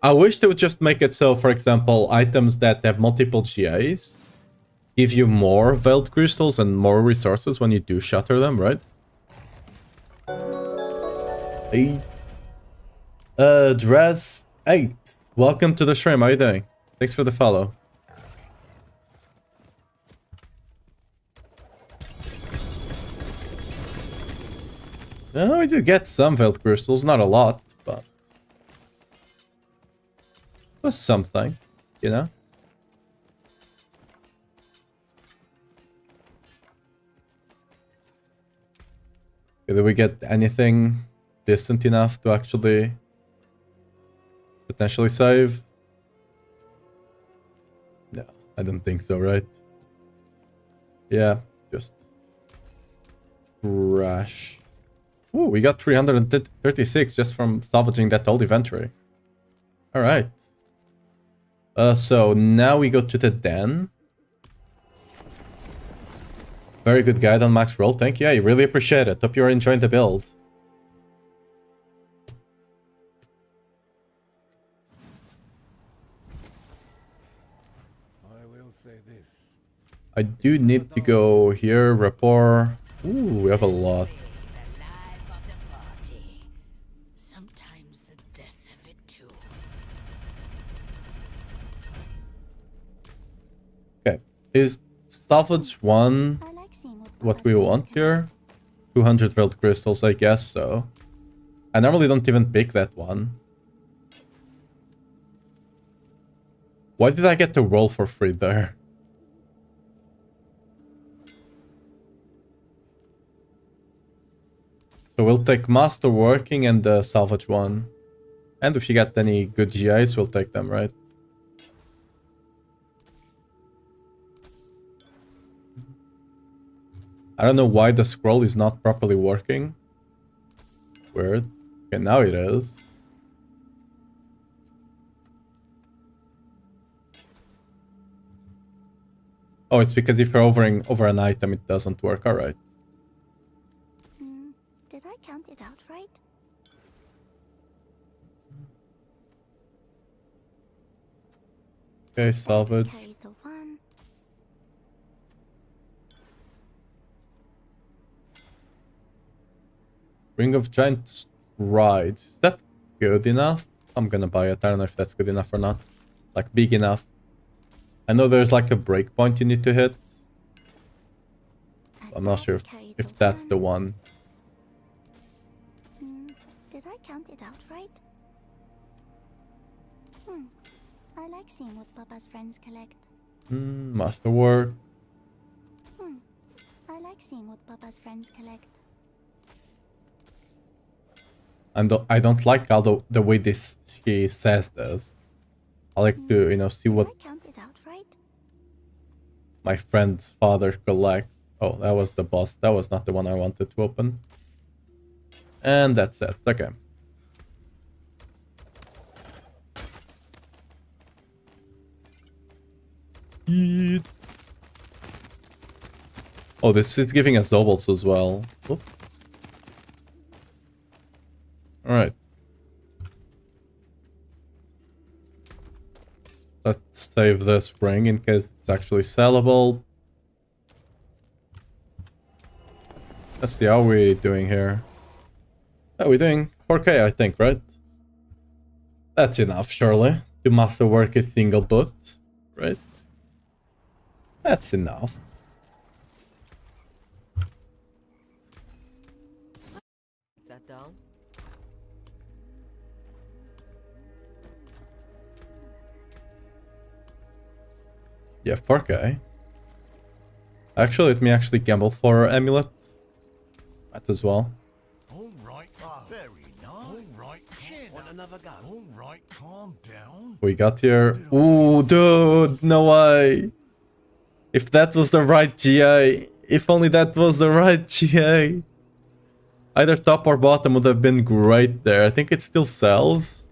I wish they would just make it so, for example, items that have multiple GAs give you more veiled crystals and more resources when you do shatter them, right? Hey. Draz8, welcome to the stream. How are you doing? Thanks for the follow. No, we did get some veiled crystals, not a lot, but it was something, you know? Okay, did we get anything decent enough to actually potentially save? No, I don't think so, right? Yeah, just trash. Ooh, we got 336 just from salvaging that old inventory. Alright. So now we go to the den. Very good guide on max roll. Thank you. I really appreciate it. Hope you're enjoying the build. I will say this. I do need to go here, rapport. Ooh, we have a lot. The life of the party. Sometimes the death of it too. Okay. Is salvage 1 I like seeing what we want here? 200 veiled crystals, I guess so. I normally don't even pick that one. Why did I get to roll for free there? So we'll take master working and the salvage one. And if you get any good GIs, we'll take them, right? I don't know why the scroll is not properly working. Weird. Okay, now it is. Oh, it's because if you're hovering over an item, it doesn't work. Alright. Did I count it out right? Okay, salvage. Carry the one. Ring of Giant Stride. Is that good enough? I'm gonna buy it. I don't know if that's good enough or not. Like, big enough. I know there's like a breakpoint you need to hit. I'm not sure if that's the one. Did I count it out right? I like seeing what Papa's friends collect. Masterwork. I like seeing what Papa's friends collect. I don't like how the way this he says this. I like to, you know, see what Did I count it out right? my friend's father collect. Oh, that was the boss. That was not the one I wanted to open. And that's it. Okay. Yeet. Oh, this is giving us doubles as well. Oop. Alright. Let's save this ring in case it's actually sellable. Let's see how we're doing here. Oh, we're doing 4K, I think, right? That's enough, surely. To masterwork a single boot, right? That's enough. That down? Yeah, 4K. Actually, let me actually gamble for amulet. Might as well. All right. Very nice. All right. Want another go? All right. Calm down. We got here. Ooh, dude, no way. If that was the right GA. If only that was the right GA. Either top or bottom would have been great there. I think it still sells.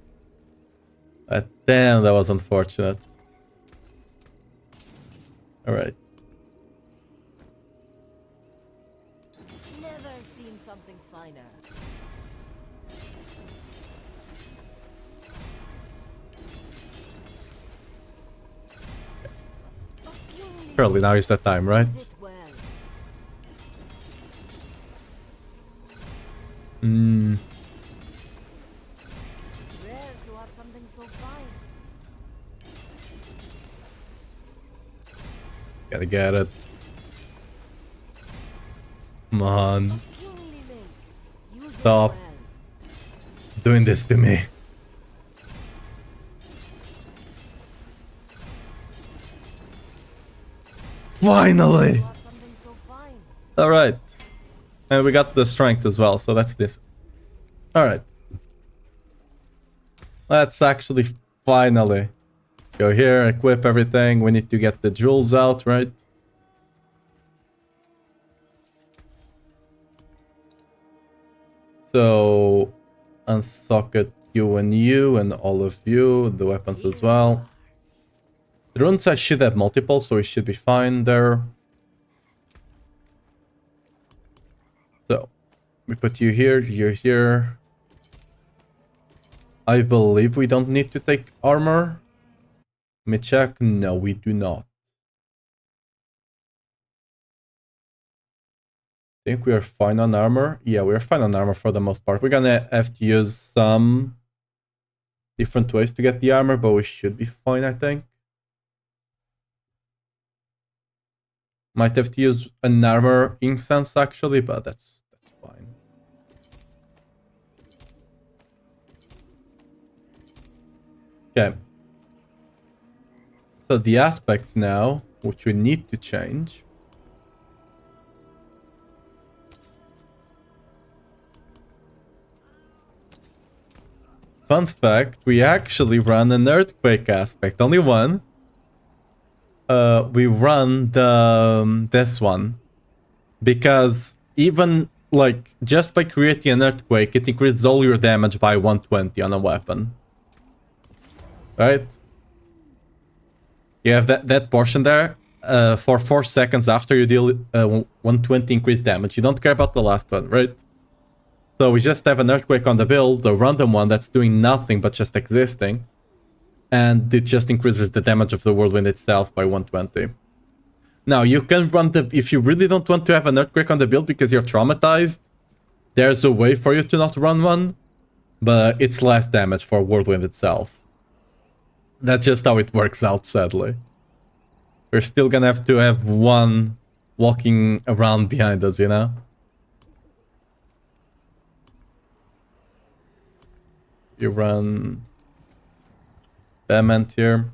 Damn, that was unfortunate. Alright. Never seen something finer. Surely now is the time, right? Is it well? Hmm. Rare to have something so fine. Gotta get it. Come on. Kingly make. Use Stop. it well. Doing this to me. Finally! To have something so fine. Alright. And we got the strength as well, so that's this. Alright. Let's actually finally go here, equip everything. We need to get the jewels out, right? So, unsocket you and all of you, the weapons as well. The runes I should have multiple, so we should be fine there. So, we put you here, you're here. I believe we don't need to take armor. Let me check. No, we do not. Think we are fine on armor. Yeah, we are fine on armor for the most part. We're gonna have to use some different ways to get the armor, but we should be fine, I think. Might have to use an armor incense actually, but that's fine. Okay. So the aspect now, which we need to change. Fun fact, we actually run an earthquake aspect, only one. We run the this one because even like just by creating an earthquake, it increases all your damage by 120 on a weapon. Right? You have that portion there for 4 seconds after you deal 120 increased damage. You don't care about the last one, right? So we just have an earthquake on the build, a random one that's doing nothing but just existing. And it just increases the damage of the whirlwind itself by 120. Now, you can run the... If you really don't want to have an earthquake on the build because you're traumatized, there's a way for you to not run one. But it's less damage for whirlwind itself. That's just how it works out, sadly. We're still gonna have to have one walking around behind us, you know? You run... Vehement here.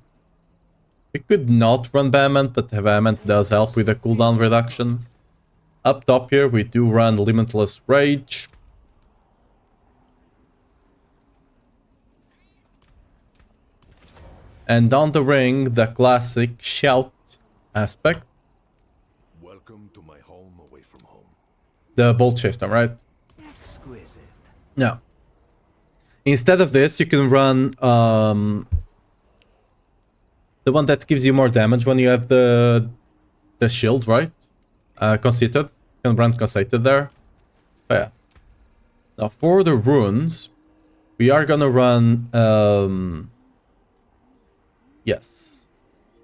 We could not run Vehement, but Vehement does help with the cooldown reduction. Up top here, we do run Limitless Rage. And down the ring, the classic Shout aspect. Welcome to my home away from home. The Bolt Chaser, right? Exquisite. No. Instead of this, you can run the one that gives you more damage when you have the shield, right? Conceited. You can run Conceited there. Oh, yeah. Now for the runes, we are gonna run yes.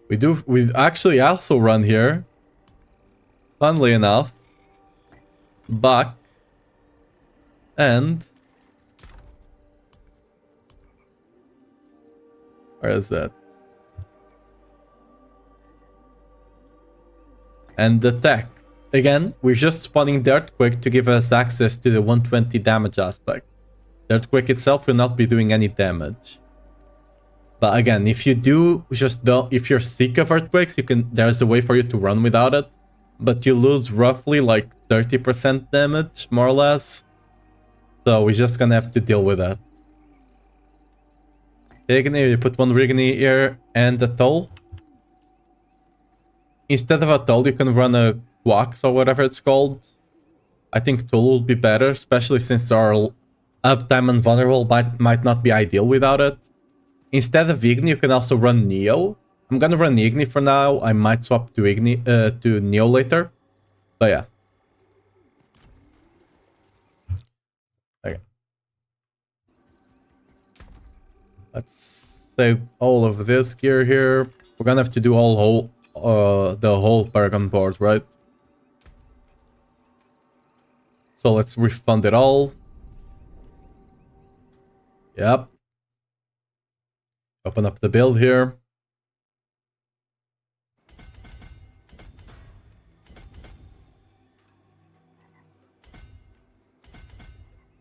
We actually also run here. Funnily enough. Buck and where is that? And the tech. Again, we're just spawning the earthquake to give us access to the 120 damage aspect. The earthquake itself will not be doing any damage. But again, if you do just don't, if you're sick of earthquakes, there's a way for you to run without it. but you lose roughly like 30% damage, more or less. So we're just gonna have to deal with that. Igni, you put one Rigni here and a toll. Instead of a toll, you can run a Quax or whatever it's called. I think tool will be better, especially since our uptime and vulnerable might not be ideal without it. Instead of Igni, you can also run Neo. I'm gonna run Igni for now. I might swap to to Neo later. So yeah. Okay. Let's save all of this gear here. We're gonna have to do the whole Paragon board, right? So let's refund it all. Yep. Open up the build here.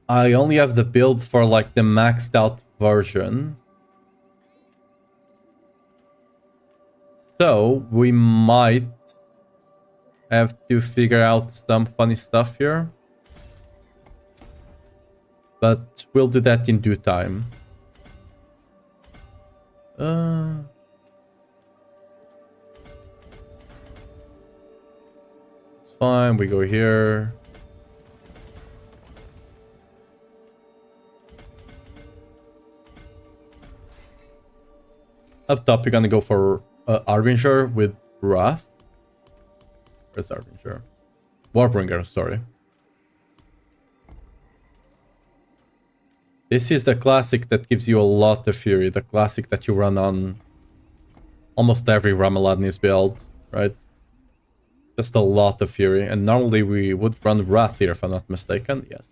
I only have the build for like the maxed out version. So we might have to figure out some funny stuff here. But we'll do that in due time. It's fine, we go here. Up top, you're gonna go for Arbinger with Wrath. Where's Arbinger? Warbringer, sorry. This is the classic that gives you a lot of fury. The classic that you run on almost every Ramaladni's build, right? Just a lot of fury. And normally we would run Wrath here, if I'm not mistaken. Yes.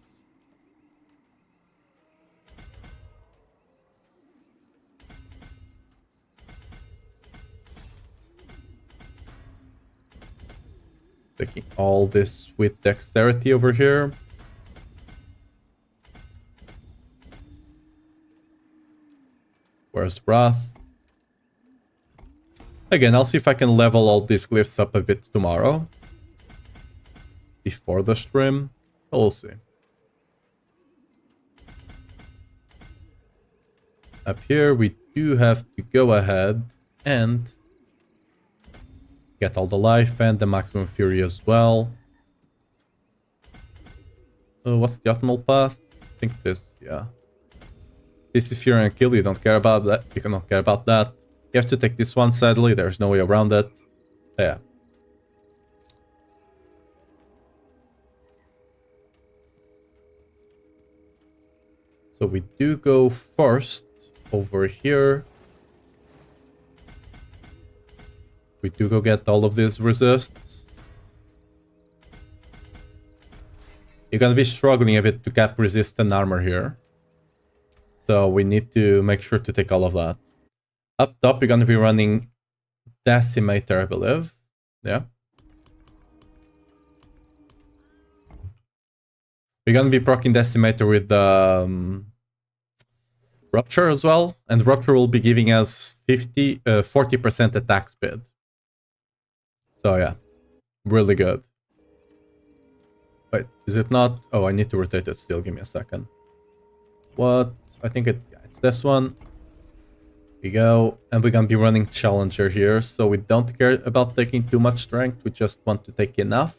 Taking all this with dexterity over here. Where's Wrath? Again, I'll see if I can level all these glyphs up a bit tomorrow. Before the stream. We'll see. Up here, we do have to go ahead and get all the life and the maximum fury as well. What's the optimal path? I think this, yeah. This is Fury and Kill, you don't care about that. You cannot care about that. You have to take this one, sadly. There's no way around it. Yeah. So we do go first over here. We do go get all of these resists. You're gonna be struggling a bit to cap resist and armor here. So we need to make sure to take all of that. Up top, you're gonna be running Decimator, I believe. Yeah. We're gonna be proccing Decimator with Rupture as well. And Rupture will be giving us 40% attack speed. So yeah, really good. Wait, is it not? Oh, I need to rotate it still. Give me a second. What? I think it's this one. We go, and we're gonna be running Challenger here, so we don't care about taking too much strength. We just want to take enough.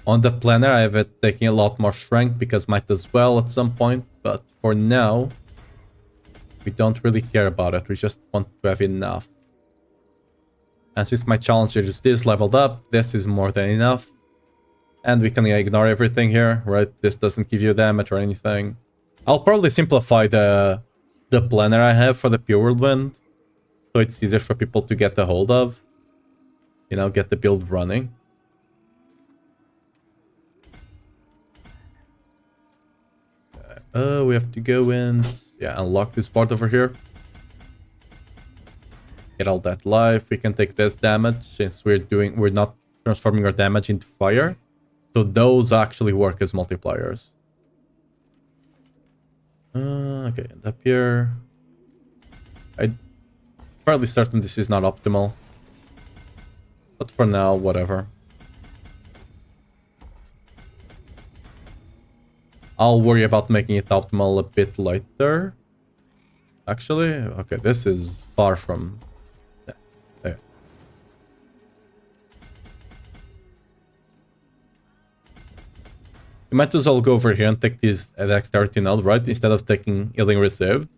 On the planner, I have it taking a lot more strength because might as well at some point, but for now, we don't really care about it. We just want to have enough. And since my Challenger is this leveled up, this is more than enough. And we can ignore everything here, right? This doesn't give you damage or anything. I'll probably simplify the planner I have for the Pure Whirlwind, so it's easier for people to get a hold of. You know, get the build running. We have to go and unlock this part over here. Get all that life. We can take this damage since we're not transforming our damage into fire. So those actually work as multipliers. Okay, and up here. I'm fairly certain this is not optimal. But for now, whatever. I'll worry about making it optimal a bit later. Actually, okay, this is far from... Yeah, there. You might as well go over here and take this dexterity node, right? Instead of taking healing received.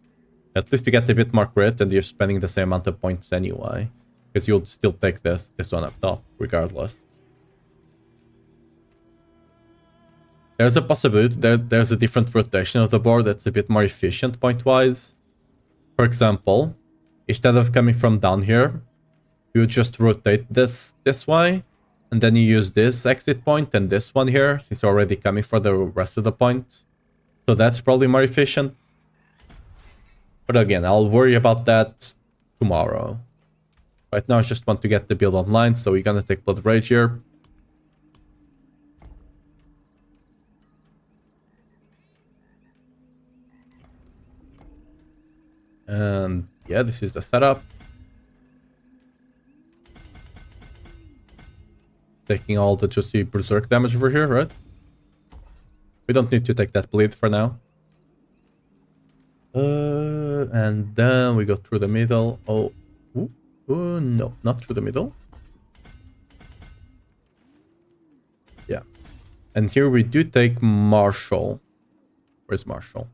At least you get a bit more crit and you're spending the same amount of points anyway. Because you'll still take this one up top, regardless. There's a possibility that there's a different rotation of the board that's a bit more efficient point-wise. For example, instead of coming from down here, you just rotate this way, and then you use this exit point and this one here, since you're already coming for the rest of the points. So that's probably more efficient. But again, I'll worry about that tomorrow. Right now, I just want to get the build online, so we're gonna take Blood Rage here. And yeah, this is the setup. Taking all the juicy berserk damage over here, right? We don't need to take that bleed for now. And then we go through the middle. Oh, no, not through the middle. Yeah. And here we do take Marshall. Where's Marshall?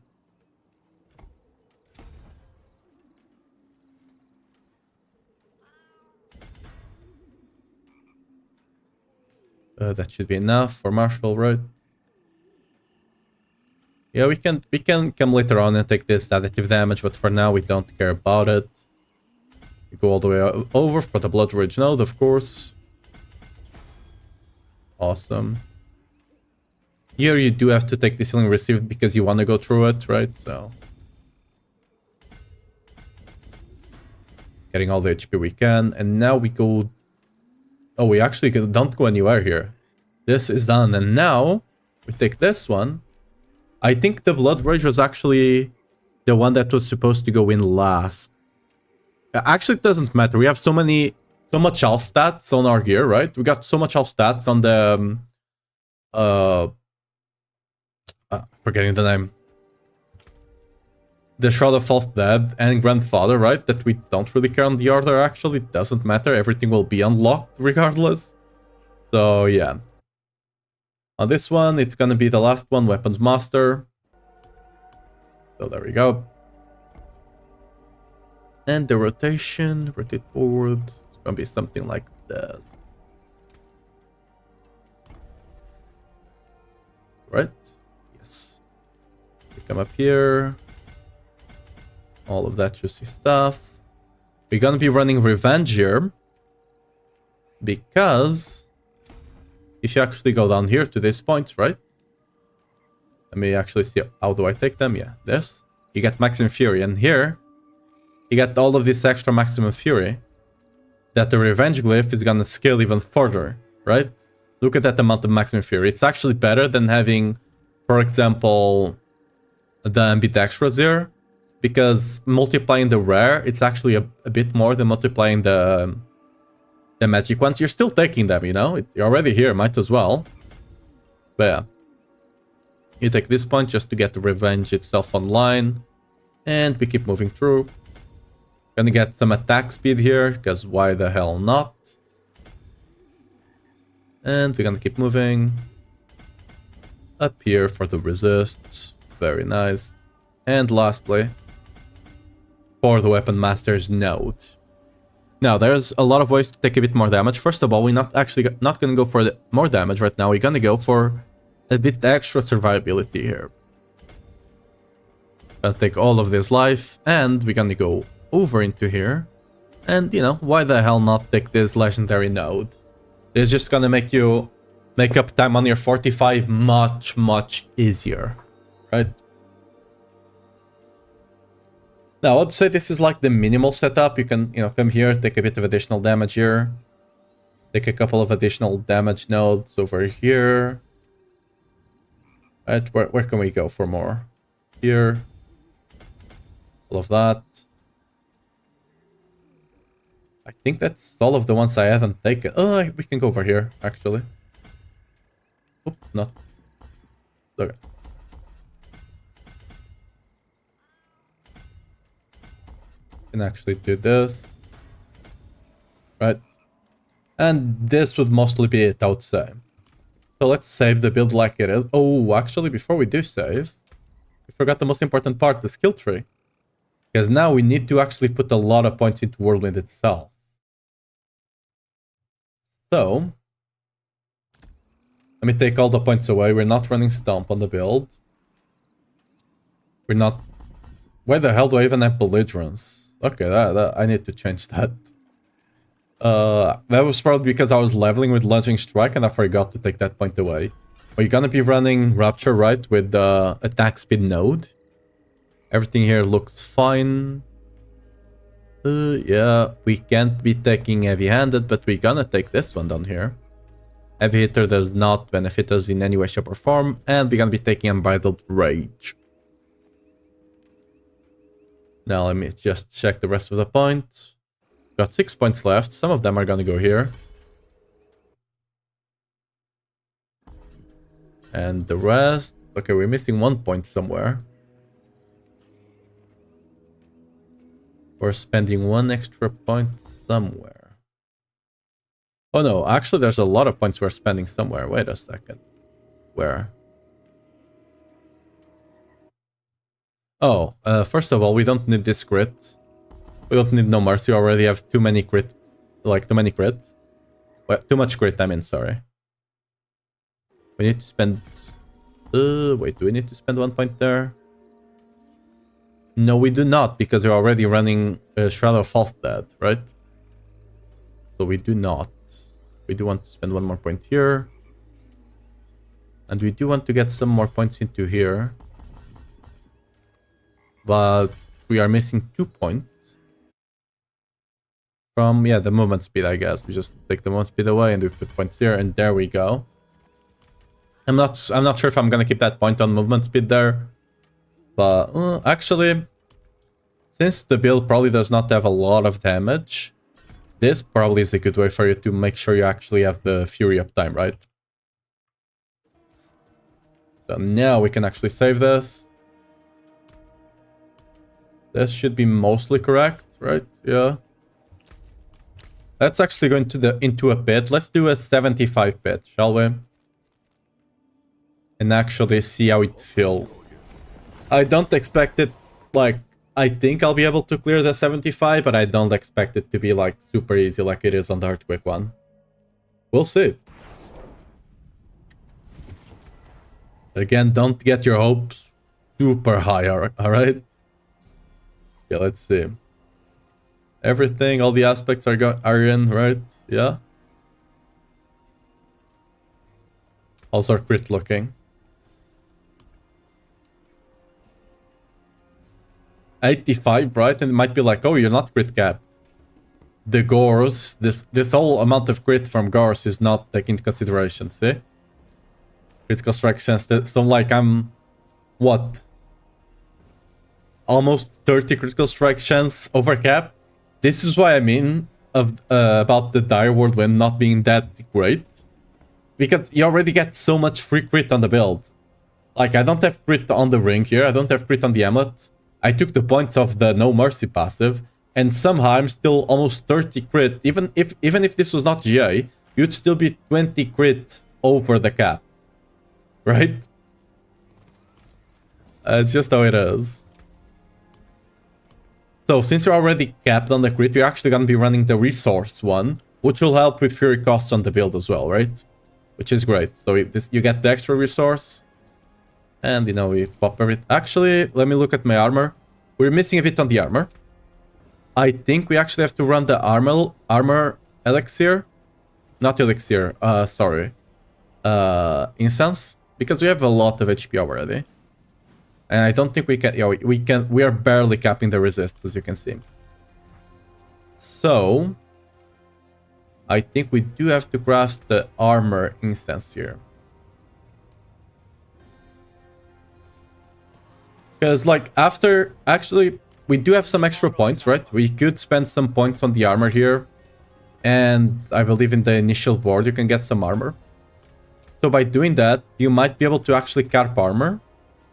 That should be enough for Marshall, right? Yeah, we can come later on and take this additive damage, but for now we don't care about it. We go all the way over for the Blood Rage node, of course. Awesome. Here you do have to take this healing received because you want to go through it, right? So getting all the HP we can, and now we go. Oh, we actually don't go anywhere here. This is done, and now we take this one. I think the Blood Rage was actually the one that was supposed to go in last. Actually, it doesn't matter. We have so much health stats on our gear, right? We got so much health stats on the forgetting the name. The Shroud of False Dead and Grandfather, right? That we don't really care on the order, actually. It doesn't matter. Everything will be unlocked regardless. So, yeah. On this one, it's gonna be the last one, Weapons Master. So, there we go. And the rotation, rotate forward. It's gonna be something like this. Right? Yes. We come up here. All of that juicy stuff. We're gonna be running Revenge here. Because if you actually go down here to this point, right? Let me actually see, how do I take them? Yeah, this. You get Maximum Fury, and here you get all of this extra Maximum Fury that the Revenge glyph is gonna scale even further, right? Look at that amount of Maximum Fury. It's actually better than having, for example, the Ambidextrous here. Because multiplying the rare, it's actually a bit more than multiplying the magic ones. You're still taking them, you know? You're already here, might as well. But yeah. You take this point just to get the Revenge itself online. And we keep moving through. Gonna get some attack speed here, because why the hell not? And we're gonna keep moving. Up here for the resist. Very nice. And lastly, for the Weapon Master's node. Now, there's a lot of ways to take a bit more damage. First of all, we're not going to go for the more damage right now. We're going to go for a bit extra survivability here. I'll take all of this life, and we're going to go over into here. And, you know, why the hell not take this legendary node? It's just going to make you make up time on your 45 much, much easier, right? Now, I'd say this is like the minimal setup. You can, you know, come here, take a bit of additional damage here. Take a couple of additional damage nodes over here. Right, where can we go for more? Here. All of that. I think that's all of the ones I haven't taken. Oh, we can go over here, actually. Oops, not. Okay. Can actually do this. Right. And this would mostly be it, I would say. So let's save the build like it is. Oh, actually, before we do save, we forgot the most important part, the skill tree. Because now we need to actually put a lot of points into Whirlwind itself. So, let me take all the points away. We're not running Stomp on the build. We're not... Why the hell do I even have Belligerence? Okay, I need to change that. That was probably because I was leveling with Lunging Strike and I forgot to take that point away. Are you gonna be running Rapture, right? With the attack speed node? Everything here looks fine. Yeah, we can't be taking heavy-handed, but we're gonna take this one down here. Heavy hitter does not benefit us in any way, shape, or form, and we're gonna be taking Unbridled Rage. Now let me just check the rest of the points. Got 6 points left. Some of them are gonna go here. And the rest... Okay, we're missing 1 point somewhere. We're spending 1 extra point somewhere. Oh no, actually there's a lot of points we're spending somewhere. Wait a second. Where? Oh, first of all, we don't need this crit. We don't need no mercy. We already have too many crit. Like, too many crit. Well, too much crit, I mean, sorry. We need to spend... wait, do we need to spend 1 point there? No, we do not, because we're already running Shroud of False Dead, right? So we do not. We do want to spend 1 more point here. And we do want to get some more points into here. But we are missing 2 points. From, yeah, the movement speed, I guess. We just take the movement speed away and we put points here, and there we go. I'm not sure if I'm gonna keep that point on movement speed there. But, actually, since the build probably does not have a lot of damage, this probably is a good way for you to make sure you actually have the Fury uptime, right? So now we can actually save this. This should be mostly correct, right? Yeah. Let's actually go into a pit. Let's do a 75 pit, shall we? And actually see how it feels. I don't expect it, like, I think I'll be able to clear the 75, but I don't expect it to be, like, super easy like it is on the Earthquake one. We'll see. Again, don't get your hopes super high, alright? Yeah, let's see. Everything, all the aspects are in, right? Yeah. How's our crit looking? 85, right? And it might be like, oh, you're not crit capped. The Gores, this whole amount of crit from Gores is not taken into consideration, see? Critical strike chance, so like I'm, what? Almost 30 critical strike chance over cap. This is why I mean about the Dire Whirlwind not being that great. Because you already get so much free crit on the build. Like, I don't have crit on the ring here, I don't have crit on the amulet. I took the points of the No Mercy passive, and somehow I'm still almost 30 crit. Even if this was not GA, you'd still be 20 crit over the cap. Right? It's just how it is. So, since you're already capped on the crit, you're actually going to be running the resource one, which will help with fury costs on the build as well, right? Which is great. So, you get the extra resource. And, you know, we pop everything. Actually, let me look at my armor. We're missing a bit on the armor. I think we actually have to run the armor elixir. Not elixir, sorry. Incense. Because we have a lot of HP already. And I don't think we can... Yeah, we are barely capping the resist, as you can see. So... I think we do have to craft the armor instance here. Because, like, after... Actually, we do have some extra points, right? We could spend some points on the armor here. And I believe in the initial board you can get some armor. So by doing that, you might be able to actually carp armor.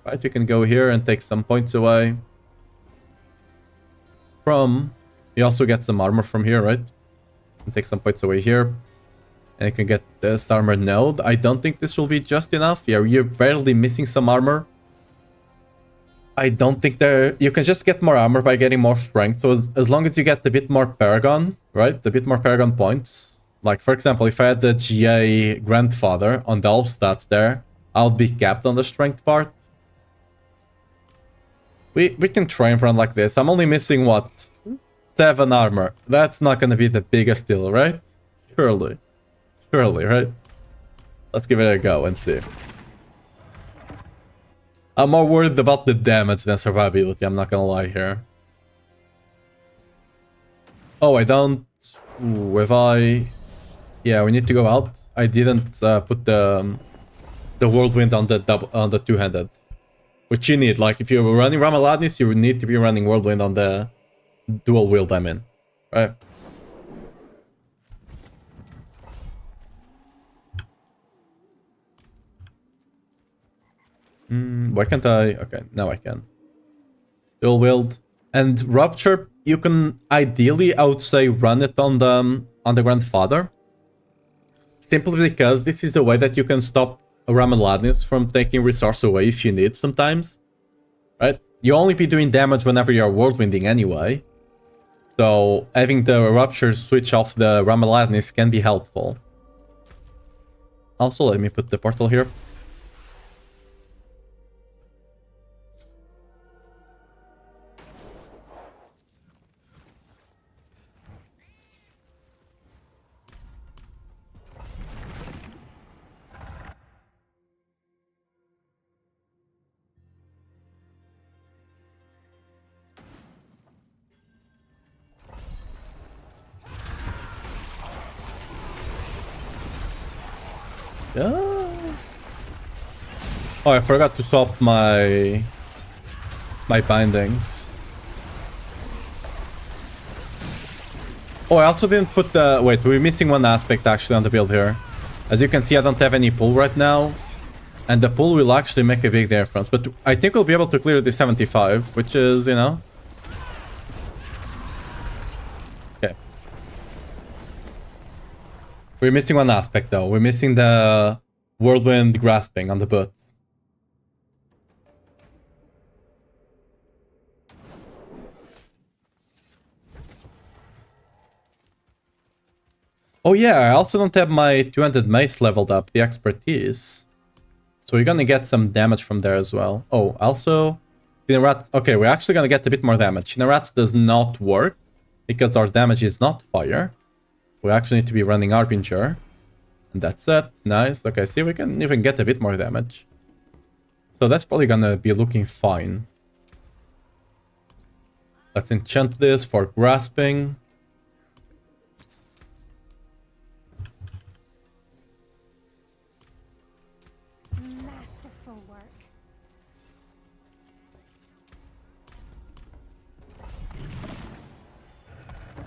Right, you can go here and take some points away. You also get some armor from here, right? And take some points away here. And you can get this armor node. I don't think this will be just enough. Yeah, you're barely missing some armor. I don't think you can just get more armor by getting more strength. So as long as you get a bit more Paragon, right? A bit more Paragon points. Like, for example, if I had the GA grandfather on the elf stats there, I'll be capped on the strength part. We can try and run like this. I'm only missing, what? 7 armor. That's not going to be the biggest deal, right? Surely. Surely, right? Let's give it a go and see. I'm more worried about the damage than survivability, I'm not gonna lie here. Oh, I don't... Ooh, if I... Yeah, we need to go out. I didn't put the Whirlwind on the two-handed. Which you need, like if you're running Ramaladnis, you need to be running Whirlwind on the dual wield, I mean. Right? Why can't I? Okay, now I can. Dual wield. And Rupture, you can ideally, I would say, run it on the Grandfather. Simply because this is a way that you can stop Ramaladnis from taking resource away if you need sometimes. Right? You only be doing damage whenever you're Whirlwinding anyway. So having the Rupture switch off the Ramaladnis can be helpful. Also, let me put the portal here. Oh, I forgot to swap my bindings. Oh, I also didn't put the... Wait, we're missing one aspect actually on the build here. As you can see, I don't have any pull right now. And the pull will actually make a big difference. But I think we'll be able to clear the 75, which is, you know... Okay. We're missing one aspect though. We're missing the Whirlwind grasping on the boot. Oh yeah, I also don't have my 200 mace leveled up, the expertise. So we're gonna get some damage from there as well. Oh, also... Okay, we're actually gonna get a bit more damage. Shinarats does not work, because our damage is not fire. We actually need to be running Harbinger. And that's it. Nice. Okay, see, we can even get a bit more damage. So that's probably gonna be looking fine. Let's enchant this for grasping. Masterful work.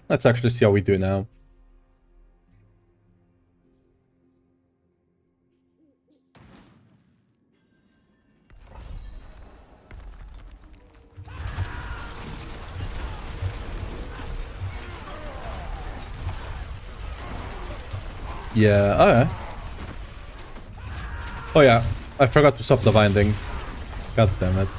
Let's actually see how we do now. Yeah, alright. Oh yeah, I forgot to stop the bindings. God damn it.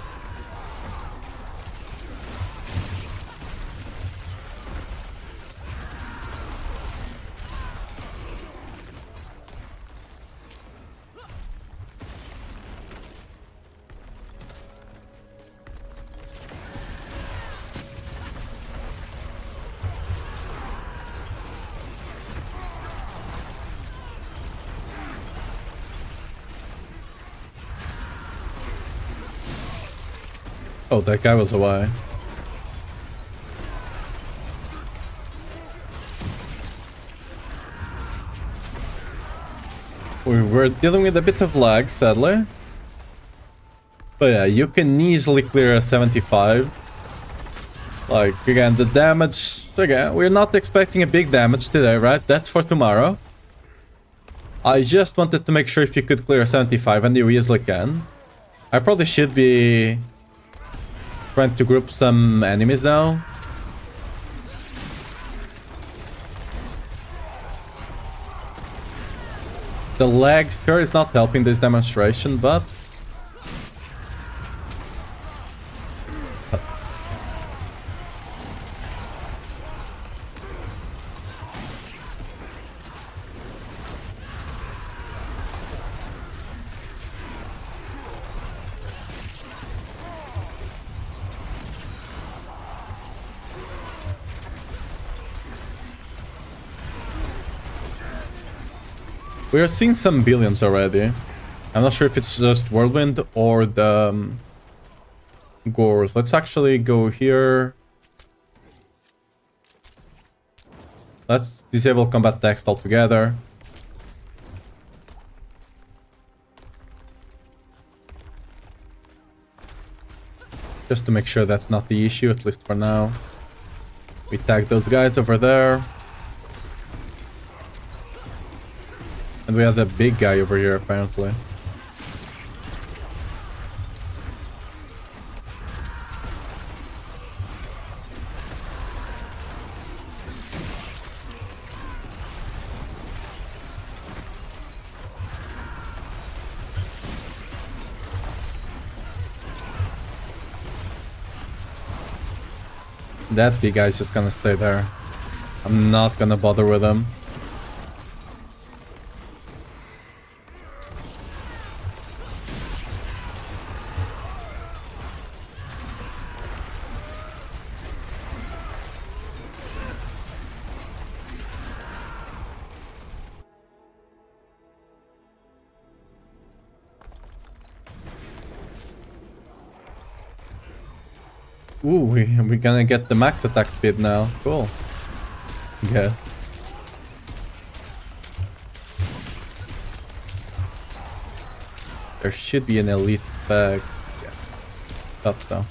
Oh, that guy was away. We were dealing with a bit of lag, sadly. But yeah, you can easily clear a 75. Like, again, the damage... Again, we're not expecting a big damage today, right? That's for tomorrow. I just wanted to make sure if you could clear 75, and you easily can. I probably should be trying to group some enemies now. The lag sure is not helping this demonstration, but... we are seeing some billions already. I'm not sure if it's just Whirlwind or the Gores. Let's actually go here. Let's disable combat text altogether. Just to make sure that's not the issue, at least for now. We tag those guys over there. And we have the big guy over here, apparently. That big guy's just gonna stay there. I'm not gonna bother with him. Ooh, we're gonna get the max attack speed now. Cool. Yeah. There should be an elite bag. Yeah. Thought so.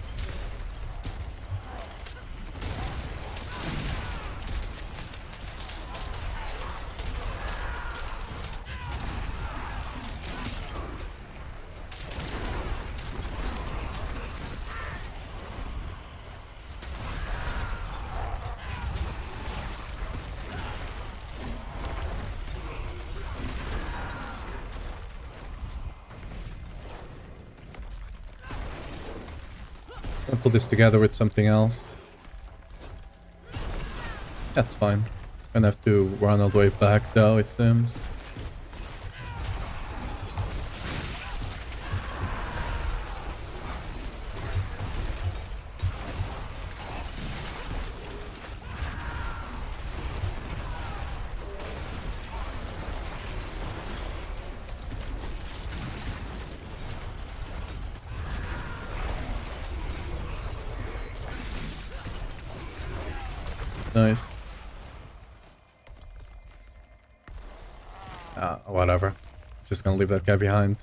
I'll put this together with something else. That's fine. Gonna have to run all the way back though, it seems. Nice. Whatever. Just gonna leave that guy behind.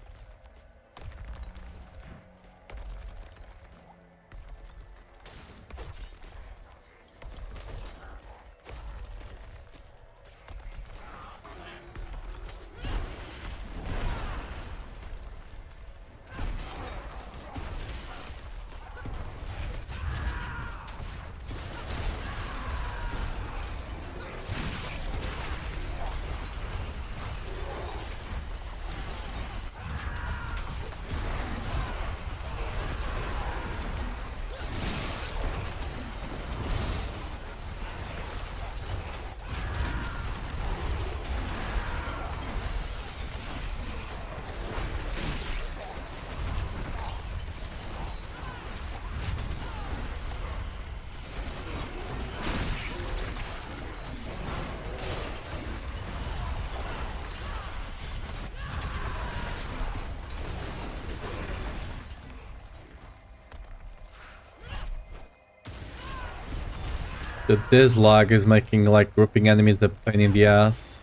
This lag is making like grouping enemies a pain in the ass.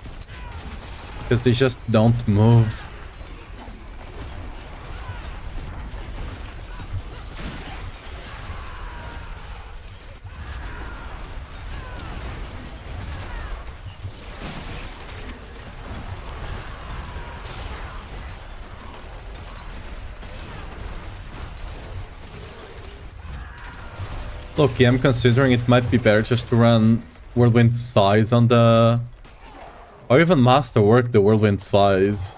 Because they just don't move. Okay, I'm considering it might be better just to run Whirlwind size on the... Or even Masterwork the Whirlwind size.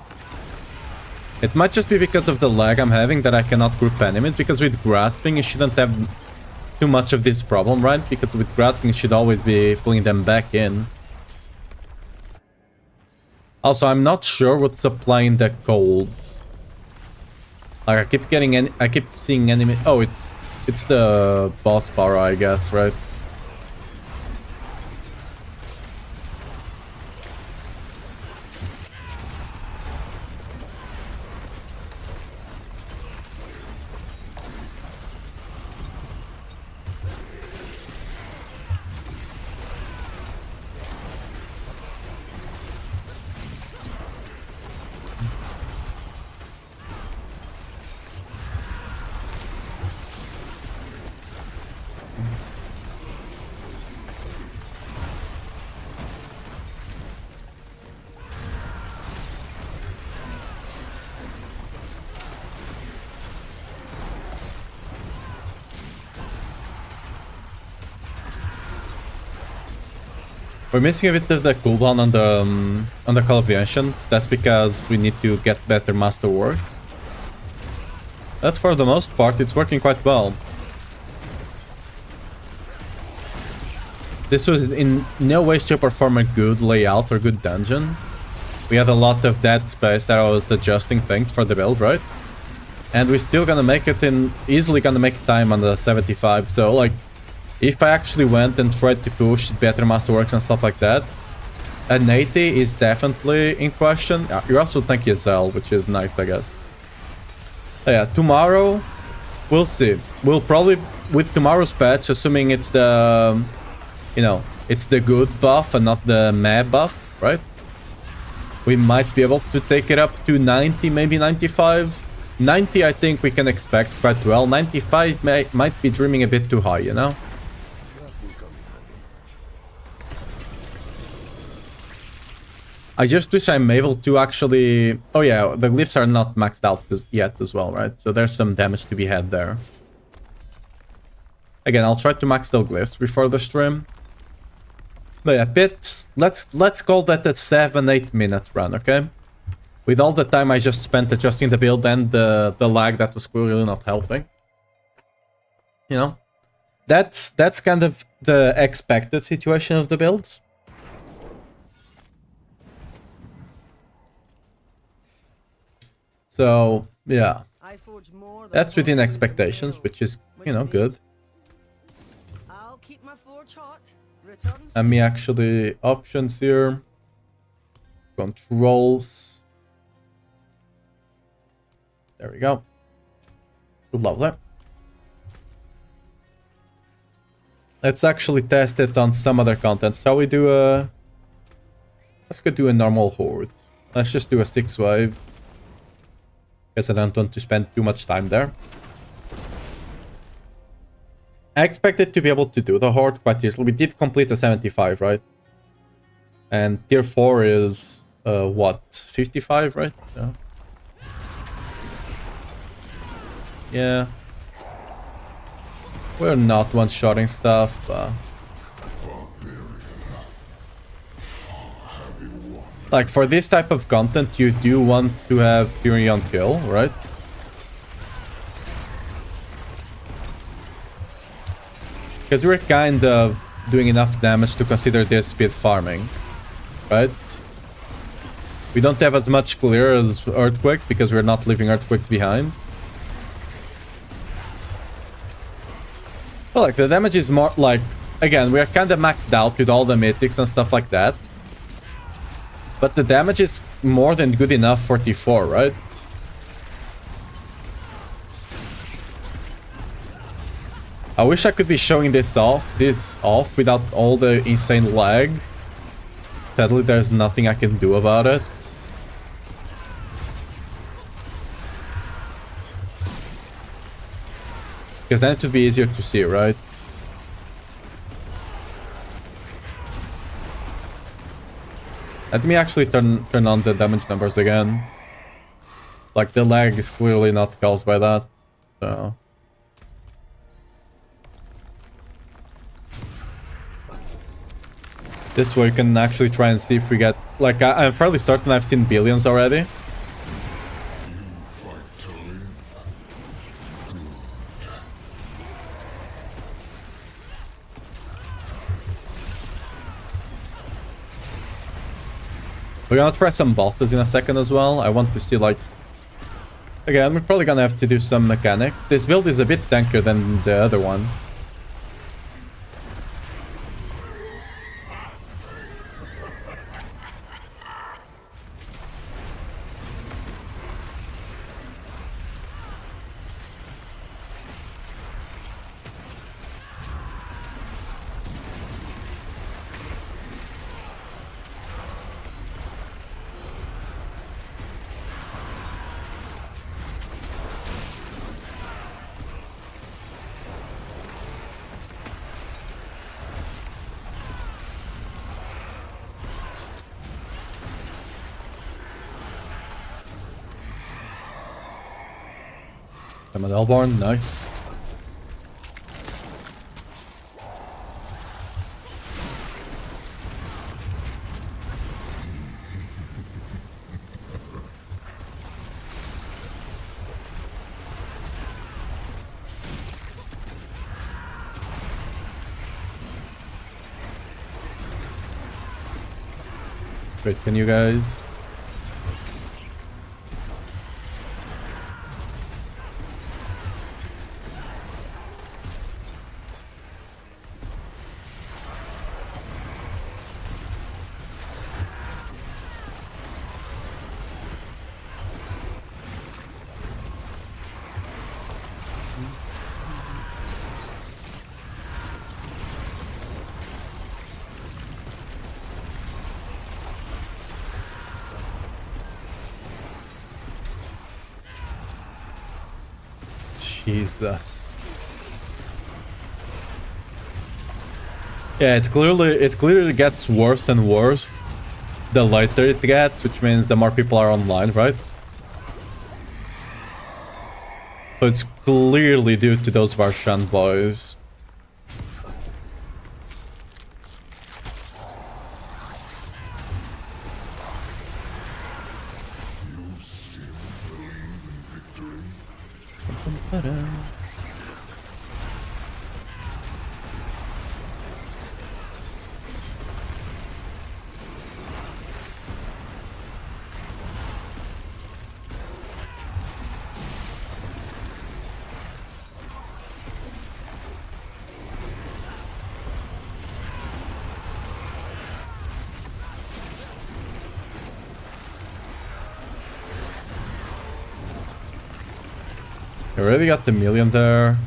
It might just be because of the lag I'm having that I cannot group enemies, because with Grasping you shouldn't have too much of this problem, right? Because with Grasping you should always be pulling them back in. Also, I'm not sure what's applying the cold. Like, I keep seeing enemy... Oh, it's the boss power, I guess, right? We're missing a bit of the cooldown on the Call of the Ancients. That's because we need to get better Masterworks. But for the most part, it's working quite well. This was in no way, shape, or form a good layout or good dungeon. We had a lot of dead space that I was adjusting things for the build, right? And we're still gonna make it in... Easily gonna make time on the 75, so like... If I actually went and tried to push better Masterworks and stuff like that, an 80 is definitely in question. You're also tanky as hell, which is nice, I guess. But yeah, tomorrow, we'll see. We'll probably, with tomorrow's patch, assuming it's the, you know, it's the good buff and not the meh buff, right? We might be able to take it up to 90, maybe 95. 90, I think we can expect quite well. 95 might be dreaming a bit too high, you know? I just wish I'm able to actually... Oh yeah, the glyphs are not maxed out yet as well, right? So there's some damage to be had there. Again, I'll try to max the glyphs before the stream. But yeah, Pit, let's call that a 7-8 minute run, okay? With all the time I just spent adjusting the build and the lag that was clearly not helping. You know? That's kind of the expected situation of the build. So, yeah. That's within expectations, which is, you know, good. I'll keep my forge hot. And me actually options here. Controls. There we go. Lovely. Let's actually test it on some other content. Shall we do a... Let's go do a normal horde. Let's just do a 6-wave. Because I don't want to spend too much time there. I expected to be able to do the horde quite easily. We did complete a 75, right? And tier 4 is, what? 55, right? Yeah. Yeah. We're not one-shotting stuff. Like, for this type of content, you do want to have Fury on kill, right? Because we're kind of doing enough damage to consider this speed farming, right? We don't have as much clear as Earthquakes because we're not leaving Earthquakes behind. But like, the damage is more like... Again, we are kind of maxed out with all the mythics and stuff like that. But the damage is more than good enough for T4, right? I wish I could be showing this off without all the insane lag. Sadly, there's nothing I can do about it. Because then it would be easier to see, right? Let me actually turn on the damage numbers again. Like, the lag is clearly not caused by that. So. This way we can actually try and see if we get... Like, I'm fairly certain I've seen billions already. We're gonna try some bosses in a second as well. I want to see, like... Again, we're probably gonna have to do some mechanics. This build is a bit tankier than the other one. I'm an Elborn, nice. Wait, can you guys... Jesus. Yeah, it clearly gets worse and worse the later it gets, which means the more people are online, right? So it's clearly due to those Varshan boys. I already got the million there.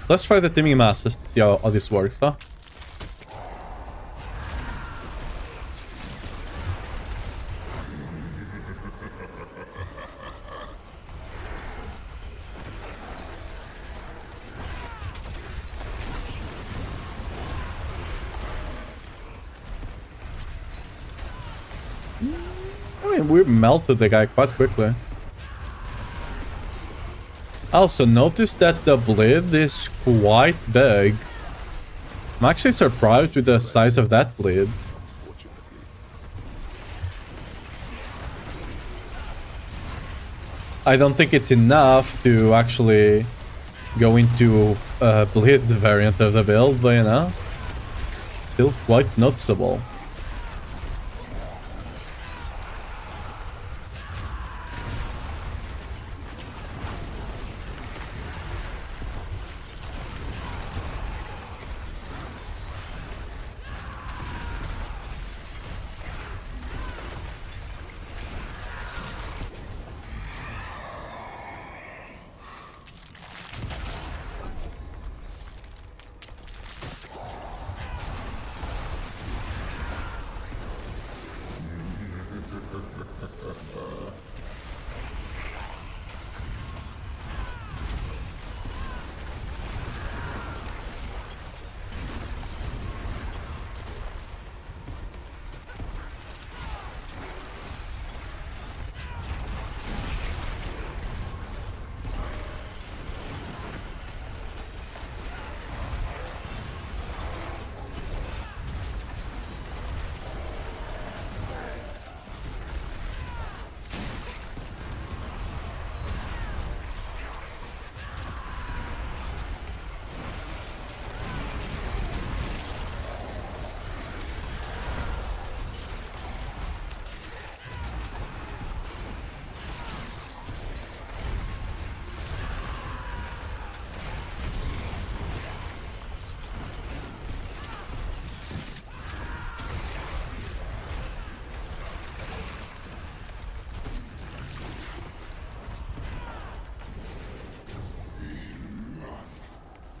Let's try the Timmy Masters to see how this works, huh? I mean, we melted the guy quite quickly. Also, notice that the bleed is quite big. I'm actually surprised with the size of that bleed. I don't think it's enough to actually go into bleed variant of the build, but you know, still quite noticeable.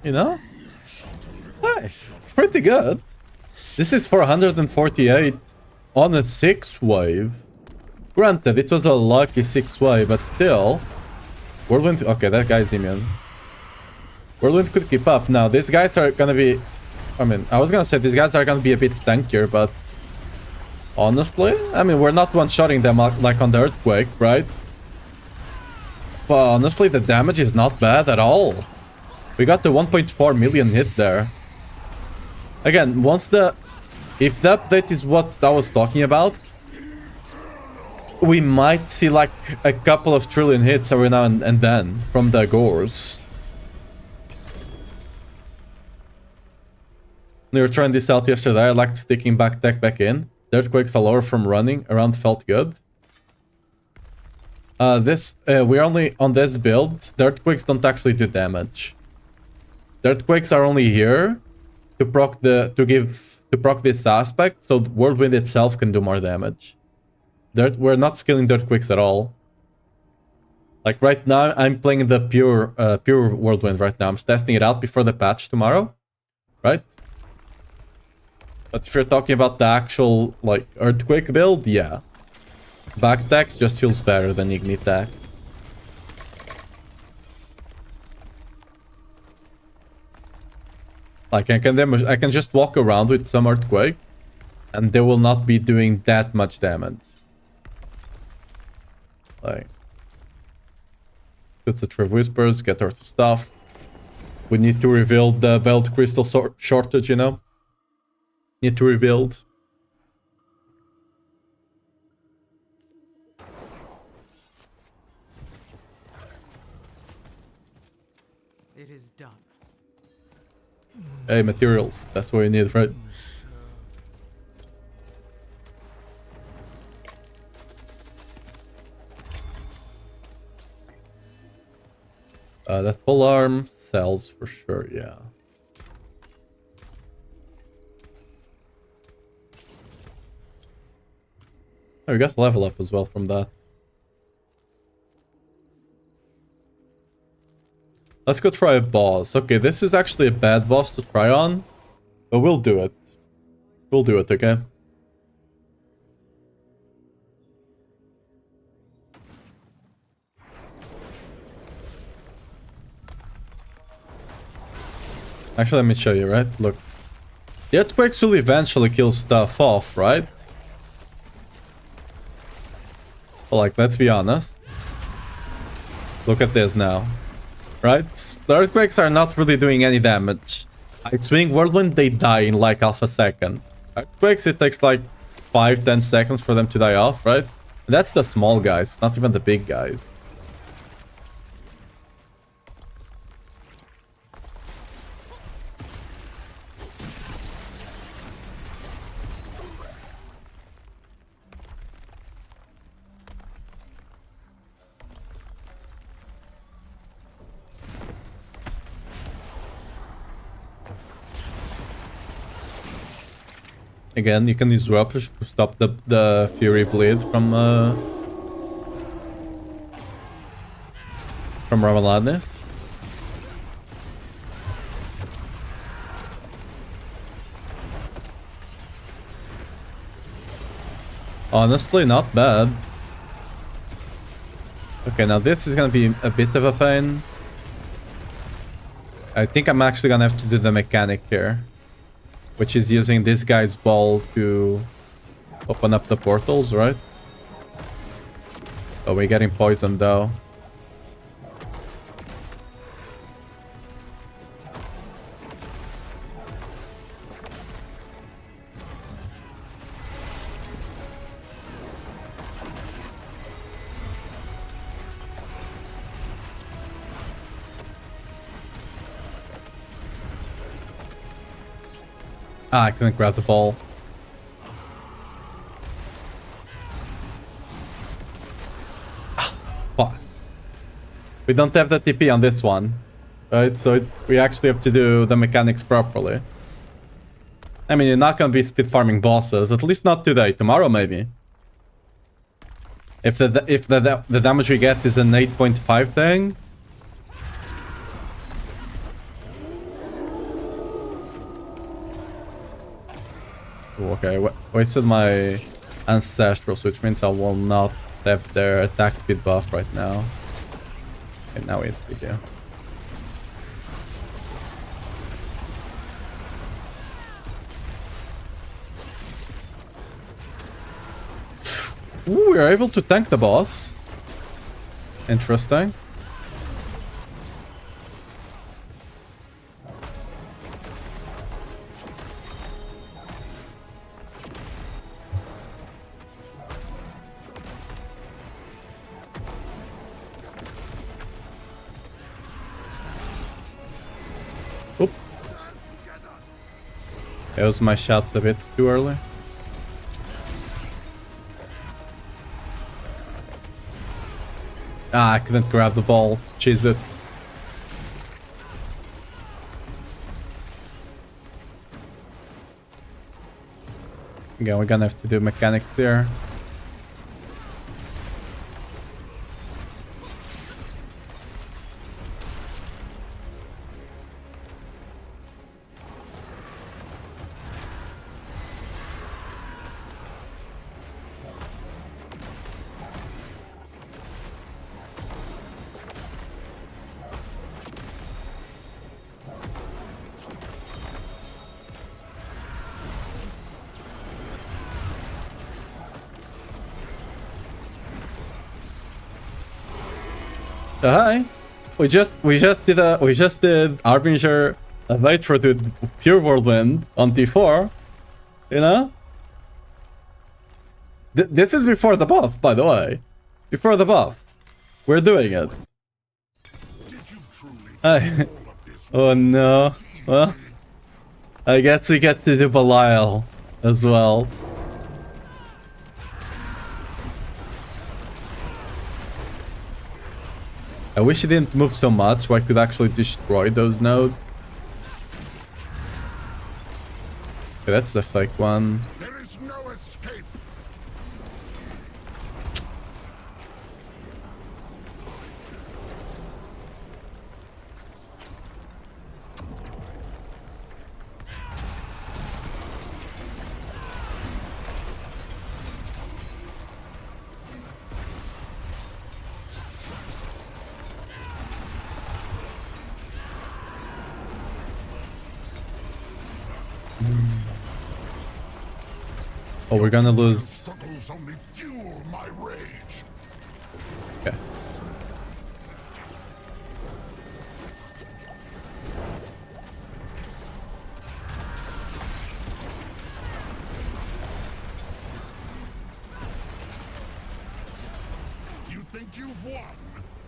You know? Hey, pretty good. This is 448 on a 6 wave. Granted, it was a lucky 6 wave, but still. Whirlwind... Okay, that guy's immune. Whirlwind could keep up. Now, these guys are gonna be... I mean, I was gonna say these guys are gonna be a bit tankier, but... Honestly, I mean, we're not one-shotting them like on the Earthquake, right? But honestly, the damage is not bad at all. We got the 1.4 million hit there. Again, once the... If the update is what I was talking about, we might see like a couple of trillion hits every now and then from the Gores. We were trying this out yesterday. I liked sticking back tech back in. The Earthquakes allure from running around felt good. We're only on this build. The Earthquakes don't actually do damage. The Earthquakes are only here to proc this aspect, so Whirlwind itself can do more damage. We're not skilling the Earthquakes at all. Like right now, I'm playing the pure Whirlwind right now. I'm testing it out before the patch tomorrow, right? But if you're talking about the actual like Earthquake build, yeah, back tech just feels better than Ignite tech. Like I can just walk around with some Earthquake, and they will not be doing that much damage. Like, put the Trev Whispers, get our stuff. We need to rebuild the Belt Crystal shortage, you know? Need to rebuild. It is done. Hey, materials. That's what we need, right? That pole arm sells for sure, yeah. Oh, we got level up as well from that. Let's go try a boss. Okay, this is actually a bad boss to try on, but we'll do it. We'll do it, okay? Actually, let me show you, right? Look. The Earthquakes will eventually kill stuff off, right? But like, let's be honest. Look at this now. Right? The Earthquakes are not really doing any damage. I swing Whirlwind, they die in like half a second. Earthquakes, it takes like 5-10 seconds for them to die off, right? And that's the small guys, not even the big guys. Again, you can use Rupture to stop the Fury Bleed from Ramaladness. Honestly, not bad. Okay, now this is gonna be a bit of a pain. I think I'm actually gonna have to do the mechanic here, which is using this guy's ball to open up the portals, right? Oh, we're getting poisoned though. Ah, I couldn't grab the ball. Fuck. We don't have the TP on this one, right? So we actually have to do the mechanics properly. I mean, you're not gonna be speed farming bosses, at least not today. Tomorrow, maybe. If the damage we get is an 8.5 thing. Okay, wasted my ancestrals, which means I will not have their attack speed buff right now. Okay, now we do. Ooh, we are able to tank the boss. Interesting. Oop. That was my shots a bit too early. Ah, I couldn't grab the ball. Cheese it. Again, we're gonna have to do mechanics here. Hi. We just did Harbinger wait for the Pure Whirlwind on T4. You know? This is before the buff, by the way. Before the buff. We're doing it. Did you truly Hi. all of this Oh no. Well, I guess we get to do Belial as well. I wish it didn't move so much so I could actually destroy those nodes. Okay, that's the fake one. There is no escape. Oh, we're gonna lose. Struggles only fuel my rage. Okay. You think you've won?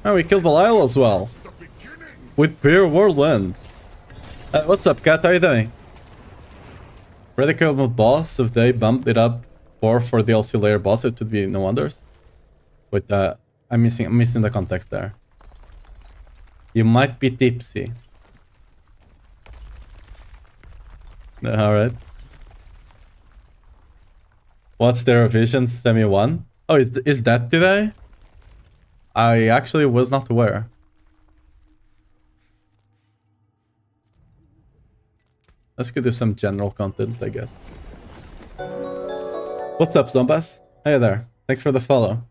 Oh, we killed Belial as well. The beginning. With Pure Whirlwind. What's up, Cat? How you doing? Radical boss, if they bumped it up for DLC layer boss, it would be no wonders. Wait, I'm missing the context there. You might be tipsy. Alright. What's their revision? Semi 1? Oh, is that today? I actually was not aware. Let's go do some general content, I guess. What's up, Zombas? Hey there. Thanks for the follow.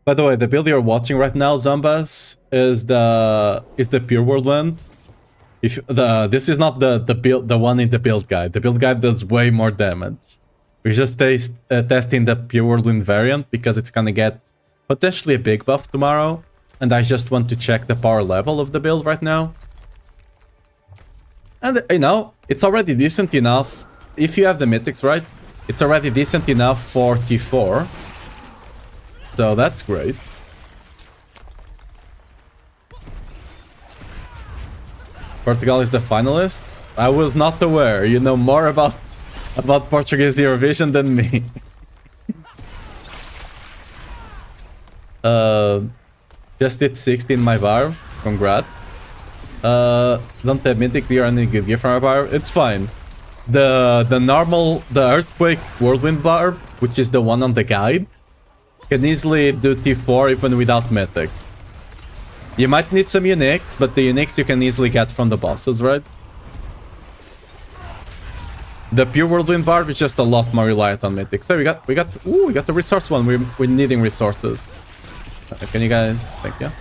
By the way, the build you're watching right now, Zombas, is the Pure Whirlwind. This is not the one in the build guide. The build guide does way more damage. We're just testing the Pure Whirlwind variant because it's gonna get potentially a big buff tomorrow, and I just want to check the power level of the build right now. And, you know, it's already decent enough. If you have the mythics, right? It's already decent enough for T4. So that's great. Portugal is the finalist. I was not aware. You know more about Portuguese Eurovision than me. Just hit 60 in my bar. Congrats. Don't have mythic gear or any good gear from my bar. It's fine. The Earthquake Whirlwind bar, which is the one on the guide, can easily do T4 even without mythic. You might need some uniques, but the uniques you can easily get from the bosses, right? The Pure Whirlwind Barb is just a lot more reliant on mythic. So we got the resource one. We're needing resources. Can you guys? Thank you.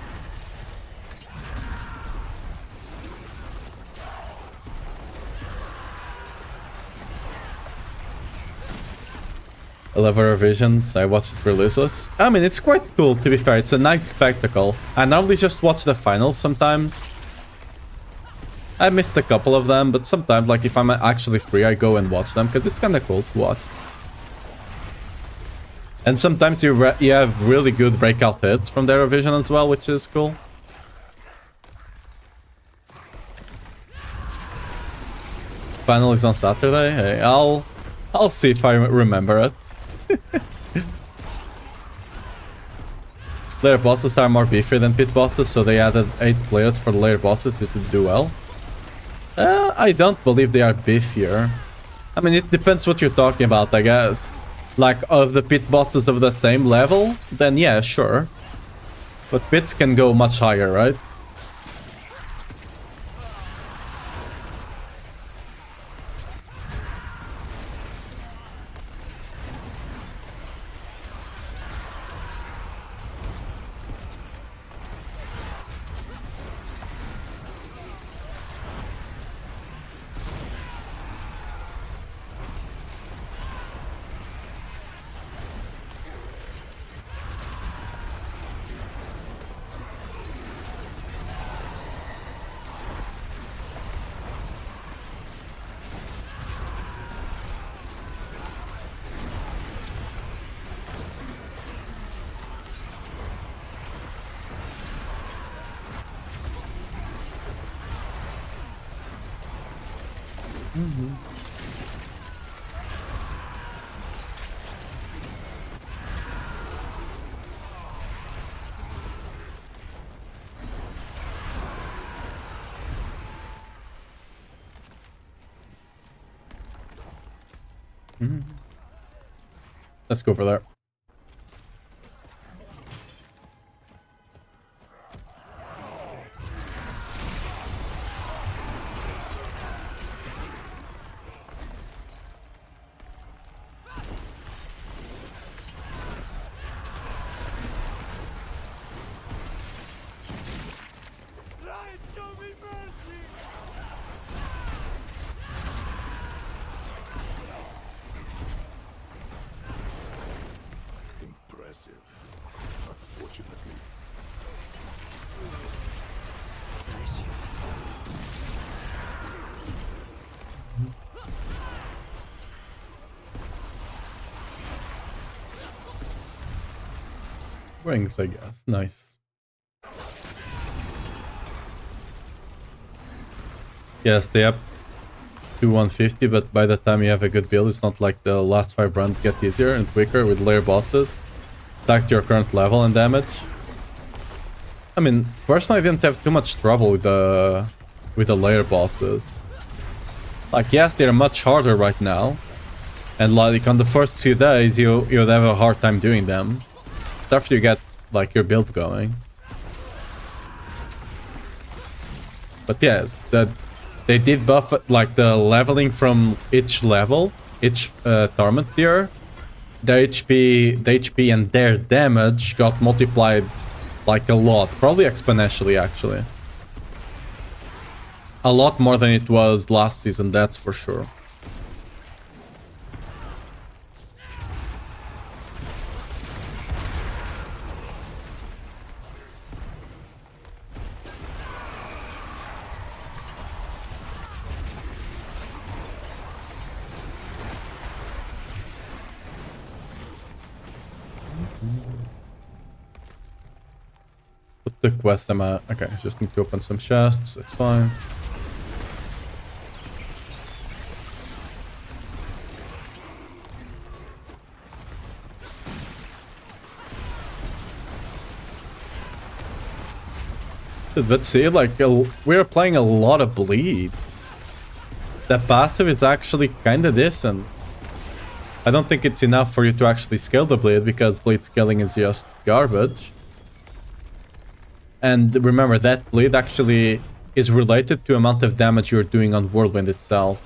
Lever Visions, I watched it releases. I mean, it's quite cool, to be fair. It's a nice spectacle. I normally just watch the finals sometimes. I missed a couple of them, but sometimes, like, if I'm actually free, I go and watch them, because it's kind of cool to watch. And sometimes you have really good breakout hits from their vision as well, which is cool. Final is on Saturday. Hey, I'll see if I remember it. Layer bosses are more beefier than pit bosses, so they added 8 players for the layer bosses to do well. I don't believe they are beefier. I mean, it depends what you're talking about, I guess. Like, of the pit bosses of the same level, then yeah, sure. But pits can go much higher, right? Let's go for that. Unfortunately. Rings, I guess. Nice. Yes, they up to 150, but by the time you have a good build, it's not like the last 5 runs get easier and quicker with layer bosses. Back to your current level and damage. I mean, personally, I didn't have too much trouble with the layer bosses. Like, yes, they're much harder right now, and like on the first few days, you'd have a hard time doing them. After you get like your build going. But yes, they did buff like the leveling from each level, each torment tier. The HP and their damage got multiplied like a lot, probably exponentially actually. A lot more than it was last season, that's for sure. Put the quest I'm at. Okay, just need to open some chests, it's fine. But see, like, we're playing a lot of bleed. The passive is actually kinda decent. I don't think it's enough for you to actually scale the bleed, because bleed scaling is just garbage. And remember, that bleed actually is related to amount of damage you're doing on Whirlwind itself.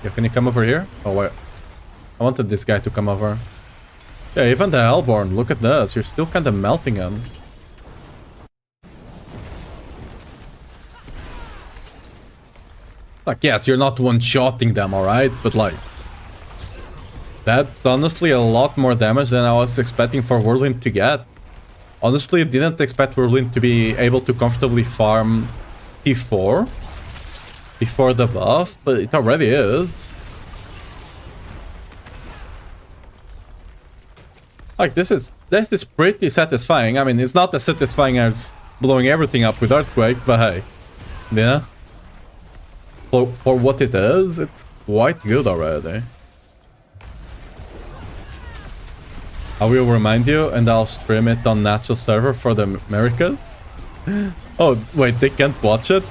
Yeah, can you come over here? Oh, wait. I wanted this guy to come over. Yeah, even the Hellborn, look at this. You're still kind of melting him. Like, yes, you're not one-shotting them, alright? But, like... That's honestly a lot more damage than I was expecting for Whirlwind to get. Honestly, didn't expect Whirlwind to be able to comfortably farm T4 before the buff, but it already is. Like, this is pretty satisfying. I mean, it's not as satisfying as blowing everything up with earthquakes, but hey, yeah. For what it is, it's quite good already. I will remind you, and I'll stream it on natural server for the Americas. Oh, wait, they can't watch it?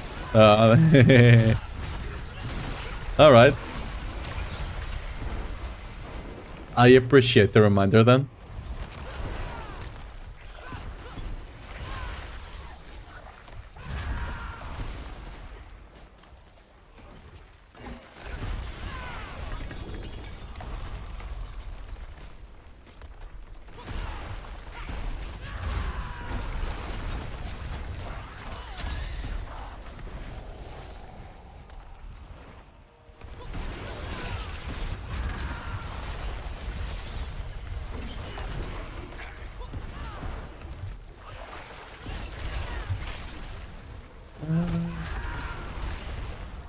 Alright. I appreciate the reminder then.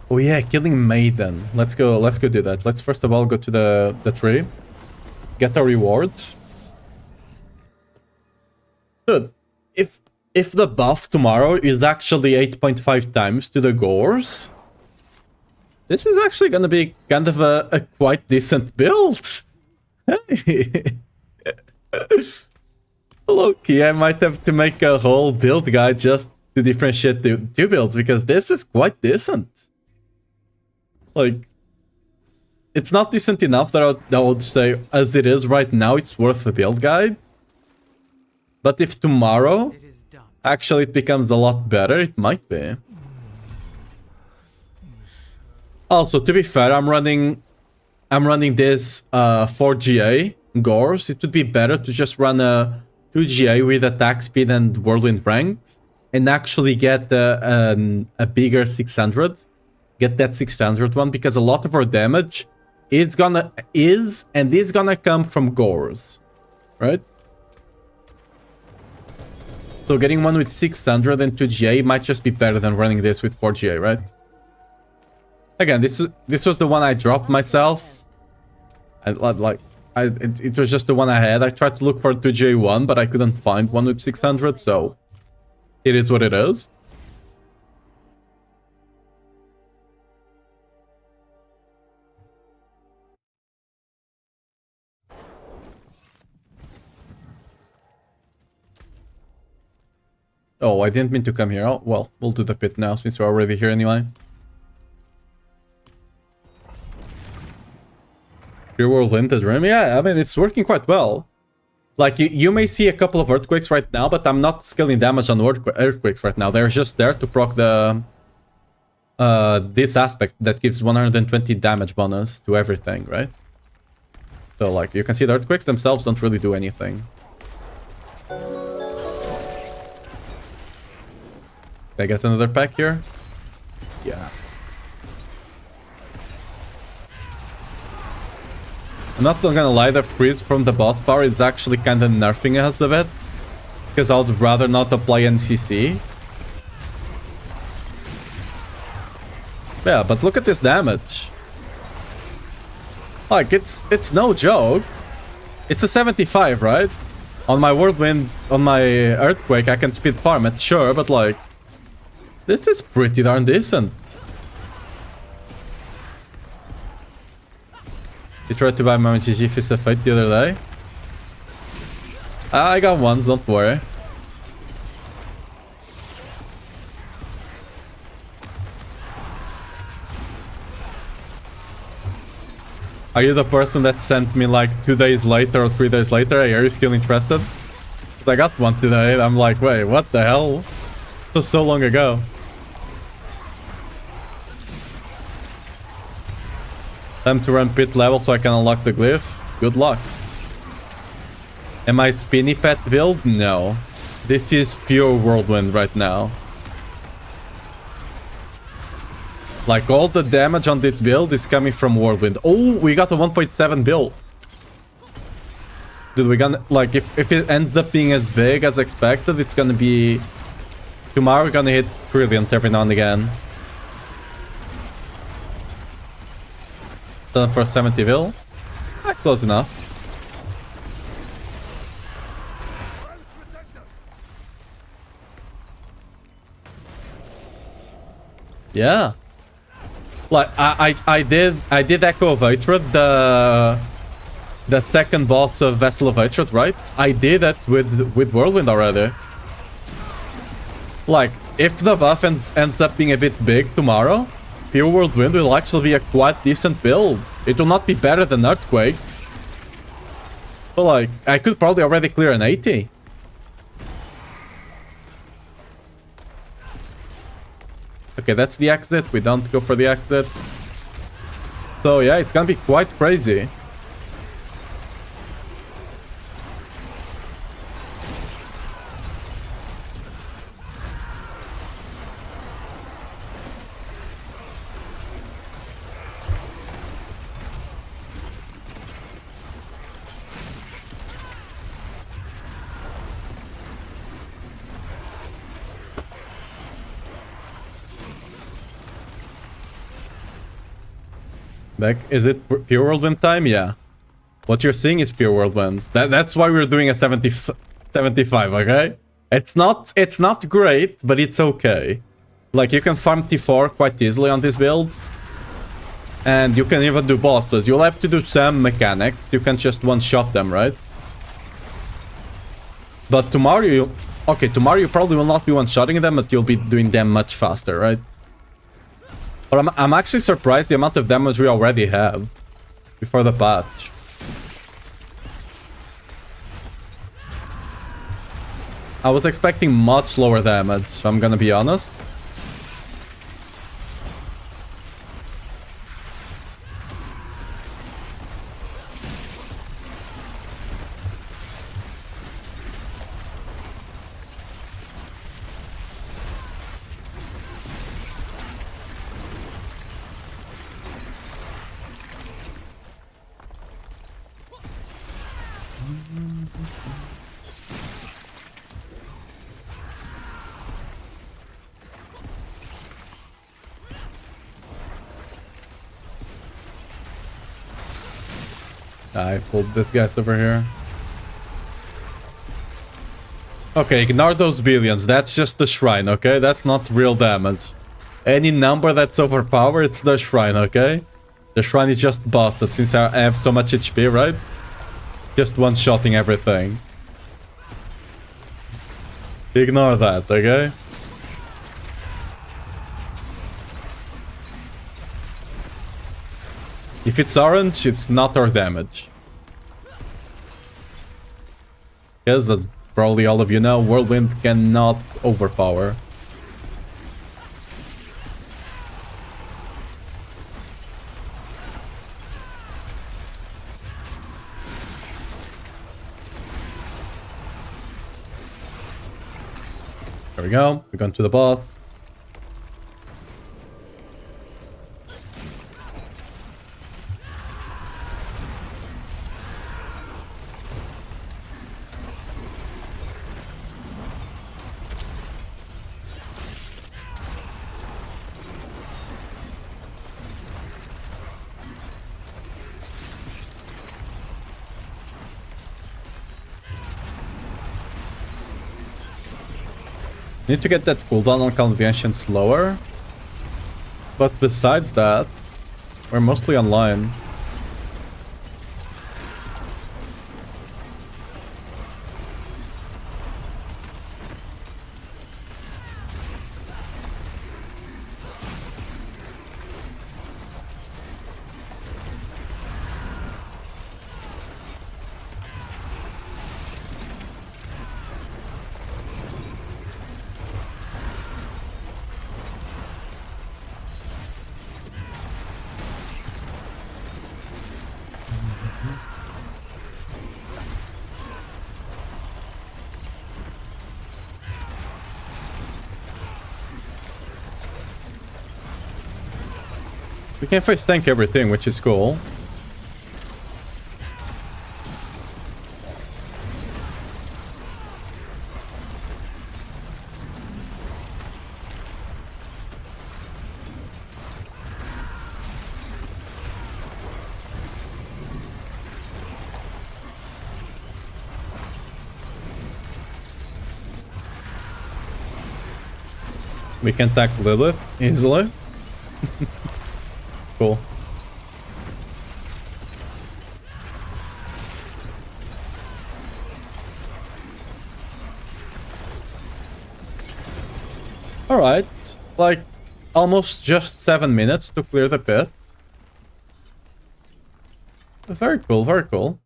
Oh yeah, killing Maiden. Let's go do that. Let's first of all go to the tree. Get our rewards. Dude, if the buff tomorrow is actually 8.5 times to the gores, this is actually gonna be kind of a quite decent build. Hey. Low-key, I might have to make a whole build guide just to differentiate the two builds, because this is quite decent. Like, it's not decent enough that I would say, as it is right now, it's worth a build guide. But if tomorrow, It is done. actually it becomes a lot better, it might be. Also, to be fair, I'm running this 4GA Gores. It would be better to just run a 2GA with attack speed and Whirlwind ranks, and actually get a bigger 600. Get that 600 one, because a lot of our damage is gonna come from Gores, right? So getting one with 600 and 2GA might just be better than running this with 4GA, right? Again, this was the one I dropped myself. It was just the one I had. I tried to look for a 2GA one, but I couldn't find one with 600, so it is what it is. Oh, I didn't mean to come here. Oh, well, we'll do the pit now since we're already here anyway. Pure Whirlwind the Dream? Yeah, I mean, it's working quite well. Like, you may see a couple of earthquakes right now, but I'm not scaling damage on earthquakes right now. They're just there to proc the... this aspect that gives 120 damage bonus to everything, right? So, like, you can see the earthquakes themselves don't really do anything. Did I get another pack here? Yeah. I'm not gonna lie, the freeze from the boss power is actually kind of nerfing us a bit, because I would rather not apply NCC. Yeah, but look at this damage. Like, it's no joke. It's a 75, right? On my Whirlwind, on my Earthquake, I can speed farm it, sure, but like... This is pretty darn decent. You tried to buy my GG Fist of Fate the other day? I got ones, don't worry. Are you the person that sent me like 2 days later or 3 days later? Hey, are you still interested? 'Cause I got one today and I'm like, wait, what the hell? It was so long ago. Time to run pit level so I can unlock the glyph. Good luck. Am I spinny pet build? No. This is pure whirlwind right now. Like, all the damage on this build is coming from whirlwind. Oh, we got a 1.7 build. Dude, we're gonna... Like, if it ends up being as big as expected, it's gonna be... Tomorrow we're gonna hit trillions every now and again. Done for 70 bill. Close enough. Yeah. Like I did Echo of Hatred, the second boss of Vessel of Hatred, right? I did it with Whirlwind already. Like, if the buff ends up being a bit big tomorrow, Pure Whirlwind will actually be a quite decent build. It will not be better than Earthquakes. But like, I could probably already clear an 80. Okay, that's the exit. We don't go for the exit. So yeah, it's gonna be quite crazy. Back, is it Pure Whirlwind time? Yeah. What you're seeing is Pure Whirlwind. That's why we're doing a 75, okay? It's not great, but it's okay. Like, you can farm T4 quite easily on this build. And you can even do bosses. You'll have to do some mechanics. You can just one-shot them, right? But tomorrow you... Okay, tomorrow you probably will not be one-shotting them, but you'll be doing them much faster, right? But I'm actually surprised the amount of damage we already have before the patch. I was expecting much lower damage, I'm gonna be honest. I pulled this guy's over here. Okay, ignore those billions. That's just the shrine, okay? That's not real damage. Any number that's overpowered, it's the shrine, okay? The shrine is just busted since I have so much HP, right? Just one-shotting everything. Ignore that, okay? If it's orange, it's not our damage. Yes, that's probably all of you know. Whirlwind cannot overpower. There we go. We're going to the boss. Need to get that cooldown on Convention slower. But besides that, we're mostly online. We can face tank everything, which is cool. We can tackle Lilith easily. Cool. Alright. Like, almost just 7 minutes to clear the pit. Very cool, very cool.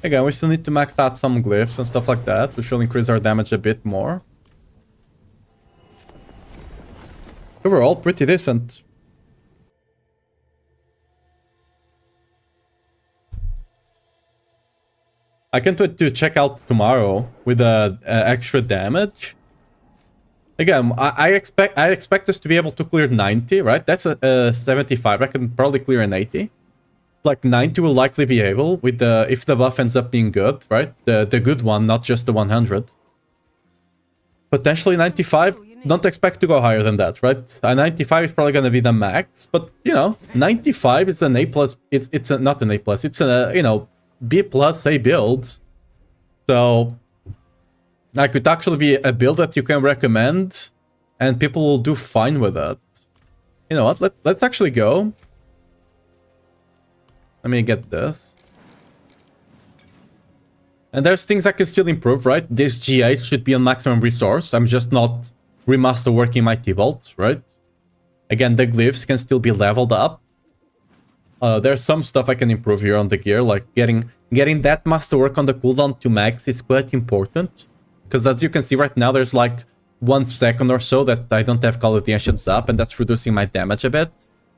Again, we still need to max out some glyphs and stuff like that, which will increase our damage a bit more. Overall, pretty decent. I can't wait to check out tomorrow with the extra damage. Again, I expect us to be able to clear 90, right? That's a 75. I can probably clear an 80. Like 90 will likely be able with the if the buff ends up being good, right? The good one, not just the 100. Potentially 95. Don't expect to go higher than that, right? 95 is probably going to be the max, but you know, 95 is an A plus. It's not an A plus. It's a, you know, B plus A build. So that could actually be a build that you can recommend, and people will do fine with it. You know what? Let's actually go. Let me get this. And there's things I can still improve, right? This GA should be on maximum resource. I'm just not remaster working my T-Bolt, right? Again, the glyphs can still be leveled up. There's some stuff I can improve here on the gear, like getting that masterwork on the cooldown to max is quite important. Because as you can see right now, there's like 1 second or so that I don't have Call of the Ancients up, and that's reducing my damage a bit.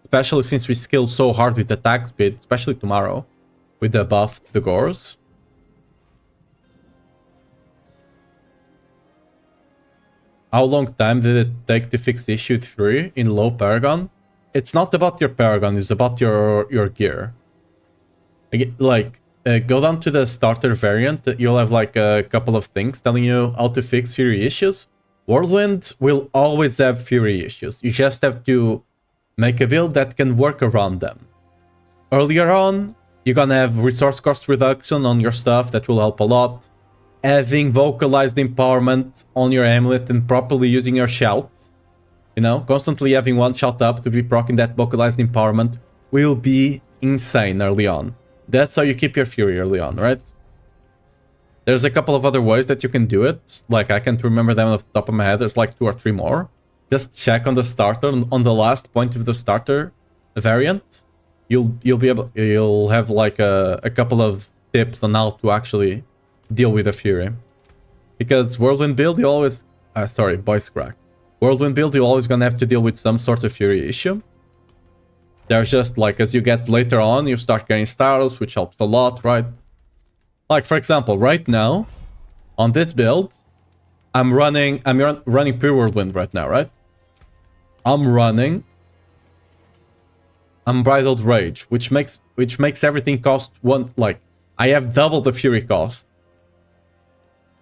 Especially since we skill so hard with attack speed, especially tomorrow, with the buff, the Gores. How long time did it take to fix issue 3 in low Paragon? It's not about your Paragon, it's about your gear. Like, go down to the starter variant, you'll have like a couple of things telling you how to fix Fury issues. Whirlwind will always have Fury issues, you just have to make a build that can work around them. Earlier on, you're gonna have resource cost reduction on your stuff that will help a lot. Having vocalized empowerment on your amulet and properly using your shout. You know, constantly having one shout up to be proccing that vocalized empowerment will be insane early on. That's how you keep your Fury early on, right? There's a couple of other ways that you can do it. Like, I can't remember them off the top of my head. There's like 2 or 3 more. Just check on the starter, on the last point of the starter variant. You'll have like a couple of tips on how to actually deal with the Fury. Because Whirlwind build, you always... sorry, voice crack. Whirlwind build, you're always gonna have to deal with some sort of Fury issue. There's just like, as you get later on, you start getting styles, which helps a lot, right? Like, for example, right now, on this build, I'm running Pure Whirlwind right now, right? I'm running Unbridled Rage, which makes everything cost 1, like, I have double the Fury cost.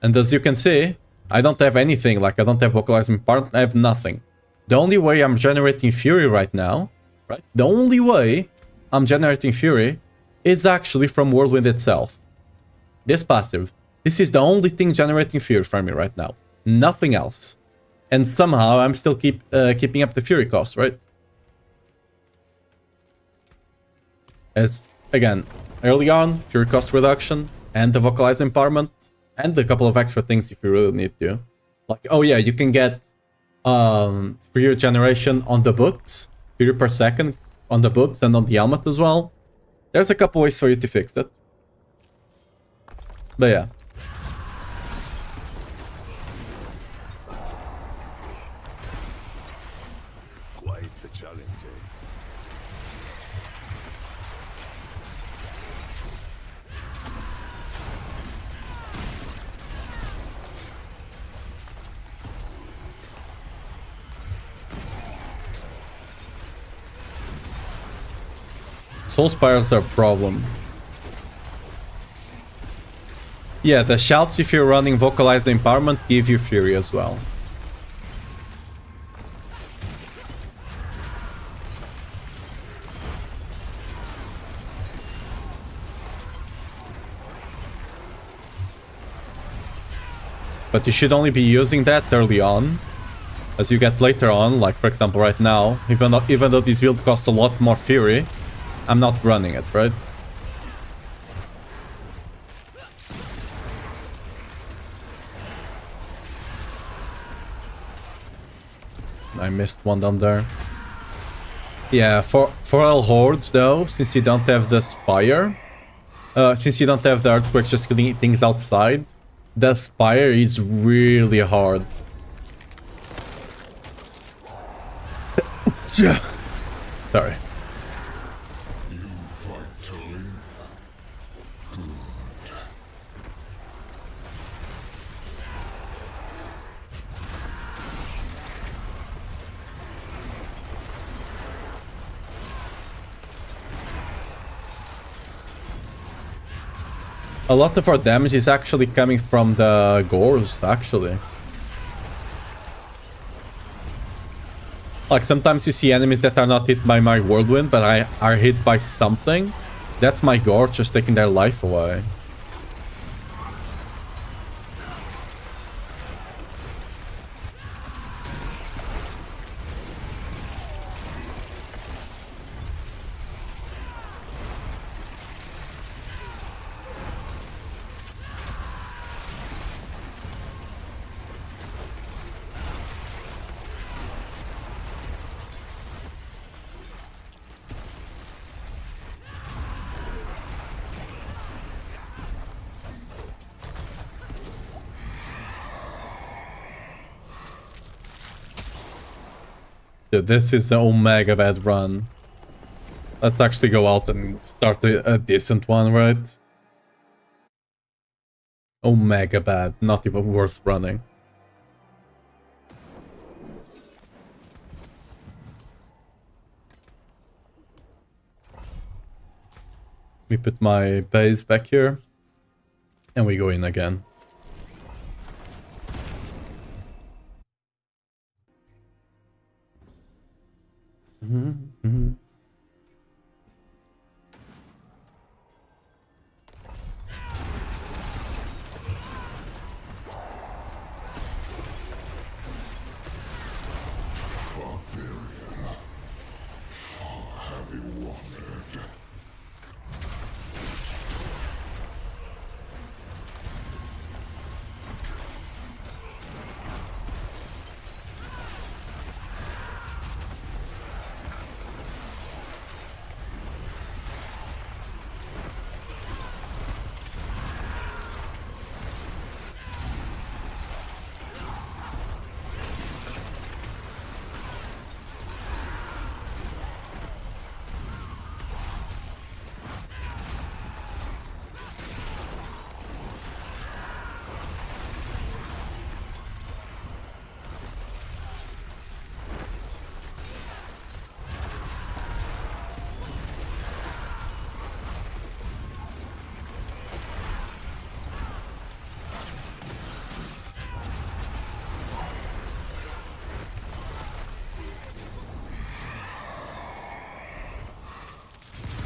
And as you can see, I don't have anything, like I don't have Vocalizing Part, I have nothing. The only way I'm generating Fury right now, right? The only way I'm generating Fury is actually from Whirlwind itself. This passive. This is the only thing generating Fury for me right now. Nothing else. And somehow I'm still keeping up the Fury cost, right? As, again, early on, Fury cost reduction, and the Vocalize Empowerment, and a couple of extra things if you really need to. Like, oh yeah, you can get Fury generation on the books, Fury per second on the books and on the helmet as well. There's a couple ways for you to fix it. But yeah. Quite the challenge, eh? Soul Spires are a problem. Yeah, the shouts, if you're running Vocalize the Empowerment, give you Fury as well. But you should only be using that early on. As you get later on, like for example right now, even though this build costs a lot more Fury, I'm not running it, right? I missed one down there. Yeah, for all hordes though, since you don't have the Spire, since you don't have the Earthquakes just killing things outside, the Spire is really hard. Sorry. You fight to live. A lot of our damage is actually coming from the Gores, actually. Like, sometimes you see enemies that are not hit by my Whirlwind, but are hit by something. That's my Gore just taking their life away. Dude, this is an omega bad run. Let's actually go out and start a decent one, right? Omega bad, not even worth running. We put my base back here. And we go in again.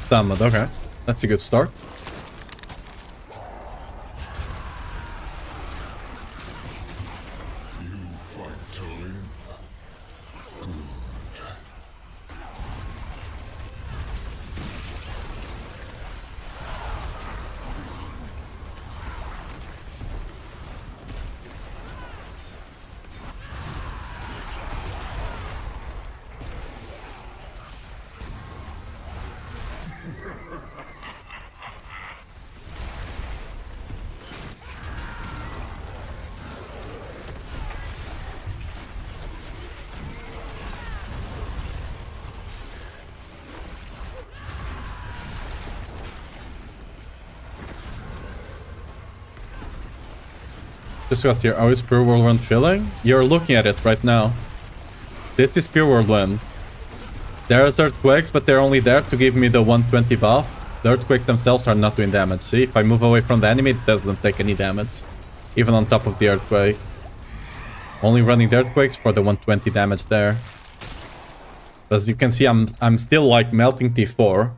Stammered, okay. That's a good start. You fight to live. Just got here. Oh, is Pure Whirlwind filling? You're looking at it right now. This is Pure Whirlwind. There's earthquakes, but they're only there to give me the 120 buff. The earthquakes themselves are not doing damage. See, if I move away from the enemy, it doesn't take any damage. Even on top of the earthquake. Only running the earthquakes for the 120 damage there. As you can see, I'm still like melting T4.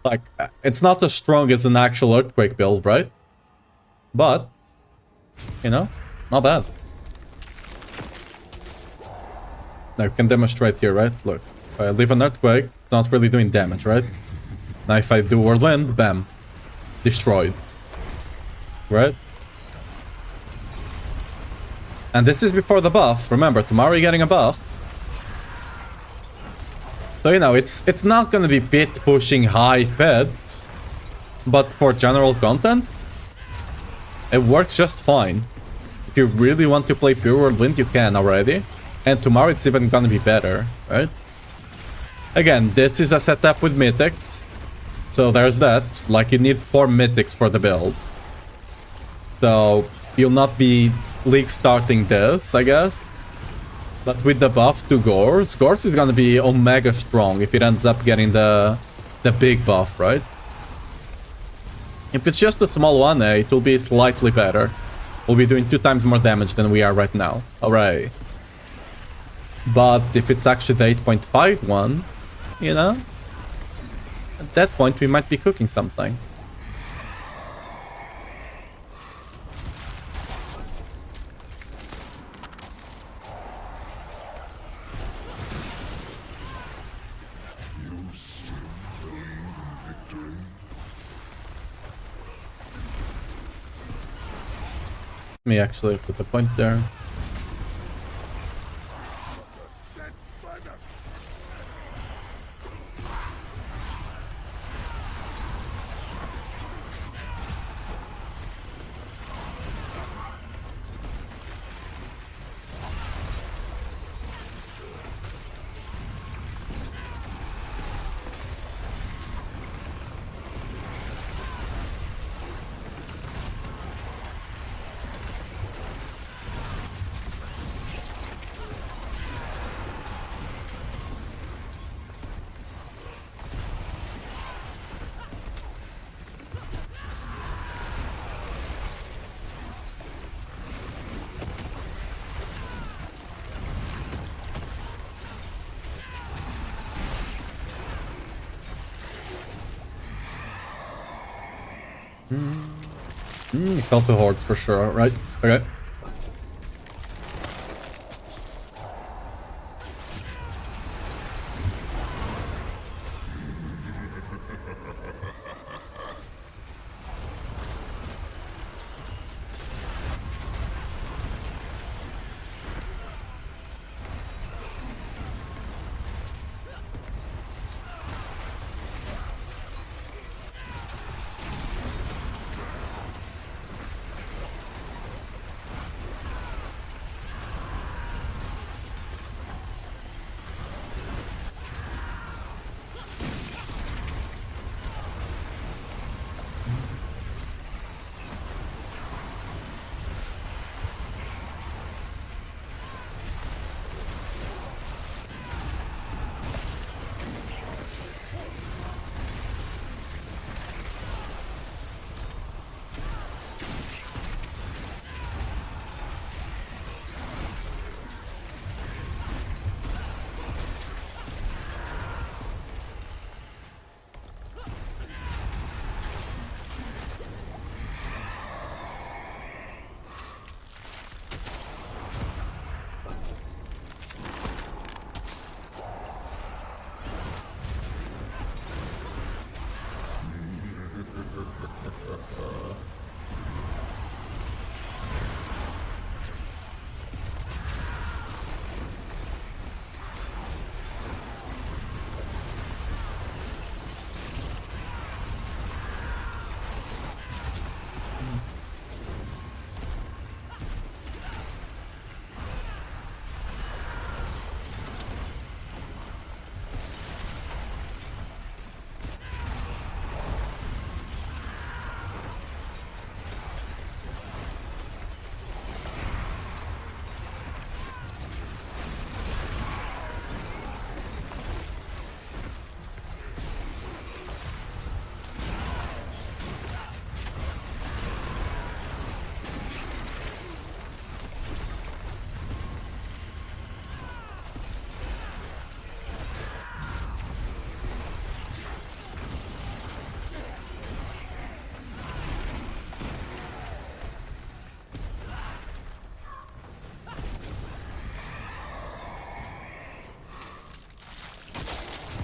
Like, it's not as strong as an actual earthquake build, right? But, you know, not bad. Now you can demonstrate here, right? Look, if I leave an earthquake, it's not really doing damage, right? Now if I do whirlwind, bam. Destroyed. Right? And this is before the buff. Remember, tomorrow you're getting a buff. So, you know, it's not gonna be pit pushing high pets. But for general content, it works just fine. If you really want to play Pure Whirlwind, you can already. And tomorrow it's even gonna be better, right? Again, this is a setup with mythics. So there's that. Like, you need 4 mythics for the build. So you'll not be league starting this, I guess. But with the buff to Gorse, Gorse is gonna be omega strong if it ends up getting the big buff, right? If it's just a small one, it will be slightly better. We'll be doing 2 times more damage than we are right now. Alright. But if it's actually the 8.5 one, you know, at that point we might be cooking something. Let me actually put a point there. Felt the hordes for sure, right? Okay.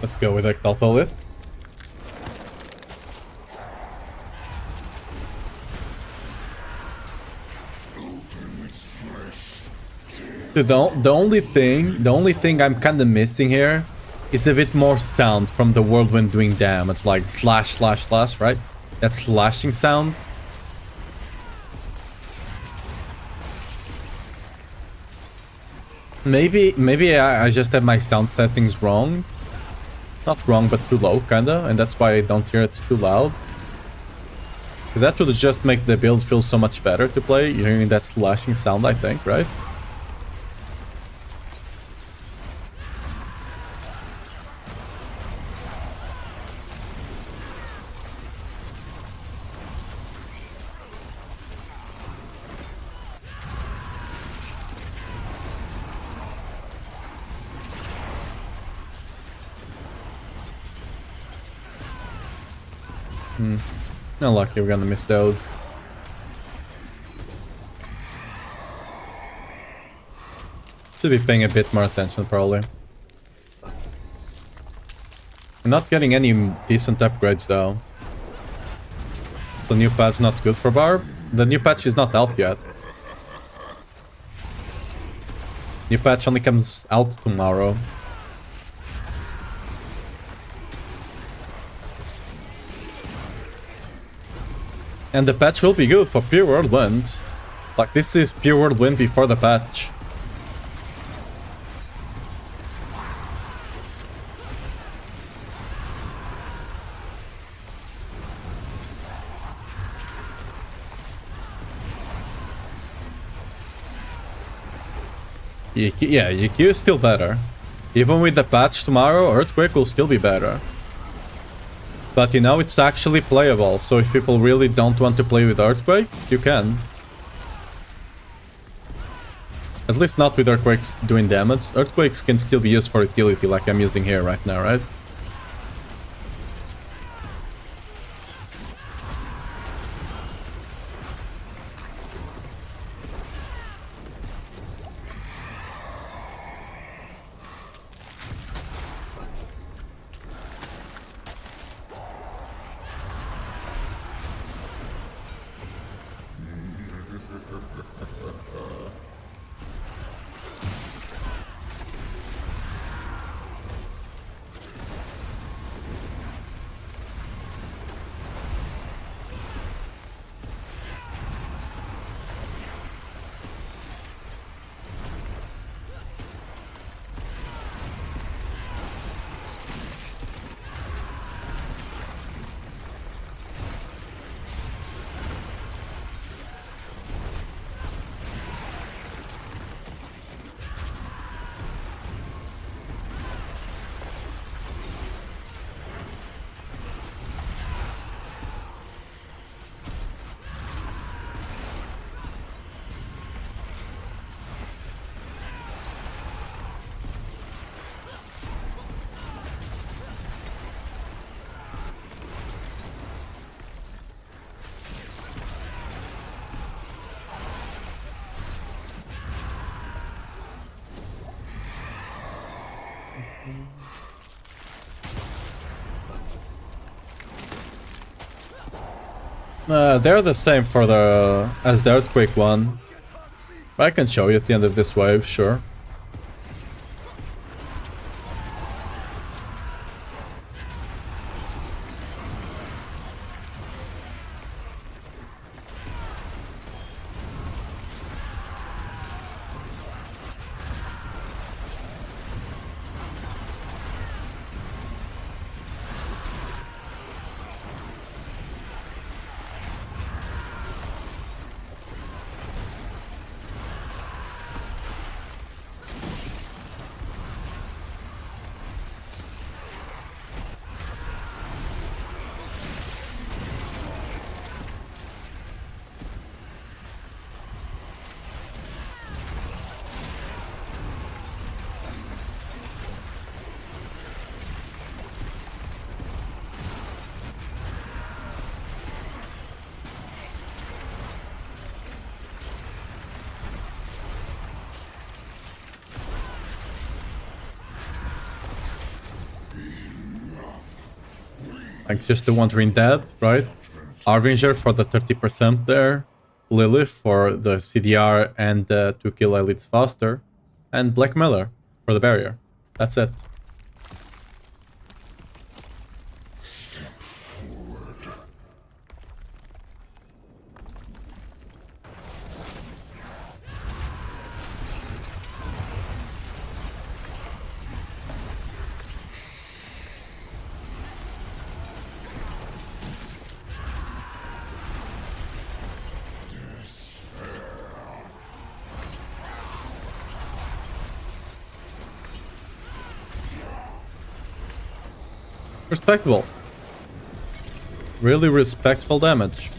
Let's go with Exalted. Dude, the only thing I'm kind of missing here is a bit more sound from the Whirlwind doing damage, like slash, slash, slash, right? That slashing sound. Maybe I just have my sound settings wrong. Not wrong, but too low, kinda, and that's why I don't hear it too loud. Because that would just make the build feel so much better to play, hearing that slashing sound, I think, right? Not lucky, we're gonna miss those. Should be paying a bit more attention, probably. I'm not getting any decent upgrades, though. The new patch not good for Barb. The new patch is not out yet. New patch only comes out tomorrow. And the patch will be good for Pure Whirlwind. Like, this is Pure Whirlwind before the patch. Yeah, EQ is still better. Even with the patch tomorrow, Earthquake will still be better. But you know, it's actually playable, so if people really don't want to play with Earthquake, you can. At least not with Earthquakes doing damage. Earthquakes can still be used for utility like I'm using here right now, right? They're the same for the as the Earthquake one. But I can show you at the end of this wave, sure. Like just the Wandering Dead, right? Harbinger for the 30% there. Lilith for the CDR and to kill elites faster. And Black Miller for the barrier. That's it. Respectable. Really respectful damage.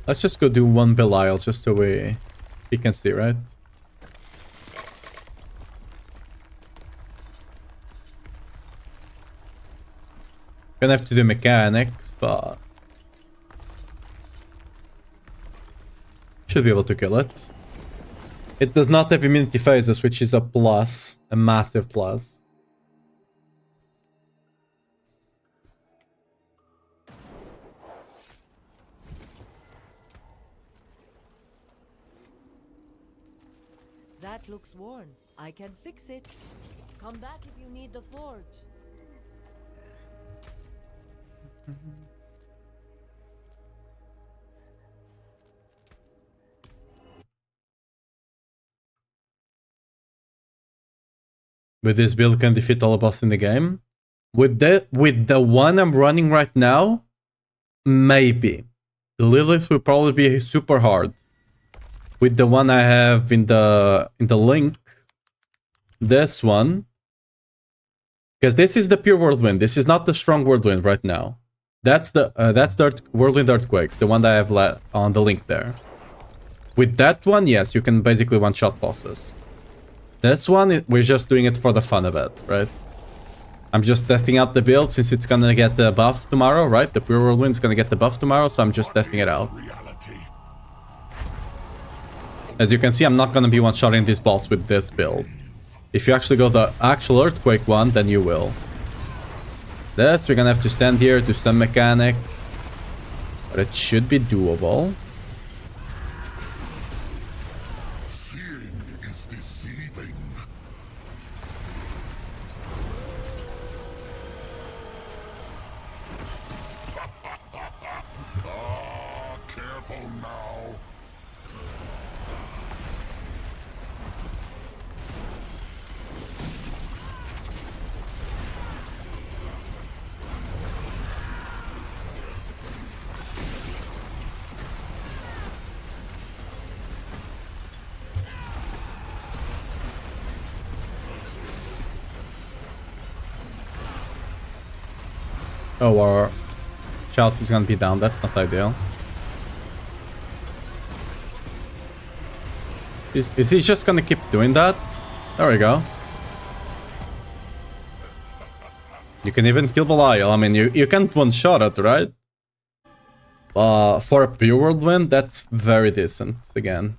Let's just go do one Belial just so we can see, right? Gonna have to do mechanics, but should be able to kill it. It does not have immunity phases, which is a plus, a massive plus. That looks worn. I can fix it. Come back if you need the forge. With this build can defeat all boss in the game. With the one I'm running right now, maybe. The Lilith will probably be super hard. With the one I have in the link, this one, because this is the pure whirlwind. This is not the strong whirlwind right now. That's the whirlwind earthquakes, the one that I have on the link there. With that one, yes, you can basically one-shot bosses. This one, we're just doing it for the fun of it, right? I'm just testing out the build since it's gonna get the buff tomorrow, right? The Pure Whirlwind's gonna get the buff tomorrow, so I'm just testing it out. As you can see, I'm not gonna be one-shotting this boss with this build. If you actually go the actual Earthquake one, then you will. This, we're gonna have to stand here, do some mechanics. But it should be doable. Oh, our shout is gonna be down. That's not ideal. Is he just gonna keep doing that? There we go. You can even kill Belial. I mean, you can't one-shot it, right? For a Pure Whirlwind, that's very decent, again.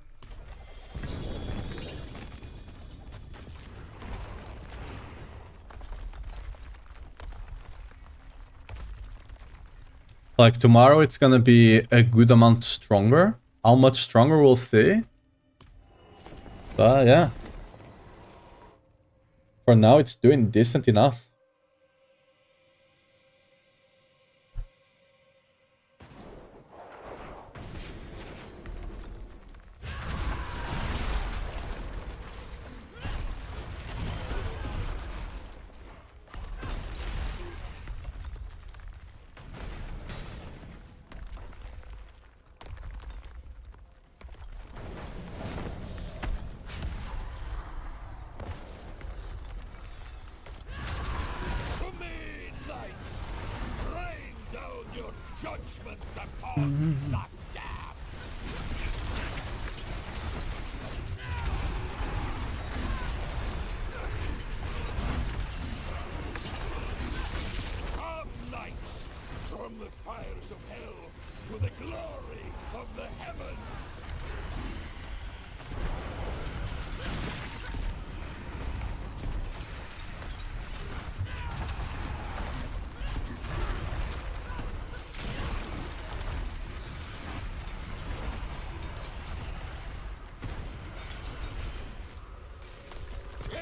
Like, tomorrow it's gonna be a good amount stronger. How much stronger, we'll see. But, yeah. For now, it's doing decent enough.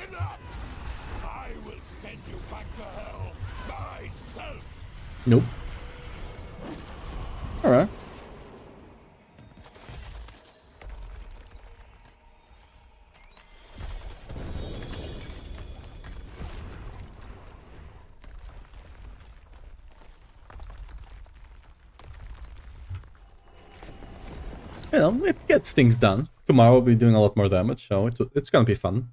Enough! I will send you back to hell myself! Nope. Alright. You know, it gets things done. Tomorrow we'll be doing a lot more damage, so it's gonna be fun.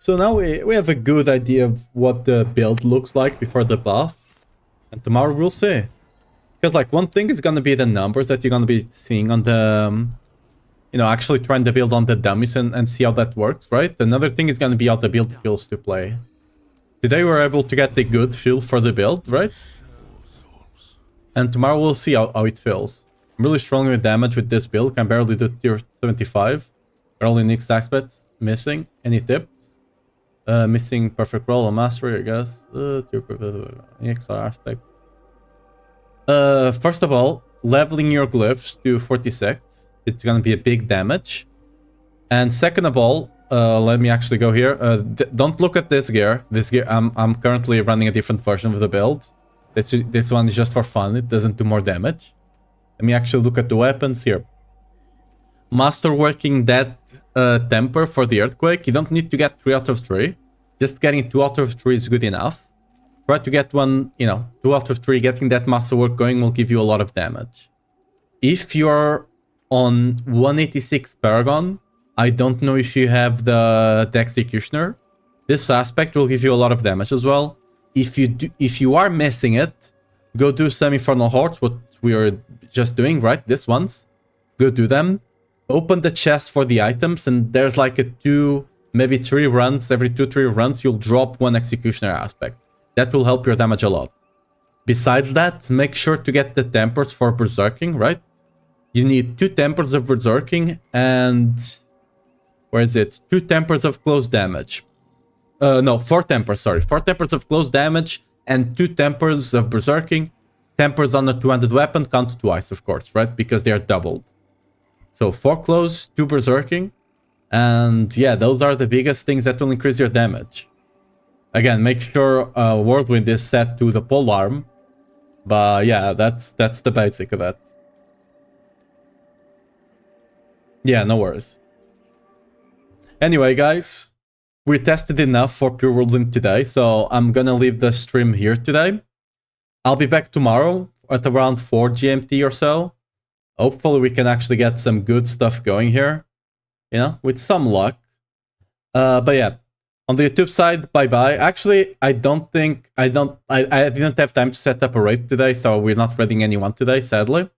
So now we have a good idea of what the build looks like before the buff. And tomorrow we'll see. Because like one thing is gonna be the numbers that you're gonna be seeing on the... you know, actually trying to build on the dummies and see how that works, right? Another thing is gonna be how the build feels to play. Today we were able to get the good feel for the build, right? And tomorrow we'll see how it feels. I'm really struggling with damage with this build. Can barely do tier 75. Barely next aspect. Missing. Any tips? Missing perfect roll or mastery, I guess. Any extra aspect. First of all, leveling your glyphs to 46. It's gonna be a big damage. And second of all, let me actually go here. Don't look at this gear. This gear, I'm currently running a different version of the build. This one is just for fun. It doesn't do more damage. Let me actually look at the weapons here. Masterworking that temper for the earthquake. You don't need to get 3 out of 3. Just getting 2 out of 3 is good enough. Try to get one, you know, 2 out of 3. Getting that masterwork going will give you a lot of damage. If you're on 186 Paragon, I don't know if you have the Executioner. This aspect will give you a lot of damage as well. If you are missing it, go do some Infernal Hordes, what we are just doing, right? This ones. Go do them. Open the chest for the items, and there's like a 2, maybe 3 runs. Every 2-3 runs, you'll drop 1 Executioner aspect. That will help your damage a lot. Besides that, make sure to get the tempers for berserking, right? You need 2 tempers of berserking and... where is it? 2 tempers of close damage. No, 4 tempers, sorry. 4 tempers of close damage and 2 tempers of berserking. Tempers on a 2-handed weapon count twice, of course, right? Because they are doubled. So 4 close, 2 berserking. And yeah, those are the biggest things that will increase your damage. Again, make sure Whirlwind is set to the pole arm. But yeah, that's the basic of it. Yeah, no worries. Anyway, guys, we tested enough for Pure Whirlwind today, so I'm gonna leave the stream here today. I'll be back tomorrow at around 4 GMT or so. Hopefully we can actually get some good stuff going here. You know, with some luck. But yeah, on the YouTube side, bye-bye. Actually, I didn't have time to set up a raid today, so we're not raiding anyone today, sadly.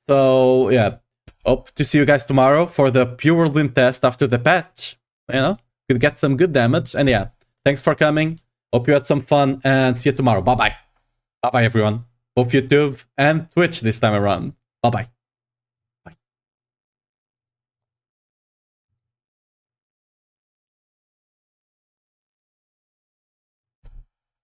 So yeah, hope to see you guys tomorrow for the Pure Whirlwind test after the patch. You know, could get some good damage. And yeah, thanks for coming. Hope you had some fun, and see you tomorrow. Bye-bye. Bye-bye, everyone. Both YouTube and Twitch this time around. Bye-bye.